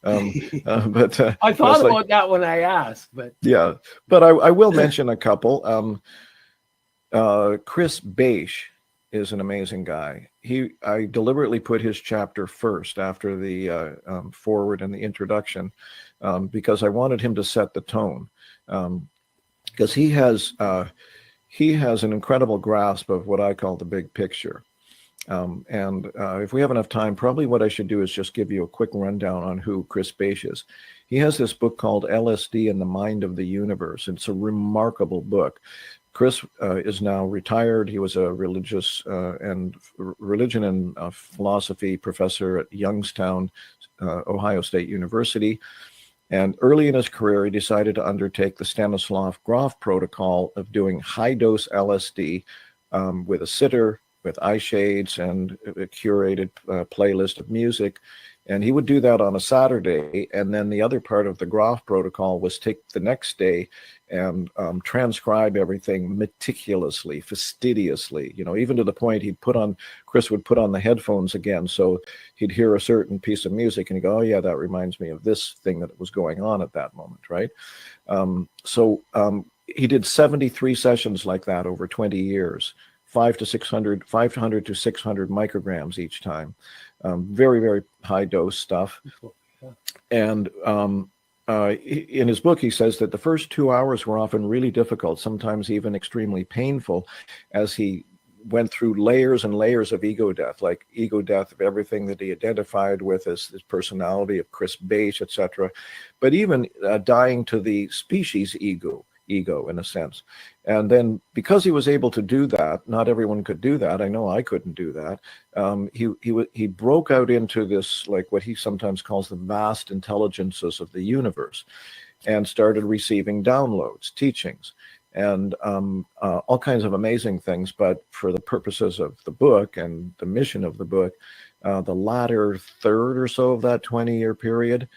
But I thought about that when I asked, but yeah. But I will mention a couple. Chris Beisch is an amazing guy. I deliberately put his chapter first after the forward and the introduction, because I wanted him to set the tone, because he has an incredible grasp of what I call the big picture. If we have enough time, probably what I should do is just give you a quick rundown on who Chris Bache is. He has this book called LSD and the Mind of the Universe. It's a remarkable book. Chris is now retired. He was a religion and philosophy professor at Youngstown, Ohio State University. And early in his career, he decided to undertake the Stanislav Grof protocol of doing high-dose LSD with a sitter, with eye shades, and a curated playlist of music. And he would do that on a Saturday. And then the other part of the Grof protocol was take the next day and transcribe everything meticulously, fastidiously, even to the point Chris would put on the headphones again. So he'd hear a certain piece of music and he'd go, oh yeah, that reminds me of this thing that was going on at that moment, right? He did 73 sessions like that over 20 years. 500 to 600 micrograms each time. Very, very high dose stuff. And in his book, he says that the first 2 hours were often really difficult, sometimes even extremely painful, as he went through layers and layers of ego death, like ego death of everything that he identified with as his personality of Chris Bache, etc. But even dying to the species ego in a sense. And then because he was able to do that, not everyone could do that. I know I couldn't do that. He broke out into this, like what he sometimes calls the vast intelligences of the universe, and started receiving downloads, teachings, and all kinds of amazing things. But for the purposes of the book and the mission of the book, the latter third or so of that 20-year period,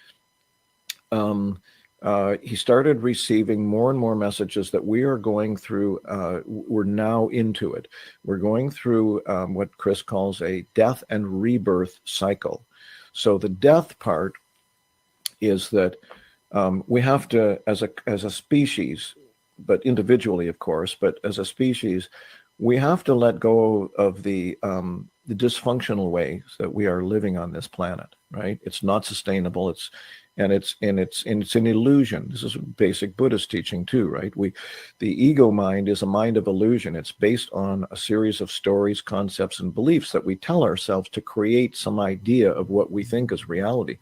he started receiving more and more messages that we are going through. We're now into it. We're going through what Chris calls a death and rebirth cycle. So the death part is that we have to, as a species, but individually, of course, but as a species, we have to let go of the dysfunctional ways that we are living on this planet. Right? It's not sustainable. It's an illusion. This is basic Buddhist teaching too, right? The ego mind is a mind of illusion. It's based on a series of stories, concepts, and beliefs that we tell ourselves to create some idea of what we think is reality.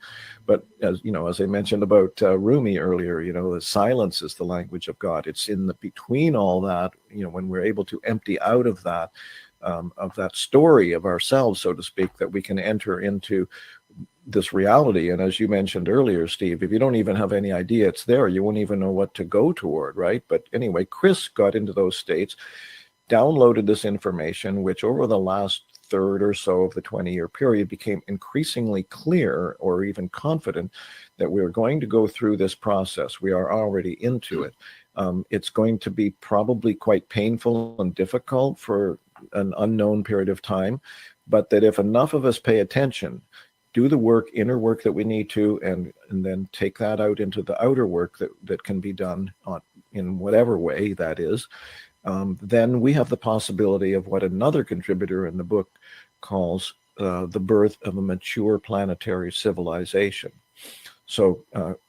But as I mentioned about Rumi earlier, the silence is the language of God. It's in the between all that, when we're able to empty out of that story of ourselves, so to speak, that we can enter into this reality. And as you mentioned earlier, Steve, if you don't even have any idea it's there, you won't even know what to go toward, right? But anyway, Chris got into those states, downloaded this information, which over the last third or so of the 20-year period became increasingly clear or even confident that we are going to go through this process. We are already into it. It's going to be probably quite painful and difficult for an unknown period of time, but that if enough of us pay attention, do the inner work that we need to, and then take that out into the outer work that can be done in whatever way that is, then we have the possibility of what another contributor in the book calls the birth of a mature planetary civilization. So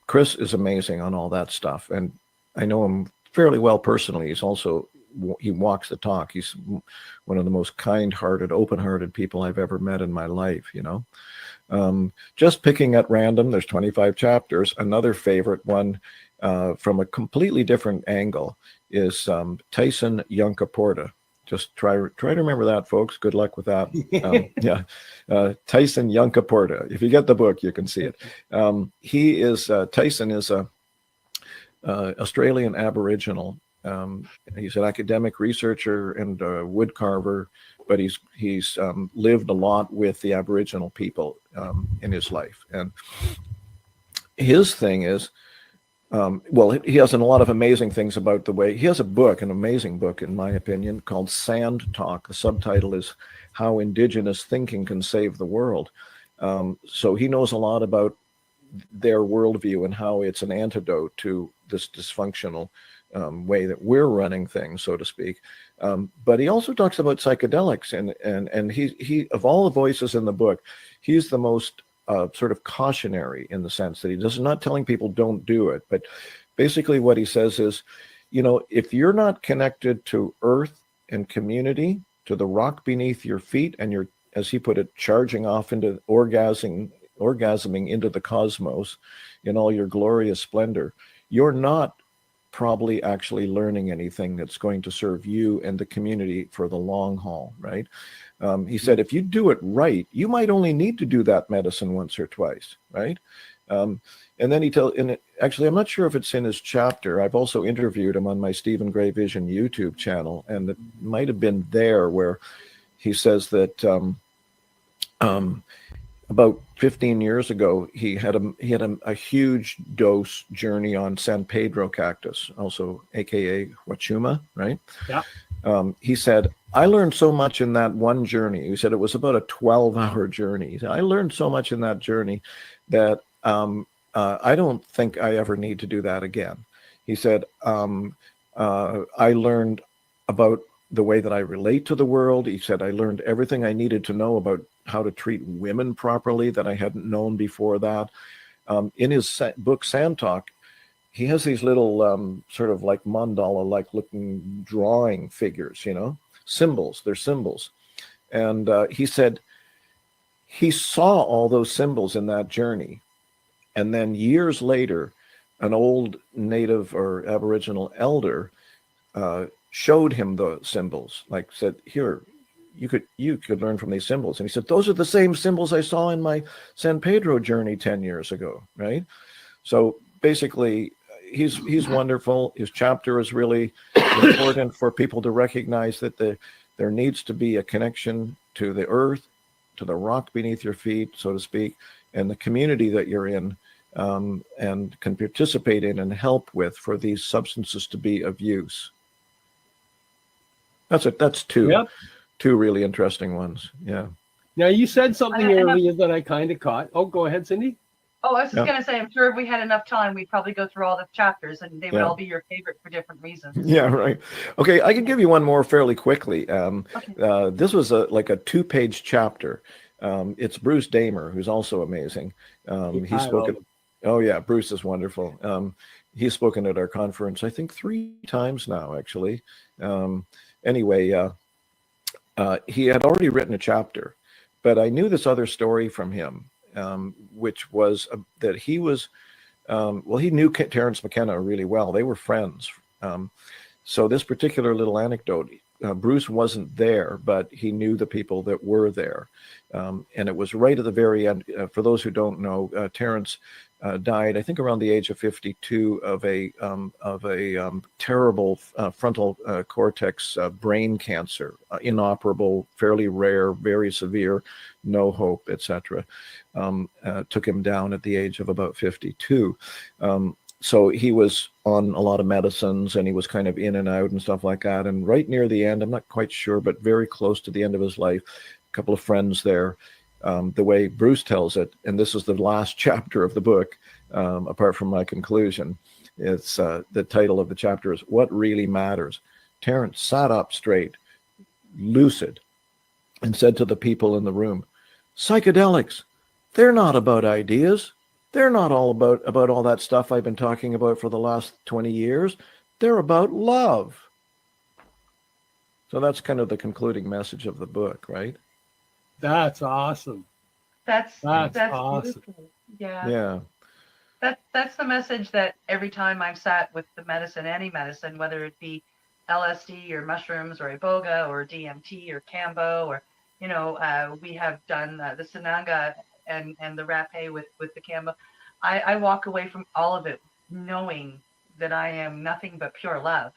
Chris is amazing on all that stuff, and I know him fairly well personally. He walks the talk. He's one of the most kind-hearted, open-hearted people I've ever met in my life, Just picking at random, there's 25 chapters. Another favorite one from a completely different angle is Tyson Yunkaporta. Just try to remember that, folks. Good luck with that. Tyson Yunkaporta. If you get the book, you can see it. Tyson is a Australian Aboriginal. He's an academic researcher and a wood carver, but he's lived a lot with the Aboriginal people in his life. And his thing is, he has a lot of amazing things about the way. He has a book, an amazing book, in my opinion, called Sand Talk. The subtitle is How Indigenous Thinking Can Save the World. So he knows a lot about their worldview and how it's an antidote to this dysfunctional way that we're running things, so to speak. But he also talks about psychedelics, and he of all the voices in the book, he's the most sort of cautionary in the sense that he does not telling people don't do it, but basically what he says is, if you're not connected to earth and community, to the rock beneath your feet, and you're, as he put it, charging off into orgasming into the cosmos in all your glorious splendor, you're not probably actually learning anything that's going to serve you and the community for the long haul, right? He said, if you do it right, you might only need to do that medicine once or twice, right? And then actually, I'm not sure if it's in his chapter. I've also interviewed him on my Stephen Gray Vision YouTube channel, and it might have been there where he says that about 15 years ago, he had a huge dose journey on San Pedro cactus, also AKA Huachuma, right? Yeah. He said, I learned so much in that one journey. He said it was about a 12-hour journey. He said, I learned so much in that journey that I don't think I ever need to do that again. He said, I learned about the way that I relate to the world. He said, I learned everything I needed to know about how to treat women properly that I hadn't known before that. In his book, Sand Talk, he has these little sort of like mandala-like looking drawing figures, symbols. They're symbols. And he said he saw all those symbols in that journey. And then years later, an old native or Aboriginal elder showed him the symbols, like said, here, you could learn from these symbols. And he said, those are the same symbols I saw in my San Pedro journey 10 years ago, right? So basically, he's wonderful. His chapter is really important for people to recognize that there needs to be a connection to the earth, to the rock beneath your feet, so to speak, and the community that you're in, and can participate in and help with for these substances to be of use. That's two. Yep. Two really interesting ones. Yeah. Now, you said something earlier that I kind of caught. Oh, go ahead, Cindy. Oh, I was just going to say, I'm sure if we had enough time, we'd probably go through all the chapters and they would all be your favorite for different reasons. Yeah, right. Okay, I can give you one more fairly quickly. This was like a 2-page chapter. It's Bruce Damer, who's also amazing. He's spoken. Oh yeah, Bruce is wonderful. He's spoken at our conference, I think 3 times now, actually. Anyway, he had already written a chapter, but I knew this other story from him, which was that he was, he knew Terence McKenna really well. They were friends. So this particular little anecdote, Bruce wasn't there, but he knew the people that were there. And it was right at the very end. For those who don't know, Terence died, I think, around the age of 52 of a terrible frontal cortex brain cancer, inoperable, fairly rare, very severe, no hope, etc. Took him down at the age of about 52. So he was on a lot of medicines, and he was kind of in and out and stuff like that. And right near the end, I'm not quite sure, but very close to the end of his life, a couple of friends there. The way Bruce tells it, and this is the last chapter of the book, apart from my conclusion, it's the title of the chapter is What Really Matters. Terence sat up straight, lucid, and said to the people in the room, psychedelics, they're not about ideas. They're not all about all that stuff I've been talking about for the last 20 years. They're about love. So that's kind of the concluding message of the book, right? That's awesome. That's awesome. beautiful. Yeah. Yeah. That's the message that every time I've sat with the medicine, any medicine, whether it be LSD or mushrooms or iboga or DMT or Cambo, or we have done the Sananga and the rapé with the Cambo. I walk away from all of it knowing that I am nothing but pure love,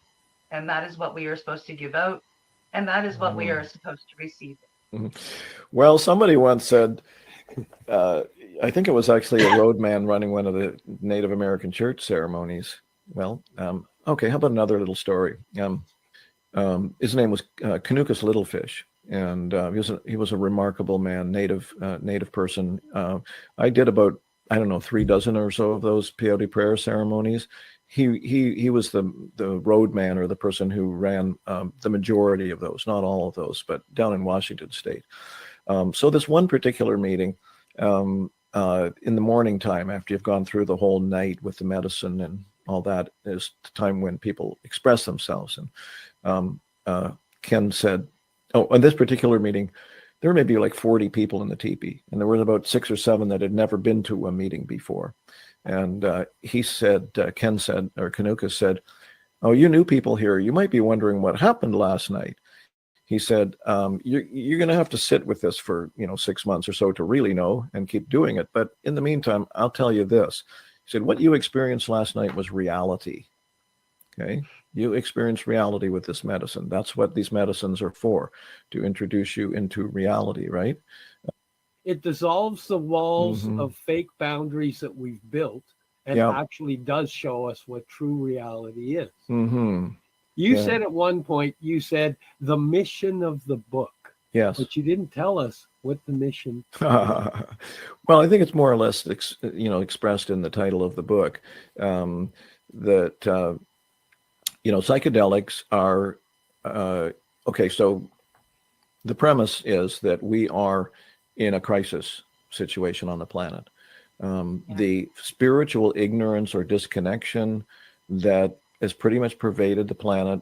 and that is what we are supposed to give out, and that is what we are supposed to receive. Well, somebody once said, I think it was actually a roadman running one of the Native American church ceremonies. Well, okay, how about another little story? His name was Canucus Littlefish, and he was a remarkable man, native person. I did about, I don't know, 3 dozen or so of those peyote prayer ceremonies, he was the roadman, or the person who ran the majority of those, not all of those, but down in Washington State. So this one particular meeting, in the morning time, after you've gone through the whole night with the medicine and all that, is the time when people express themselves. And Ken said, oh, in this particular meeting, there may be like 40 people in the teepee, and there were about 6 or 7 that had never been to a meeting before. And he said, Ken said, or Kanuka said, oh, you new people here, you might be wondering what happened last night. He said, you're going to have to sit with this for 6 months or so to really know and keep doing it. But in the meantime, I'll tell you this. He said, what you experienced last night was reality. Okay. You experienced reality with this medicine. That's what these medicines are for, to introduce you into reality, right? It dissolves the walls Mhm. of fake boundaries that we've built and Yeah. actually does show us what true reality is. Mm-hmm. You Yeah. said at one point, you said the mission of the book. Yes. But you didn't tell us what the mission is. Well, I think it's more or less, expressed in the title of the book, that psychedelics are okay. So the premise is that we are in a crisis situation on the planet. The spiritual ignorance or disconnection that has pretty much pervaded the planet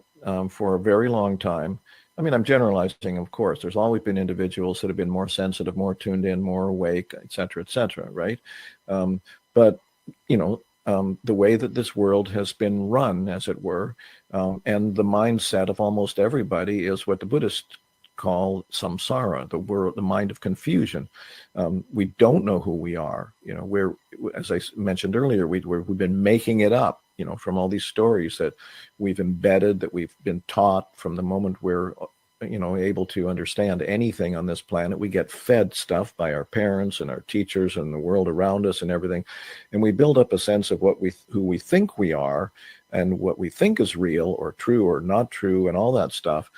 for a very long time. I mean, I'm generalizing, of course. There's always been individuals that have been more sensitive, more tuned in, more awake, et cetera, right? But, the way that this world has been run, as it were, and the mindset of almost everybody is what the Buddhists call samsara, the mind of confusion. We don't know who we are. We're, as I mentioned earlier, we've been making it up, from all these stories that we've embedded, that we've been taught from the moment we're, able to understand anything on this planet. We get fed stuff by our parents and our teachers and the world around us and everything. And we build up a sense of who we think we are and what we think is real or true or not true and all that stuff.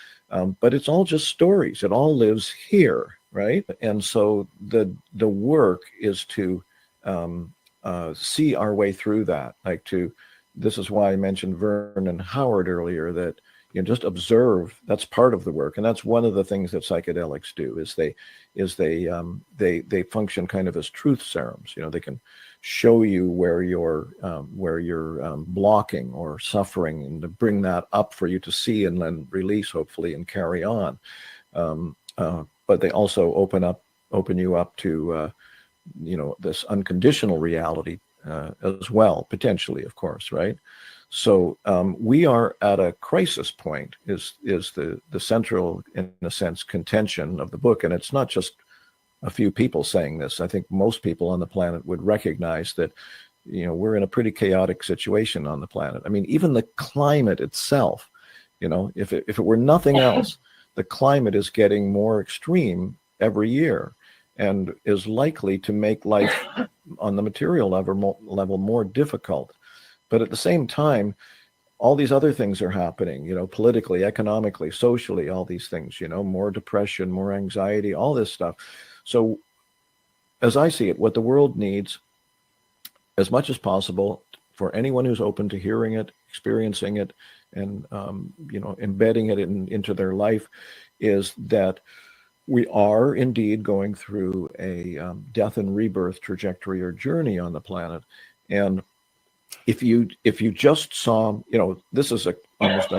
But it's all just stories. It all lives here, right? And so the work is to see our way through that. This is why I mentioned Vernon Howard earlier, that just observe. That's part of the work, and that's one of the things that psychedelics do. They function kind of as truth serums. They can show you where you're blocking or suffering, and to bring that up for you to see and then release, hopefully, and carry on. But they also open you up to this unconditional reality as well, potentially, of course, right? So we are at a crisis point is the central, in a sense, contention of the book. And it's not just a few people saying this. I think most people on the planet would recognize that, we're in a pretty chaotic situation on the planet. I mean, even the climate itself, if it were nothing else, the climate is getting more extreme every year and is likely to make life on the material level more difficult. But at the same time, all these other things are happening, politically, economically, socially, all these things, more depression, more anxiety, all this stuff. So as I see it, what the world needs, as much as possible, for anyone who's open to hearing it, experiencing it, and, embedding it into their life, is that we are indeed going through a death and rebirth trajectory or journey on the planet. And if you just saw, this is almost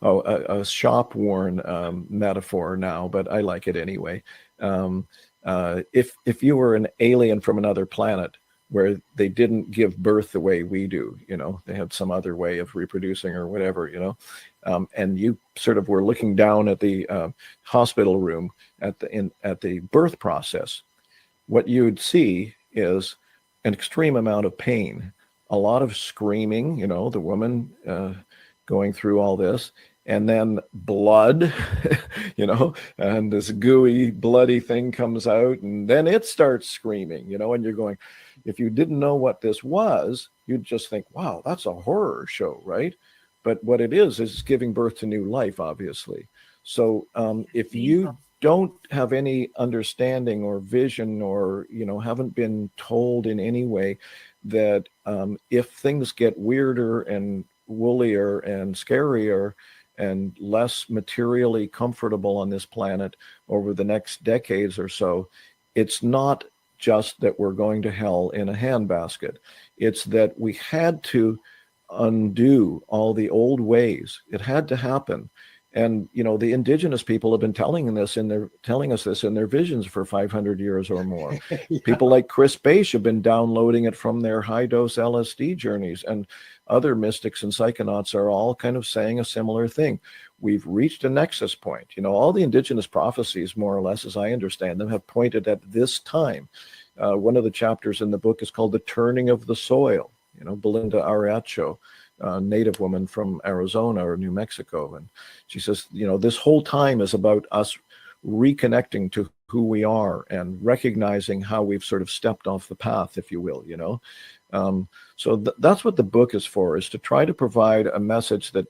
a shop worn metaphor now, but I like it anyway. If you were an alien from another planet where they didn't give birth the way we do, they had some other way of reproducing or whatever, and you sort of were looking down at the hospital room at the birth process, what you'd see is an extreme amount of pain, a lot of screaming, the woman going through all this, and then blood, and this gooey, bloody thing comes out, and then it starts screaming, and you're going, if you didn't know what this was, you'd just think, wow, that's a horror show, right? But what it is giving birth to new life, obviously. So if you don't have any understanding or vision or, haven't been told in any way that if things get weirder and woollier and scarier and less materially comfortable on this planet over the next decades or so, it's not just that we're going to hell in a handbasket. It's that we had to undo all the old ways. It had to happen. And the indigenous people have been telling us this in their visions for 500 years or more. Yeah. People like Chris Bache have been downloading it from their high dose LSD journeys, and other mystics and psychonauts are all kind of saying a similar thing. We've reached a nexus point. All the indigenous prophecies, more or less, as I understand them, have pointed at this time. One of the chapters in the book is called The Turning of the Soil. Belinda Ariacho, a native woman from Arizona or New Mexico. And she says, this whole time is about us reconnecting to who we are and recognizing how we've sort of stepped off the path, if you will, So that's what the book is for, is to try to provide a message that,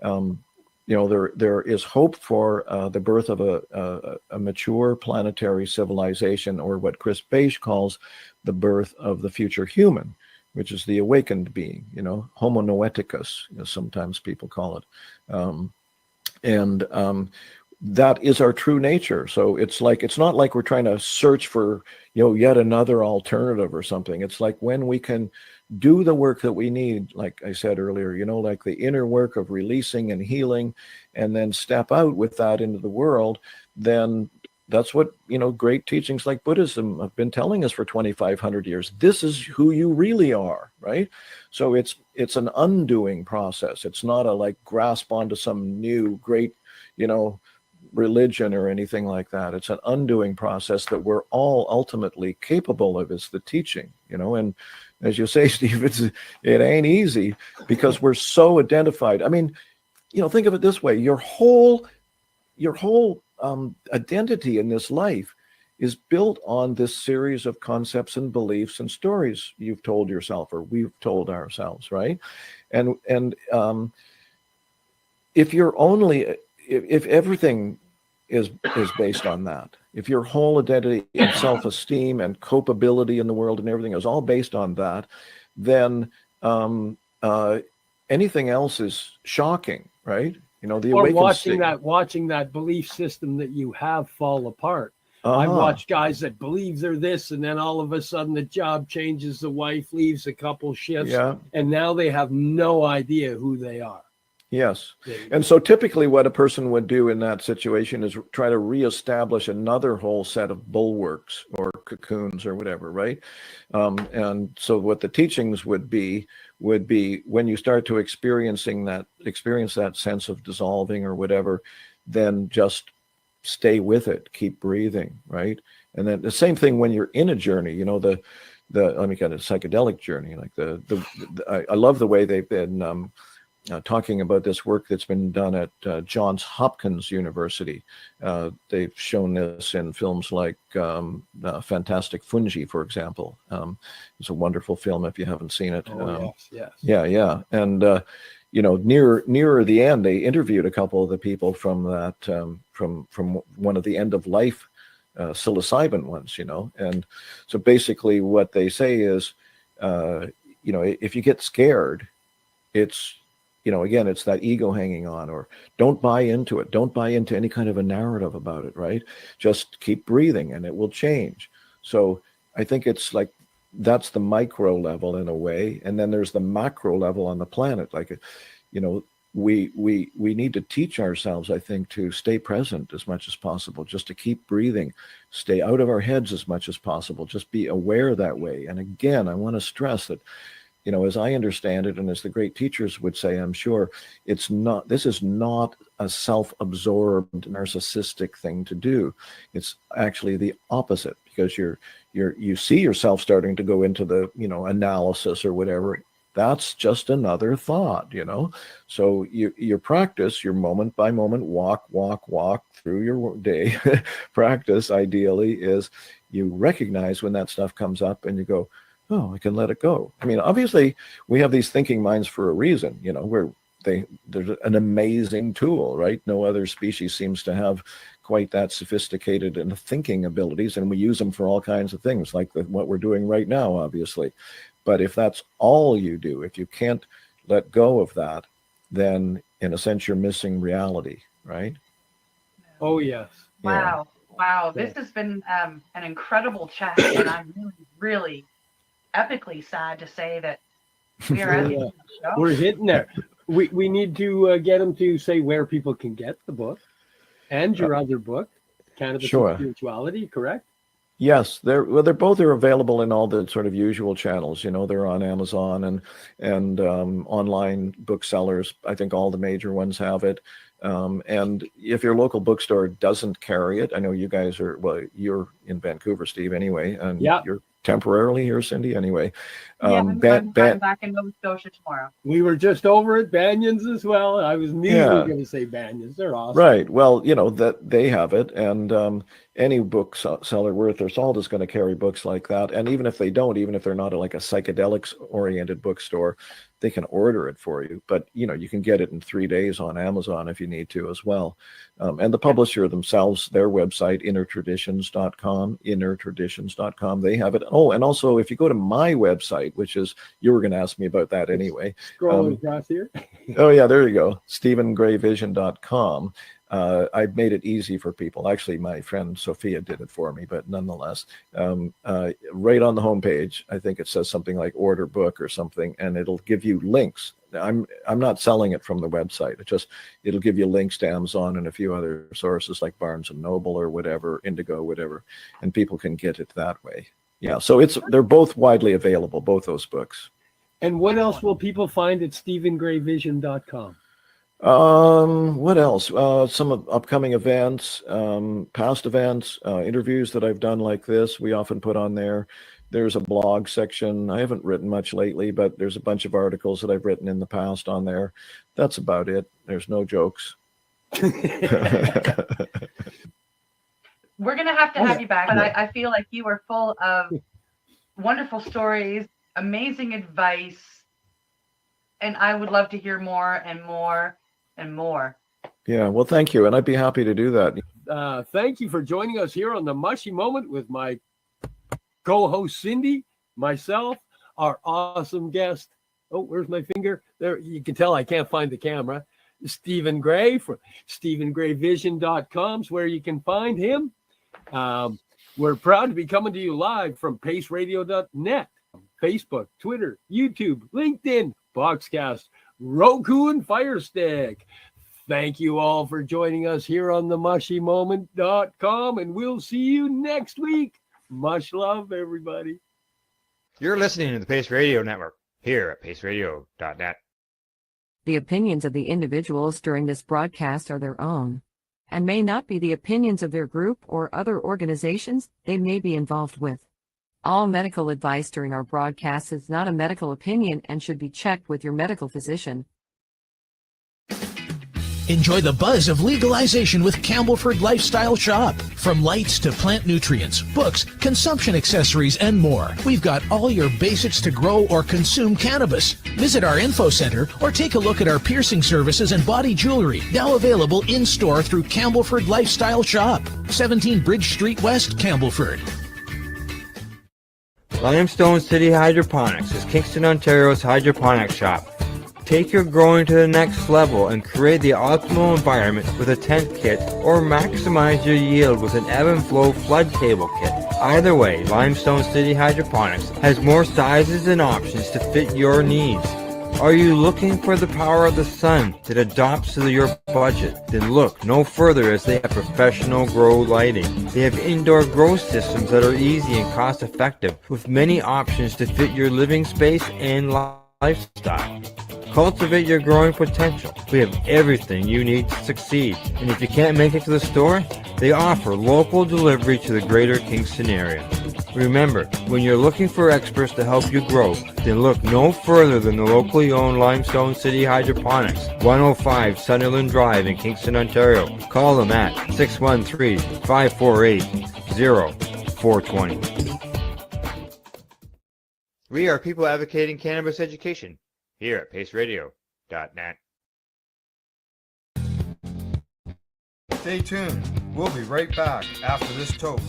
there is hope for the birth of a mature planetary civilization, or what Chris Bache calls the birth of the future human, which is the awakened being, Homo noeticus, as sometimes people call it. That is our true nature. So it's not like we're trying to search for, yet another alternative or something. It's like when we can do the work that we need, like I said earlier, like the inner work of releasing and healing, and then step out with that into the world, then that's what, great teachings like Buddhism have been telling us for 2,500 years. This is who you really are, right? So it's an undoing process. It's not a grasp onto some new great, religion or anything like that. It's an undoing process that we're all ultimately capable of, is the teaching, and as you say, Steve, it ain't easy because we're so identified. I mean, think of it this way: your whole identity in this life is built on this series of concepts and beliefs and stories you've told yourself, or we've told ourselves, right? And if everything is based on that, if your whole identity and self-esteem and copability in the world and everything is all based on that, then anything else is shocking, right? The or awakened watching that belief system that you have fall apart. I watch guys that believe they're this, and then all of a sudden the job changes, the wife leaves a couple shifts, and now they have no idea who they are. Yes. And so typically what a person would do in that situation is try to reestablish another whole set of bulwarks or cocoons or whatever, right? And so what the teachings would be when you start to experience that sense of dissolving or whatever, then just stay with it, keep breathing, right? And then the same thing when you're in a journey, kind of psychedelic journey, I love the way they've been talking about this work that's been done at Johns Hopkins University. They've shown this in films like Fantastic Fungi, for example. It's a wonderful film if you haven't seen it. Yes. Yeah. And, nearer the end, they interviewed a couple of the people from that, from one of the end of life psilocybin ones, And so basically what they say is, if you get scared, it's, again, it's that ego hanging on, or don't buy into it. Don't buy into any kind of a narrative about it, right? Just keep breathing and it will change. So I think it's like, that's the micro level in a way. And then there's the macro level on the planet. We need to teach ourselves, I think, to stay present as much as possible, just to keep breathing, stay out of our heads as much as possible, just be aware that way. And again, I want to stress that, as I understand it, and as the great teachers would say, I'm sure, this is not a self-absorbed narcissistic thing to do. It's actually the opposite, because you see yourself starting to go into the, analysis or whatever. That's just another thought, So your practice, your moment by moment walk through your day practice, ideally, is you recognize when that stuff comes up and you go, oh, I can let it go. I mean, obviously, we have these thinking minds for a reason. they're an amazing tool, right? No other species seems to have quite that sophisticated and thinking abilities, and we use them for all kinds of things, like what we're doing right now, obviously. But if that's all you do, if you can't let go of that, then in a sense you're missing reality, right? Oh yes. Wow. Wow. This has been an incredible chat, and I'm really, really epically sad to say that we are at the end of the show. We're hitting there. We need to get them to say where people can get the book and your other book, Cannabis Sure. and Spirituality, correct? Yes, they're both are available in all the sort of usual channels. You know, they're on Amazon and online booksellers. I think all the major ones have it. And if your local bookstore doesn't carry it, I know you guys are, well, you're in Vancouver, Steve, anyway, and Yeah. you're temporarily here, Cindy, anyway. I'm back in Nova Scotia tomorrow. We were just over at Banyan's as well. I was immediately Yeah. going to say Banyan's. They're awesome. Right. Well, you know, that they have it, and any bookseller worth their salt is going to carry books like that. And even if they don't, even if they're not like a psychedelics-oriented bookstore, they can order it for you. But, you know, you can get it in 3 days on Amazon if you need to as well. And the publisher themselves, their website, innertraditions.com, they have it. Oh, and also, if you go to my website, which is, you were going to ask me about that anyway. Scrolling across here. Oh, yeah, there you go. StephenGrayVision.com. I've made it easy for people. Actually, my friend Sophia did it for me, but nonetheless, right on the homepage, I think it says something like order book or something, and it'll give you links. I'm not selling it from the website. It'll give you links to Amazon and a few other sources like Barnes and Noble or whatever, Indigo, whatever, and people can get it that way. Yeah, so they're both widely available, both those books. And what else will people find at StephenGrayVision.com? What else? Some of upcoming events, past events, interviews that I've done like this, we often put on there. There's a blog section. I haven't written much lately, but there's a bunch of articles that I've written in the past on there. That's about it. There's no jokes. We're going to have you back, but I feel like you are full of wonderful stories, amazing advice, and I would love to hear more and more and more. Yeah, well, thank you, and I'd be happy to do that. Thank you for joining us here on the Mushy Moment with my co-host Cindy, myself, our awesome guest. Oh, where's my finger? There, you can tell I can't find the camera. Stephen Gray from StephenGrayVision.com is where you can find him. We're proud to be coming to you live from paceradio.net, Facebook, Twitter, YouTube, LinkedIn, Boxcast, Roku, and Fire Stick. Thank you all for joining us here on the mushymoment.com, and we'll see you next week. Much love, everybody. You're listening to the Pace Radio Network here at paceradio.net. The opinions of the individuals during this broadcast are their own and may not be the opinions of their group or other organizations they may be involved with. All medical advice during our broadcast is not a medical opinion and should be checked with your medical physician. Enjoy the buzz of legalization with Campbellford Lifestyle Shop. From lights to plant nutrients, books, consumption accessories, and more, we've got all your basics to grow or consume cannabis. Visit our info center or take a look at our piercing services and body jewelry, now available in-store through Campbellford Lifestyle Shop, 17 Bridge Street West, Campbellford. Limestone City Hydroponics is Kingston, Ontario's hydroponics shop. Take your growing to the next level and create the optimal environment with a tent kit, or maximize your yield with an ebb and flow flood table kit. Either way, Limestone City Hydroponics has more sizes and options to fit your needs. Are you looking for the power of the sun that adapts to your budget? Then look no further, as they have professional grow lighting. They have indoor grow systems that are easy and cost effective, with many options to fit your living space and lifestyle. Cultivate your growing potential. We have everything you need to succeed. And if you can't make it to the store, they offer local delivery to the greater Kingston area. Remember, when you're looking for experts to help you grow, then look no further than the locally owned Limestone City Hydroponics, 105 Sunderland Drive in Kingston, Ontario. Call them at 613-548-0420. We are people advocating cannabis education here at paceradio.net. Stay tuned. We'll be right back after this toke.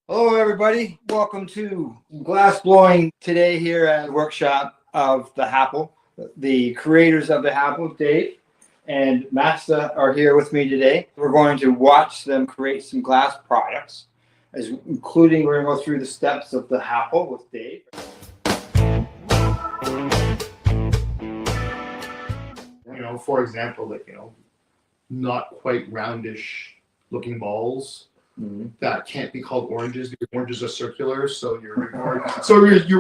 Hello, everybody. Welcome to glass blowing today here at the workshop of the Happle. The creators of the Happle, Dave and Masta, are here with me today. We're going to watch them create some glass products, including we're going to go through the steps of the Happle with Dave. You know, for example, like, you know, not quite roundish looking balls. That can't be called oranges because oranges are circular, so you're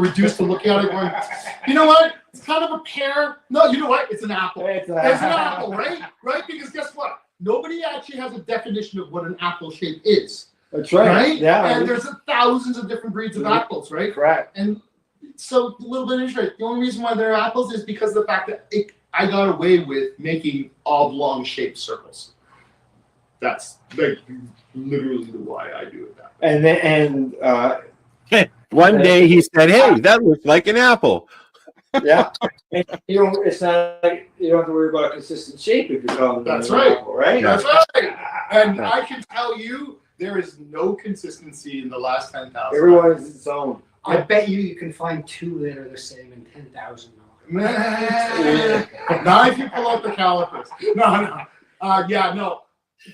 reduced to looking at it going, you know what? It's kind of a pear. No, you know what? It's an apple. It's an apple, right? Right? Because guess what? Nobody actually has a definition of what an apple shape is. That's right. Right? Yeah. And there's thousands of different breeds of apples, right? Correct. And so a little bit interesting. The only reason why they're apples is because of the fact that I got away with making oblong shaped circles. That's like literally the why I do it that way. And one day he said, "Hey, that looks like an apple." Yeah, it's not like you don't have to worry about a consistent shape if you're calling it That's an right. apple, right? That's right. And I can tell you, there is no consistency in the last 10,000. Everyone is its own. I bet you can find two that are the same in 10,000. Not if you pull out the calipers. No. Yeah, no.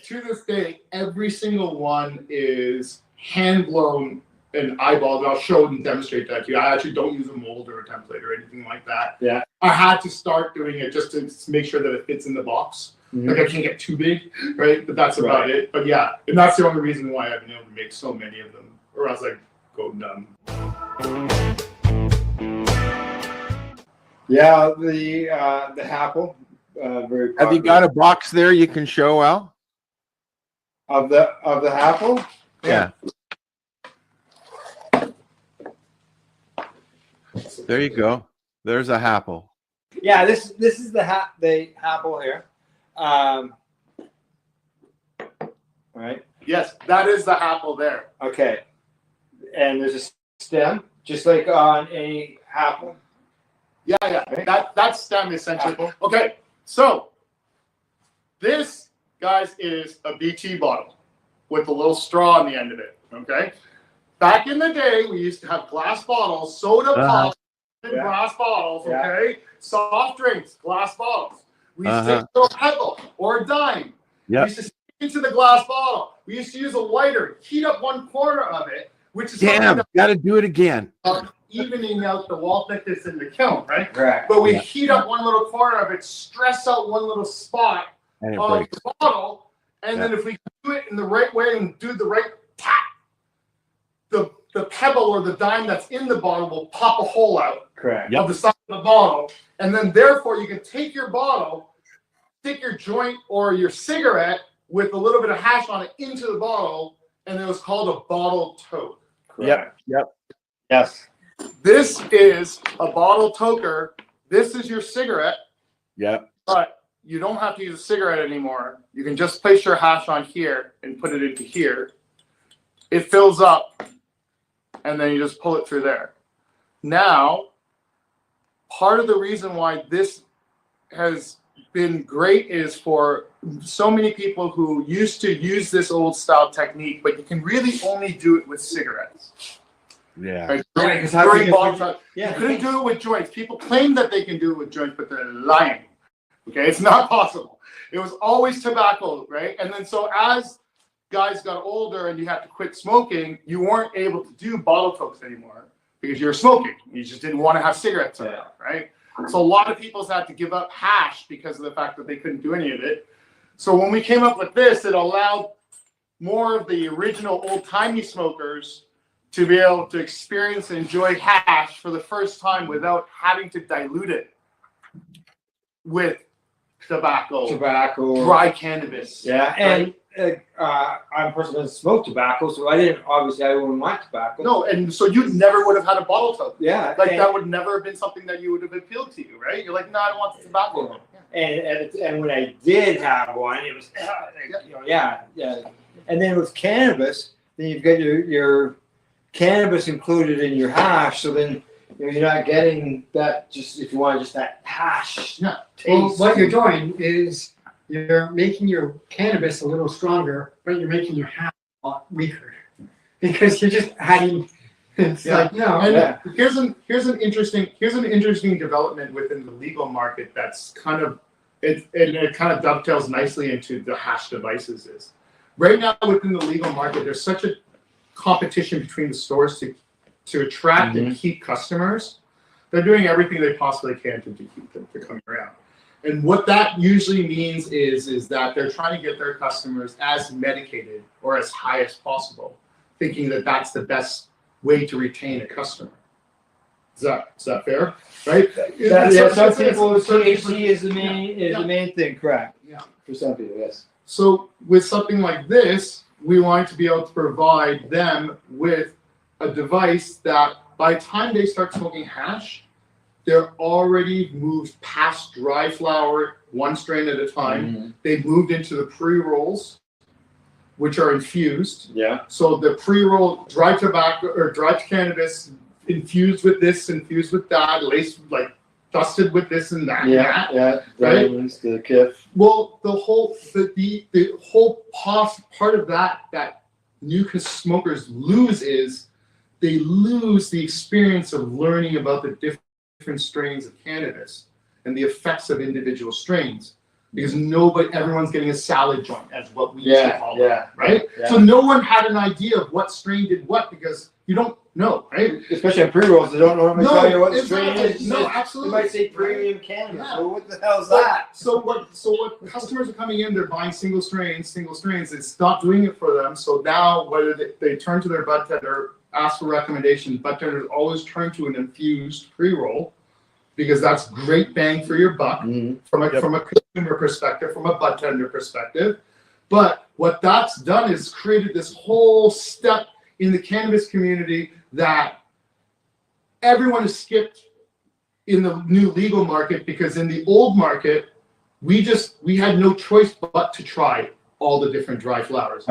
To this day, every single one is hand blown and eyeballed. I'll show and demonstrate that to you. I actually don't use a mold or a template or anything like that. Yeah. I had to start doing it just to make sure that it fits in the box. Like I can't get too big, right? But that's about it. But yeah, and that's the only reason why I've been able to make so many of them, or else I go numb. Yeah, the Happle. Very popular. Have you got a box there you can show, Al? Of the Happle? Yeah. There you go. There's a Happle. Yeah, this is the Happle here. Right. Yes, that is the Happle there. Okay. And there's a stem, just like on a Happle. Yeah. Right. That stem essentially. Okay, so this, guys, is a BT bottle with a little straw on the end of it. Okay. Back in the day, we used to have glass bottles, soda pop in glass bottles. Okay. Soft drinks, glass bottles. We used to take a pebble or a dime. We used to stick into the glass bottle. We used to use a lighter, heat up one corner of it, which is Got to do it again. Evening out the wall thickness in the kiln, right? Correct. But we heat up one little corner of it, stress out one little spot And it of breaks. the bottle, and then if we do it in the right way and do the right tap, the pebble or the dime that's in the bottle will pop a hole out Correct. of the side of the bottle, and then therefore you can take your bottle, stick your joint or your cigarette with a little bit of hash on it into the bottle, and it was called a bottle toke. Yep. Yes. This is a bottle toker. This is your cigarette. Yep. But you don't have to use a cigarette anymore. You can just place your hash on here and put it into here. It fills up, and then you just pull it through there. Now, part of the reason why this has been great is for so many people who used to use this old style technique, but you can really only do it with cigarettes. Yeah. Right? Right, 'cause During how bomb you- time. yeah. You couldn't do it with joints. People claim that they can do it with joints, but they're lying. Okay, it's not possible. It was always tobacco, right? And then so as guys got older and you had to quit smoking, you weren't able to do bottle tokes anymore because you were smoking. You just didn't want to have cigarettes around, right? So a lot of people had to give up hash because of the fact that they couldn't do any of it. So when we came up with this, it allowed more of the original old-timey smokers to be able to experience and enjoy hash for the first time without having to dilute it with tobacco, dry cannabis. Yeah, and I'm a person that doesn't smoke tobacco, so I wouldn't want tobacco. No, and so you never would have had a bottle toke. Yeah, like that would never have been something that you would have appealed to you, right? You're like, no, I don't want the tobacco. And when I did have one, it was yeah. And then with cannabis, then you've got your cannabis included in your hash, so then you're not getting that. Just if you want just that hash taste. Well, what you're doing is you're making your cannabis a little stronger, but you're making your hash a lot weaker because you're just adding. It's like no. And here's an interesting development within the legal market that's kind of it kind of dovetails nicely into the hash devices. Is right now within the legal market, there's such a competition between the stores to attract and keep customers. They're doing everything they possibly can to keep them to come around. And what that usually means is that they're trying to get their customers as medicated or as high as possible, thinking that that's the best way to retain a customer. Is that fair? Right? Some people THC is the main thing, correct? Yeah. For some people, yes. So with something like this, we want to be able to provide them with a device that by the time they start smoking hash, they're already moved past dry flower, one strain at a time. They've moved into the pre-rolls, which are infused. Yeah. So the pre-roll dry tobacco or dry cannabis infused with this, infused with that, laced like dusted with this and that. Right. The kiff. Well, the whole part of that new smokers lose is they lose the experience of learning about the different strains of cannabis and the effects of individual strains. Because everyone's getting a salad joint, as what we used to call it, right? Yeah. So no one had an idea of what strain did what because you don't know, right? Especially on pre-rolls, they don't normally tell you what strain it is. No, absolutely. They might say premium cannabis. Yeah. Well, what the hell is that? So what customers are coming in, they're buying single strains. It's not doing it for them. So now whether they turn to their bud tender, ask for recommendations, bud tenders always turn to an infused pre-roll, because that's great bang for your buck from a consumer perspective, from a bud tender perspective. But what that's done is created this whole step in the cannabis community that everyone has skipped in the new legal market, because in the old market, we had no choice but to try all the different dry flowers.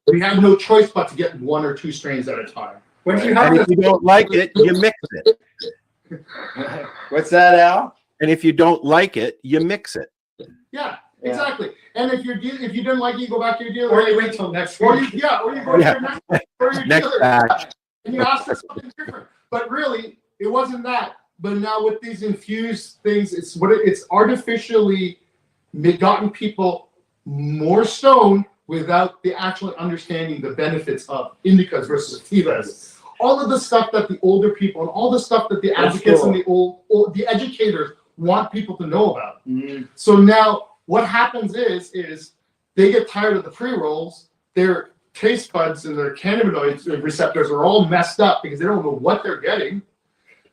We had no choice but to get one or two strains at a time. If you don't like it, you mix it. What's that, Al? And if you don't like it, you mix it. Yeah, exactly. And if you didn't like it, you go back to your dealer. Or you wait till next week. Or you go to your Next dealer. batch. And you ask for something different. But really, it wasn't that. But now with these infused things, it's artificially gotten people more stoned without the actual understanding the benefits of indicas versus sativas. All of the stuff that the older people and all the stuff that the advocates and the educators want people to know about. So now what happens is they get tired of the pre-rolls, their taste buds and their cannabinoid receptors are all messed up because they don't know what they're getting.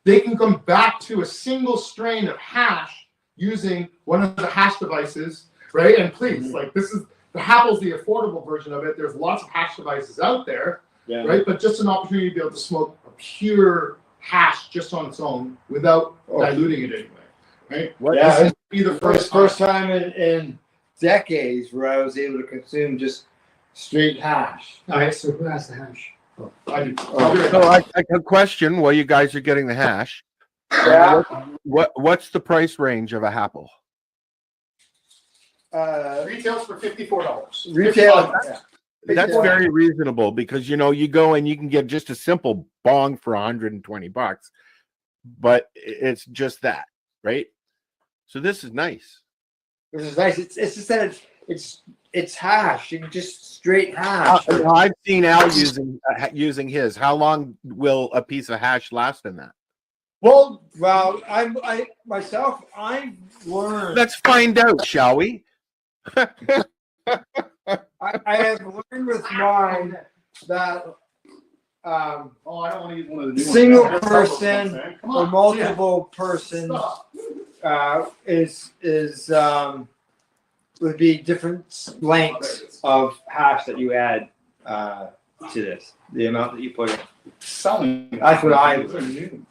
They can come back to a single strain of hash using one of the hash devices, right? And please, like the Happle's the affordable version of it. There's lots of hash devices out there. Yeah. Right, but just an opportunity to be able to smoke a pure hash just on its own without diluting it anyway. Right? This would be the first time in decades where I was able to consume just straight hash. All right, so who has the hash? I do. So I a question while you guys are getting the hash. Yeah. What's the price range of a Apple? Retails for $54. Retail. That's very reasonable, because you go and you can get just a simple bong for $120, but it's just that, right? So this is nice. This is nice. It's just that it's hash. You can just straight hash. I've seen Al using his. How long will a piece of hash last in that? Well, I've learned. Let's find out, shall we? I have learned with mine that I don't want to use one of the new single ones. person Come or on, multiple person is would be different lengths of hash that you add to this. The amount that you put in. That's what I would.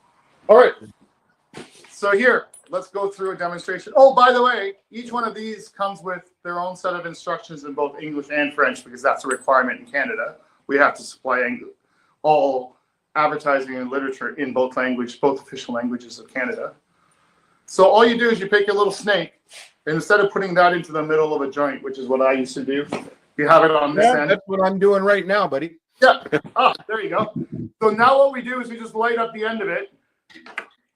All right. So here, let's go through a demonstration. Oh, by the way, each one of these comes with their own set of instructions in both English and French because that's a requirement in Canada. We have to supply all advertising and literature in both official languages of Canada. So all you do is you pick your little snake, and instead of putting that into the middle of a joint, which is what I used to do, you have it on this end. That's what I'm doing right now, buddy. Yeah. Oh, there you go. So now what we do is we just light up the end of it,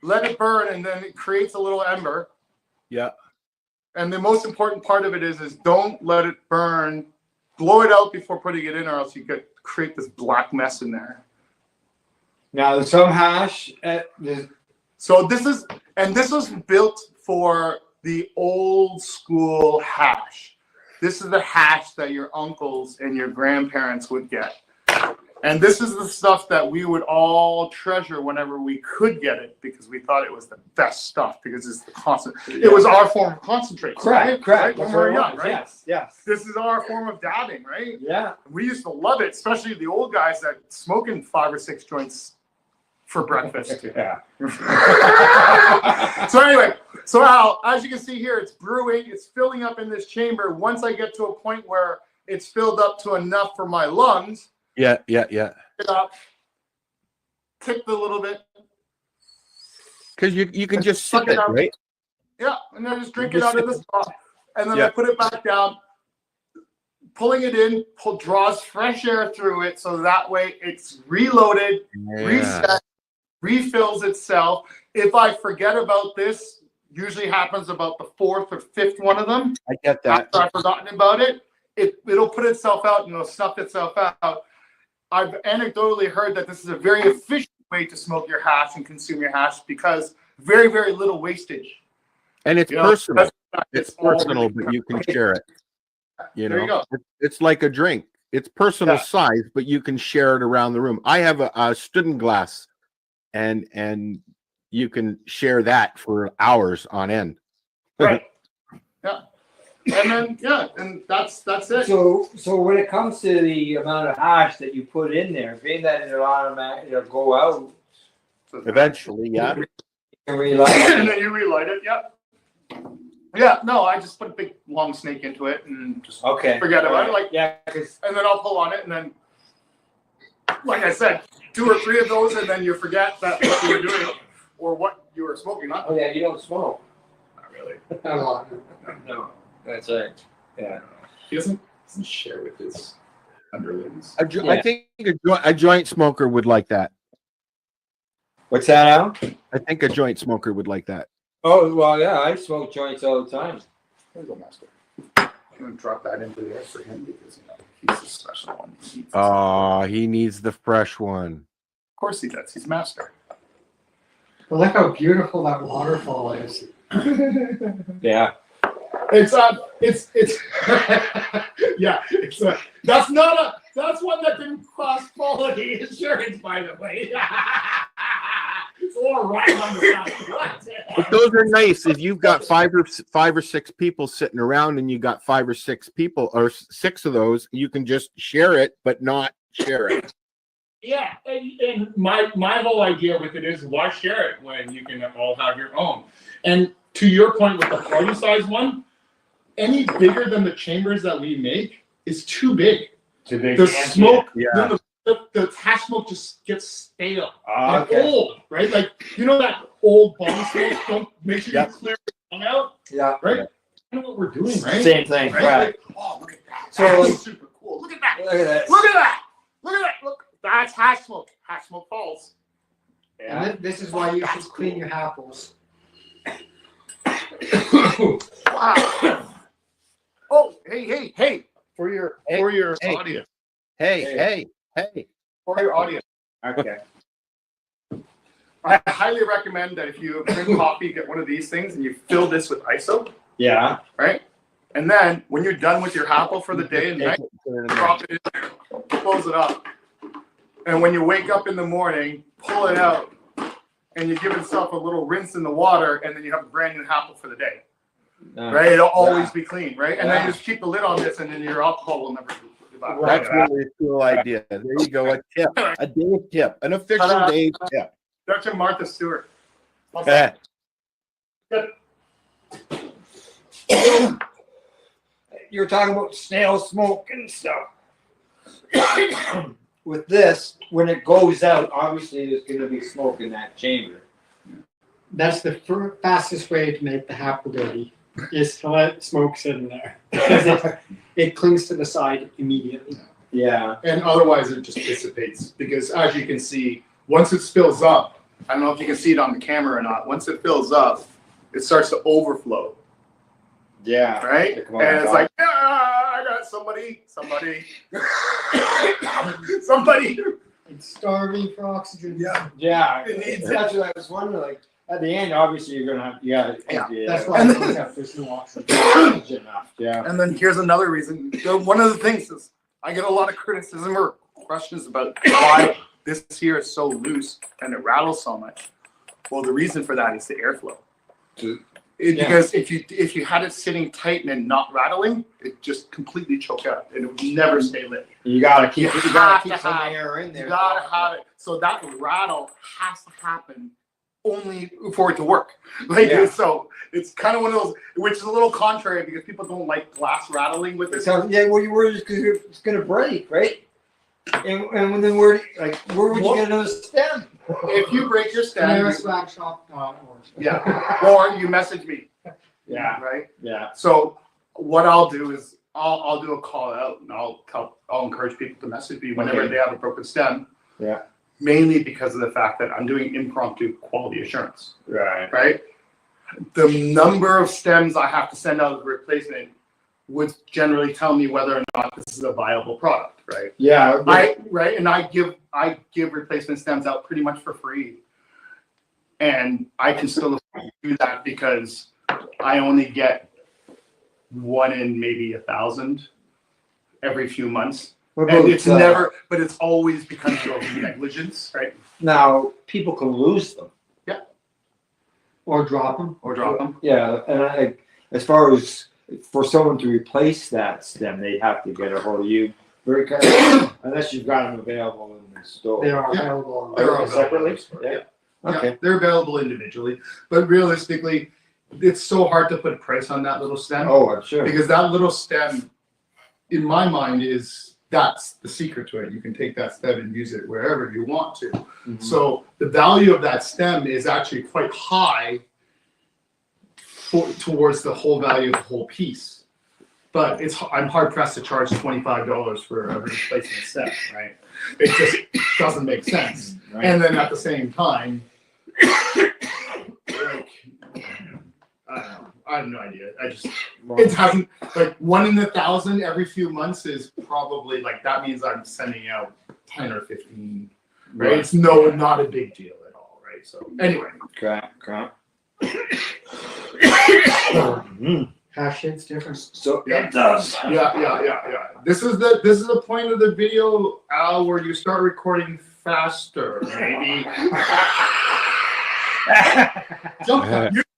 let it burn, and then it creates a little ember. Yeah. And the most important part of it is don't let it burn. Blow it out before putting it in, or else you could create this black mess in there. Now there's some hash. So this was built for the old school hash. This is the hash that your uncles and your grandparents would get. And this is the stuff that we would all treasure whenever we could get it because we thought it was the best stuff because it's the constant. It was our form of concentrate. Correct. Right? When we were young, right? Yes. Yes. This is our form of dabbing, right? Yeah. We used to love it, especially the old guys that smoking 5 or 6 joints for breakfast. Yeah. So anyway, so Al, as you can see here, it's brewing, it's filling up in this chamber. Once I get to a point where it's filled up to enough for my lungs, Yeah. it up, tick the little bit. Because you can just sip Suck it it, out. right? Yeah, and then just drink You it out just of this pot. And then Yeah. I put it back down, pulling it in, draws fresh air through it, so that way it's reloaded, reset, refills itself. If I forget about this, usually happens about the 4th or 5th one of them. I get that. After I've forgotten about it, it'll put itself out and it'll snuff itself out. I've anecdotally heard that this is a very efficient way to smoke your hash and consume your hash because very, very little wastage. And it's You know, personal. it's It's all personal, really- but you can share it. You There know, you go. It's like a drink. It's personal Yeah. size, but you can share it around the room. I have a Student glass, and you can share that for hours on end. Right. Yeah. And then and that's it. So when it comes to the amount of hash that you put in there, being that it'll go out Eventually, yeah. and relight And it. then you relight it. Yep. Yeah. No, I just put a big long snake into it and just forget about it. Like yeah, and then I'll pull on it and then, like I said, 2 or 3 of those, and then you forget that what you were doing or what you were smoking. Not. Oh yeah, you don't smoke. Not really. No, that's right. Yeah. He doesn't share with his underlings. I think a joint smoker would like that. What's that, Al? I think a joint smoker would like that. Oh well, yeah, I smoke joints all the time. There you go, Master. I'm gonna drop that into there for him because he's a special one. Oh, he needs the fresh one. Of course he does. He's master. But look how beautiful that waterfall is. Yeah. It's yeah. That's one that didn't cross quality insurance, by the way. It's all right on the side. But those are nice if you've got five or six people sitting around and you got 5 or 6 people or 6 of those, you can just share it but not share it. Yeah, and my whole idea with it is why share it when you can all have your own. And to your point with the party size one, any bigger than the chambers that we make is too big. The smoke, yeah. The hash smoke just gets stale and okay. old, right? Like you know that old bomb smoke. Don't make sure you clear the tongue out. Yeah. Right. You know what we're doing, right? Same thing, right? Like, oh, look at that. So, That's super cool. Look at that. Look at that. Look at that. Look at that. Look. That's hash smoke. Hash smoke falls. Yeah. And this is why you should clean your apples. Wow. Oh, hey. For your audience. Hey. For your audience. Okay. I highly recommend that if you drink coffee, get one of these things and you fill this with ISO. Yeah. Right? And then when you're done with your apple for the day and night, drop it in there, close it up. And when you wake up in the morning, pull it out, and you give yourself a little rinse in the water, and then you have a brand new apple for the day. Right? It'll always be clean, right? And then you just keep the lid on this, and then your alcohol will never be back. That's really a cool idea. There you go. A tip. A day tip. An official day tip. Dr. Martha Stewart. Yeah. You were talking about snail smoke and stuff. With this, when it goes out, obviously there's going to be smoke in that chamber. That's the fastest way to make the apple dirty, is to let smoke sit in there. Because it clings to the side immediately. Yeah. And otherwise it just dissipates. Because as you can see, once it spills up, I don't know if you can see it on the camera or not, once it fills up, it starts to overflow. Yeah. Right? And it's like, I got somebody. It's starving for oxygen. Yeah. Yeah. It needs That's what I was wondering. Like, at the end, obviously, you're going to have, empty it. That's why And there's no oxygen. Enough. Yeah. And then here's another reason. One of the things is I get a lot of criticism or questions about why this here is so loose and it rattles so much. Well, the reason for that is the airflow. Because if you had it sitting tight and not rattling, it just completely choke out and it would never stay lit. You gotta keep some air in there. You gotta have it. So that rattle has to happen only for it to work. So it's kind of one of those, which is a little contrary because people don't like glass rattling with it. So, yeah, well, you were just because it's gonna break, right? And then where would you get another stem? If you break your stem, Yeah. or you message me. Yeah. Right. Yeah. So what I'll do is I'll do a call out and I'll encourage people to message me whenever they have a broken stem. Yeah. Mainly because of the fact that I'm doing impromptu quality assurance. Right. Right. The number of stems I have to send out as a replacement would generally tell me whether or not this is a viable product. Right. Yeah. And I give replacement stems out pretty much for free. And I can still do that because I only get one in maybe 1,000 every few months. And it's never, but it's always because of negligence, right? Now, people can lose them. Yeah. Or drop them. Yeah, and as far as for someone to replace that stem, they'd have to get a hold of you very carefully, unless you've got them available in the store. They are available. Separately? Yeah. Okay. Yeah, they're available individually, but realistically, it's so hard to put a price on that little stem. Oh, I'm sure. Because that little stem, in my mind, that's the secret to it. You can take that stem and use it wherever you want to. Mm-hmm. So the value of that stem is actually quite high towards the whole value of the whole piece. But I'm hard pressed to charge $25 for a replacement stem, right? It just doesn't make sense. Right. And then at the same time, I have no idea. It hasn't, like 1 in 1,000 every few months is probably that means I'm sending out 10 or 15, right? It's not a big deal at all, right? So anyway. Crap. Hash shit's different. So it does. Yeah. This is the point of the video, Al, where you start recording faster, maybe. Jump.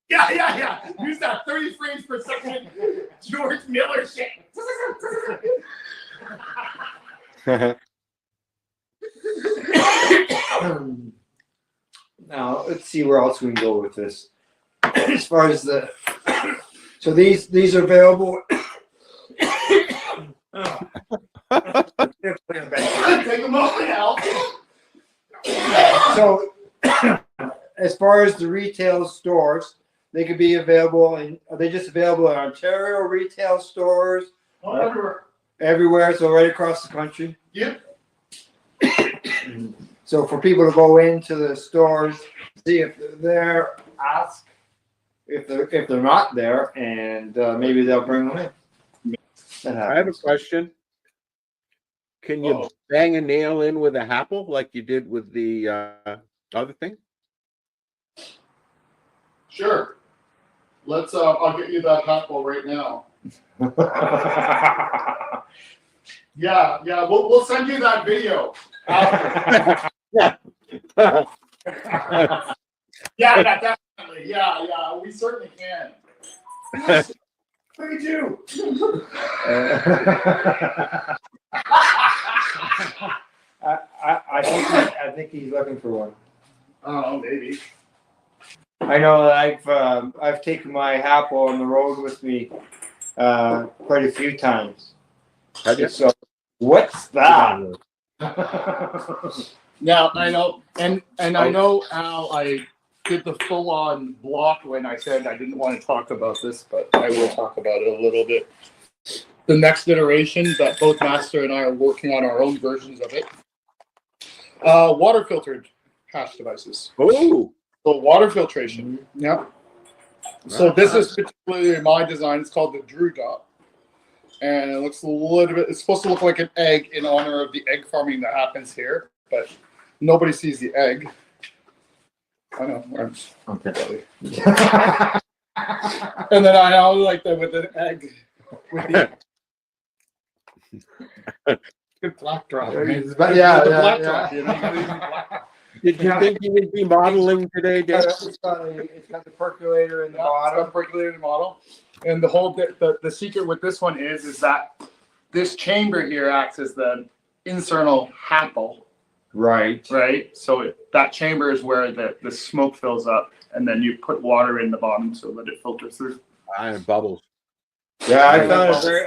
Yeah. Use that 30 frames per second George Miller shit. Now let's see where else we can go with this. As far as so these are available. Take a moment, Al. So as far as the retail stores, they could be available are they just available in Ontario retail stores? Everywhere. Everywhere, so right across the country? Yep. So for people to go into the stores, see if they're there, ask if they're not there, and maybe they'll bring them in. I have a question. Can you bang a nail in with a apple like you did with the other thing? Sure. Let's. I'll get you that apple right now. Yeah, we'll send you that video. After. Yeah, definitely. Yeah, we certainly can. Yes, 32. I think he's looking for one. Oh, maybe. I know that I've taken my Apple on the road with me quite a few times. So what's that? Yeah, I know, and I know how I did the full-on block when I said I didn't want to talk about this, but I will talk about it a little bit. The next iteration that both Master and I are working on our own versions of it. Water filtered hash devices. Oh, so water filtration. Yeah. So this is particularly my design. It's called the Drew Dot. And it looks a little bit, it's supposed to look like an egg in honor of the egg farming that happens here, but nobody sees the egg. I know. Okay. And then I like that with an egg. With the good black drop. Yeah. You know, you gotta use black. Did you think you would be modeling today, Dick? It's got the percolator in the bottom. It's got percolator in the model. And the whole the secret with this one is that this chamber here acts as the internal happle. Right. So that chamber is where the smoke fills up, and then you put water in the bottom so that it filters through. And it bubbles. Yeah, I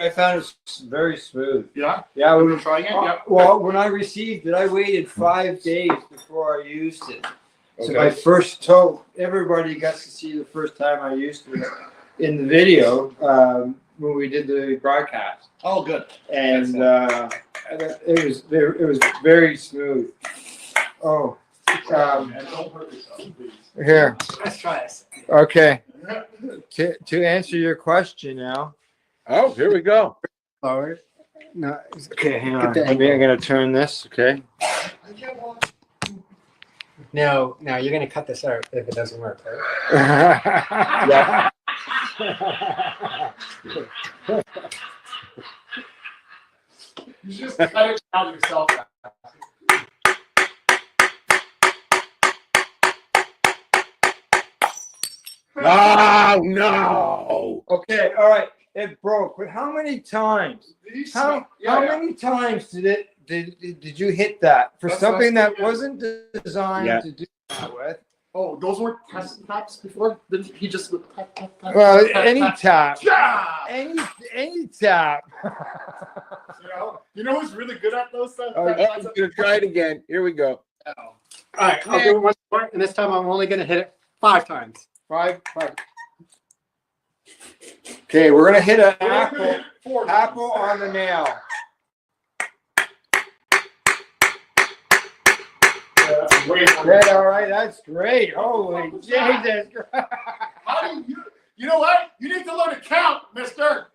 found it very smooth. Yeah. Yeah, we were trying it. Yeah. Well, when I received it, I waited 5 days before I used it. So my first toke, everybody got to see the first time I used it in the video when we did the broadcast. Oh, good. And it was very smooth. Oh, And don't hurt yourself, please. here. Let's try this. Okay. To answer your question now. Oh, here we go. Forward. No. Okay, hang on. Get the I'm going to turn this. Okay. No, you're gonna cut this out if it doesn't work, right? Yeah. You just cut it out yourself. Oh, no. Okay, all right. It broke. But how many times? How many times did you hit that for something that wasn't designed to do that with? Oh, those weren't test taps before? Didn't he just tap, tap, tap, Well, tap, any tap? tap. Yeah! Any tap. You know who's really good at those stuff? Oh, I'm going to try it again. Here we go. All right, I'll do it once more, and this time I'm only gonna hit it 5 times. Five. Okay, we're gonna hit an apple on the nail. Okay, all right, that's great. Holy Jesus! How do you know what? You need to learn to count, mister.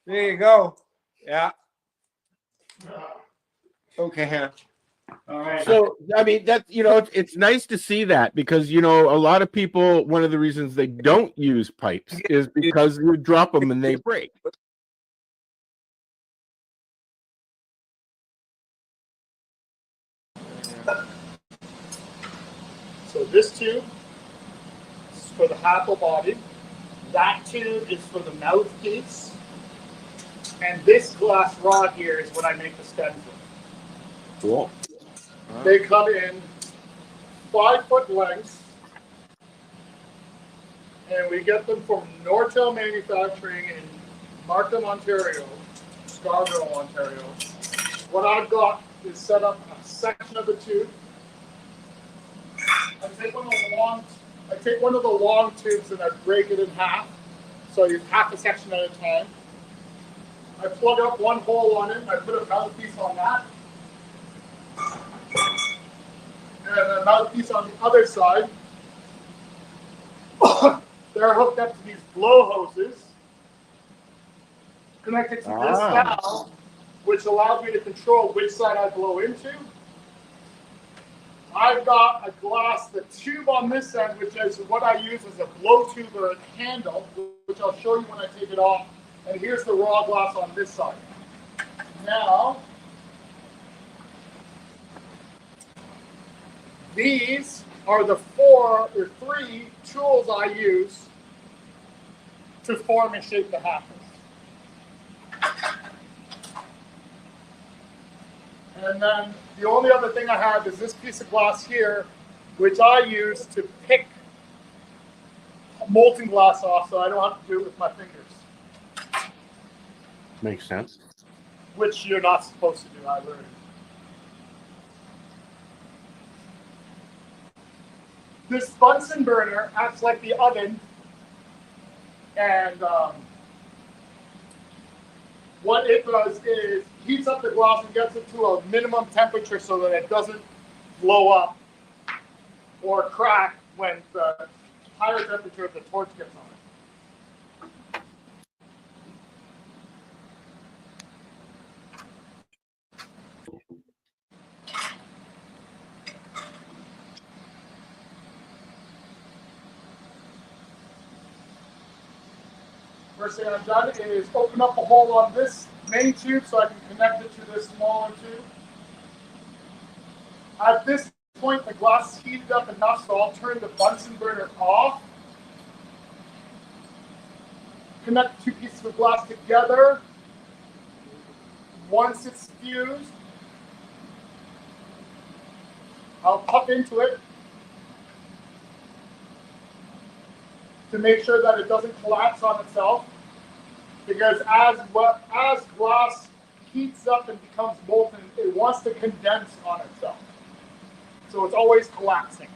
There you go. Yeah. Okay. All right. So, I mean, that's, it's nice to see that because, a lot of people, one of the reasons they don't use pipes is because you drop them and they break. So this tube is for the happle body. That tube is for the mouthpiece. And this glass rod here is what I make the stems with. Cool. They come in 5-foot lengths. And we get them from Nortel Manufacturing in Markham, Ontario, Scarborough, Ontario. What I've got is set up a section of the tube. I take one of the long tubes and I break it in half. So you half a section at a time. I plug up one hole on it and I put a mouthpiece on that. And a mouthpiece on the other side. They're hooked up to these blow hoses connected to this valve, which allows me to control which side I blow into. I've got a glass, the tube on this end, which is what I use as a blow tube or a handle, which I'll show you when I take it off. And here's the raw glass on this side. Now, these are the 3 tools I use to form and shape the happers. And then the only other thing I have is this piece of glass here, which I use to pick molten glass off so I don't have to do it with my fingers. Makes sense. Which you're not supposed to do, I learned. This Bunsen burner acts like the oven, and what it does is heats up the glass and gets it to a minimum temperature so that it doesn't blow up or crack when the higher temperature of the torch gets on it. First thing I've done is open up a hole on this main tube so I can connect it to this smaller tube. At this point, the glass is heated up enough, so I'll turn the Bunsen burner off. Connect 2 pieces of glass together. Once it's fused, I'll puff into it to make sure that it doesn't collapse on itself. Because as glass heats up and becomes molten, it wants to condense on itself. So it's always collapsing.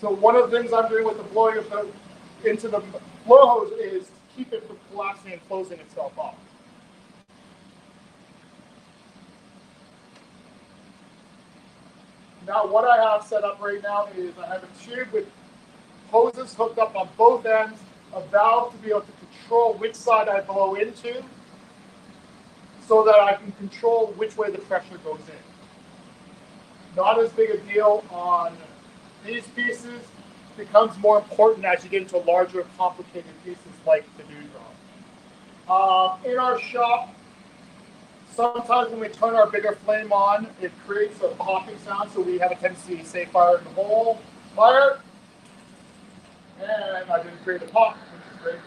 So one of the things I'm doing with the blowing of into the blow hose is to keep it from collapsing and closing itself off. Now what I have set up right now is I have a tube with hoses hooked up on both ends, a valve to be able to control which side I blow into so that I can control which way the pressure goes in. Not as big a deal on these pieces. Becomes more important as you get into larger, complicated pieces like the dewdrop. In our shop, sometimes when we turn our bigger flame on, it creates a popping sound, so we have a tendency to say fire in the hole, fire. And I didn't create a pop, which is great.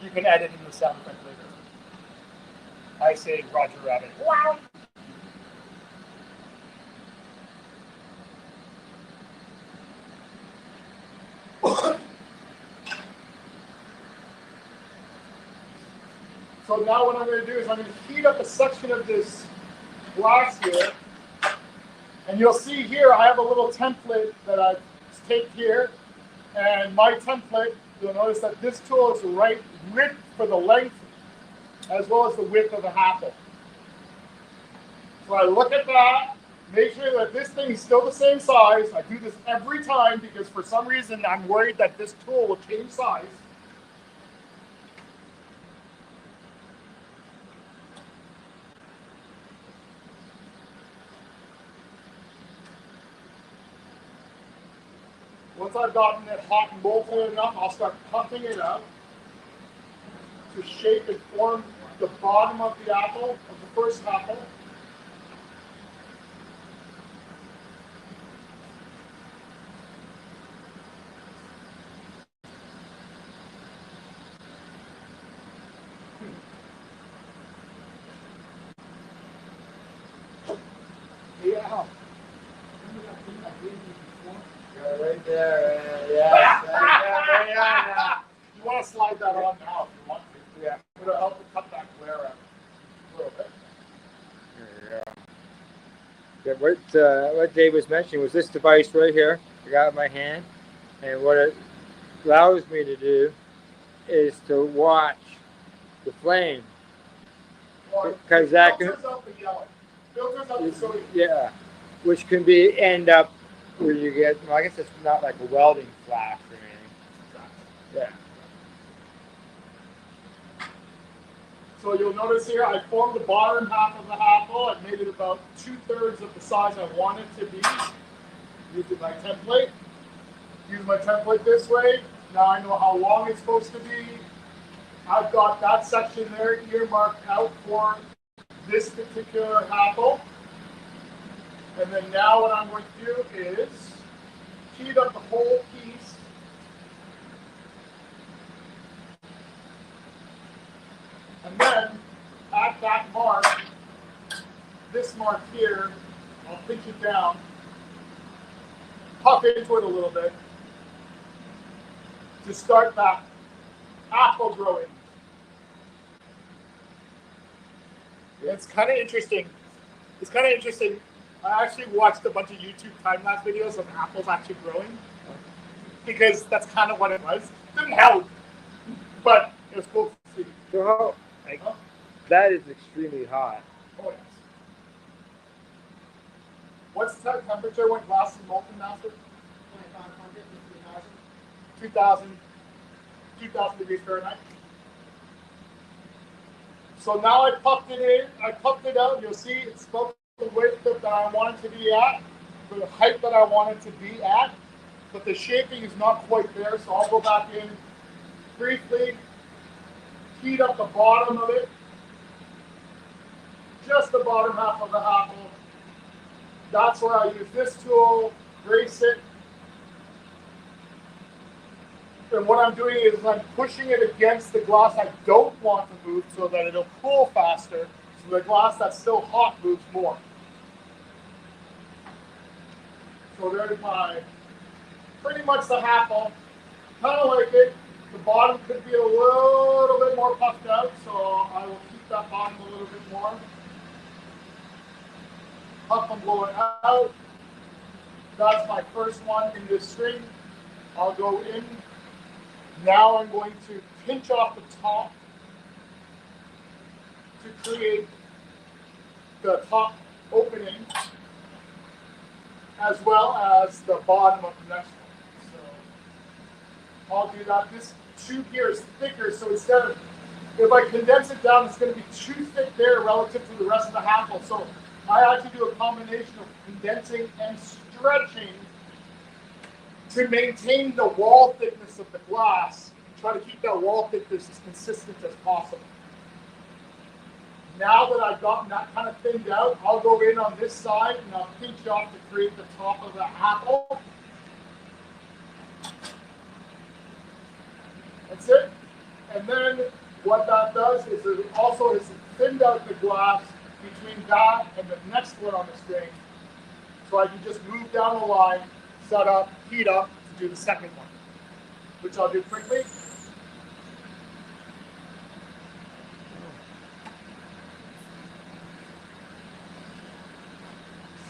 You can edit in the sound effect later. I say Roger Rabbit. Wow. So now what I'm going to do is I'm going to heat up a section of this glass here. And you'll see here I have a little template that I've taped here. And my template, you'll notice that this tool is the right width for the length as well as the width of the handle. So I look at that, make sure that this thing is still the same size. I do this every time because for some reason I'm worried that this tool will change size. Once I've gotten it hot and molten enough, I'll start puffing it up to shape and form the bottom of the apple, of the first apple. Yeah. Right there, yeah. You want to slide that on now if you want to. Yeah. It'll help to cut that glare out a little bit. What Dave was mentioning was this device right here. I got in my hand, and what it allows me to do is to watch the flame. Because that can, filters out the yellow. Filters out the sodium. yeah, which can be end up where you get. Well, I guess it's not like a welding flash or anything. Yeah. So you'll notice here I formed the bottom half of the apple. I made it about 2/3 of the size I want it to be. Using my template. Use my template this way. Now I know how long it's supposed to be. I've got that section there earmarked out for this particular apple. And then now what I'm going to do is heat up the whole piece. And then at that mark, this mark here, I'll pinch it down, puff into it a little bit to start that apple growing. It's kind of interesting. It's kind of interesting. I actually watched a bunch of YouTube time-lapse videos of apples actually growing because that's kind of what it was. It didn't help, but it was cool to see. So how, like, that is extremely hot. Oh, yes. What's the temperature when glass is molten, Master? 2,500, 3,000. 2,000 degrees Fahrenheit. So now I puffed it in, I puffed it out. You'll see it's about the width that I want it to be at, the height that I want it to be at, but the shaping is not quite there. So I'll go back in briefly, heat up the bottom of it, just the bottom half of the apple. That's where I use this tool, brace it. And what I'm doing is I'm pushing it against the glass I don't want to move so that it'll cool faster. So the glass that's still hot moves more. So there's my, pretty much the apple. Kind of like it. The bottom could be a little bit more puffed out, so I will keep that bottom a little bit more. Puff and blow it out. That's my first one in this string. I'll go in. Now I'm going to pinch off the top to create the top opening as well as the bottom of the next one. So I'll do that. This tube here is thicker, so instead of, if I condense it down, it's going to be too thick there relative to the rest of the apple. So I actually do a combination of condensing and stretching to maintain the wall thickness of the glass. Try to keep that wall thickness as consistent as possible. Now that I've gotten that kind of thinned out, I'll go in on this side and I'll pinch off to create the top of the apple. That's it. And then what that does is it also has thinned out the glass between that and the next one on the string. So I can just move down the line, set up, heat up to do the second one, which I'll do quickly.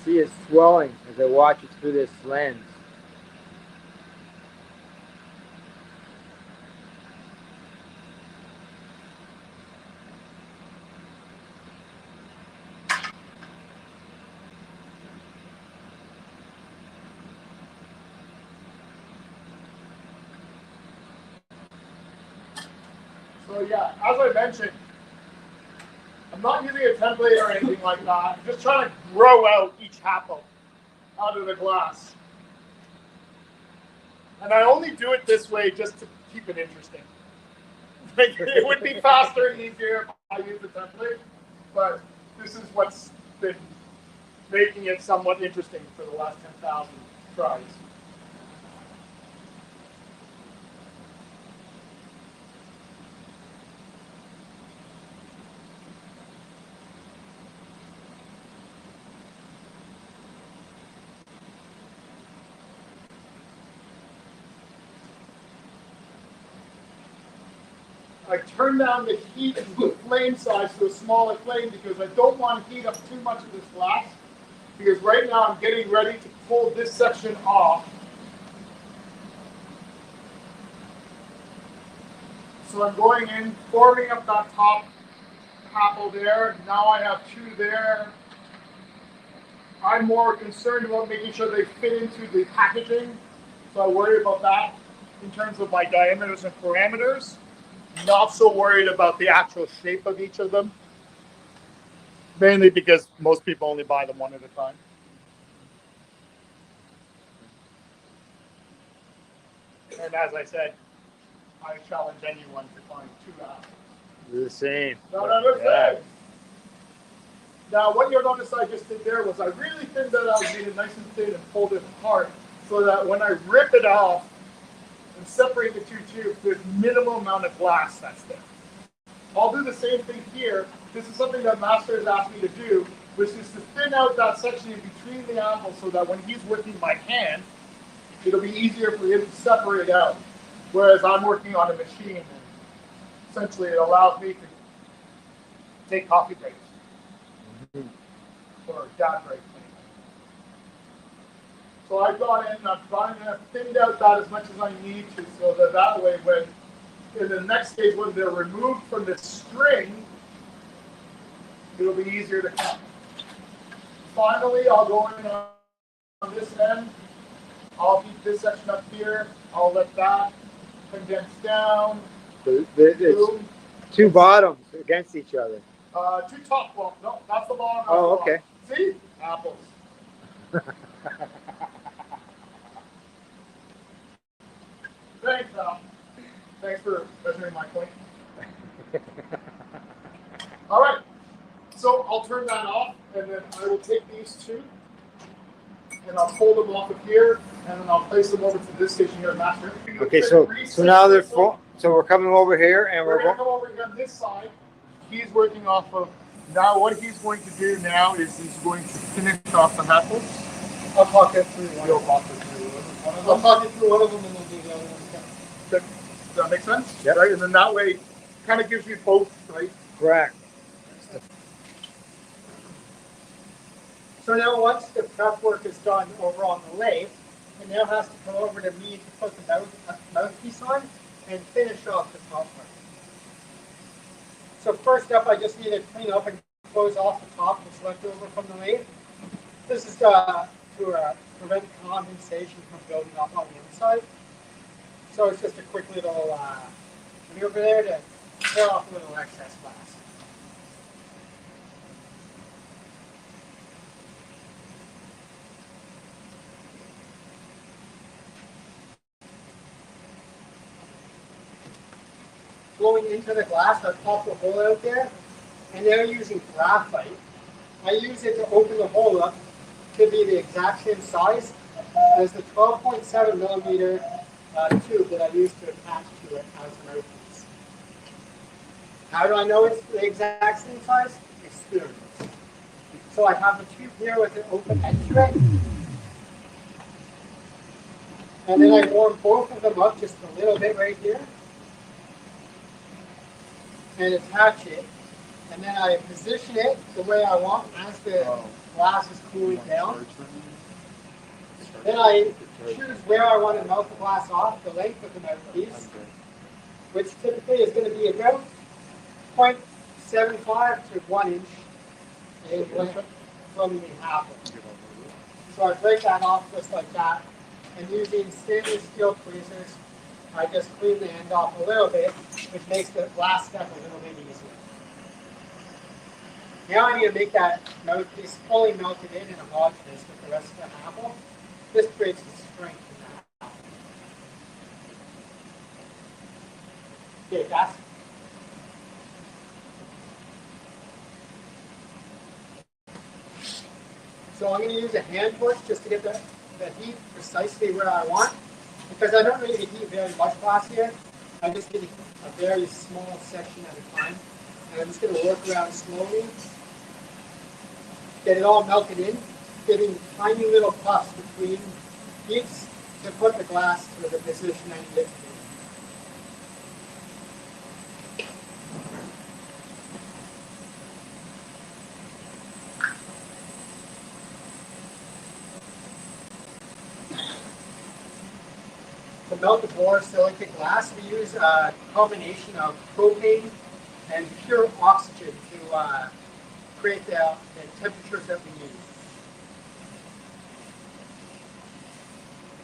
See it swelling as I watch it through this lens. So yeah, as I mentioned, I'm not using a template or anything like that. I'm just trying to grow out each apple out of the glass. And I only do it this way just to keep it interesting. It would be faster and easier if I use the template, but this is what's been making it somewhat interesting for the last 10,000 tries. I turn down the heat and the flame size to a smaller flame because I don't want to heat up too much of this glass. Because right now I'm getting ready to pull this section off. So I'm going in, forming up that top apple there. Now I have two there. I'm more concerned about making sure they fit into the packaging. So I worry about that in terms of my diameters and parameters. Not so worried about the actual shape of each of them. mainly because most people only buy them one at a time. And as I said, I challenge anyone to find 2 apples. They're the same. No, they're the Yeah. same. Now, what you'll notice I just did there was I really thinned that out, made it nice and thin, and pulled it apart so that when I rip it off and separate the 2 tubes, there's minimal amount of glass that's there. I'll do the same thing here. This is something that Master has asked me to do, which is to thin out that section in between the apples so that when he's working by hand, it'll be easier for him to separate out. Whereas I'm working on a machine, and essentially it allows me to take coffee breaks or dad breaks. So I've gone in and I've thinned out that as much as I need to, so that way when in the next stage when they're removed from the string, it'll be easier to cut. Finally, I'll go in on this end. I'll keep this section up here. I'll let that condense down. It's 2 bottoms against each other. 2 top. Well, no, that's the bottom. Oh, okay. See? Apples. Thanks, Al. Thanks for measuring my point. All right. So I'll turn that off, and then I will take these 2, and I'll pull them off of here, and then I'll place them over to this station here, Master. Okay, so now they're full. So we're coming over here, and we're going to come over here on this side. He's working off of. Now, what he's going to do now is he's going to finish off the apples. I'll talk it through one. You'll talk it through one of them. I'll talk it through one of them, and then do the other one. Does that make sense? Yep. Right, and then that way, kind of gives you both, right? Correct. So now once the prep work is done over on the lathe, it now has to come over to me to put the mouthpiece on and finish off the top part. So first up, I just need to clean up and close off the top that's left over from the lathe. This is to prevent condensation from building up on the inside. So it's just a quick little maneuver there to tear off a little excess glass. Blowing into the glass, I pop the hole out there, and now using graphite, I use it to open the hole up to be the exact same size as the 12.7 millimeter tube that I used to attach to it as a mouthpiece. How do I know it's the exact same size? Experience. So I have the tube here with an open end to it, and then I warm both of them up just a little bit right here, and attach it, and then I position it the way I want as the glass is cooling down. Then I choose where I want to melt the glass off, the length of the mouthpiece, which typically is going to be about 0.75 to 1 inch in length from the apple. So I break that off just like that, and using stainless steel tweezers, I just clean the end off a little bit, which makes the last step a little bit easier. Now I need to make that mouthpiece fully melted in and homogeneous with the rest of the apple. This creates the strength in the apple. Okay, that's so I'm going to use a hand torch just to get the heat precisely where I want. Because I don't need to heat very much glass here, I just need a very small section at a time. And I'm just going to work around slowly, get it all melted in, getting tiny little puffs between heats to put the glass to the position I need it to be. To melt the borosilicate glass, we use a combination of propane and pure oxygen to create the temperatures that we need.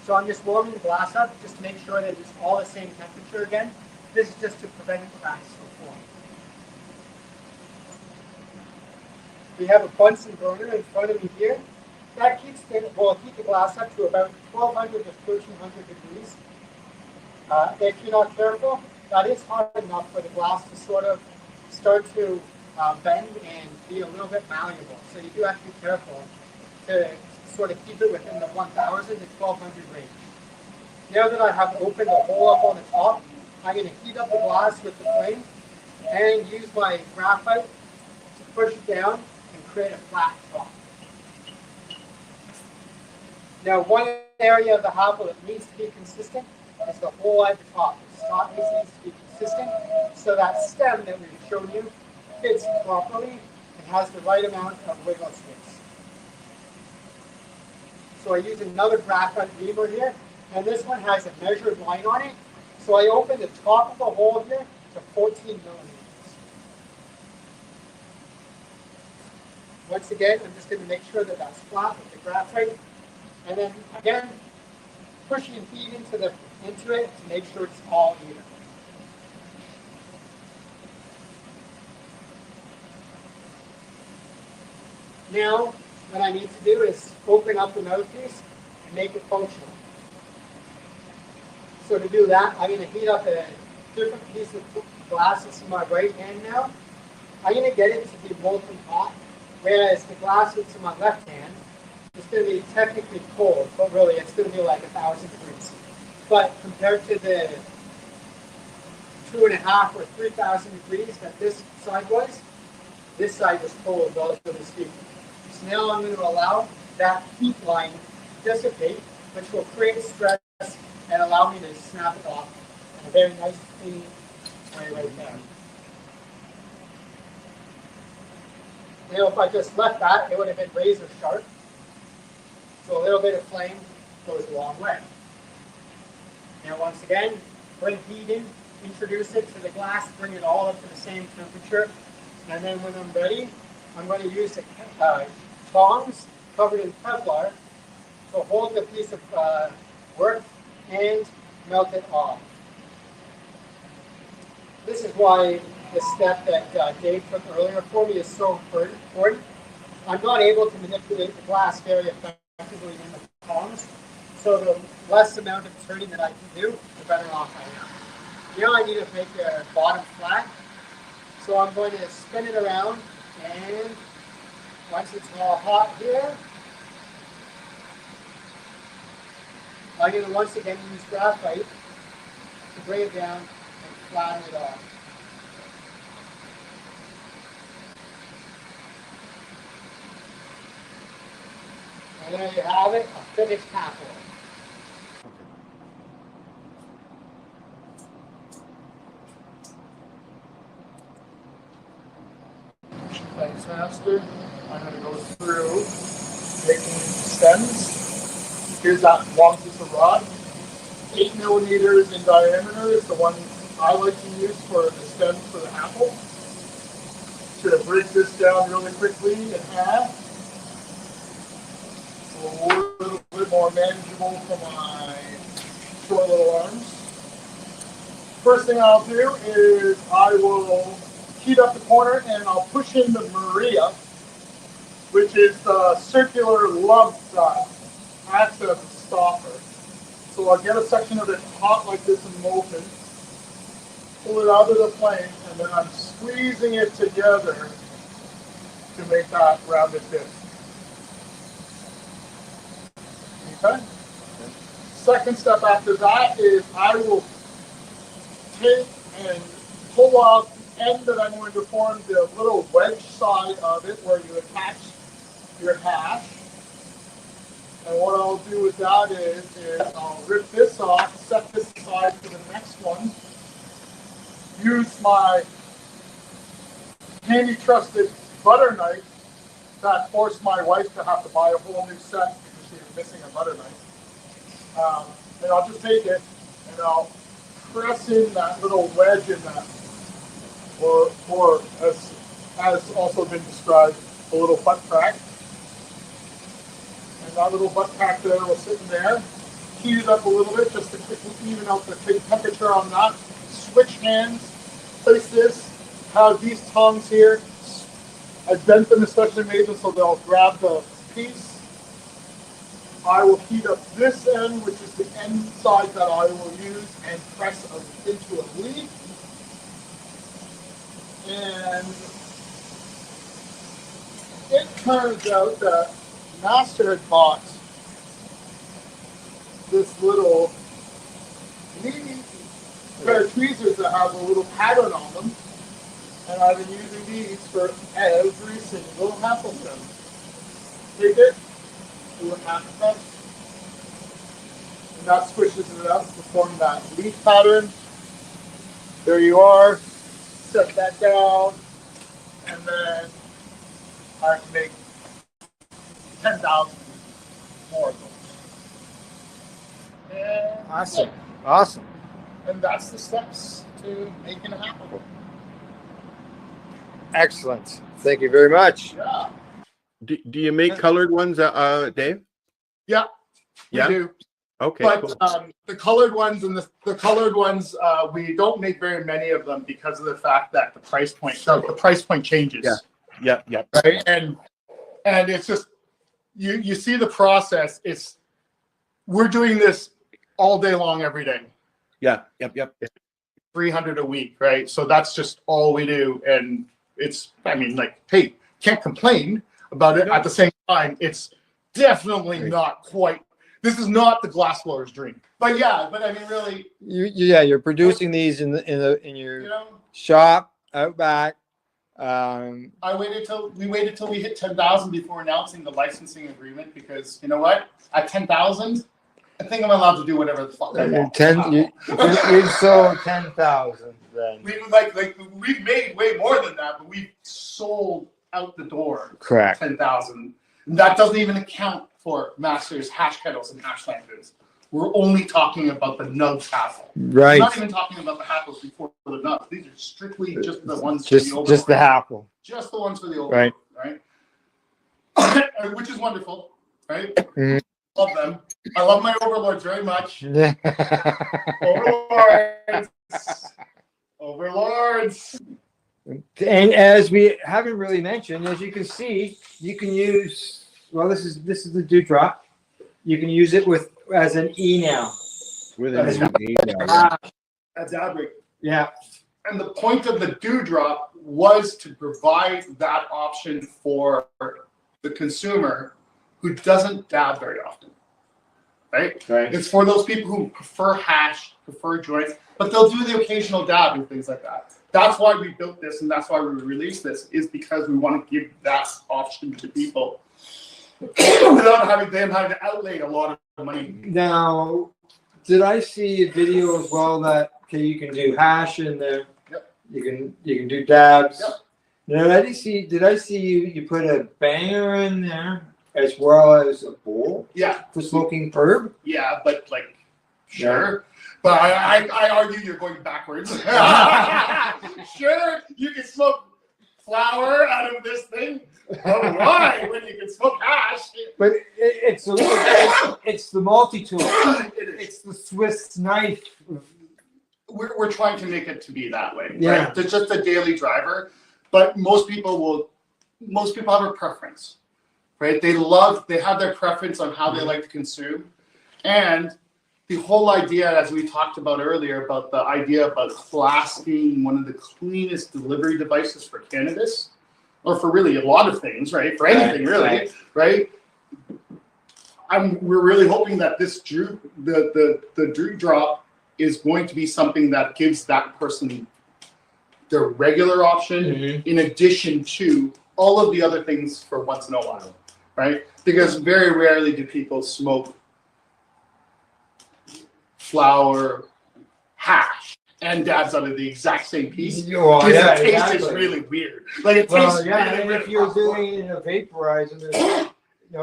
So I'm just warming the glass up just to make sure that it's all the same temperature again. This is just to prevent cracks from forming. We have a Bunsen burner in front of me here. That keeps keep the glass up to about 1200 to 1300 degrees. If you're not careful, that is hot enough for the glass to sort of start to bend and be a little bit malleable. So you do have to be careful to sort of keep it within the 1000 to 1200 range. Now that I have opened the hole up on the top, I'm going to heat up the glass with the flame and use my graphite to push it down and create a flat top. Now, one area of the apple that needs to be consistent is the hole at the top. The top needs to be consistent so that stem that we've shown you fits properly and has the right amount of wiggle space. So I use another graphite reamer here, and this one has a measured line on it. So I open the top of the hole here to 14 millimeters. Once again, I'm just going to make sure that that's flat with the graphite. And then again, pushing heat into it to make sure it's all even. Now, what I need to do is open up the mouthpiece and make it functional. So to do that, I'm going to heat up a different piece of glass. That's in my right hand now. I'm going to get it to be molten hot, whereas the glass that's in my left hand, it's going to be technically cold, but really it's going to be like 1000 degrees. But compared to the 2.5 or 3000 degrees that this side was, this side was cold, relatively speaking. So now I'm going to allow that heat line to dissipate, which will create stress and allow me to snap it off in a very nice, clean way right there. Now, if I just left that, it would have been razor sharp. So a little bit of flame goes a long way. Now, once again, bring heat in, introduce it to the glass, bring it all up to the same temperature. And then when I'm ready, I'm going to use the tongs covered in Kevlar to hold the piece of work and melt it off. This is why the step that Dave took earlier for me is so important. I'm not able to manipulate the glass very effectively in the tongs, so the less amount of turning that I can do, the better off I am. Now I need to make the bottom flat, so I'm going to spin it around, and once it's all hot here, I'm going to once again use graphite to bring it down and flatten it off. And there you have it, a finished apple. Thanks, Master. I'm going to go through making stems. Here's that long piece of rod. 8 millimeters in diameter is the one I like to use for the stem for the apple. Should have break this down really quickly in half. So a little bit more manageable for my short little arms. First thing I'll do is I will heat up the corner and I'll push in the Maria, which is the circular lump that acts as a stopper. So I'll get a section of it hot like this and molten, pull it out of the flame, and then I'm squeezing it together to make that rounded disc. Okay? Second step after that is I will take and pull off the end that I'm going to form the little wedge side of it where you attach your hash. And what I'll do with that is I'll rip this off, set this aside for the next one, use my handy trusted butter knife that forced my wife to have to buy a whole new set because she was missing a butter knife. And I'll just take it and I'll press in that little wedge in that, or as also been described, a little butt crack. And that little butt crack there will sit in there. Heat it up a little bit just to quickly even out the temperature on that. Switch hands, place this, have these tongs here, I bent them, especially made them so they'll grab the piece. I will heat up this end, which is the end side that I will use, and press into a leaf. And it turns out that Master had bought this little mini pair of tweezers that have a little pattern on them. And I've been using these for every single apple stem. Take it, do a half cut, and that squishes it up to form that leaf pattern. There you are. Set that down, and then I can make 10,000 more of those. And Awesome. Awesome. And that's the steps to making an apple. Excellent. Thank you very much. Yeah. Do you make colored ones, Dave? Yeah. Yeah. We do. Okay. But Cool. the colored ones and the colored ones, we don't make very many of them because of the fact that the price point changes. Yeah. Yeah. Right. And it's just you see the process. We're doing this all day long, every day. Yeah. Yep. 300 a week, right? So that's just all we do, and hey, can't complain about it. At the same time, it's definitely not quite. This is not the glass blower's dream, but really, You're producing these in your shop out back. we waited till we hit 10,000 before announcing the licensing agreement, because you know what? At 10,000, I think I'm allowed to do whatever the fuck I want. You sold 10,000 then. We've made way more than that, but we've sold out the door. Correct. 10,000. That doesn't even account for Masters, hash kettles, and hash lanterns. We're only talking about the nugs hassle. Right. We're not even talking about the hackles before the nugs. These are strictly just the ones Just for the the hackle. Just the ones for the overlord, right? Which is wonderful, right? Mhm. Love them. I love my overlords very much. Overlords. And as we haven't really mentioned, as you can see, you can use, well, this is the dewdrop. You can use it as an E now. With an E now. That's Adric. Yeah. And the point of the dewdrop was to provide that option for the consumer who doesn't dab very often. Right? It's for those people who prefer hash, prefer joints, but they'll do the occasional dab and things like that. That's why we built this, and that's why we released this, is because we want to give that option to people without having to outlay a lot of money. Now, did I see a video as well that you can do hash in there? Yep. You can do dabs. Yep. Now, did I see you put a banger in there as well as a bowl? Yeah. For smoking herb? Yeah, but sure. But I argue you're going backwards. Sure, you can smoke flour out of this thing. But why when you can smoke hash? But it's the multi-tool. It's the Swiss knife. We're trying to make it to be that way. Yeah. Right? It's just a daily driver. But most people have a preference. Right? They have their preference on how they like to consume. And the whole idea, as we talked about earlier, about the idea about glass being one of the cleanest delivery devices for cannabis, or for really a lot of things, right? For anything, really, right? We're really hoping that this the Drew drop is going to be something that gives that person their regular option, in addition to all of the other things for once in a while, right? Because very rarely do people smoke flour, hash, and dabs out of the exact same piece. Well, the taste exactly. is really weird. It tastes really and weird. if you're doing it in a vaporizer,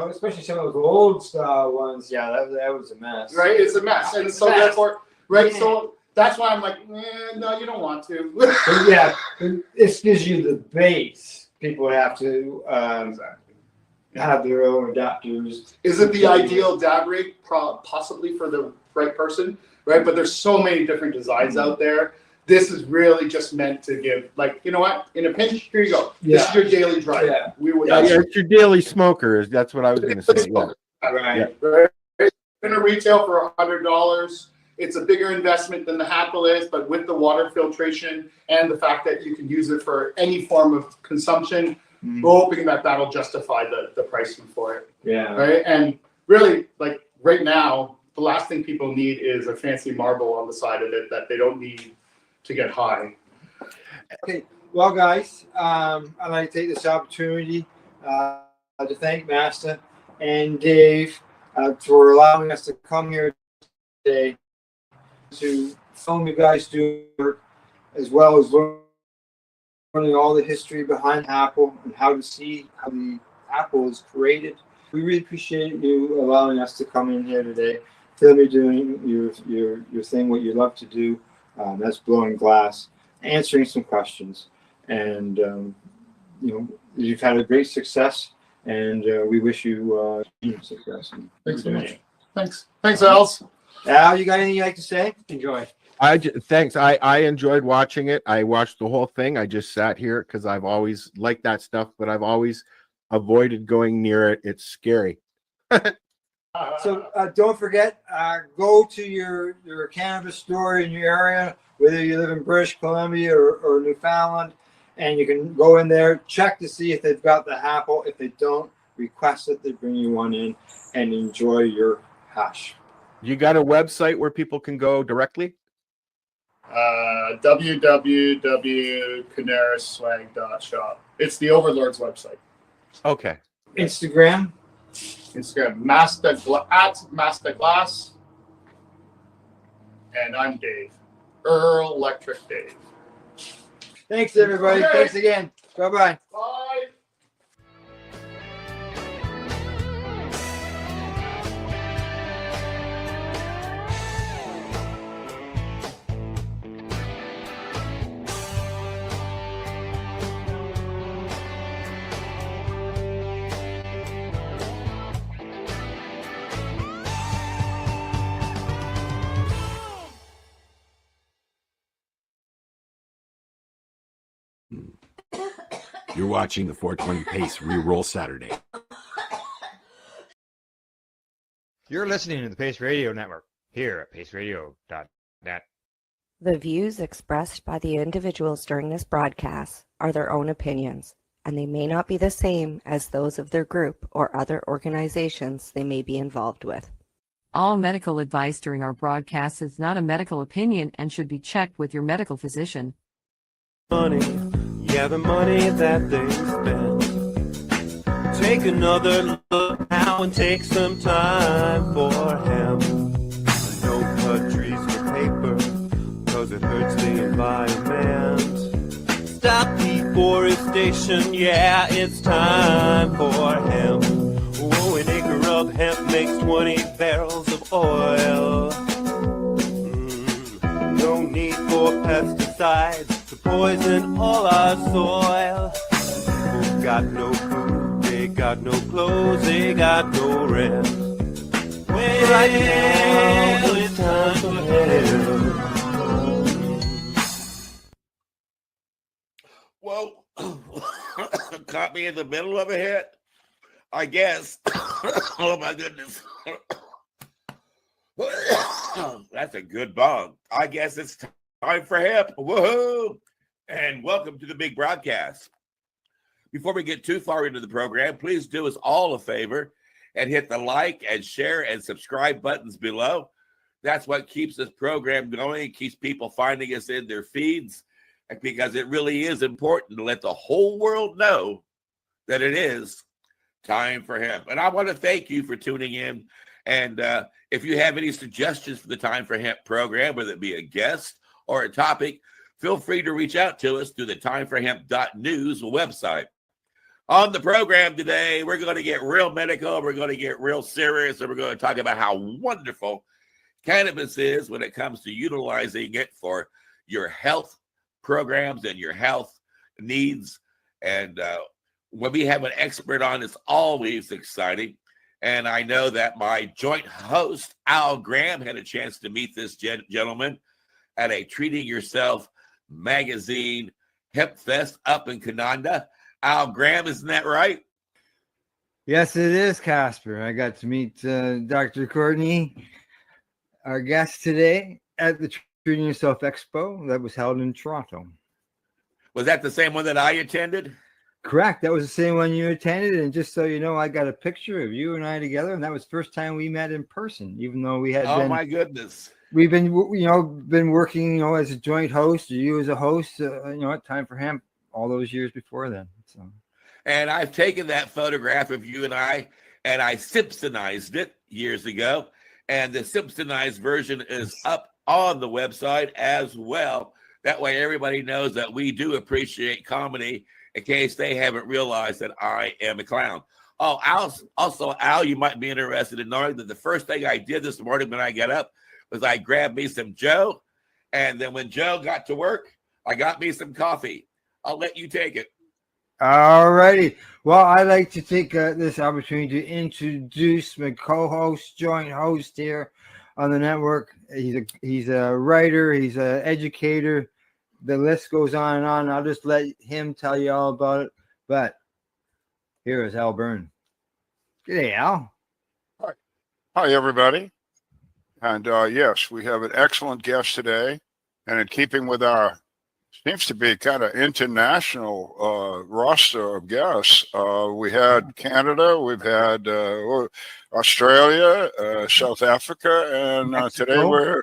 especially some of those old style ones, that was a mess. Right, it's a mess, and so therefore, right, so that's why I'm like, no, you don't want to. This gives you the base. People have to have their own adapters. Is it the ideal dab rig? Possibly for the right person, right? But there's so many different designs out there this is really just meant to give, like, you know what? In a pinch, here you go. This is your daily drive. Yeah. We would. It's your daily smoker. That's what I was going to say. Yeah. Right. Right. In a retail for $100. It's a bigger investment than the Happel is, but with the water filtration and the fact that you can use it for any form of consumption, we're hoping that that'll justify the pricing for it. Yeah. Right. And really, like right now, the last thing people need is a fancy marble on the side of it that they don't need to get high. Okay, well, guys, I'd like to take this opportunity to thank Master and Dave for allowing us to come here today to film you guys do work, as well as learning all the history behind Apple and how to see how the Apple is created. We really appreciate you allowing us to come in here today, film you doing your thing, what you love to do. That's blowing glass, answering some questions, and you've had a great success, and we wish you success. Thanks so much. Thanks, Al. Al, you got anything you'd like to say? Enjoy. Thanks. I enjoyed watching it. I watched the whole thing. I just sat here because I've always liked that stuff, but I've always avoided going near it. It's scary. So don't forget, go to your cannabis store in your area, whether you live in British Columbia or Newfoundland, and you can go in there, check to see if they've got the Apple. If they don't, request that they bring you one in and enjoy your hash. You got a website where people can go directly? www.canarisswag.shop. It's the Overlord's website. Okay. Instagram, Masterglass, and I'm Dave, Earl Electric Dave. Thanks, everybody. Okay. Thanks again. Bye-bye. Bye. You're watching the 420 Pace Reroll Saturday. You're listening to the Pace Radio Network here at paceradio.net. The views expressed by the individuals during this broadcast are their own opinions, and they may not be the same as those of their group or other organizations they may be involved with. All medical advice during our broadcast is not a medical opinion and should be checked with your medical physician. Money, yeah, the money that they spend. Take another look now and take some time for him. Don't cut trees for paper, cause it hurts the environment. Stop deforestation, yeah, it's time for him. Oh, an acre of hemp makes 20 barrels of oil. No need for pesticides to poison all our soil. People got no food, they got no clothes, they got no rest. Well, right now it's time for Well, caught me in the middle of a hit, I guess. Oh my goodness. That's a good bong. I guess it's time for hemp. Woohoo! And welcome to the big broadcast. Before we get too far into the program, please do us all a favor and hit the like and share and subscribe buttons below. That's what keeps this program going, keeps people finding us in their feeds, because it really is important to let the whole world know that it is time for hemp. And I want to thank you for tuning in. And if you have any suggestions for the Time for Hemp program, whether it be a guest or a topic, feel free to reach out to us through the timeforhemp.news website. On the program today, we're going to get real medical, we're going to get real serious, and we're going to talk about how wonderful cannabis is when it comes to utilizing it for your health programs and your health needs. And when we have an expert on, it's always exciting. And I know that my joint host, Al Graham, had a chance to meet this gentleman at a Treating Yourself Magazine Hemp Fest up in Canada. Al Graham, isn't that right? Yes, it is, Casper. I got to meet Dr. Courtney, our guest today, at the Treating Yourself Expo that was held in Toronto. Was that the same one that I attended? Correct. That was the same one you attended. And just so you know, I got a picture of you and I together, and that was the first time we met in person, even though we had Oh, my goodness. We've been, been working, as a joint host, or you as a host, at Time for Hemp all those years before then. So. And I've taken that photograph of you and I Simpsonized it years ago. And the Simpsonized version is up on the website as well. That way everybody knows that we do appreciate comedy, in case they haven't realized that I am a clown. Oh, Al, you might be interested in knowing that the first thing I did this morning when I got up was I grabbed me some Joe. And then when Joe got to work, I got me some coffee. I'll let you take it. All righty. Well, I'd like to take this opportunity to introduce my co-host, joint host here on the network. He's a writer. He's an educator. The list goes on and on. I'll just let him tell you all about it. But here is Al Byrne. G'day, Al. Hi, everybody. And yes, we have an excellent guest today. And in keeping with our seems to be kind of international roster of guests. We had Canada, we've had Australia, South Africa, and today we're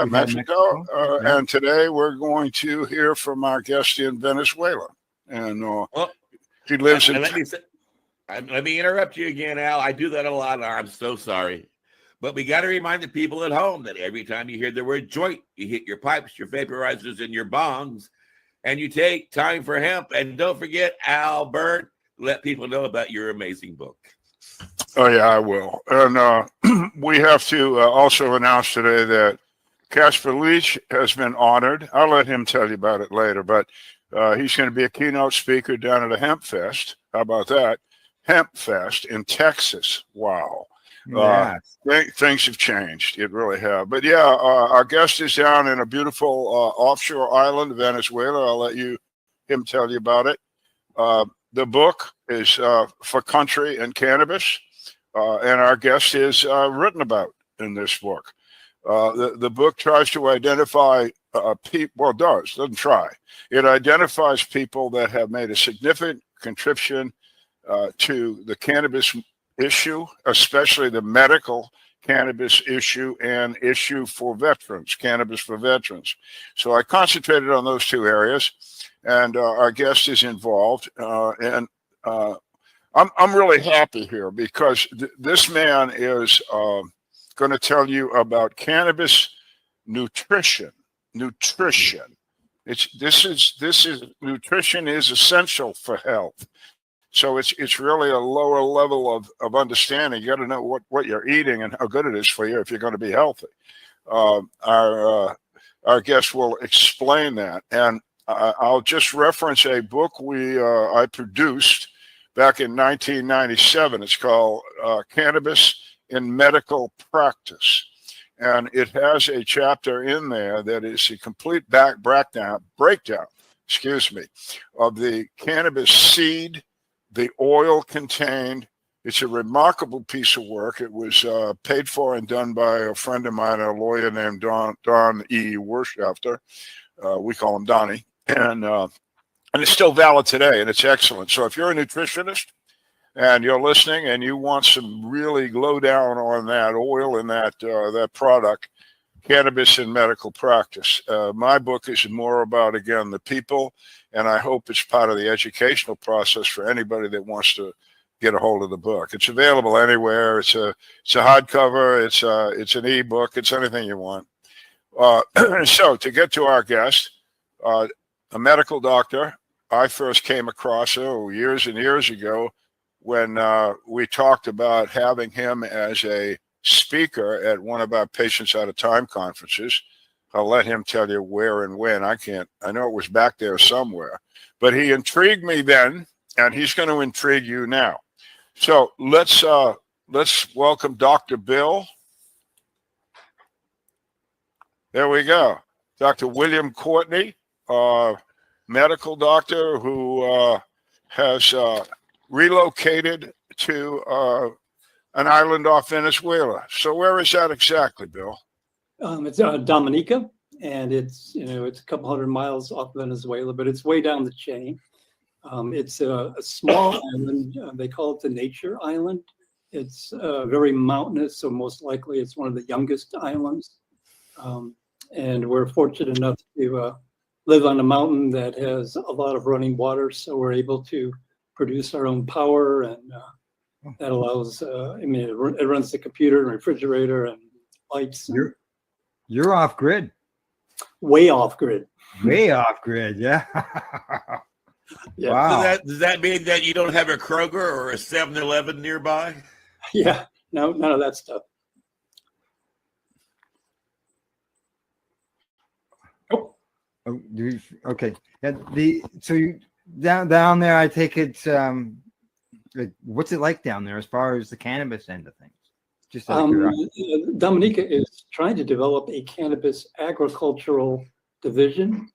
Mexico. And today we're going to hear from our guest in Venezuela. And he lives in. Let me interrupt you again, Al. I do that a lot. I'm so sorry. But we got to remind the people at home that every time you hear the word joint, you hit your pipes, your vaporizers, and your bongs, and you take Time for Hemp. And don't forget, Al Byrne, let people know about your amazing book. Oh, yeah, I will. And we have to also announce today that Casper Leach has been honored. I'll let him tell you about it later, but he's going to be a keynote speaker down at a Hemp Fest. How about that? Hemp Fest in Texas. Wow. Things have changed. It really have. But yeah, our guest is down in a beautiful offshore island, Venezuela. I'll let him tell you about it. The book is For Country and Cannabis, and our guest is written about in this book. The book tries to identify people. Well, doesn't try. It identifies people that have made a significant contribution to the cannabis issue, especially the medical cannabis issue and issue for veterans, cannabis for veterans. So I concentrated on those two areas, and our guest is involved. I'm really happy here because this man is going to tell you about cannabis nutrition. Nutrition. Nutrition is essential for health. So it's really a lower level of understanding. You got to know what you're eating and how good it is for you if you're going to be healthy. Our guest will explain that, and I'll just reference a book I produced back in 1997. It's called Cannabis in Medical Practice, and it has a chapter in there that is a complete breakdown. Of the cannabis seed, the oil contained. It's a remarkable piece of work. It was paid for and done by a friend of mine, a lawyer named Don E. Wirschafter. We call him Donnie. And it's still valid today, and it's excellent. So if you're a nutritionist and you're listening and you want some really low down on that oil and that product, Cannabis in Medical Practice. My book is more about, again, the people, and I hope it's part of the educational process for anybody that wants to get a hold of the book. It's available anywhere. It's a hardcover. It's an ebook. It's anything you want. So to get to our guest, a medical doctor, I first came across years and years ago when we talked about having him as a speaker at one of our Patients Out of Time conferences. I'll let him tell you where and when. I know it was back there somewhere, but he intrigued me then, and he's going to intrigue you now. So let's welcome Dr. Bill. There we go. Dr. William Courtney medical doctor who has relocated to an island off Venezuela. So where is that exactly, Bill? It's Dominica, and it's it's a couple hundred miles off Venezuela, but it's way down the chain. It's a small island. They call it the Nature Island. It's very mountainous, so most likely it's one of the youngest islands. And we're fortunate enough to live on a mountain that has a lot of running water, so we're able to produce our own power, and that allows. I mean, it runs the computer and refrigerator and lights. You're off grid. Way off grid. Way off grid. Yeah. Yeah. Wow. Does that mean that you don't have a Kroger or a 7-Eleven nearby? Yeah. No, none of that stuff. Oh, okay. And so you down there, I take it. What's it like down there as far as the cannabis end of things? Just out of curiosity. Dominica is trying to develop a cannabis agricultural division.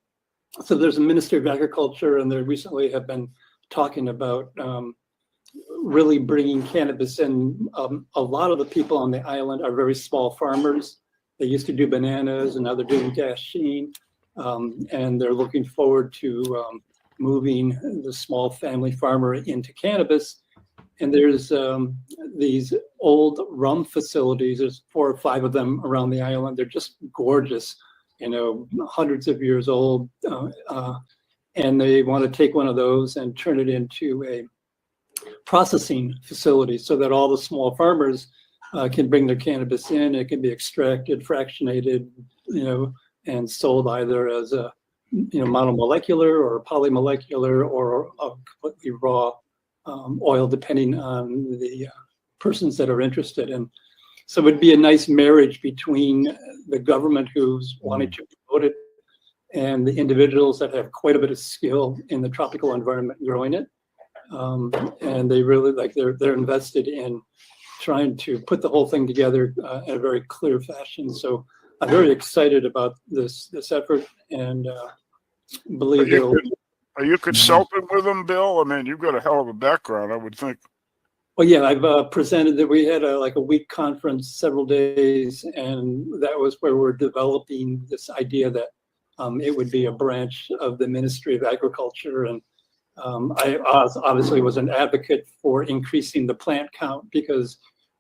So there's a Ministry of Agriculture, and they recently have been talking about really bringing cannabis in. A lot of the people on the island are very small farmers. They used to do bananas, and now they're doing dasheen. And they're looking forward to moving the small family farmer into cannabis. And there's these old rum facilities. There's 4 or 5 of them around the island. They're just gorgeous, hundreds of years old. And they want to take one of those and turn it into a processing facility so that all the small farmers can bring their cannabis in. It can be extracted, fractionated, and sold either as a monomolecular or polymolecular or a completely raw oil, depending on the persons that are interested. And so it would be a nice marriage between the government who's wanting to promote it and the individuals that have quite a bit of skill in the tropical environment growing it. And they really they're invested in trying to put the whole thing together in a very clear fashion. So I'm very excited about this effort, and believe it'll. Are you consulting with them, Bill? I mean, you've got a hell of a background, I would think. Well, yeah, I've presented that. We had a week conference, several days, and that was where we're developing this idea that it would be a branch of the Ministry of Agriculture. And I obviously was an advocate for increasing the plant count because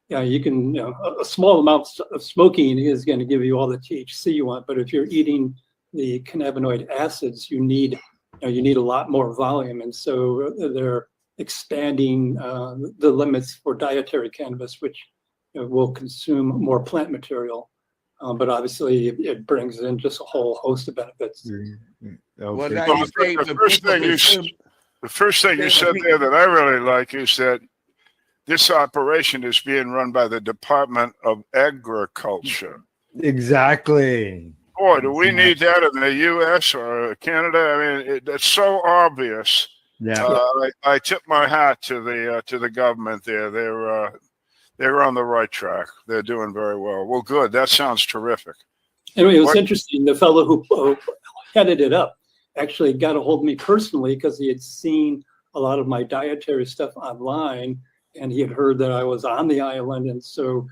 you can, a small amount of smoking is going to give you all the THC you want, but if you're eating the cannabinoid acids, you need a lot more volume, and so they're expanding the limits for dietary cannabis, which will consume more plant material, but obviously it brings in just a whole host of benefits. Well, now you say the first thing you said there that I really like is that this operation is being run by the Department of Agriculture. Exactly. Boy, do we need that in the U.S. or Canada? I mean, it's so obvious. Yeah. I tip my hat to the government there. They're on the right track. They're doing very well. Well, good. That sounds terrific. Anyway, it was interesting. The fellow who headed it up actually got a hold of me personally because he had seen a lot of my dietary stuff online, and he had heard that I was on the island, and so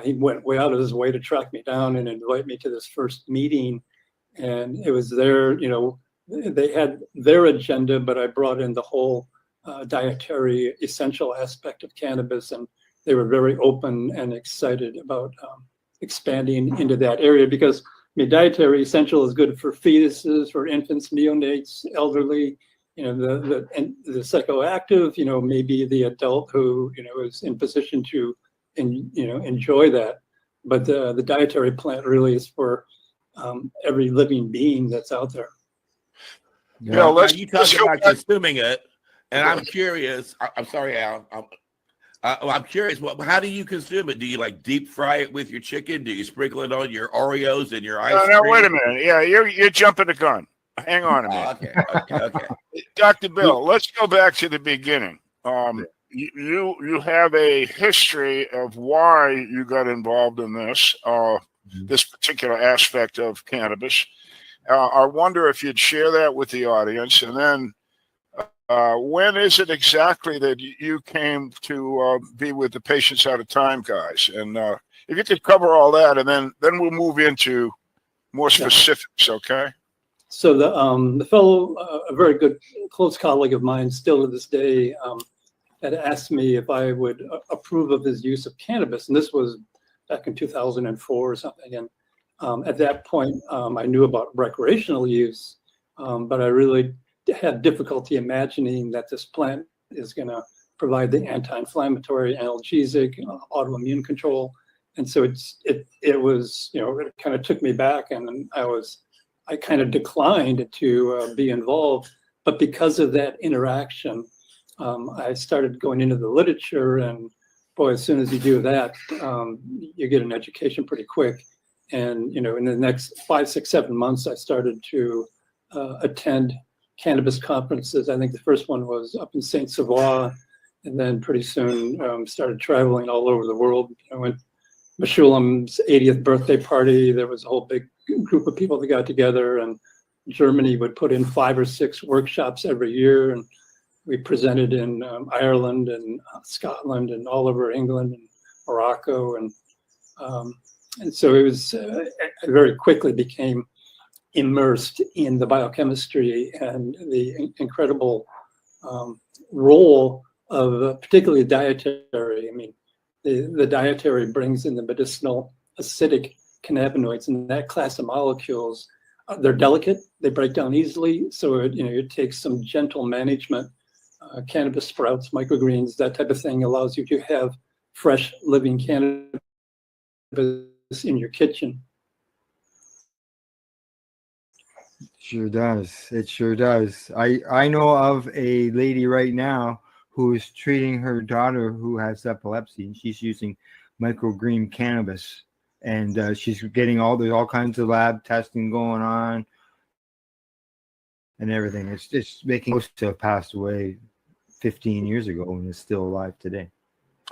he went way out of his way to track me down and invite me to this first meeting. And it was their, they had their agenda, but I brought in the whole dietary essential aspect of cannabis, and they were very open and excited about expanding into that area because dietary essential is good for fetuses, for infants, neonates, elderly. The psychoactive, maybe the adult who is in position to enjoy that, but the dietary plant really is for every living being that's out there. Yeah, you talk about consuming it, and I'm curious. I'm sorry, Al. I'm curious. How do you consume it? Do you deep fry it with your chicken? Do you sprinkle it on your Oreos and your ice cream? No, wait a minute. Yeah, you're jumping the gun. Hang on a minute. Okay. Dr. Bill, let's go back to the beginning. You have a history of why you got involved in this particular aspect of cannabis. I wonder if you'd share that with the audience. And then when is it exactly that you came to be with the Patients Out of Time guys? And if you could cover all that, and then we'll move into more specifics, okay? So the fellow, a very good close colleague of mine, still to this day, had asked me if I would approve of his use of cannabis, and this was back in 2004 or something. And at that point, I knew about recreational use, but I really had difficulty imagining that this plant is going to provide the anti-inflammatory, analgesic, autoimmune control. And so it was, you know, it kind of took me back, and I kind of declined to be involved. But because of that interaction, I started going into the literature, and boy, as soon as you do that, you get an education pretty quick. And, you know, in the next 5, 6, 7 months, I started to attend cannabis conferences. I think the first one was up in Saint Savoie, and then pretty soon started traveling all over the world. I went Meshulam's 80th birthday party. There was a whole big group of people that got together, and Germany would put in 5 or 6 workshops every year. And we presented in Ireland and Scotland and all over England and Morocco. And so it was, I very quickly became immersed in the biochemistry and the incredible role of particularly dietary. I mean, the dietary brings in the medicinal acidic cannabinoids, and that class of molecules, they're delicate, they break down easily. So it takes some gentle management. Cannabis sprouts, microgreens, that type of thing allows you to have fresh living cannabis in your kitchen. Sure does. It sure does. I know of a lady right now who is treating her daughter who has epilepsy, and she's using microgreen cannabis, and she's getting all kinds of lab testing going on and everything. It's making most to have passed away 15 years ago and is still alive today.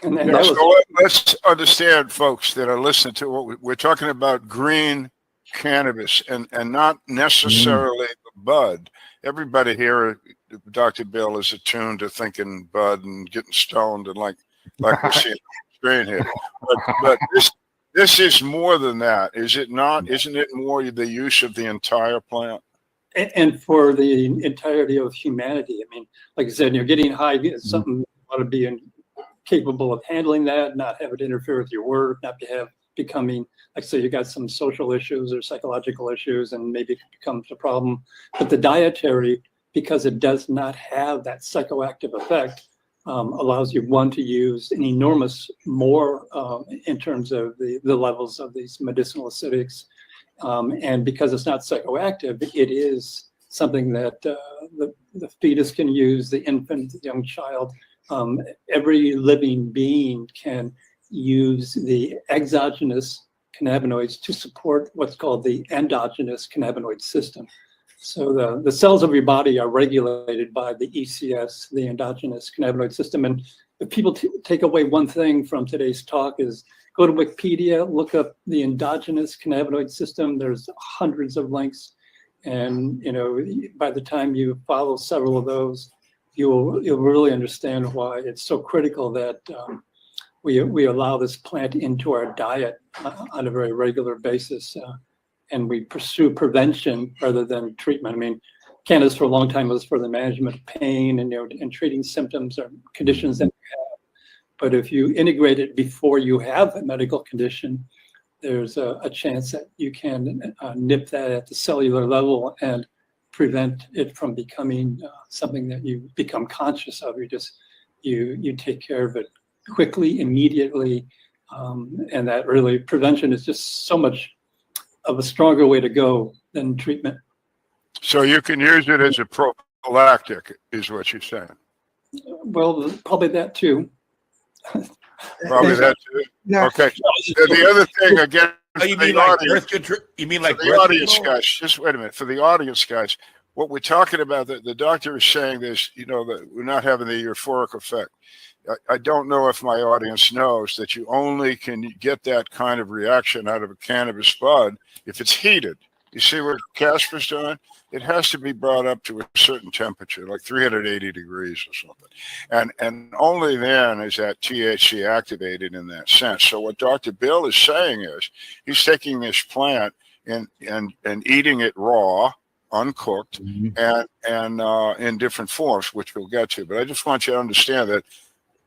And so let's understand, folks that are listening to what we're talking about: green cannabis, and not necessarily the bud. Everybody here, Dr. Bill, is attuned to thinking bud and getting stoned, and like we're seeing on the screen here. But this is more than that, is it not? Isn't it more the use of the entire plant? And for the entirety of humanity. I mean, like I said, getting high is something you ought to be capable of handling that, not have it interfere with your work, not becoming, like say you got some social issues or psychological issues, and maybe it becomes a problem. But the dietary, because it does not have that psychoactive effect, allows you, one, to use an enormous more in terms of the levels of these medicinal acidics. And because it's not psychoactive, it is something that the fetus can use, the infant, the young child. Every living being can use the exogenous cannabinoids to support what's called the endogenous cannabinoid system. So the cells of your body are regulated by the ECS, the endogenous cannabinoid system. And if people take away one thing from today's talk is go to Wikipedia, look up the endogenous cannabinoid system. There's hundreds of links. And by the time you follow several of those, you'll really understand why it's so critical that we allow this plant into our diet on a very regular basis, and we pursue prevention rather than treatment. I mean, cannabis for a long time was for the management of pain and treating symptoms or conditions that you have. But if you integrate it before you have a medical condition, there's a chance that you can nip that at the cellular level and prevent it from becoming something that you become conscious of. You take care of it quickly, immediately, and that really prevention is just so much of a stronger way to go than treatment. So you can use it as a prophylactic, is what you're saying? Well, probably that too. Probably that too. Yeah. Okay. The other thing again, you mean like birth control? You mean like the audience guys? Just wait a minute. For the audience guys, what we're talking about, the doctor is saying this. That we're not having the euphoric effect. I don't know if my audience knows that you only can get that kind of reaction out of a cannabis bud if it's heated. You see what Casper's doing? It has to be brought up to a certain temperature, like 380 degrees or something. And only then is that THC activated in that sense. So what Dr. Bill is saying is he's taking this plant and eating it raw, uncooked, and in different forms, which we'll get to. But I just want you to understand that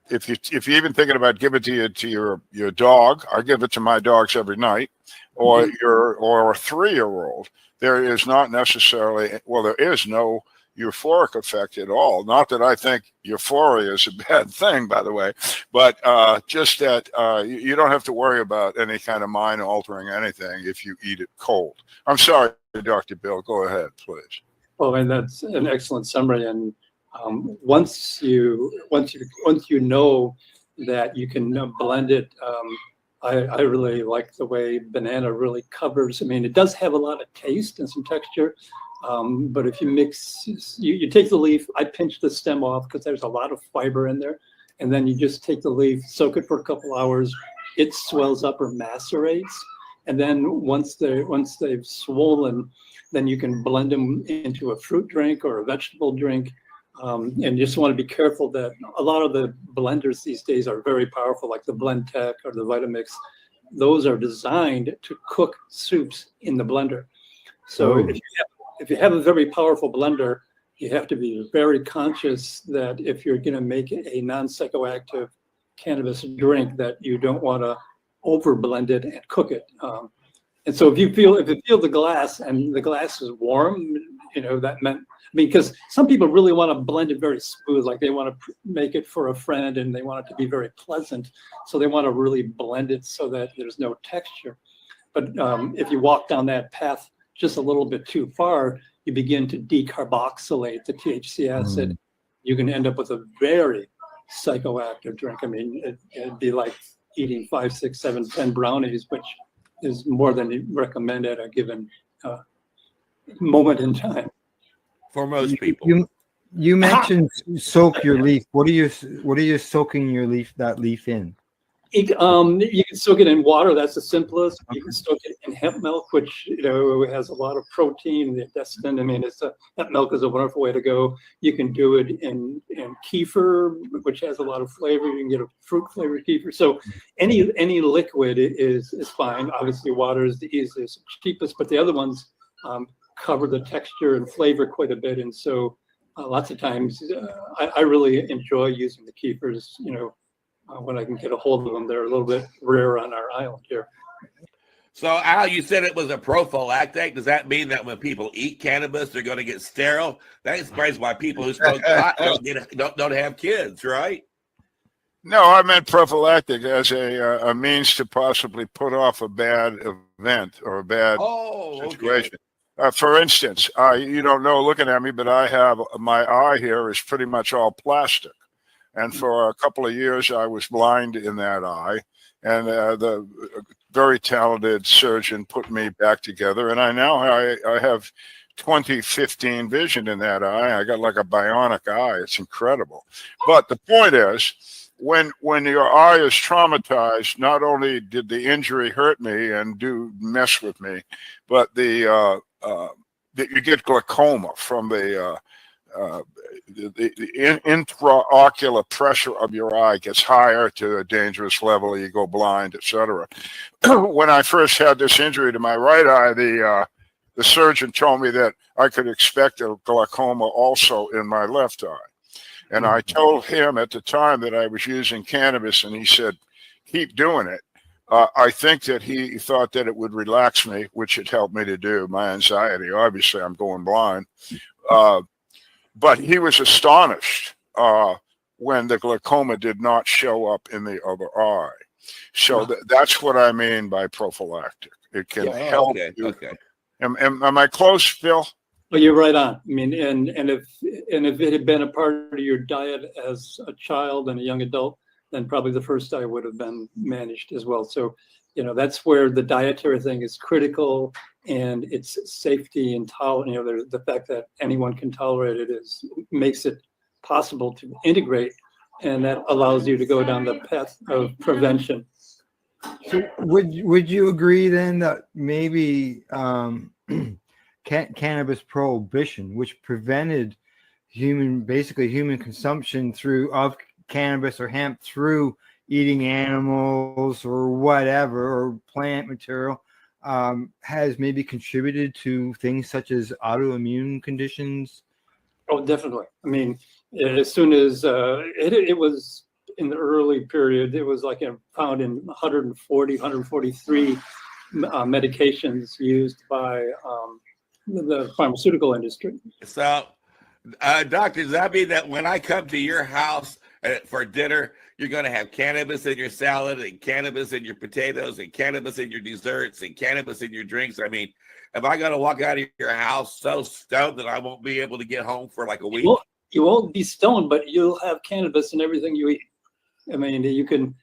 if you're even thinking about giving it to your dog, I give it to my dogs every night, or a 3-year-old, there is not necessarily, well, there is no euphoric effect at all. Not that I think euphoria is a bad thing, by the way, but just that you don't have to worry about any kind of mind altering anything if you eat it cold. I'm sorry, Dr. Bill, go ahead, please. Well, and that's an excellent summary. And once you know that you can blend it, I really like the way banana really covers. I mean, it does have a lot of taste and some texture, but if you mix, you take the leaf. I pinch the stem off because there's a lot of fiber in there, and then you just take the leaf, soak it for a couple hours. It swells up or macerates, and then once they've swollen, then you can blend them into a fruit drink or a vegetable drink. And you just want to be careful that a lot of the blenders these days are very powerful, like the Blendtec or the Vitamix. Those are designed to cook soups in the blender. So if you have a very powerful blender, you have to be very conscious that if you're going to make a non-psychoactive cannabis drink, that you don't want to over blend it and cook it. And so if you feel the glass and the glass is warm, that meant, because some people really want to blend it very smooth, like they want to make it for a friend and they want it to be very pleasant. So they want to really blend it so that there's no texture. But if you walk down that path just a little bit too far, you begin to decarboxylate the THC acid. You can end up with a very psychoactive drink. I mean, it'd be like eating 5, 6, 7, 10 brownies, which is more than you recommend at a given moment in time. For most people. You mentioned soak your leaf. What are you soaking that leaf in? You can soak it in water. That's the simplest. You can soak it in hemp milk, which has a lot of protein, the intestine. I mean, hemp milk is a wonderful way to go. You can do it in kefir, which has a lot of flavor. You can get a fruit flavored kefir. So any liquid is fine. Obviously, water is the easiest, cheapest, but the other ones cover the texture and flavor quite a bit. And so lots of times I really enjoy using the kefirs, when I can get a hold of them. They're a little bit rare on our island here. So Al, you said it was a prophylactic. Does that mean that when people eat cannabis, they're going to get sterile? That explains why people who smoke pot don't have kids, right? No, I meant prophylactic as a means to possibly put off a bad event or a bad situation. Okay. For instance, you don't know looking at me, but I have my eye here is pretty much all plastic. And for a couple of years, I was blind in that eye. And the very talented surgeon put me back together. And I have 20/15 vision in that eye. I got like a bionic eye. It's incredible. But the point is, when your eye is traumatized, not only did the injury hurt me and mess with me, but that you get glaucoma from the intraocular pressure of your eye gets higher to a dangerous level. You go blind, etc. When I first had this injury to my right eye, the surgeon told me that I could expect a glaucoma also in my left eye. And I told him at the time that I was using cannabis, and he said, keep doing it. I think that he thought that it would relax me, which it helped me to do, my anxiety. Obviously, I'm going blind. But he was astonished when the glaucoma did not show up in the other eye. So that's what I mean by prophylactic. It can help you. Okay. Am I close, Phil? Well, you're right on. I mean, and if it had been a part of your diet as a child and a young adult, then probably the first eye would have been managed as well. So, that's where the dietary thing is critical, and its safety and tolerance. The fact that anyone can tolerate it makes it possible to integrate, and that allows you to go down the path of prevention. So would you agree then that maybe cannabis prohibition, which prevented human consumption of cannabis or hemp through eating animals or whatever, or plant material, has maybe contributed to things such as autoimmune conditions? Oh, definitely. I mean, as soon as it was in the early period, it was like found in 143 medications used by the pharmaceutical industry. So, doctor, does that mean that when I come to your house for dinner, you're going to have cannabis in your salad and cannabis in your potatoes and cannabis in your desserts and cannabis in your drinks? I mean, am I going to walk out of your house so stoned that I won't be able to get home for like a week? You won't be stoned, but you'll have cannabis in everything you eat. I mean, you can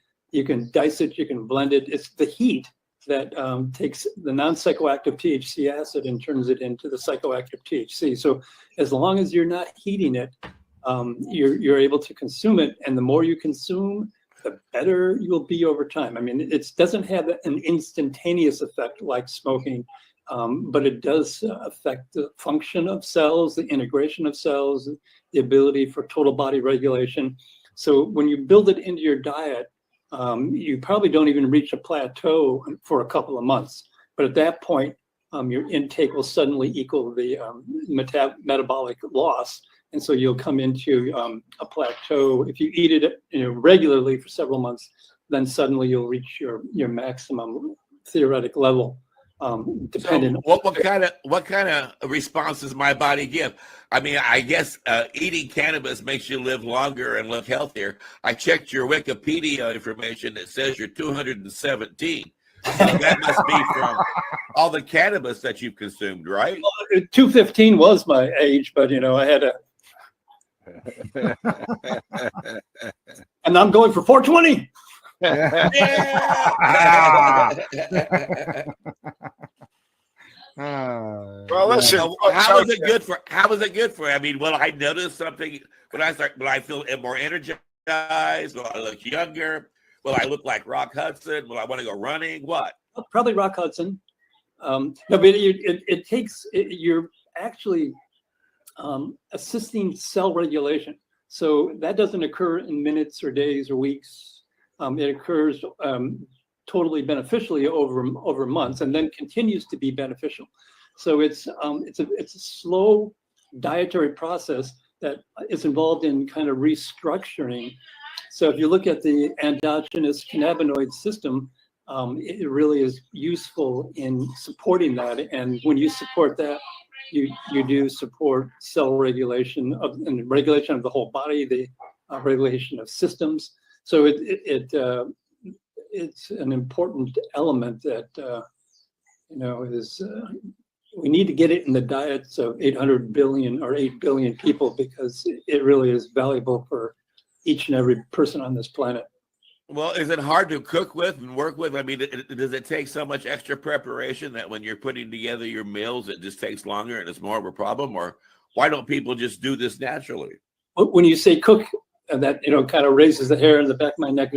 dice it, you can blend it. It's the heat that takes the non-psychoactive THC acid and turns it into the psychoactive THC. So as long as you're not heating it, you're able to consume it, and the more you consume, the better you'll be over time. I mean, it doesn't have an instantaneous effect like smoking, but it does affect the function of cells, the integration of cells, the ability for total body regulation. So when you build it into your diet, you probably don't even reach a plateau for a couple of months. But at that point, your intake will suddenly equal the metabolic loss. And so you'll come into a plateau. If you eat it regularly for several months, then suddenly you'll reach your maximum theoretic level. Depending. So what kind of response does my body give? I mean, I guess eating cannabis makes you live longer and live healthier. I checked your Wikipedia information. It says you're 217. So that must be from all the cannabis that you've consumed, right? Well, 215 was my age, but I had a. And I'm going for 420. Well, listen. How is it good for? How is it good for? I mean, will I notice something when I start? Will I feel more energized? Will I look younger? Will I look like Rock Hudson? Will I want to go running? What? Probably Rock Hudson. No, but it takes. You're actually assisting cell regulation. So that doesn't occur in minutes or days or weeks. It occurs totally beneficially over months, and then continues to be beneficial. So it's a slow dietary process that is involved in kind of restructuring. So if you look at the endogenous cannabinoid system, it really is useful in supporting that. And when you support that, you do support cell regulation and regulation of the whole body, the regulation of systems. So it's an important element that is we need to get it in the diets of 800 billion or 8 billion people, because it really is valuable for each and every person on this planet. Well, is it hard to cook with and work with? I mean, does it take so much extra preparation that when you're putting together your meals, it just takes longer and it's more of a problem? Or why don't people just do this naturally? When you say cook, that kind of raises the hair in the back of my neck.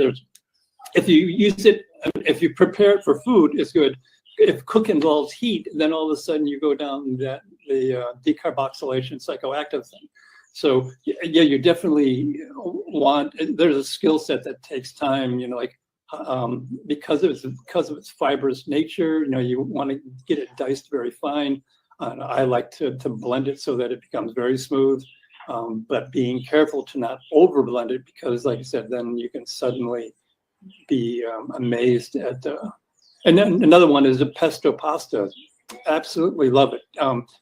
If you use it, if you prepare it for food, it's good. If cook involves heat, then all of a sudden you go down the decarboxylation psychoactive thing. So yeah, you definitely want. There's a skill set that takes time. Because of its fibrous nature. You want to get it diced very fine. I like to blend it so that it becomes very smooth. But being careful to not over blend it, because, like I said, then you can suddenly be amazed at. And then another one is a pesto pasta. Absolutely love it.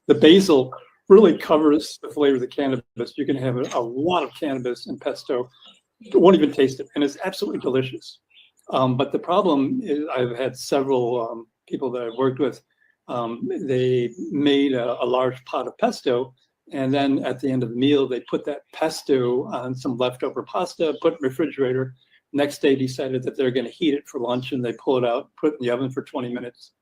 The basil really covers the flavor of the cannabis. You can have a lot of cannabis in pesto. It won't even taste it, and it's absolutely delicious. But the problem is, I've had several people that I've worked with. They made a large pot of pesto, and then at the end of the meal, they put that pesto on some leftover pasta, put it in the refrigerator. Next day, decided that they're going to heat it for lunch, and they pull it out, put it in the oven for 20 minutes,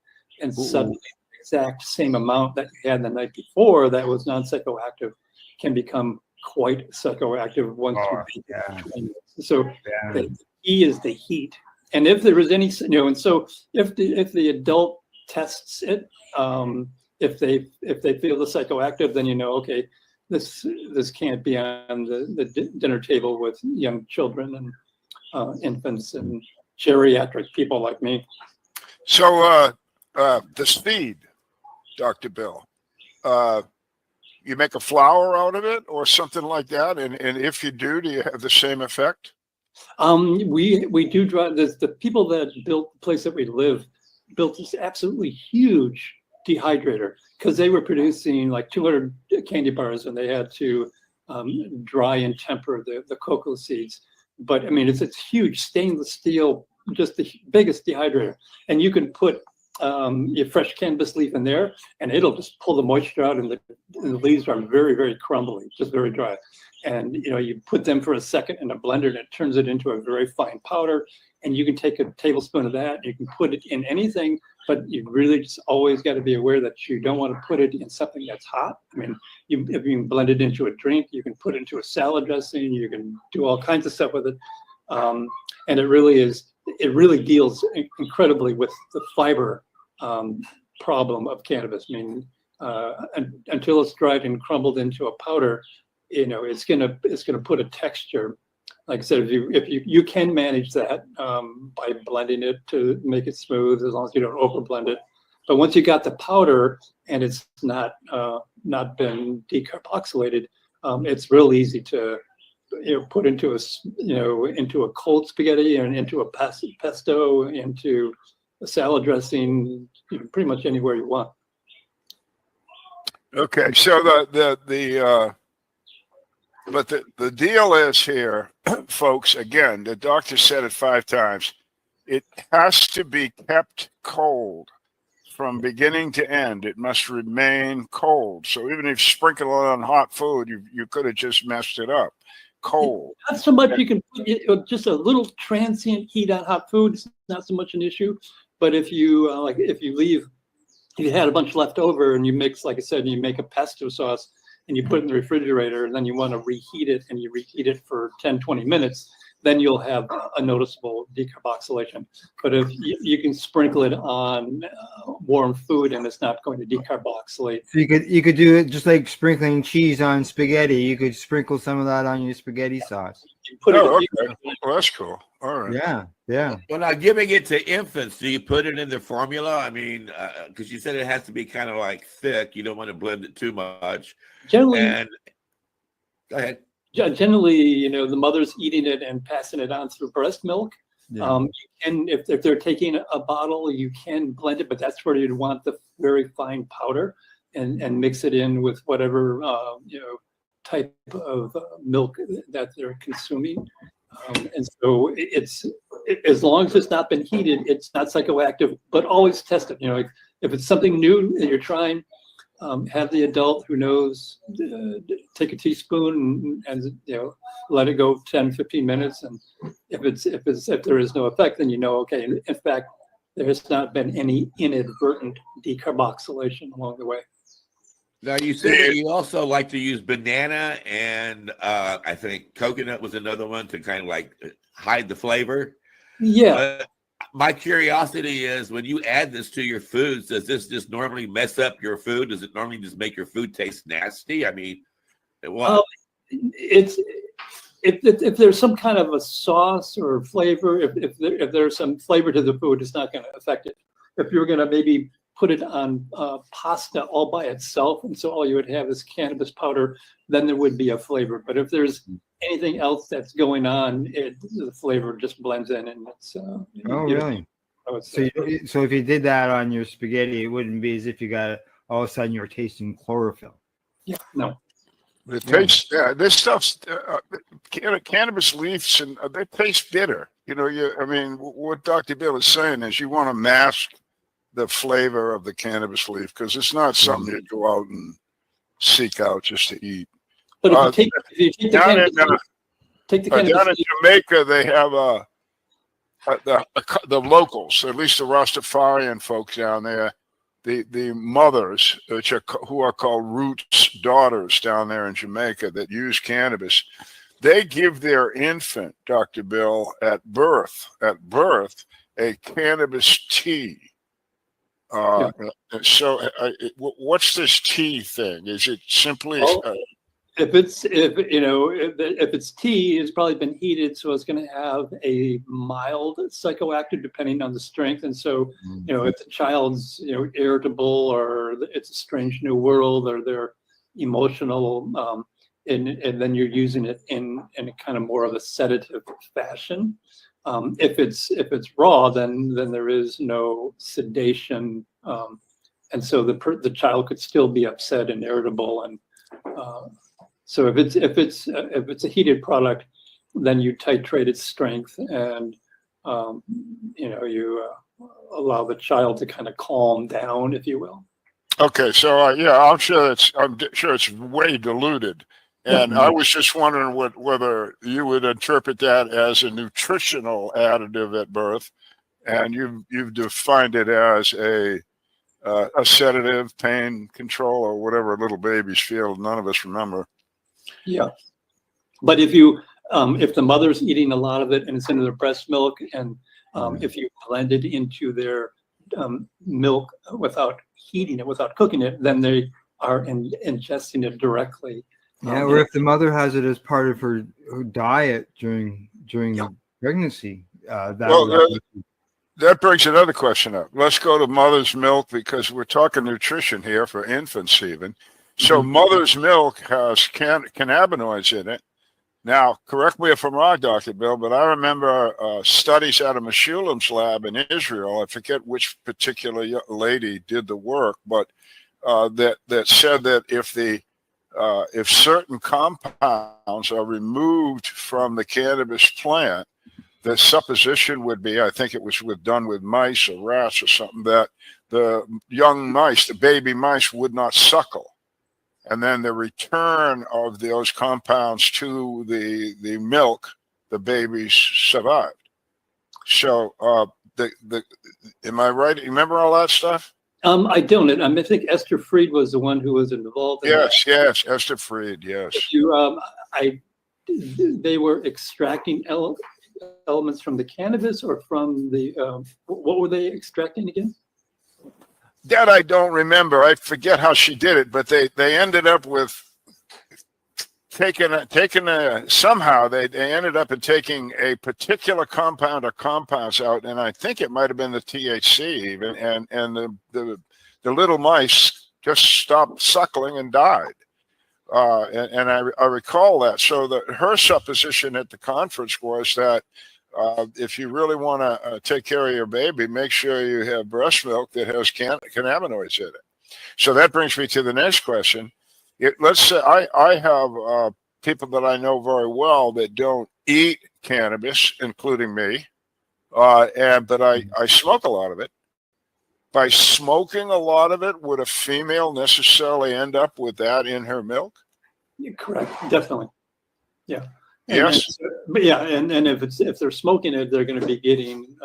and suddenly the exact same amount that you had the night before that was non-psychoactive can become quite psychoactive once you heat it for 20 minutes. So the key is the heat. And if there is any, and so if the adult tests it, if they feel the psychoactive, then you know, okay, this can't be on the dinner table with young children and infants and geriatric people like me. So the seed, Dr. Bill, you make a flour out of it or something like that, and if you do you have the same effect? We do draw the people that built the place that we live built this absolutely huge dehydrator because they were producing like 200 candy bars and they had to dry and temper the cocoa seeds. But I mean, it's huge stainless steel, just the biggest dehydrator, and you can put your fresh cannabis leaf in there, and it'll just pull the moisture out, and the leaves are very, very crumbly, just very dry. And you know, you put them for a second in a blender, and it turns it into a very fine powder. And you can take a tablespoon of that, and you can put it in anything, but you really just always got to be aware that you don't want to put it in something that's hot. I mean, if you can blend it into a drink, you can put it into a salad dressing, you can do all kinds of stuff with it. And it really deals incredibly with the fiber problem of cannabis. I mean, until it's dried and crumbled into a powder, you know, it's gonna put a texture. Like I said, if you can manage that by blending it to make it smooth, as long as you don't over blend it. But once you got the powder and it's not been decarboxylated, it's real easy to put into a cold spaghetti and into a pesto, into a salad dressing, pretty much anywhere you want. Okay, so but the deal is here, folks, again, the doctor said it 5 times, it has to be kept cold from beginning to end. It must remain cold. So even if you sprinkle it on hot food, you could have just messed it up. Cold. Not so much. You can just a little transient heat on hot food. It's not so much an issue. But if you if you had a bunch left over and you mix, like I said, you make a pesto sauce and you put it in the refrigerator and then you want to reheat it and you reheat it for 10, 20 minutes, then you'll have a noticeable decarboxylation. But if you can sprinkle it on warm food and it's not going to decarboxylate. So you could do it just like sprinkling cheese on spaghetti. You could sprinkle some of that on your spaghetti sauce. Okay. Well, that's cool. All right. Yeah, yeah. Well, now giving it to infants, do you put it in the formula? I mean, because you said it has to be kind of like thick. You don't want to blend it too much. Generally, go ahead. Generally, the mother's eating it and passing it on through breast milk. Yeah. You can, if they're taking a bottle, you can blend it, but that's where you'd want the very fine powder and mix it in with whatever type of milk that they're consuming. And so it's as long as it's not been heated, it's not psychoactive, but always test it. If it's something new that you're trying, have the adult who knows take a teaspoon and let it go 10, 15 minutes. And if there is no effect, then okay, in fact, there has not been any inadvertent decarboxylation along the way. Now, you said that you also like to use banana and I think coconut was another one to kind of like hide the flavor. Yeah. My curiosity is, when you add this to your foods, does this just normally mess up your food? Does it normally just make your food taste nasty? I mean, what? If there's some kind of a sauce or flavor, if there's some flavor to the food, it's not going to affect it. If you're going to maybe put it on pasta all by itself, and so all you would have is cannabis powder, then there would be a flavor. But if there's anything else that's going on, the flavor just blends in, and it's. Really? So if you did that on your spaghetti, it wouldn't be as if you got all of a sudden you're tasting chlorophyll. Yeah, no. It tastes. This stuff's cannabis leaves, and they taste bitter. I mean, what Dr. Bill is saying is you want to mask the flavor of the cannabis leaf because it's not something you go out and seek out just to eat. But if you take the cannabis down in Jamaica, they have the locals, at least the Rastafarian folks down there, the mothers, who are called Roots daughters down there in Jamaica that use cannabis. They give their infant, Dr. Bill, at birth, a cannabis tea. So, what's this tea thing? Is it simply? Well, if it's tea, it's probably been heated, so it's going to have a mild psychoactive depending on the strength. And so, if the child's irritable, or it's a strange new world, or they're emotional, and then you're using it in a kind of more of a sedative fashion. If it's raw, then there is no sedation, and so the child could still be upset and irritable. And so if it's a heated product, then you titrate its strength, and you allow the child to kind of calm down, if you will. Okay, so yeah, I'm sure it's way diluted. And I was just wondering whether you would interpret that as a nutritional additive at birth, and you've defined it as a sedative, pain control, or whatever little babies feel. None of us remember. Yeah, but if the mother's eating a lot of it and it's in their breast milk, and if you blend it into their milk without heating it, without cooking it, then they are ingesting it directly. Yeah, or if the mother has it as part of her diet during the pregnancy, that brings another question up. Let's go to mother's milk, because we're talking nutrition here for infants even. So mother's milk has cannabinoids in it. Now, correct me if I'm wrong, Dr. Bill, but I remember studies out of Meshulam's lab in Israel. I forget which particular lady did the work, but that said that if certain compounds are removed from the cannabis plant, the supposition would be, I think it was done with mice or rats or something, that the young mice, the baby mice, would not suckle. And then the return of those compounds to the milk, the babies survived. So, am I right? You remember all that stuff? I don't. I think Esther Fried was the one who was involved in that. Yes, Esther Fried, yes. They were extracting elements from the cannabis, or from the, what were they extracting again? That I don't remember. I forget how she did it, but they ended up with somehow they ended up in taking a particular compound or compounds out, and I think it might have been the THC even, and the little mice just stopped suckling and died. And I recall that. So her supposition at the conference was that if you really want to take care of your baby, make sure you have breast milk that has cannabinoids in it. So that brings me to the next question. Let's say I have people that I know very well that don't eat cannabis, including me, but I smoke a lot of it. By smoking a lot of it, would a female necessarily end up with that in her milk? Correct, definitely. Yeah. Yes. And if they're smoking it, they're going to be getting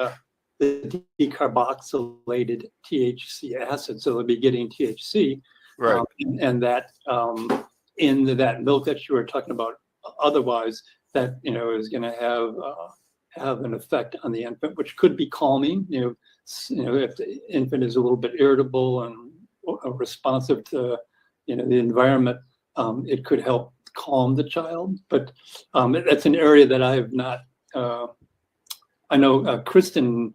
the decarboxylated THC acid, so they'll be getting THC, right? And that in that milk that you were talking about, otherwise, that is going to have an effect on the infant, which could be calming. If the infant is a little bit irritable and responsive to the environment, it could help calm the child. But that's an area that I have not. I know Kristen.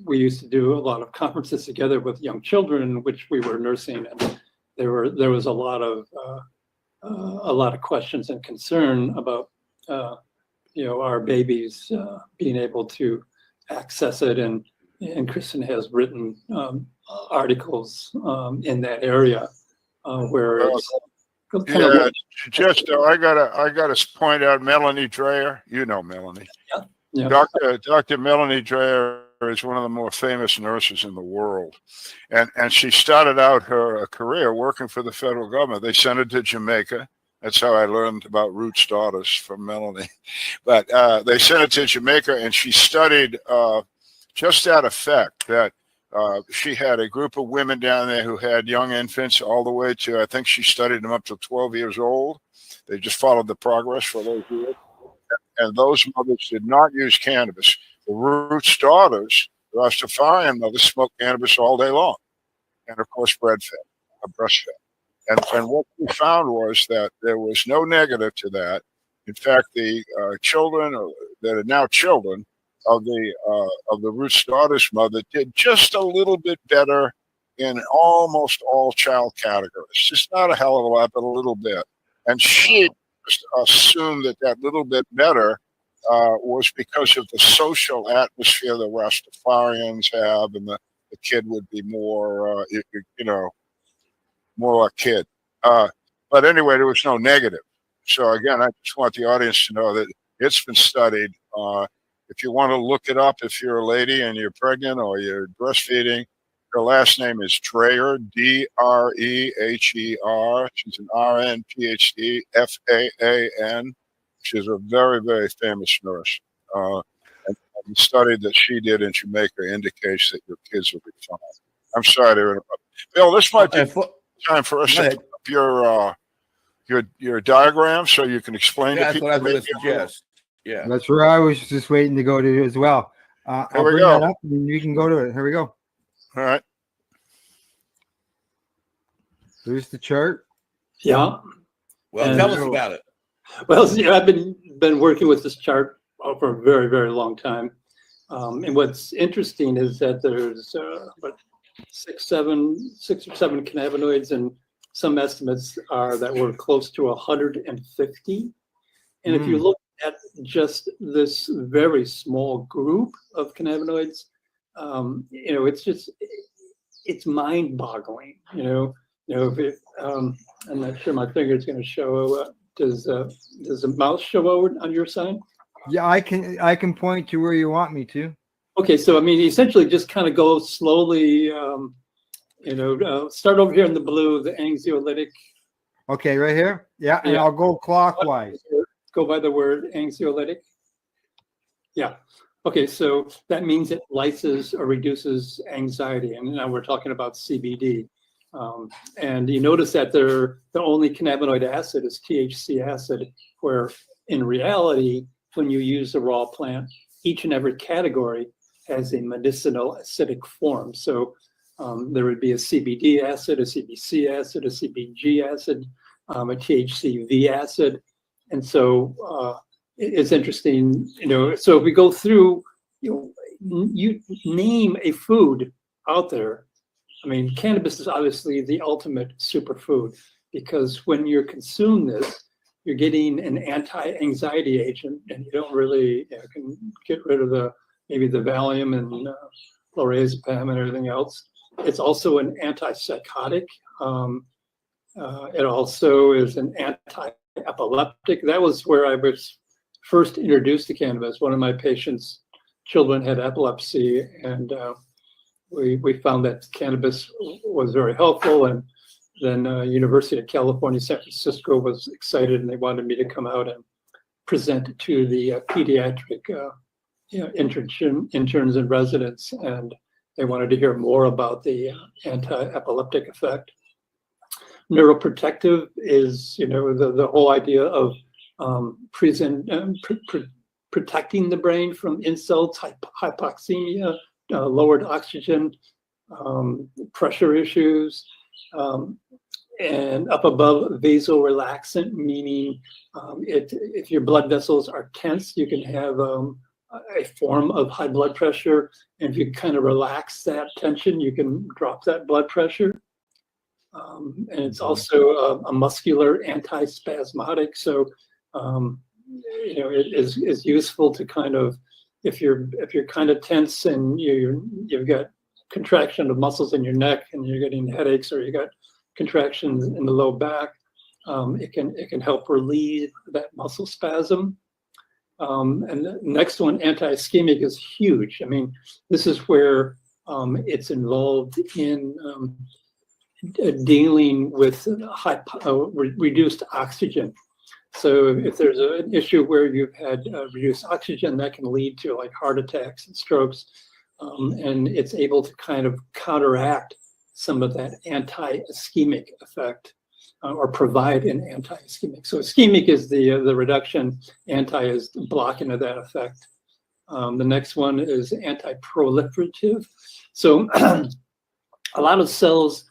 We used to do a lot of conferences together with young children, which we were nursing, and there was a lot of questions and concern about our babies being able to access it, and Kristen has written articles in that area where it's kind of I gotta point out Melanie Dreyer. You know Melanie. Yeah. Dr. Melanie Dreyer is one of the more famous nurses in the world, and she started out her career working for the federal government. They sent her to Jamaica. That's how I learned about Root's daughters from Melanie. But they sent her to Jamaica, and she studied just that effect, that she had a group of women down there who had young infants all the way to, I think she studied them up to 12 years old. They just followed the progress for those years. And those mothers did not use cannabis. The Root's daughters, Rastafarian mothers smoke cannabis all day long, and of course breastfed. And what we found was that there was no negative to that. In fact, the children that are now children of the Ruth's daughter's mother did just a little bit better in almost all child categories. Just not a hell of a lot, but a little bit. And she just assumed that little bit better was because of the social atmosphere the Rastafarians have, and the kid would be more, more like kid. But anyway, there was no negative. So again, I just want the audience to know that it's been studied. If you want to look it up, if you're a lady and you're pregnant or you're breastfeeding, her last name is Dreher, Dreher. She's an RN, PhD, FAAN. She's a very, very famous nurse. And the study that she did in Jamaica indicates that your kids will be fine. I'm sorry to interrupt. Bill, this might be time for us to put up your diagram so you can explain to people. That's what I was going to suggest. Yeah. That's where I was just waiting to go to as well. I'll bring that up and we can go to it. Here we go. All right. Here's the chart. Yeah. Well, tell us about it. Well, I've been working with this chart for a very, very long time. And what's interesting is that there's about six or seven cannabinoids, and some estimates are that we're close to 150. And if you look at just this very small group of cannabinoids, it's mind-boggling. I'm not sure my finger is going to show. Does the mouse show on your side? Yeah, I can point to where you want me to. Okay, so I mean, essentially, just kind of go slowly. Start over here in the blue, the anxiolytic. Okay, right here. Yeah, and I'll go clockwise. Go by the word anxiolytic. Yeah. Okay, so that means it lyses or reduces anxiety, and now we're talking about CBD. And you notice that the only cannabinoid acid is THC acid, where in reality, when you use the raw plant, each and every category has a medicinal acidic form. So there would be a CBD acid, a CBC acid, a CBG acid, a THCV acid. And so it's interesting, so if we go through, you name a food out there. I mean, cannabis is obviously the ultimate superfood, because when you consume this, you're getting an anti-anxiety agent, and you don't really can get rid of maybe the Valium and lorazepam and everything else. It's also an antipsychotic. It also is an anti-epileptic. That was where I was first introduced to cannabis. One of my patients' children had epilepsy, and we found that cannabis was very helpful. And then University of California, San Francisco was excited, and they wanted me to come out and present to the pediatric interns and residents, and they wanted to hear more about the anti-epileptic effect. Neuroprotective is, the whole idea of protecting the brain from insults, hypoxemia, lowered oxygen, pressure issues, and up above, vasorelaxant, meaning if your blood vessels are tense, you can have a form of high blood pressure. And if you kind of relax that tension, you can drop that blood pressure. And it's also a muscular antispasmodic. So, it is useful to kind of, if you're kind of tense and you've got contraction of muscles in your neck and you're getting headaches, or you got contractions in the low back, it can help relieve that muscle spasm. And the next one, anti-ischemic, is huge. I mean, this is where it's involved in dealing with reduced oxygen. So if there's an issue where you've had reduced oxygen, that can lead to like heart attacks and strokes, and it's able to kind of counteract some of that anti-ischemic effect, or provide an anti-ischemic. So ischemic is the reduction, anti is blocking of that effect. The next one is anti-proliferative. So a lot of cells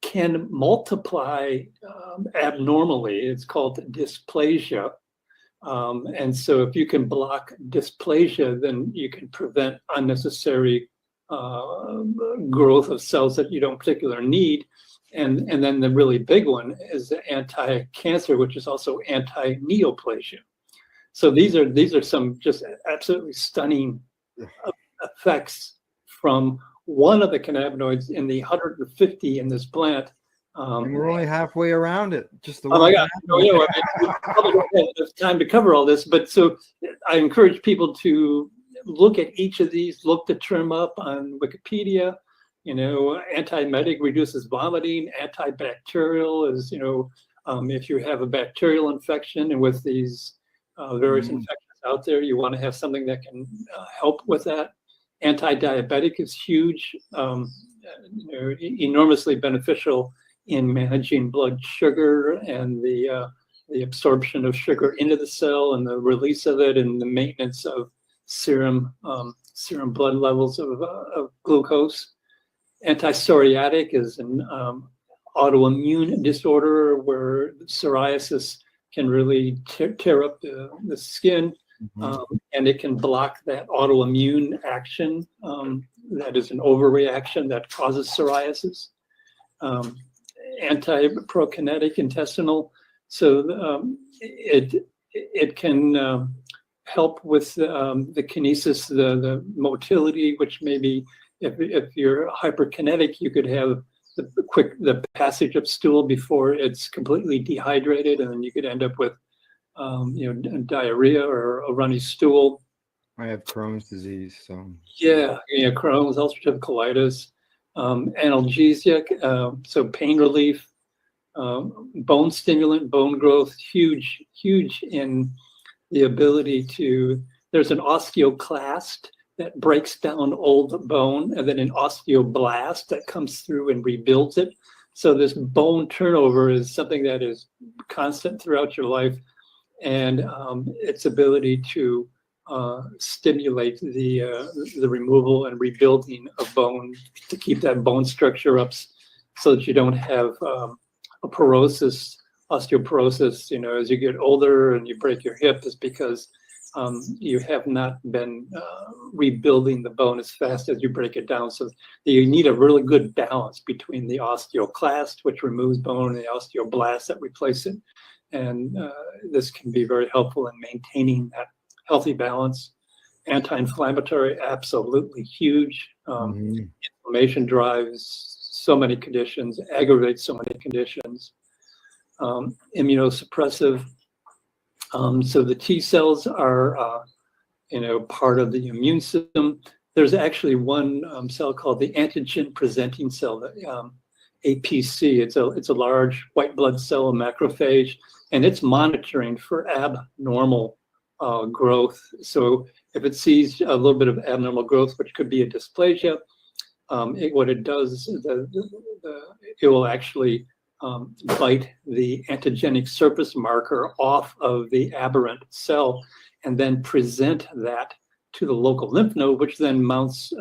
can multiply abnormally. It's called dysplasia. And so if you can block dysplasia, then you can prevent unnecessary growth of cells that you don't particularly need. And then the really big one is the anti-cancer, which is also anti-neoplasia. So these are some just absolutely stunning effects from one of the cannabinoids in the 150 in this plant. And we're only halfway around it. Just the Oh my God! We probably don't have enough time to cover all this, but so I encourage people to look at each of these. Look the term up on Wikipedia. Antiemetic reduces vomiting. Antibacterial is, if you have a bacterial infection, and with these various infections out there, you want to have something that can help with that. Anti-diabetic is huge, enormously beneficial in managing blood sugar and the absorption of sugar into the cell and the release of it and the maintenance of serum blood levels of glucose. Anti-psoriatic is an autoimmune disorder where psoriasis can really tear up the skin, and it can block that autoimmune action that is an overreaction that causes psoriasis. Anti-prokinetic intestinal, so it can help with the kinesis, the motility, which maybe if you're hyperkinetic, you could have the passage of stool before it's completely dehydrated, and then you could end up with diarrhea or a runny stool. I have Crohn's disease, so Crohn's, ulcerative colitis, analgesic, so pain relief, bone stimulant, bone growth, huge in the ability to. There's an osteoclast that breaks down old bone, and then an osteoblast that comes through and rebuilds it. So this bone turnover is something that is constant throughout your life, and its ability to stimulate the removal and rebuilding of bone to keep that bone structure up, so that you don't have a osteoporosis. As you get older and you break your hip, is because you have not been rebuilding the bone as fast as you break it down. So you need a really good balance between the osteoclast, which removes bone, and the osteoblast that replace it. And this can be very helpful in maintaining that healthy balance. Anti-inflammatory, absolutely huge. Inflammation drives so many conditions, aggravates so many conditions. Immunosuppressive. So the T cells are, part of the immune system. There's actually one cell called the antigen presenting cell, APC. It's a large white blood cell, a macrophage, and it's monitoring for abnormal growth. So if it sees a little bit of abnormal growth, which could be a dysplasia, what it does is it will actually bite the antigenic surface marker off of the aberrant cell and then present that to the local lymph node, which then mounts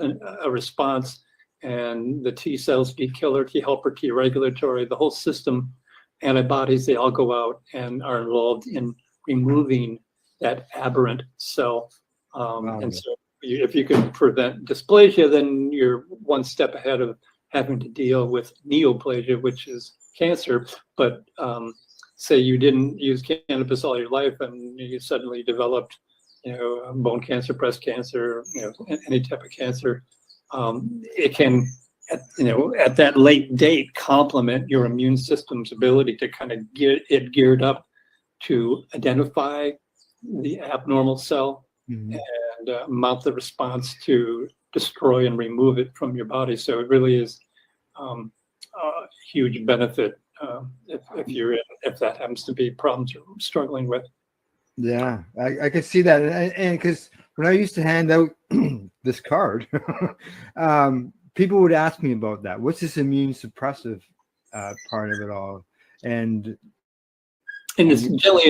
a response, and the T cells, T killer, T helper, T regulatory, the whole system, antibodies, they all go out and are involved in removing that aberrant cell. And so if you can prevent dysplasia, then you're one step ahead of having to deal with neoplasia, which is cancer. But say you didn't use cannabis all your life and you suddenly developed, bone cancer, breast cancer, any type of cancer, it can, at that late date, complement your immune system's ability to kind of get it geared up to identify the abnormal cell and mount the response to destroy and remove it from your body. So it really is a huge benefit if that happens to be problems you're struggling with. Yeah, I can see that, and because when I used to hand out this card, people would ask me about that. What's this immune suppressive part of it all? And it's generally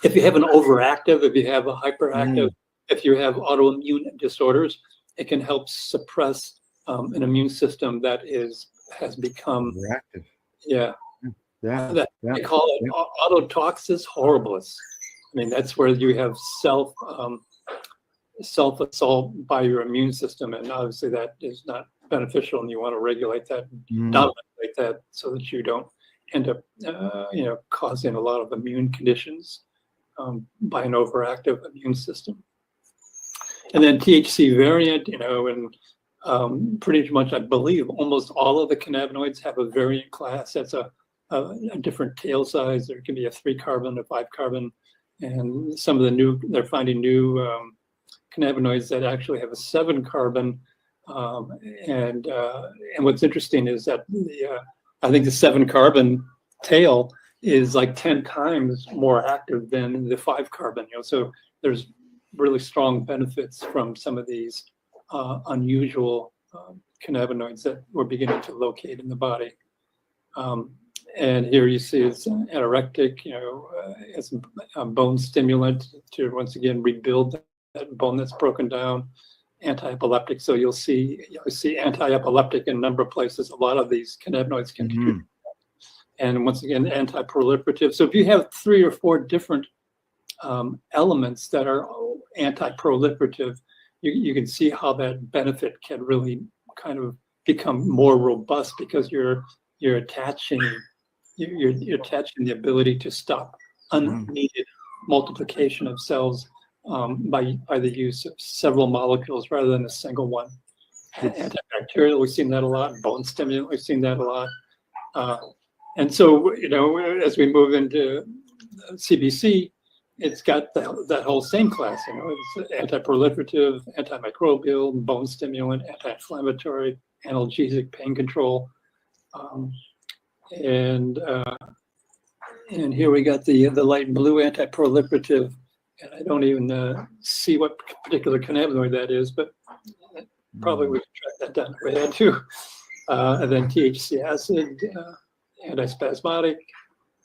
if you have an overactive, if you have a hyperactive, if you have autoimmune disorders, it can help suppress an immune system that has become Overactive. Yeah. Yeah. They call it autotoxis horribilis. I mean, that's where you have self-assault by your immune system, and obviously that is not beneficial, and you want to regulate that, downregulate that, so that you don't end up, causing a lot of immune conditions by an overactive immune system. And then THC variant, and pretty much, I believe, almost all of the cannabinoids have a variant class. That's a different tail size. There can be a 3-carbon, a 5-carbon, and some of the they're finding new cannabinoids that actually have a 7-carbon. And what's interesting is that I think the 7-carbon tail is like 10 times more active than the 5-carbon. So there's really strong benefits from some of these unusual cannabinoids that we're beginning to locate in the body. And here you see it's anorectic, it's a bone stimulant to once again rebuild that bone that's broken down. Anti-epileptic, so you'll see anti-epileptic in a number of places. A lot of these cannabinoids can contribute. And once again, anti-proliferative. So if you have 3 or 4 different elements that are anti-proliferative, you can see how that benefit can really kind of become more robust, because you're attaching the ability to stop unneeded multiplication of cells by the use of several molecules rather than a single one. Antibacterial, we've seen that a lot. Bone stimulant, we've seen that a lot. And so, as we move into CBC, it's got that whole same class. It's anti-proliferative, antimicrobial, bone stimulant, anti-inflammatory, analgesic, pain control. And here we got the light blue anti-proliferative. And I don't even see what particular cannabinoid that is, but probably we can track that down if we had to. And then THC acid, antispasmodic,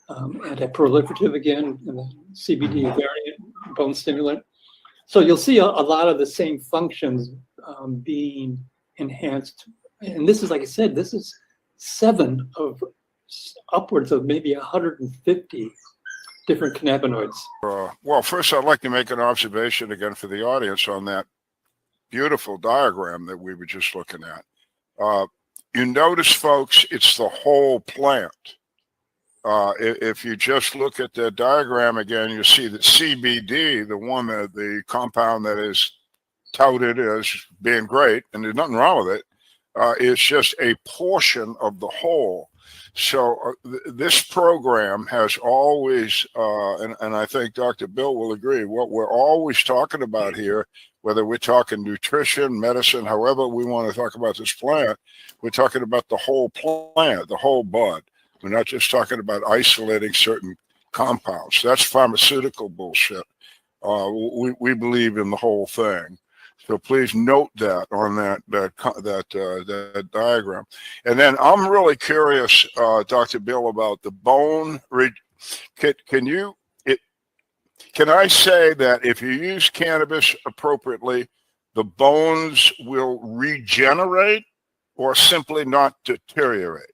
anti-proliferative again, and the CBD variant, bone stimulant. So you'll see a lot of the same functions being enhanced. And this is, like I said, this is 7 of upwards of maybe 150 different cannabinoids. Well, first I'd like to make an observation again for the audience on that beautiful diagram that we were just looking at. You notice, folks, it's the whole plant. If you just look at the diagram again, you see that CBD, the compound that is touted as being great, and there's nothing wrong with it, is just a portion of the whole. So this program has always, and I think Dr. Bill will agree, what we're always talking about here, whether we're talking nutrition, medicine, however we want to talk about this plant, we're talking about the whole plant, the whole bud. We're not just talking about isolating certain compounds. That's pharmaceutical bullshit. We believe in the whole thing. So please note that on that diagram. And then I'm really curious, Dr. Bill, about the bone. Can I say that if you use cannabis appropriately, the bones will regenerate or simply not deteriorate?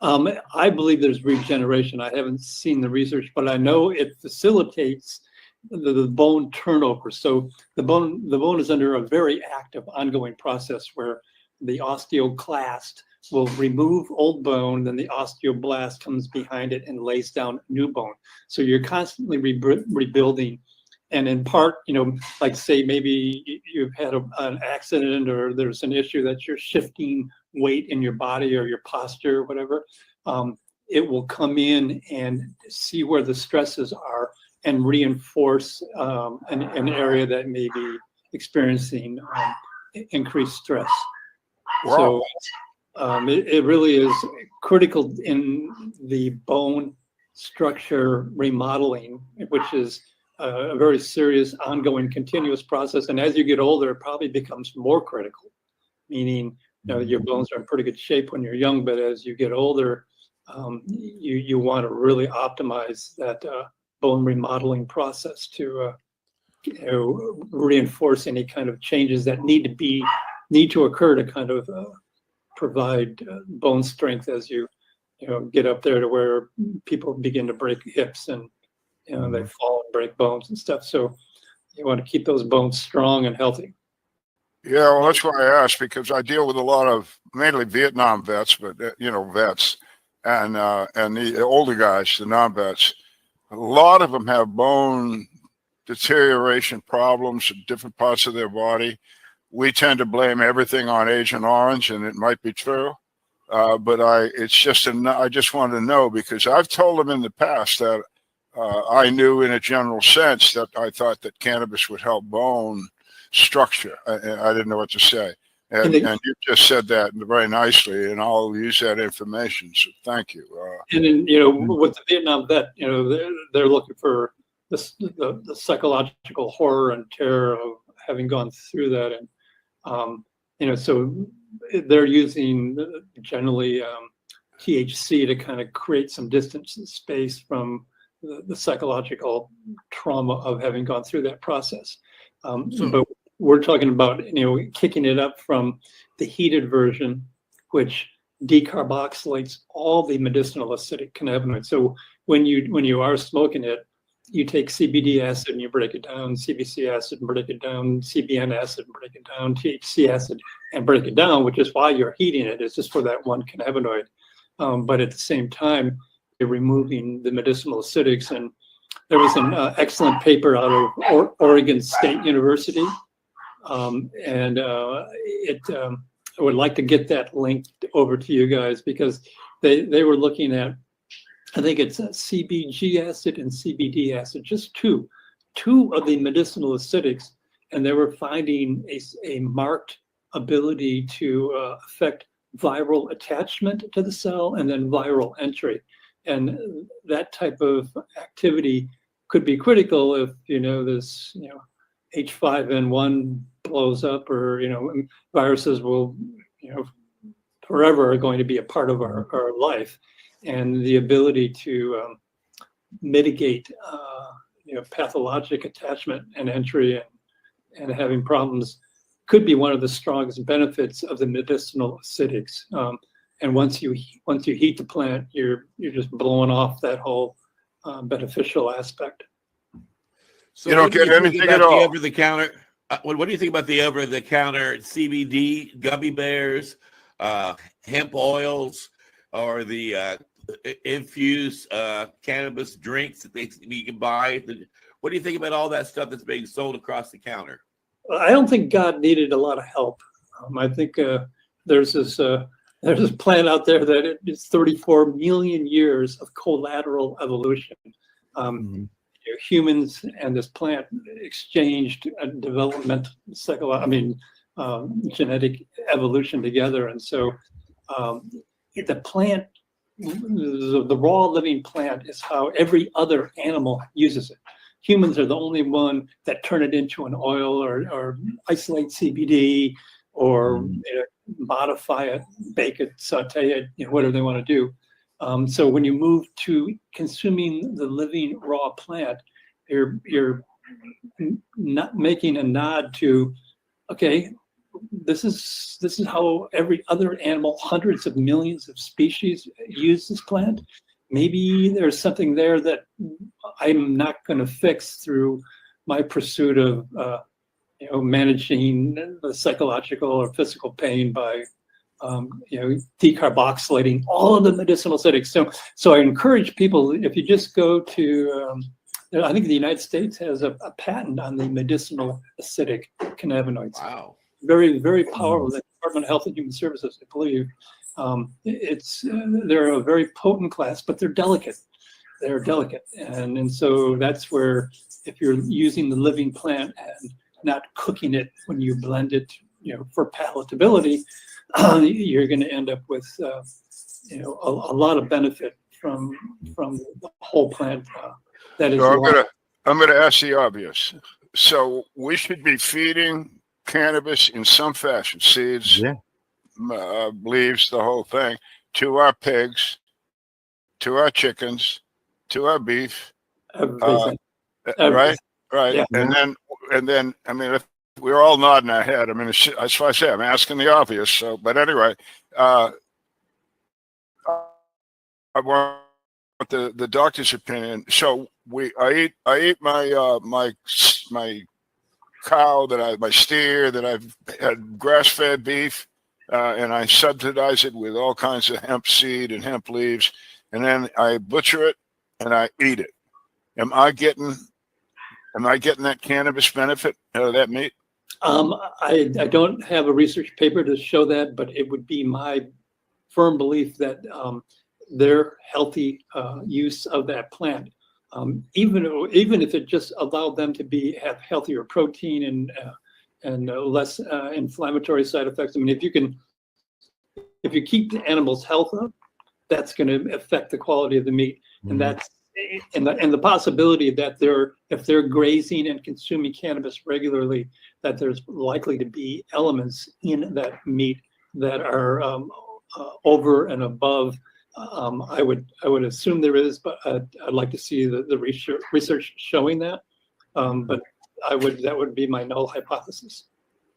I believe there's regeneration. I haven't seen the research, but I know it facilitates the bone turnover. So the bone is under a very active ongoing process where the osteoclast will remove old bone, then the osteoblast comes behind it and lays down new bone. So you're constantly rebuilding. And in part, like say maybe you've had an accident or there's an issue that you're shifting weight in your body or your posture or whatever, it will come in and see where the stresses are and reinforce an area that may be experiencing increased stress. Wow. So it really is critical in the bone structure remodeling, which is a very serious, ongoing, continuous process. And as you get older, it probably becomes more critical, meaning your bones are in pretty good shape when you're young, but as you get older, you want to really optimize that bone remodeling process to reinforce any kind of changes that need to occur to kind of provide bone strength as you get up there to where people begin to break hips and they fall and break bones and stuff. So you want to keep those bones strong and healthy. Yeah, well, that's why I asked, because I deal with a lot of mainly Vietnam vets, but vets and the older guys, the non-vets. A lot of them have bone deterioration problems in different parts of their body. We tend to blame everything on Agent Orange, and it might be true. But I just wanted to know, because I've told them in the past that I knew in a general sense that I thought that cannabis would help bone structure. I didn't know what to say. And you just said that very nicely, and I'll use that information. So thank you. And then, with the Vietnam vet, they're looking for the psychological horror and terror of having gone through that. And, so they're using generally THC to kind of create some distance and space from the psychological trauma of having gone through that process. But we're talking about, kicking it up from the heated version, which decarboxylates all the medicinal acidic cannabinoids. So when you are smoking it, you take CBD acid and you break it down, CBC acid and break it down, CBN acid and break it down, THC acid and break it down, which is why you're heating it. It's just for that one cannabinoid. But at the same time, you're removing the medicinal acidics. And there was an excellent paper out of Oregon State University. I would like to get that linked over to you guys, because they were looking at, I think it's CBG acid and CBD acid, just two of the medicinal acidics, and they were finding a marked ability to affect viral attachment to the cell and then viral entry. And that type of activity could be critical if, this, H5N1 blows up, or, viruses will, forever are going to be a part of our life. And the ability to mitigate, pathologic attachment and entry and having problems could be one of the strongest benefits of the medicinal acidics. And once you heat the plant, you're just blowing off that whole beneficial aspect. So you don't get anything at all. Over the counter. What do you think about the over-the-counter CBD gummy bears, hemp oils, or the infused cannabis drinks that you can buy? What do you think about all that stuff that's being sold across the counter? I don't think God needed a lot of help. I think there's this plant out there that it's 34 million years of collateral evolution. Humans and this plant exchanged development, genetic evolution together. And so the plant, the raw living plant, is how every other animal uses it. Humans are the only one that turn it into an oil or isolate CBD or modify it, bake it, saute it, whatever they want to do. So when you move to consuming the living raw plant, you're not making a nod to, okay, this is how every other animal, hundreds of millions of species, use this plant. Maybe there's something there that I'm not going to fix through my pursuit of managing the psychological or physical pain by decarboxylating all of the medicinal acidics. So I encourage people, if you just go to, I think the United States has a patent on the medicinal acidic cannabinoids. Wow. Very, very powerful. The Department of Health and Human Services, I believe. They're a very potent class, but they're delicate. And so that's where, if you're using the living plant and not cooking it when you blend it, for palatability, you're going to end up with a lot of benefit from the whole plant. That is. So I'm gonna ask the obvious. So we should be feeding cannabis in some fashion, seeds, leaves, the whole thing, to our pigs, to our chickens, to our beef, everything. Right, right. Yeah. And then, I mean, if we're all nodding our head. I mean, that's why I say I'm asking the obvious. So, but anyway, I want the doctor's opinion. So I eat my my cow my steer that I've had grass-fed beef, and I subsidize it with all kinds of hemp seed and hemp leaves, and then I butcher it and I eat it. Am I getting that cannabis benefit out of that meat? I don't have a research paper to show that, but it would be my firm belief that their healthy use of that plant, even if it just allowed them to have healthier protein and less inflammatory side effects. I mean, if you keep the animal's health up, that's going to affect the quality of the meat, and that's and the possibility that if they're grazing and consuming cannabis regularly, that there's likely to be elements in that meat that are over and above. I would assume there is, but I'd like to see the research showing that. But that would be my null hypothesis.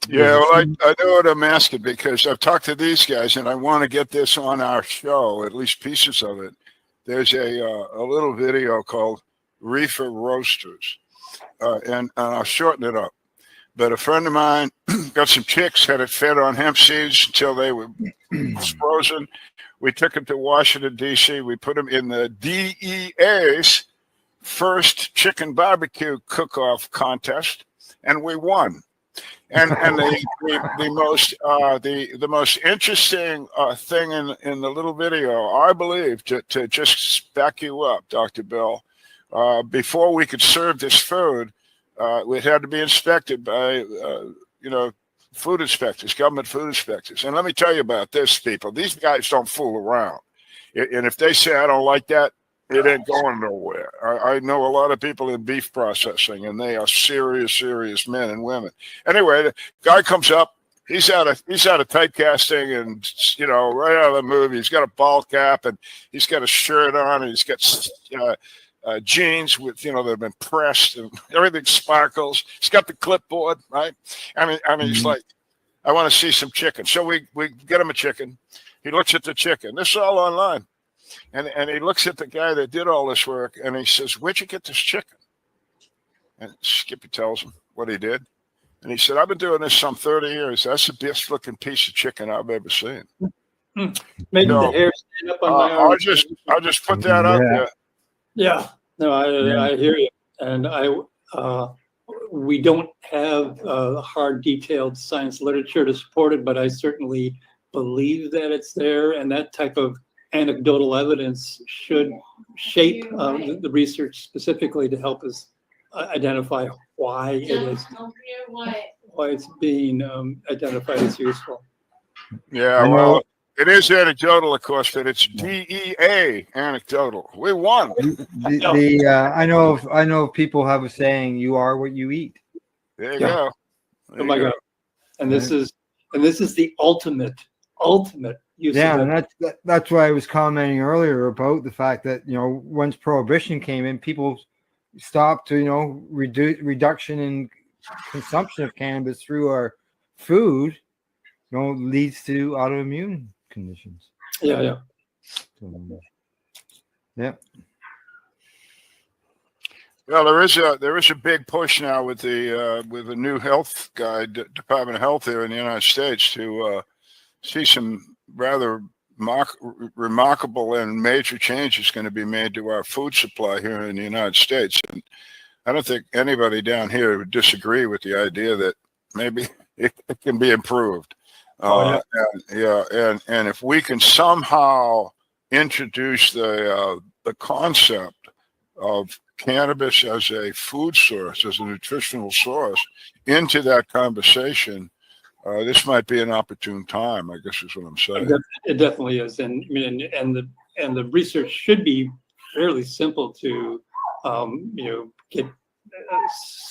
Yeah, well, I know what I'm asking because I've talked to these guys and I want to get this on our show, at least pieces of it. There's a little video called Reefer Roasters, and I'll shorten it up. But a friend of mine got some chicks, had it fed on hemp seeds until they were frozen. We took them to Washington, D.C. We put them in the DEA's first chicken barbecue cook-off contest, and we won. And the most interesting thing in the little video, I believe, to just back you up, Dr. Bill, before we could serve this food, it had to be inspected by food inspectors, government food inspectors. And let me tell you about this, people. These guys don't fool around. And if they say I don't like that, it ain't going nowhere. I know a lot of people in beef processing, and they are serious, serious men and women. Anyway, the guy comes up. He's out of typecasting, and right out of the movie. He's got a ball cap, and he's got a shirt on, and he's got jeans with that have been pressed, and everything sparkles. He's got the clipboard, right? I mean, he's like, I want to see some chicken. So we get him a chicken. He looks at the chicken. This is all online. And he looks at the guy that did all this work, and he says, "Where'd you get this chicken?" And Skippy tells him what he did. And he said, "I've been doing this some 30 years. That's the best looking piece of chicken I've ever seen." Maybe the hair stand up on my arm. I'll just put that out there. Yeah, no, I hear you. And we don't have hard, detailed science literature to support it, but I certainly believe that it's there, and that type of anecdotal evidence should shape the research specifically to help us identify why it's being identified as useful. Yeah, well, it is anecdotal, of course, but it's DEA anecdotal. We won. I know of people have a saying, "You are what you eat." There you go. Oh my God! And this is the ultimate use. Yeah, and that's why I was commenting earlier about the fact that once prohibition came in, people stopped to reduction in consumption of cannabis through our food, leads to autoimmune conditions. Yeah. Yeah. Well, there is a big push now with the new health guy, Department of Health here in the United States, to see some rather remarkable and major changes going to be made to our food supply here in the United States. And I don't think anybody down here would disagree with the idea that maybe it can be improved. And if we can somehow introduce the concept of cannabis as a food source, as a nutritional source, into that conversation, this might be an opportune time, I guess is what I'm saying. It definitely is, and the research should be fairly simple to get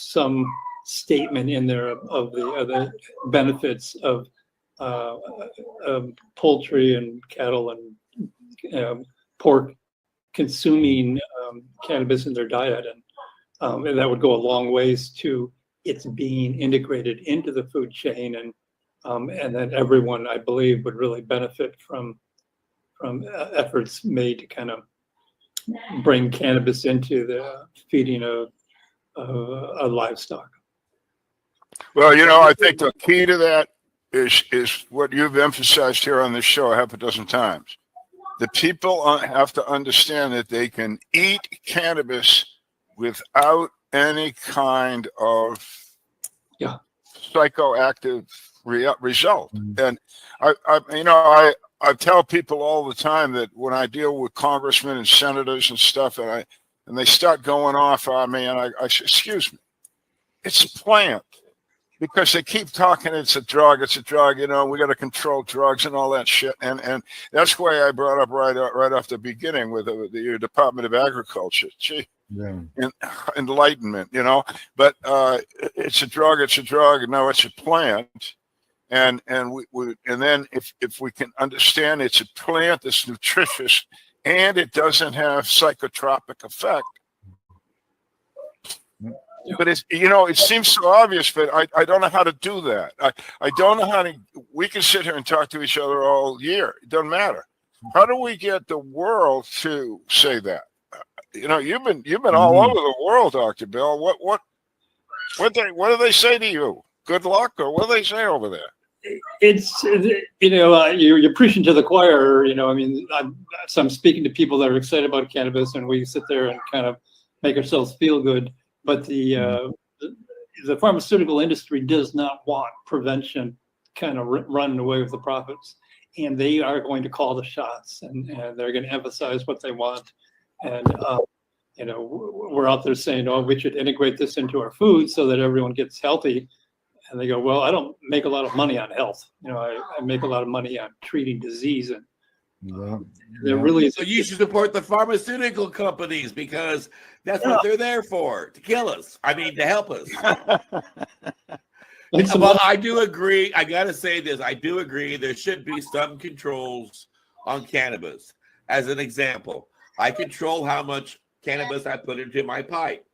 some statement in there of the benefits of poultry and cattle and pork consuming cannabis in their diet, and that would go a long ways to it's being integrated into the food chain, and that everyone, I believe, would really benefit from efforts made to kind of bring cannabis into the feeding of livestock. Well, I think the key to that is what you've emphasized here on this show half a dozen times. The people have to understand that they can eat cannabis without any kind of psychoactive result. And I tell people all the time that when I deal with congressmen and senators and stuff, and they start going off on me, and I say, excuse me, it's a plant. Because they keep talking, it's a drug, we got to control drugs and all that shit, and that's why I brought up right off the beginning with the Department of Agriculture. Gee, enlightenment, But it's a drug. No, it's a plant, and then if we can understand it's a plant that's nutritious and it doesn't have psychotropic effect. But it seems so obvious, but I don't know how to do that. I don't know how to. We can sit here and talk to each other all year. It doesn't matter. How do we get the world to say that? You've been all over the world, Dr. Bill. What do they say to you? Good luck, or what do they say over there? It's you're preaching to the choir. I'm speaking to people that are excited about cannabis, and we sit there and kind of make ourselves feel good. But the pharmaceutical industry does not want prevention kind of running away with the profits, and they are going to call the shots, and they're going to emphasize what they want. And we're out there saying, "Oh, we should integrate this into our food so that everyone gets healthy." And they go, "Well, I don't make a lot of money on health. I make a lot of money on treating disease." And there really is. So you should support the pharmaceutical companies because that's what they're there for, to kill us. To help us. Well, I do agree. I got to say this. I do agree there should be some controls on cannabis. As an example, I control how much cannabis I put into my pipe.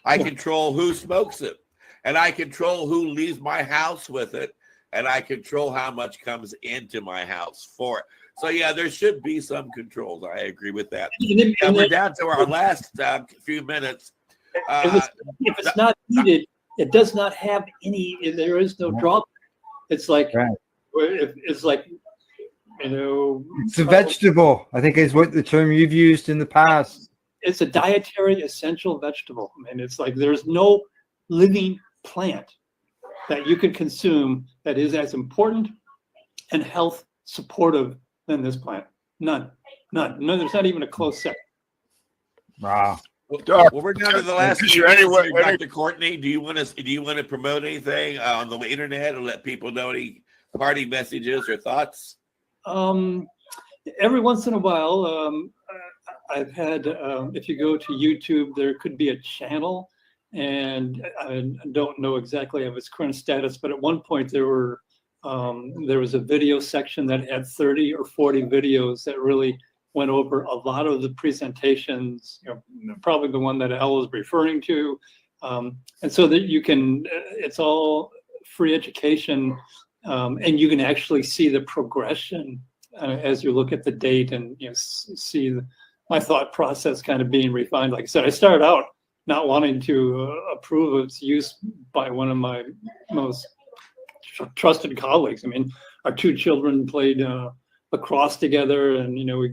I control who smokes it. And I control who leaves my house with it. And I control how much comes into my house for it. So, yeah, there should be some controls. I agree with that. And we're down to our last few minutes. If it's not heated, it does not have any. There is no drawback. It's like it's like It's a vegetable. I think is what the term you've used in the past. It's a dietary essential vegetable. It's like there's no living plant that you can consume that is as important and health supportive than this plant. None. There's not even a close second. Wow. Well, we're down to the last few minutes. Dr. Courtney, do you want to promote anything on the internet or let people know any party messages or thoughts? Every once in a while, I've had. If you go to YouTube, there could be a channel, and I don't know exactly of its current status, but at one point there was a video section that had 30 or 40 videos that really went over a lot of the presentations, probably the one that Al was referring to. And so that you can, it's all free education, and you can actually see the progression as you look at the date and see my thought process kind of being refined. Like I said, I started out not wanting to approve of its use by one of my most trusted colleagues. Our two children played lacrosse together, and we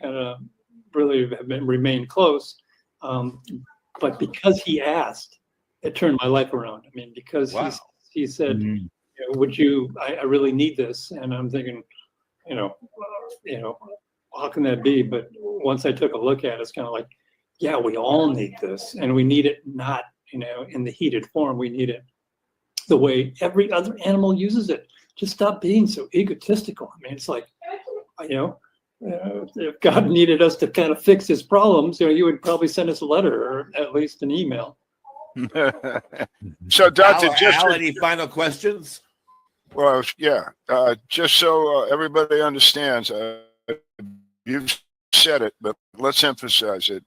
kind of really have remained close. But because he asked, it turned my life around. Because he said, "Would you? I really need this," and I'm thinking, how can that be? But once I took a look at it, it's kind of like, yeah, we all need this, and we need it not in the heated form. We need it the way every other animal uses it. Just stop being so egotistical. It's like, if God needed us to kind of fix his problems, you would probably send us a letter or at least an email. So, Dr. Al, any final questions? Well, yeah. Just so everybody understands, you've said it, but let's emphasize it.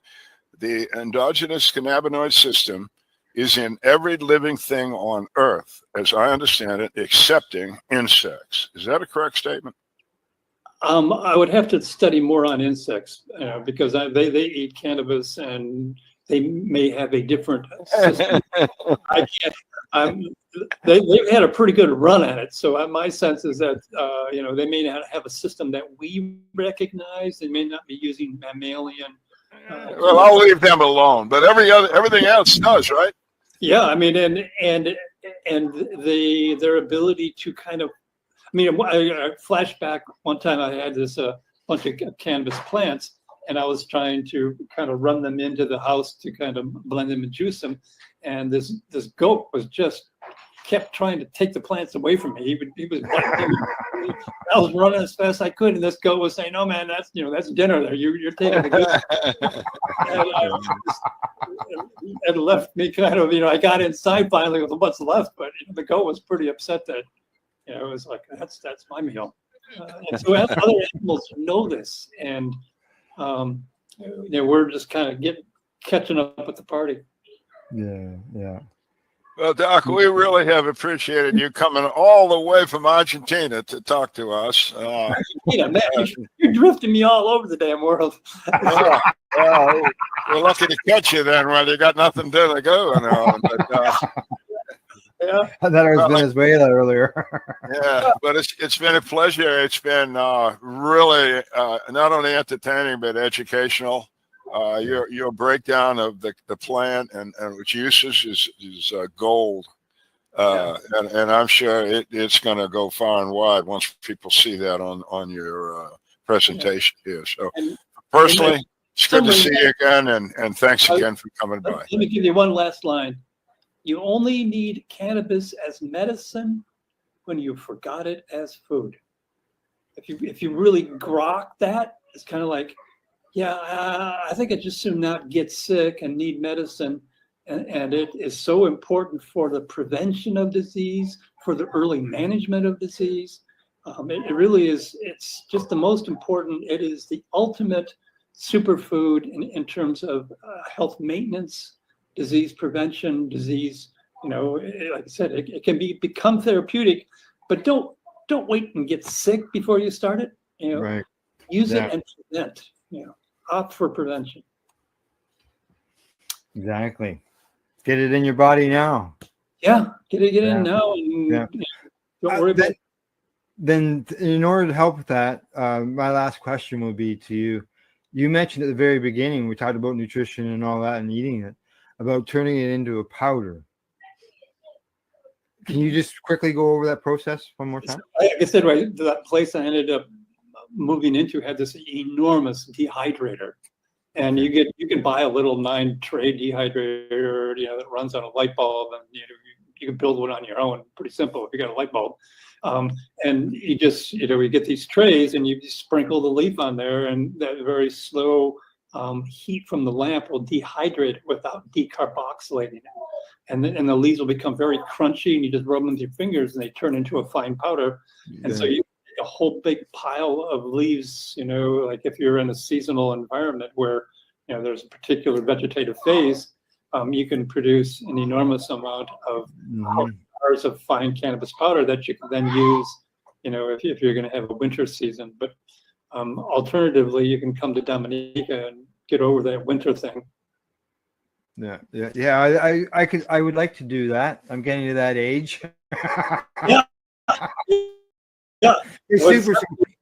The endogenous cannabinoid system is in every living thing on Earth, as I understand it, excepting insects. Is that a correct statement? I would have to study more on insects because they eat cannabis and they may have a different system. I can't. They've had a pretty good run at it. So my sense is that they may not have a system that we recognize. They may not be using mammalian. Well, I'll leave them alone, but everything else does, right? Yeah, I mean, and their ability to kind of, I mean, I flashback one time I had this bunch of cannabis plants, and I was trying to kind of run them into the house to kind of blend them and juice them, and this goat was just kept trying to take the plants away from me. He was I was running as fast as I could, and this goat was saying, "No, man, that's dinner there. You're taking the goat." and left me kind of, I got inside finally with what's left, but the goat was pretty upset that, it was like, that's my meal. And so other animals know this, and we're just kind of catching up with the party. Yeah. Well, Doc, we really have appreciated you coming all the way from Argentina to talk to us. Man, you're drifting me all over the damn world. Well, we're lucky to catch you then when you got nothing to go on. Yeah. I thought it was Venezuela earlier. Yeah, but it's been a pleasure. It's been really not only entertaining but educational. Your breakdown of the plant and its uses is gold, and I'm sure it's going to go far and wide once people see that on your presentation here. So personally, it's good to see you again, and thanks again for coming by. Let me give you one last line. You only need cannabis as medicine when you forgot it as food. If you really grok that, it's kind of like, I think I just soon not get sick and need medicine. And it is so important for the prevention of disease, for the early management of disease. It really is, it's just the most important. It is the ultimate superfood in terms of health maintenance, disease prevention, disease, like I said, it can become therapeutic, but don't wait and get sick before you start it. Right. Use it and prevent, opt for prevention. Exactly. Get it in your body now. Yeah, get it in now. And, don't worry about it. Then in order to help with that, my last question will be to you. You mentioned at the very beginning, we talked about nutrition and all that and eating it, about turning it into a powder. Can you just quickly go over that process one more time? Like I said, right, that place I ended up moving into had this enormous dehydrator. And you can buy a little 9-tray dehydrator, that runs on a light bulb, and you can build one on your own. Pretty simple if you got a light bulb. And you just, you get these trays and you just sprinkle the leaf on there, and that very slow heat from the lamp will dehydrate it without decarboxylating it. And then the leaves will become very crunchy, and you just rub them with your fingers and they turn into a fine powder. And so you get a whole big pile of leaves, like if you're in a seasonal environment where, there's a particular vegetative phase, you can produce an enormous amount of bars of fine cannabis powder that you can then use, if you're going to have a winter season. But alternatively, you can come to Dominica and get over that winter thing. Yeah. I would like to do that. I'm getting to that age. Yeah. It's super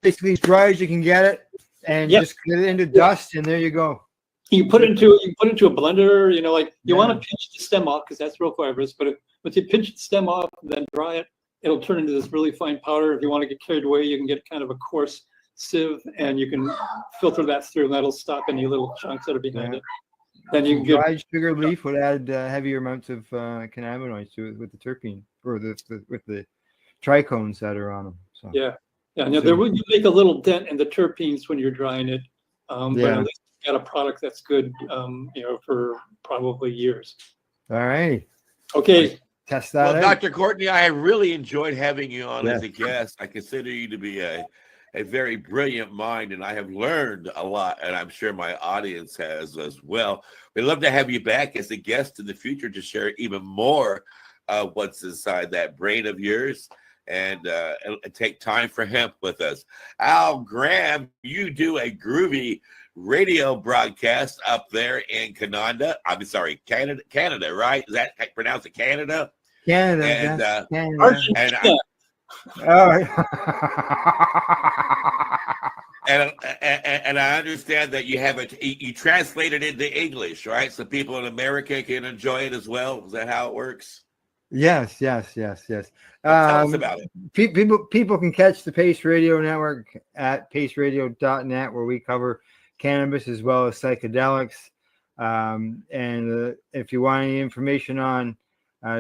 basically as dry as you can get it, and just get it into dust, and there you go. You put it into a blender. You want to pinch the stem off because that's real fibrous. But if you pinch the stem off and then dry it, it'll turn into this really fine powder. If you want to get carried away, you can get kind of a coarse sieve, and you can filter that through, and that'll stop any little chunks that are behind it. Then you can get dried sugar leaf would add heavier amounts of cannabinoids to it with the terpene or with the trichomes that are on them. So. Yeah. Now you make a little dent in the terpenes when you're drying it, but at least you got a product that's good, for probably years. All right. Okay. Test that well, out. Dr. Courtney, I really enjoyed having you on as a guest. I consider you to be a a very brilliant mind, and I have learned a lot, and I'm sure my audience has as well. We'd love to have you back as a guest in the future to share even more of what's inside that brain of yours, and take time for hemp with us. Al Graham, you do a groovy radio broadcast up there in Canada. I'm sorry, Canada, right? Is that pronounced it Canada? Canada, And yes, Canada. And I understand that you have it. You translated it into English, right? So people in America can enjoy it as well. Is that how it works? Yes. Tell us about it. People can catch the Pace Radio Network at paceradio.net, where we cover cannabis as well as psychedelics. If you want any information on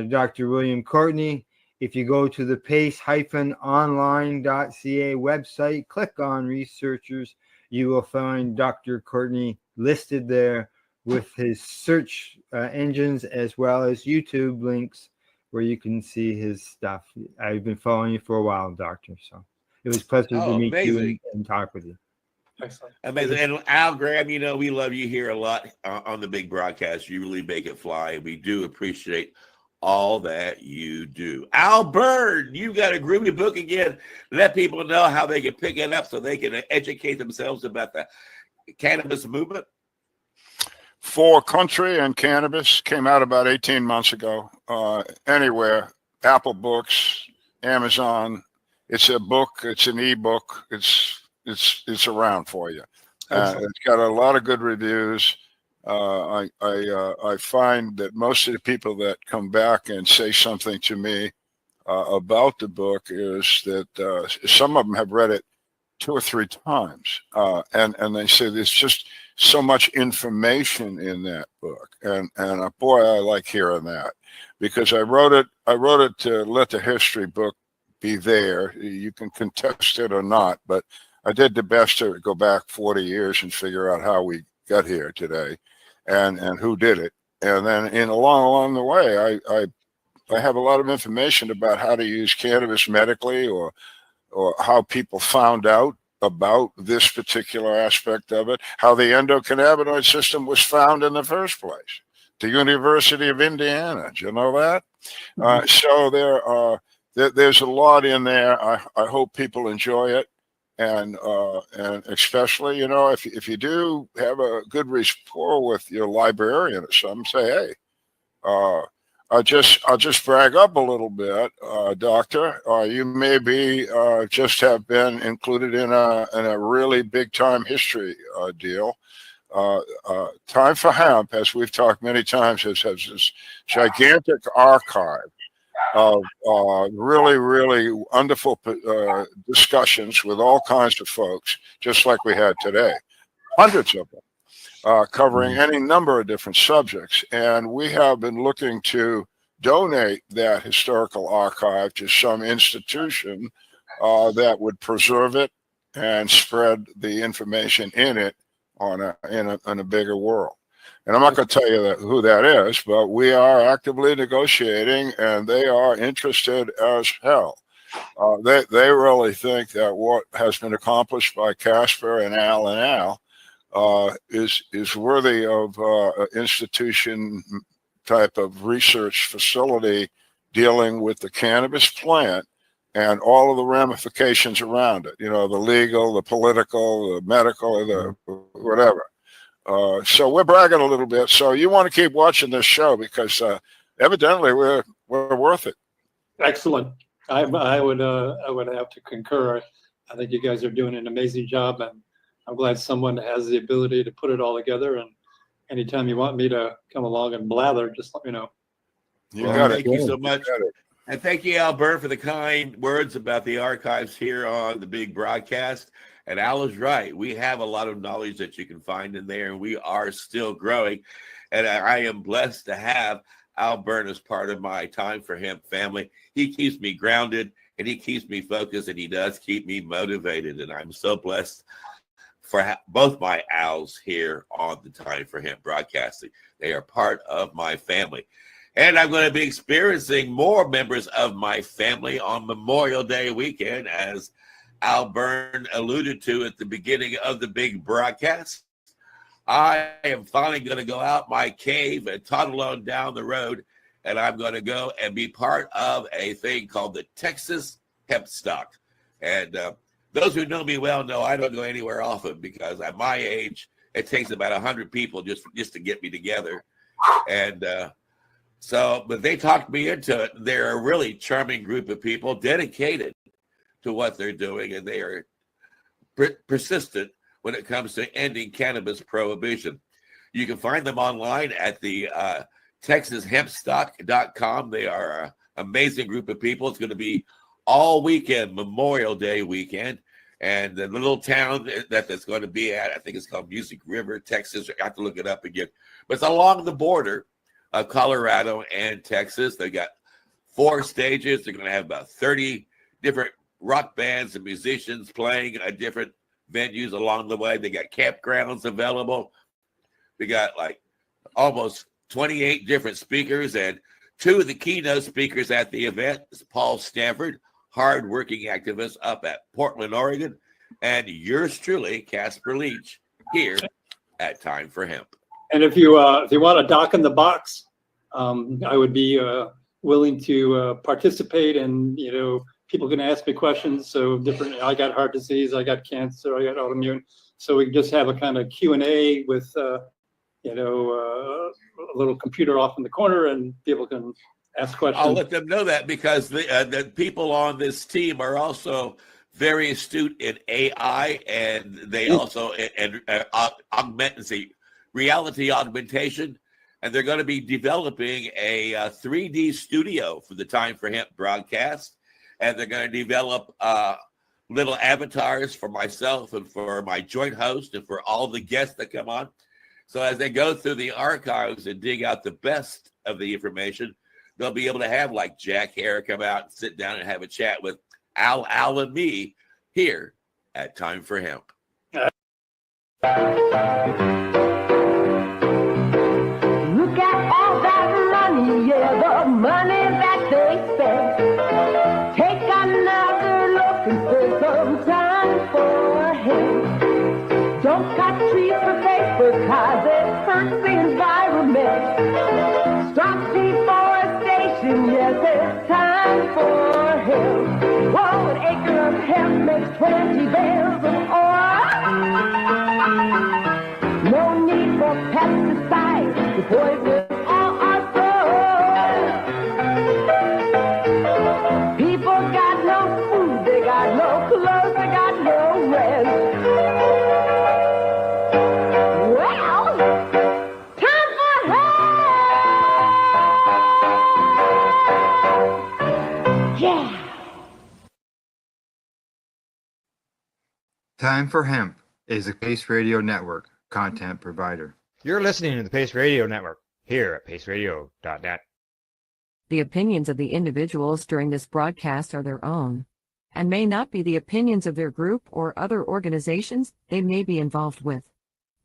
Dr. William Courtney, if you go to the pace-online.ca website, click on researchers, you will find Dr. Courtney listed there with his search engines as well as YouTube links where you can see his stuff. I've been following you for a while, Doctor. So it was a pleasure to meet you and talk with you. Excellent. Amazing. And Al Graham, we love you here a lot on the big broadcast. You really make it fly. We do appreciate all that you do. Al Byrne, you got a groovy book again. Let people know how they can pick it up so they can educate themselves about the cannabis movement. For Country and Cannabis came out about 18 months ago. Anywhere, Apple Books, Amazon. It's a book. It's an ebook. It's around for you. It's got a lot of good reviews. I find that most of the people that come back and say something to me about the book is that some of them have read it 2 or 3 times, and they say there's just so much information in that book, and boy, I like hearing that, because I wrote it to let the history book be there. You can contest it or not, but I did the best to go back 40 years and figure out how we got here today, and who did it. And then along the way, I have a lot of information about how to use cannabis medically, or how people found out about this particular aspect of it, how the endocannabinoid system was found in the first place. The University of Indiana, do you know that? So there's a lot in there. I hope people enjoy it. And especially, if you do have a good rapport with your librarian or something, say, hey, I'll just brag up a little bit, Doctor. You maybe just have been included in a really big time history deal. Time for Hemp, as we've talked many times, has this gigantic archive of really, really wonderful discussions with all kinds of folks, just like we had today, hundreds of them, covering any number of different subjects. And we have been looking to donate that historical archive to some institution that would preserve it and spread the information in it in a bigger world. And I'm not going to tell you who that is, but we are actively negotiating, and they are interested as hell. They really think that what has been accomplished by Casper and Al is worthy of institution type of research facility dealing with the cannabis plant and all of the ramifications around it. The legal, the political, the medical, the whatever. So we're bragging a little bit. So you want to keep watching this show, because evidently we're worth it. Excellent. I would have to concur. I think you guys are doing an amazing job, and I'm glad someone has the ability to put it all together. And anytime you want me to come along and blather, just let me know. Thank you so much. And thank you, Al Byrne, for the kind words about the archives here on the big broadcast. And Al is right. We have a lot of knowledge that you can find in there, and we are still growing. And I am blessed to have Al Byrne as part of my Time for Hemp family. He keeps me grounded, and he keeps me focused, and he does keep me motivated. And I'm so blessed for both my Als here on the Time for Hemp broadcasting. They are part of my family. And I'm going to be experiencing more members of my family on Memorial Day weekend, as Al Byrne alluded to at the beginning of the big broadcast, I am finally going to go out my cave and toddle on down the road, and I'm going to go and be part of a thing called the Texas Hemp Stock. And those who know me well know I don't go anywhere often because at my age, it takes about 100 people just to get me together. And but they talked me into it. They're a really charming group of people dedicated to what they're doing, and they are persistent when it comes to ending cannabis prohibition. You can find them online at the TexasHempStock.com. They are an amazing group of people. It's going to be all weekend, Memorial Day weekend. And the little town that's going to be at, I think it's called Music River, Texas. I have to look it up again. But it's along the border of Colorado and Texas. They got 4 stages. They're going to have about 30 different rock bands and musicians playing at different venues along the way. They got campgrounds available. They got like almost 28 different speakers, and 2 of the keynote speakers at the event is Paul Stanford, hard-working activist up at Portland, Oregon, and yours truly, Casper Leach, here at Time for Hemp. And if you want to dock in the box, I would be willing to participate, and people can ask me questions. So I got heart disease, I got cancer, I got autoimmune. So we can just have a kind of Q&A with, a little computer off in the corner, and people can ask questions. I'll let them know that because the people on this team are also very astute in AI, and they also reality augmentation, and they're going to be developing a 3D studio for the Time for Hemp broadcast, and they're going to develop little avatars for myself and for my joint host and for all the guests that come on. So as they go through the archives and dig out the best of the information, they'll be able to have like Jack Hare come out and sit down and have a chat with Al and me here at Time for Hemp. Look at all that money, yeah, the money that they spend. Take another look and spend some time for him. Don't cut trees for paper, cause it hurts the environment. Stop deforestation, yes, it's time for him. Whoa, an acre of hemp makes 20 bales of oil. No need for pesticides to poison all our soil. People got no food, they got no clothes, they got no rent. Well, time for hemp! Yeah! Time for Hemp is a Pace Radio Network content provider. You're listening to the Pace Radio Network here at paceradio.net. The opinions of the individuals during this broadcast are their own and may not be the opinions of their group or other organizations they may be involved with.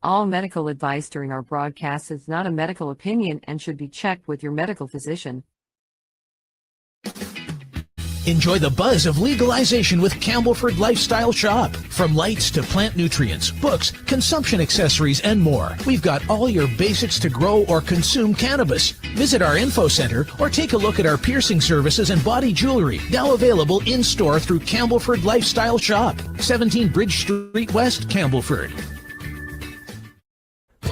All medical advice during our broadcast is not a medical opinion and should be checked with your medical physician. Enjoy the buzz of legalization with Campbellford Lifestyle Shop. From lights to plant nutrients, books, consumption accessories, and more, we've got all your basics to grow or consume cannabis. Visit our info center or take a look at our piercing services and body jewelry, now available in-store through Campbellford Lifestyle Shop, 17 Bridge Street West, Campbellford.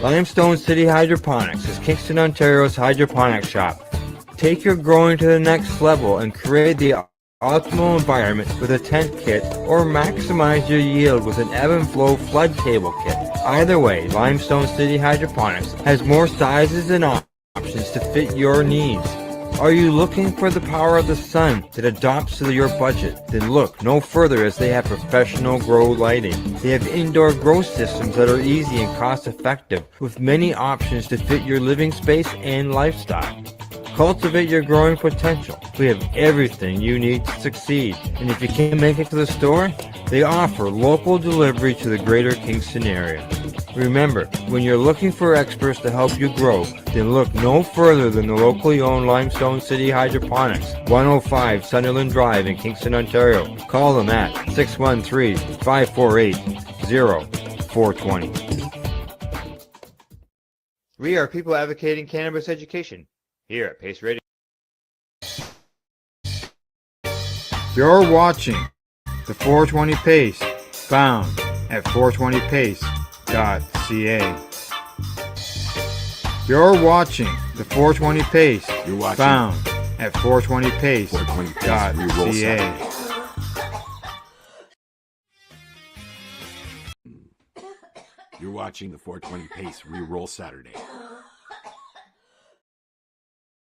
Limestone City Hydroponics is Kingston, Ontario's hydroponics shop. Take your growing to the next level and create the optimal environment with a tent kit, or maximize your yield with an ebb and flow flood table kit. Either way, Limestone City Hydroponics has more sizes and options to fit your needs. Are you looking for the power of the sun that adapts to your budget? Then look no further, as they have professional grow lighting. They have indoor grow systems that are easy and cost effective, with many options to fit your living space and lifestyle. Cultivate your growing potential. We have everything you need to succeed. And if you can't make it to the store, They offer local delivery to the greater Kingston area. Remember, when you're looking for experts to help you grow, then look no further than the locally owned Limestone City Hydroponics, 105 Sunderland Drive in Kingston, Ontario. Call them at 613-548-0420. We are people advocating cannabis education here at Pace Radio. You're watching the 420 Pace, found at 420pace.ca. You're watching the 420 Pace, found at 420pace.ca. You're watching the 420 Pace Reroll Saturday.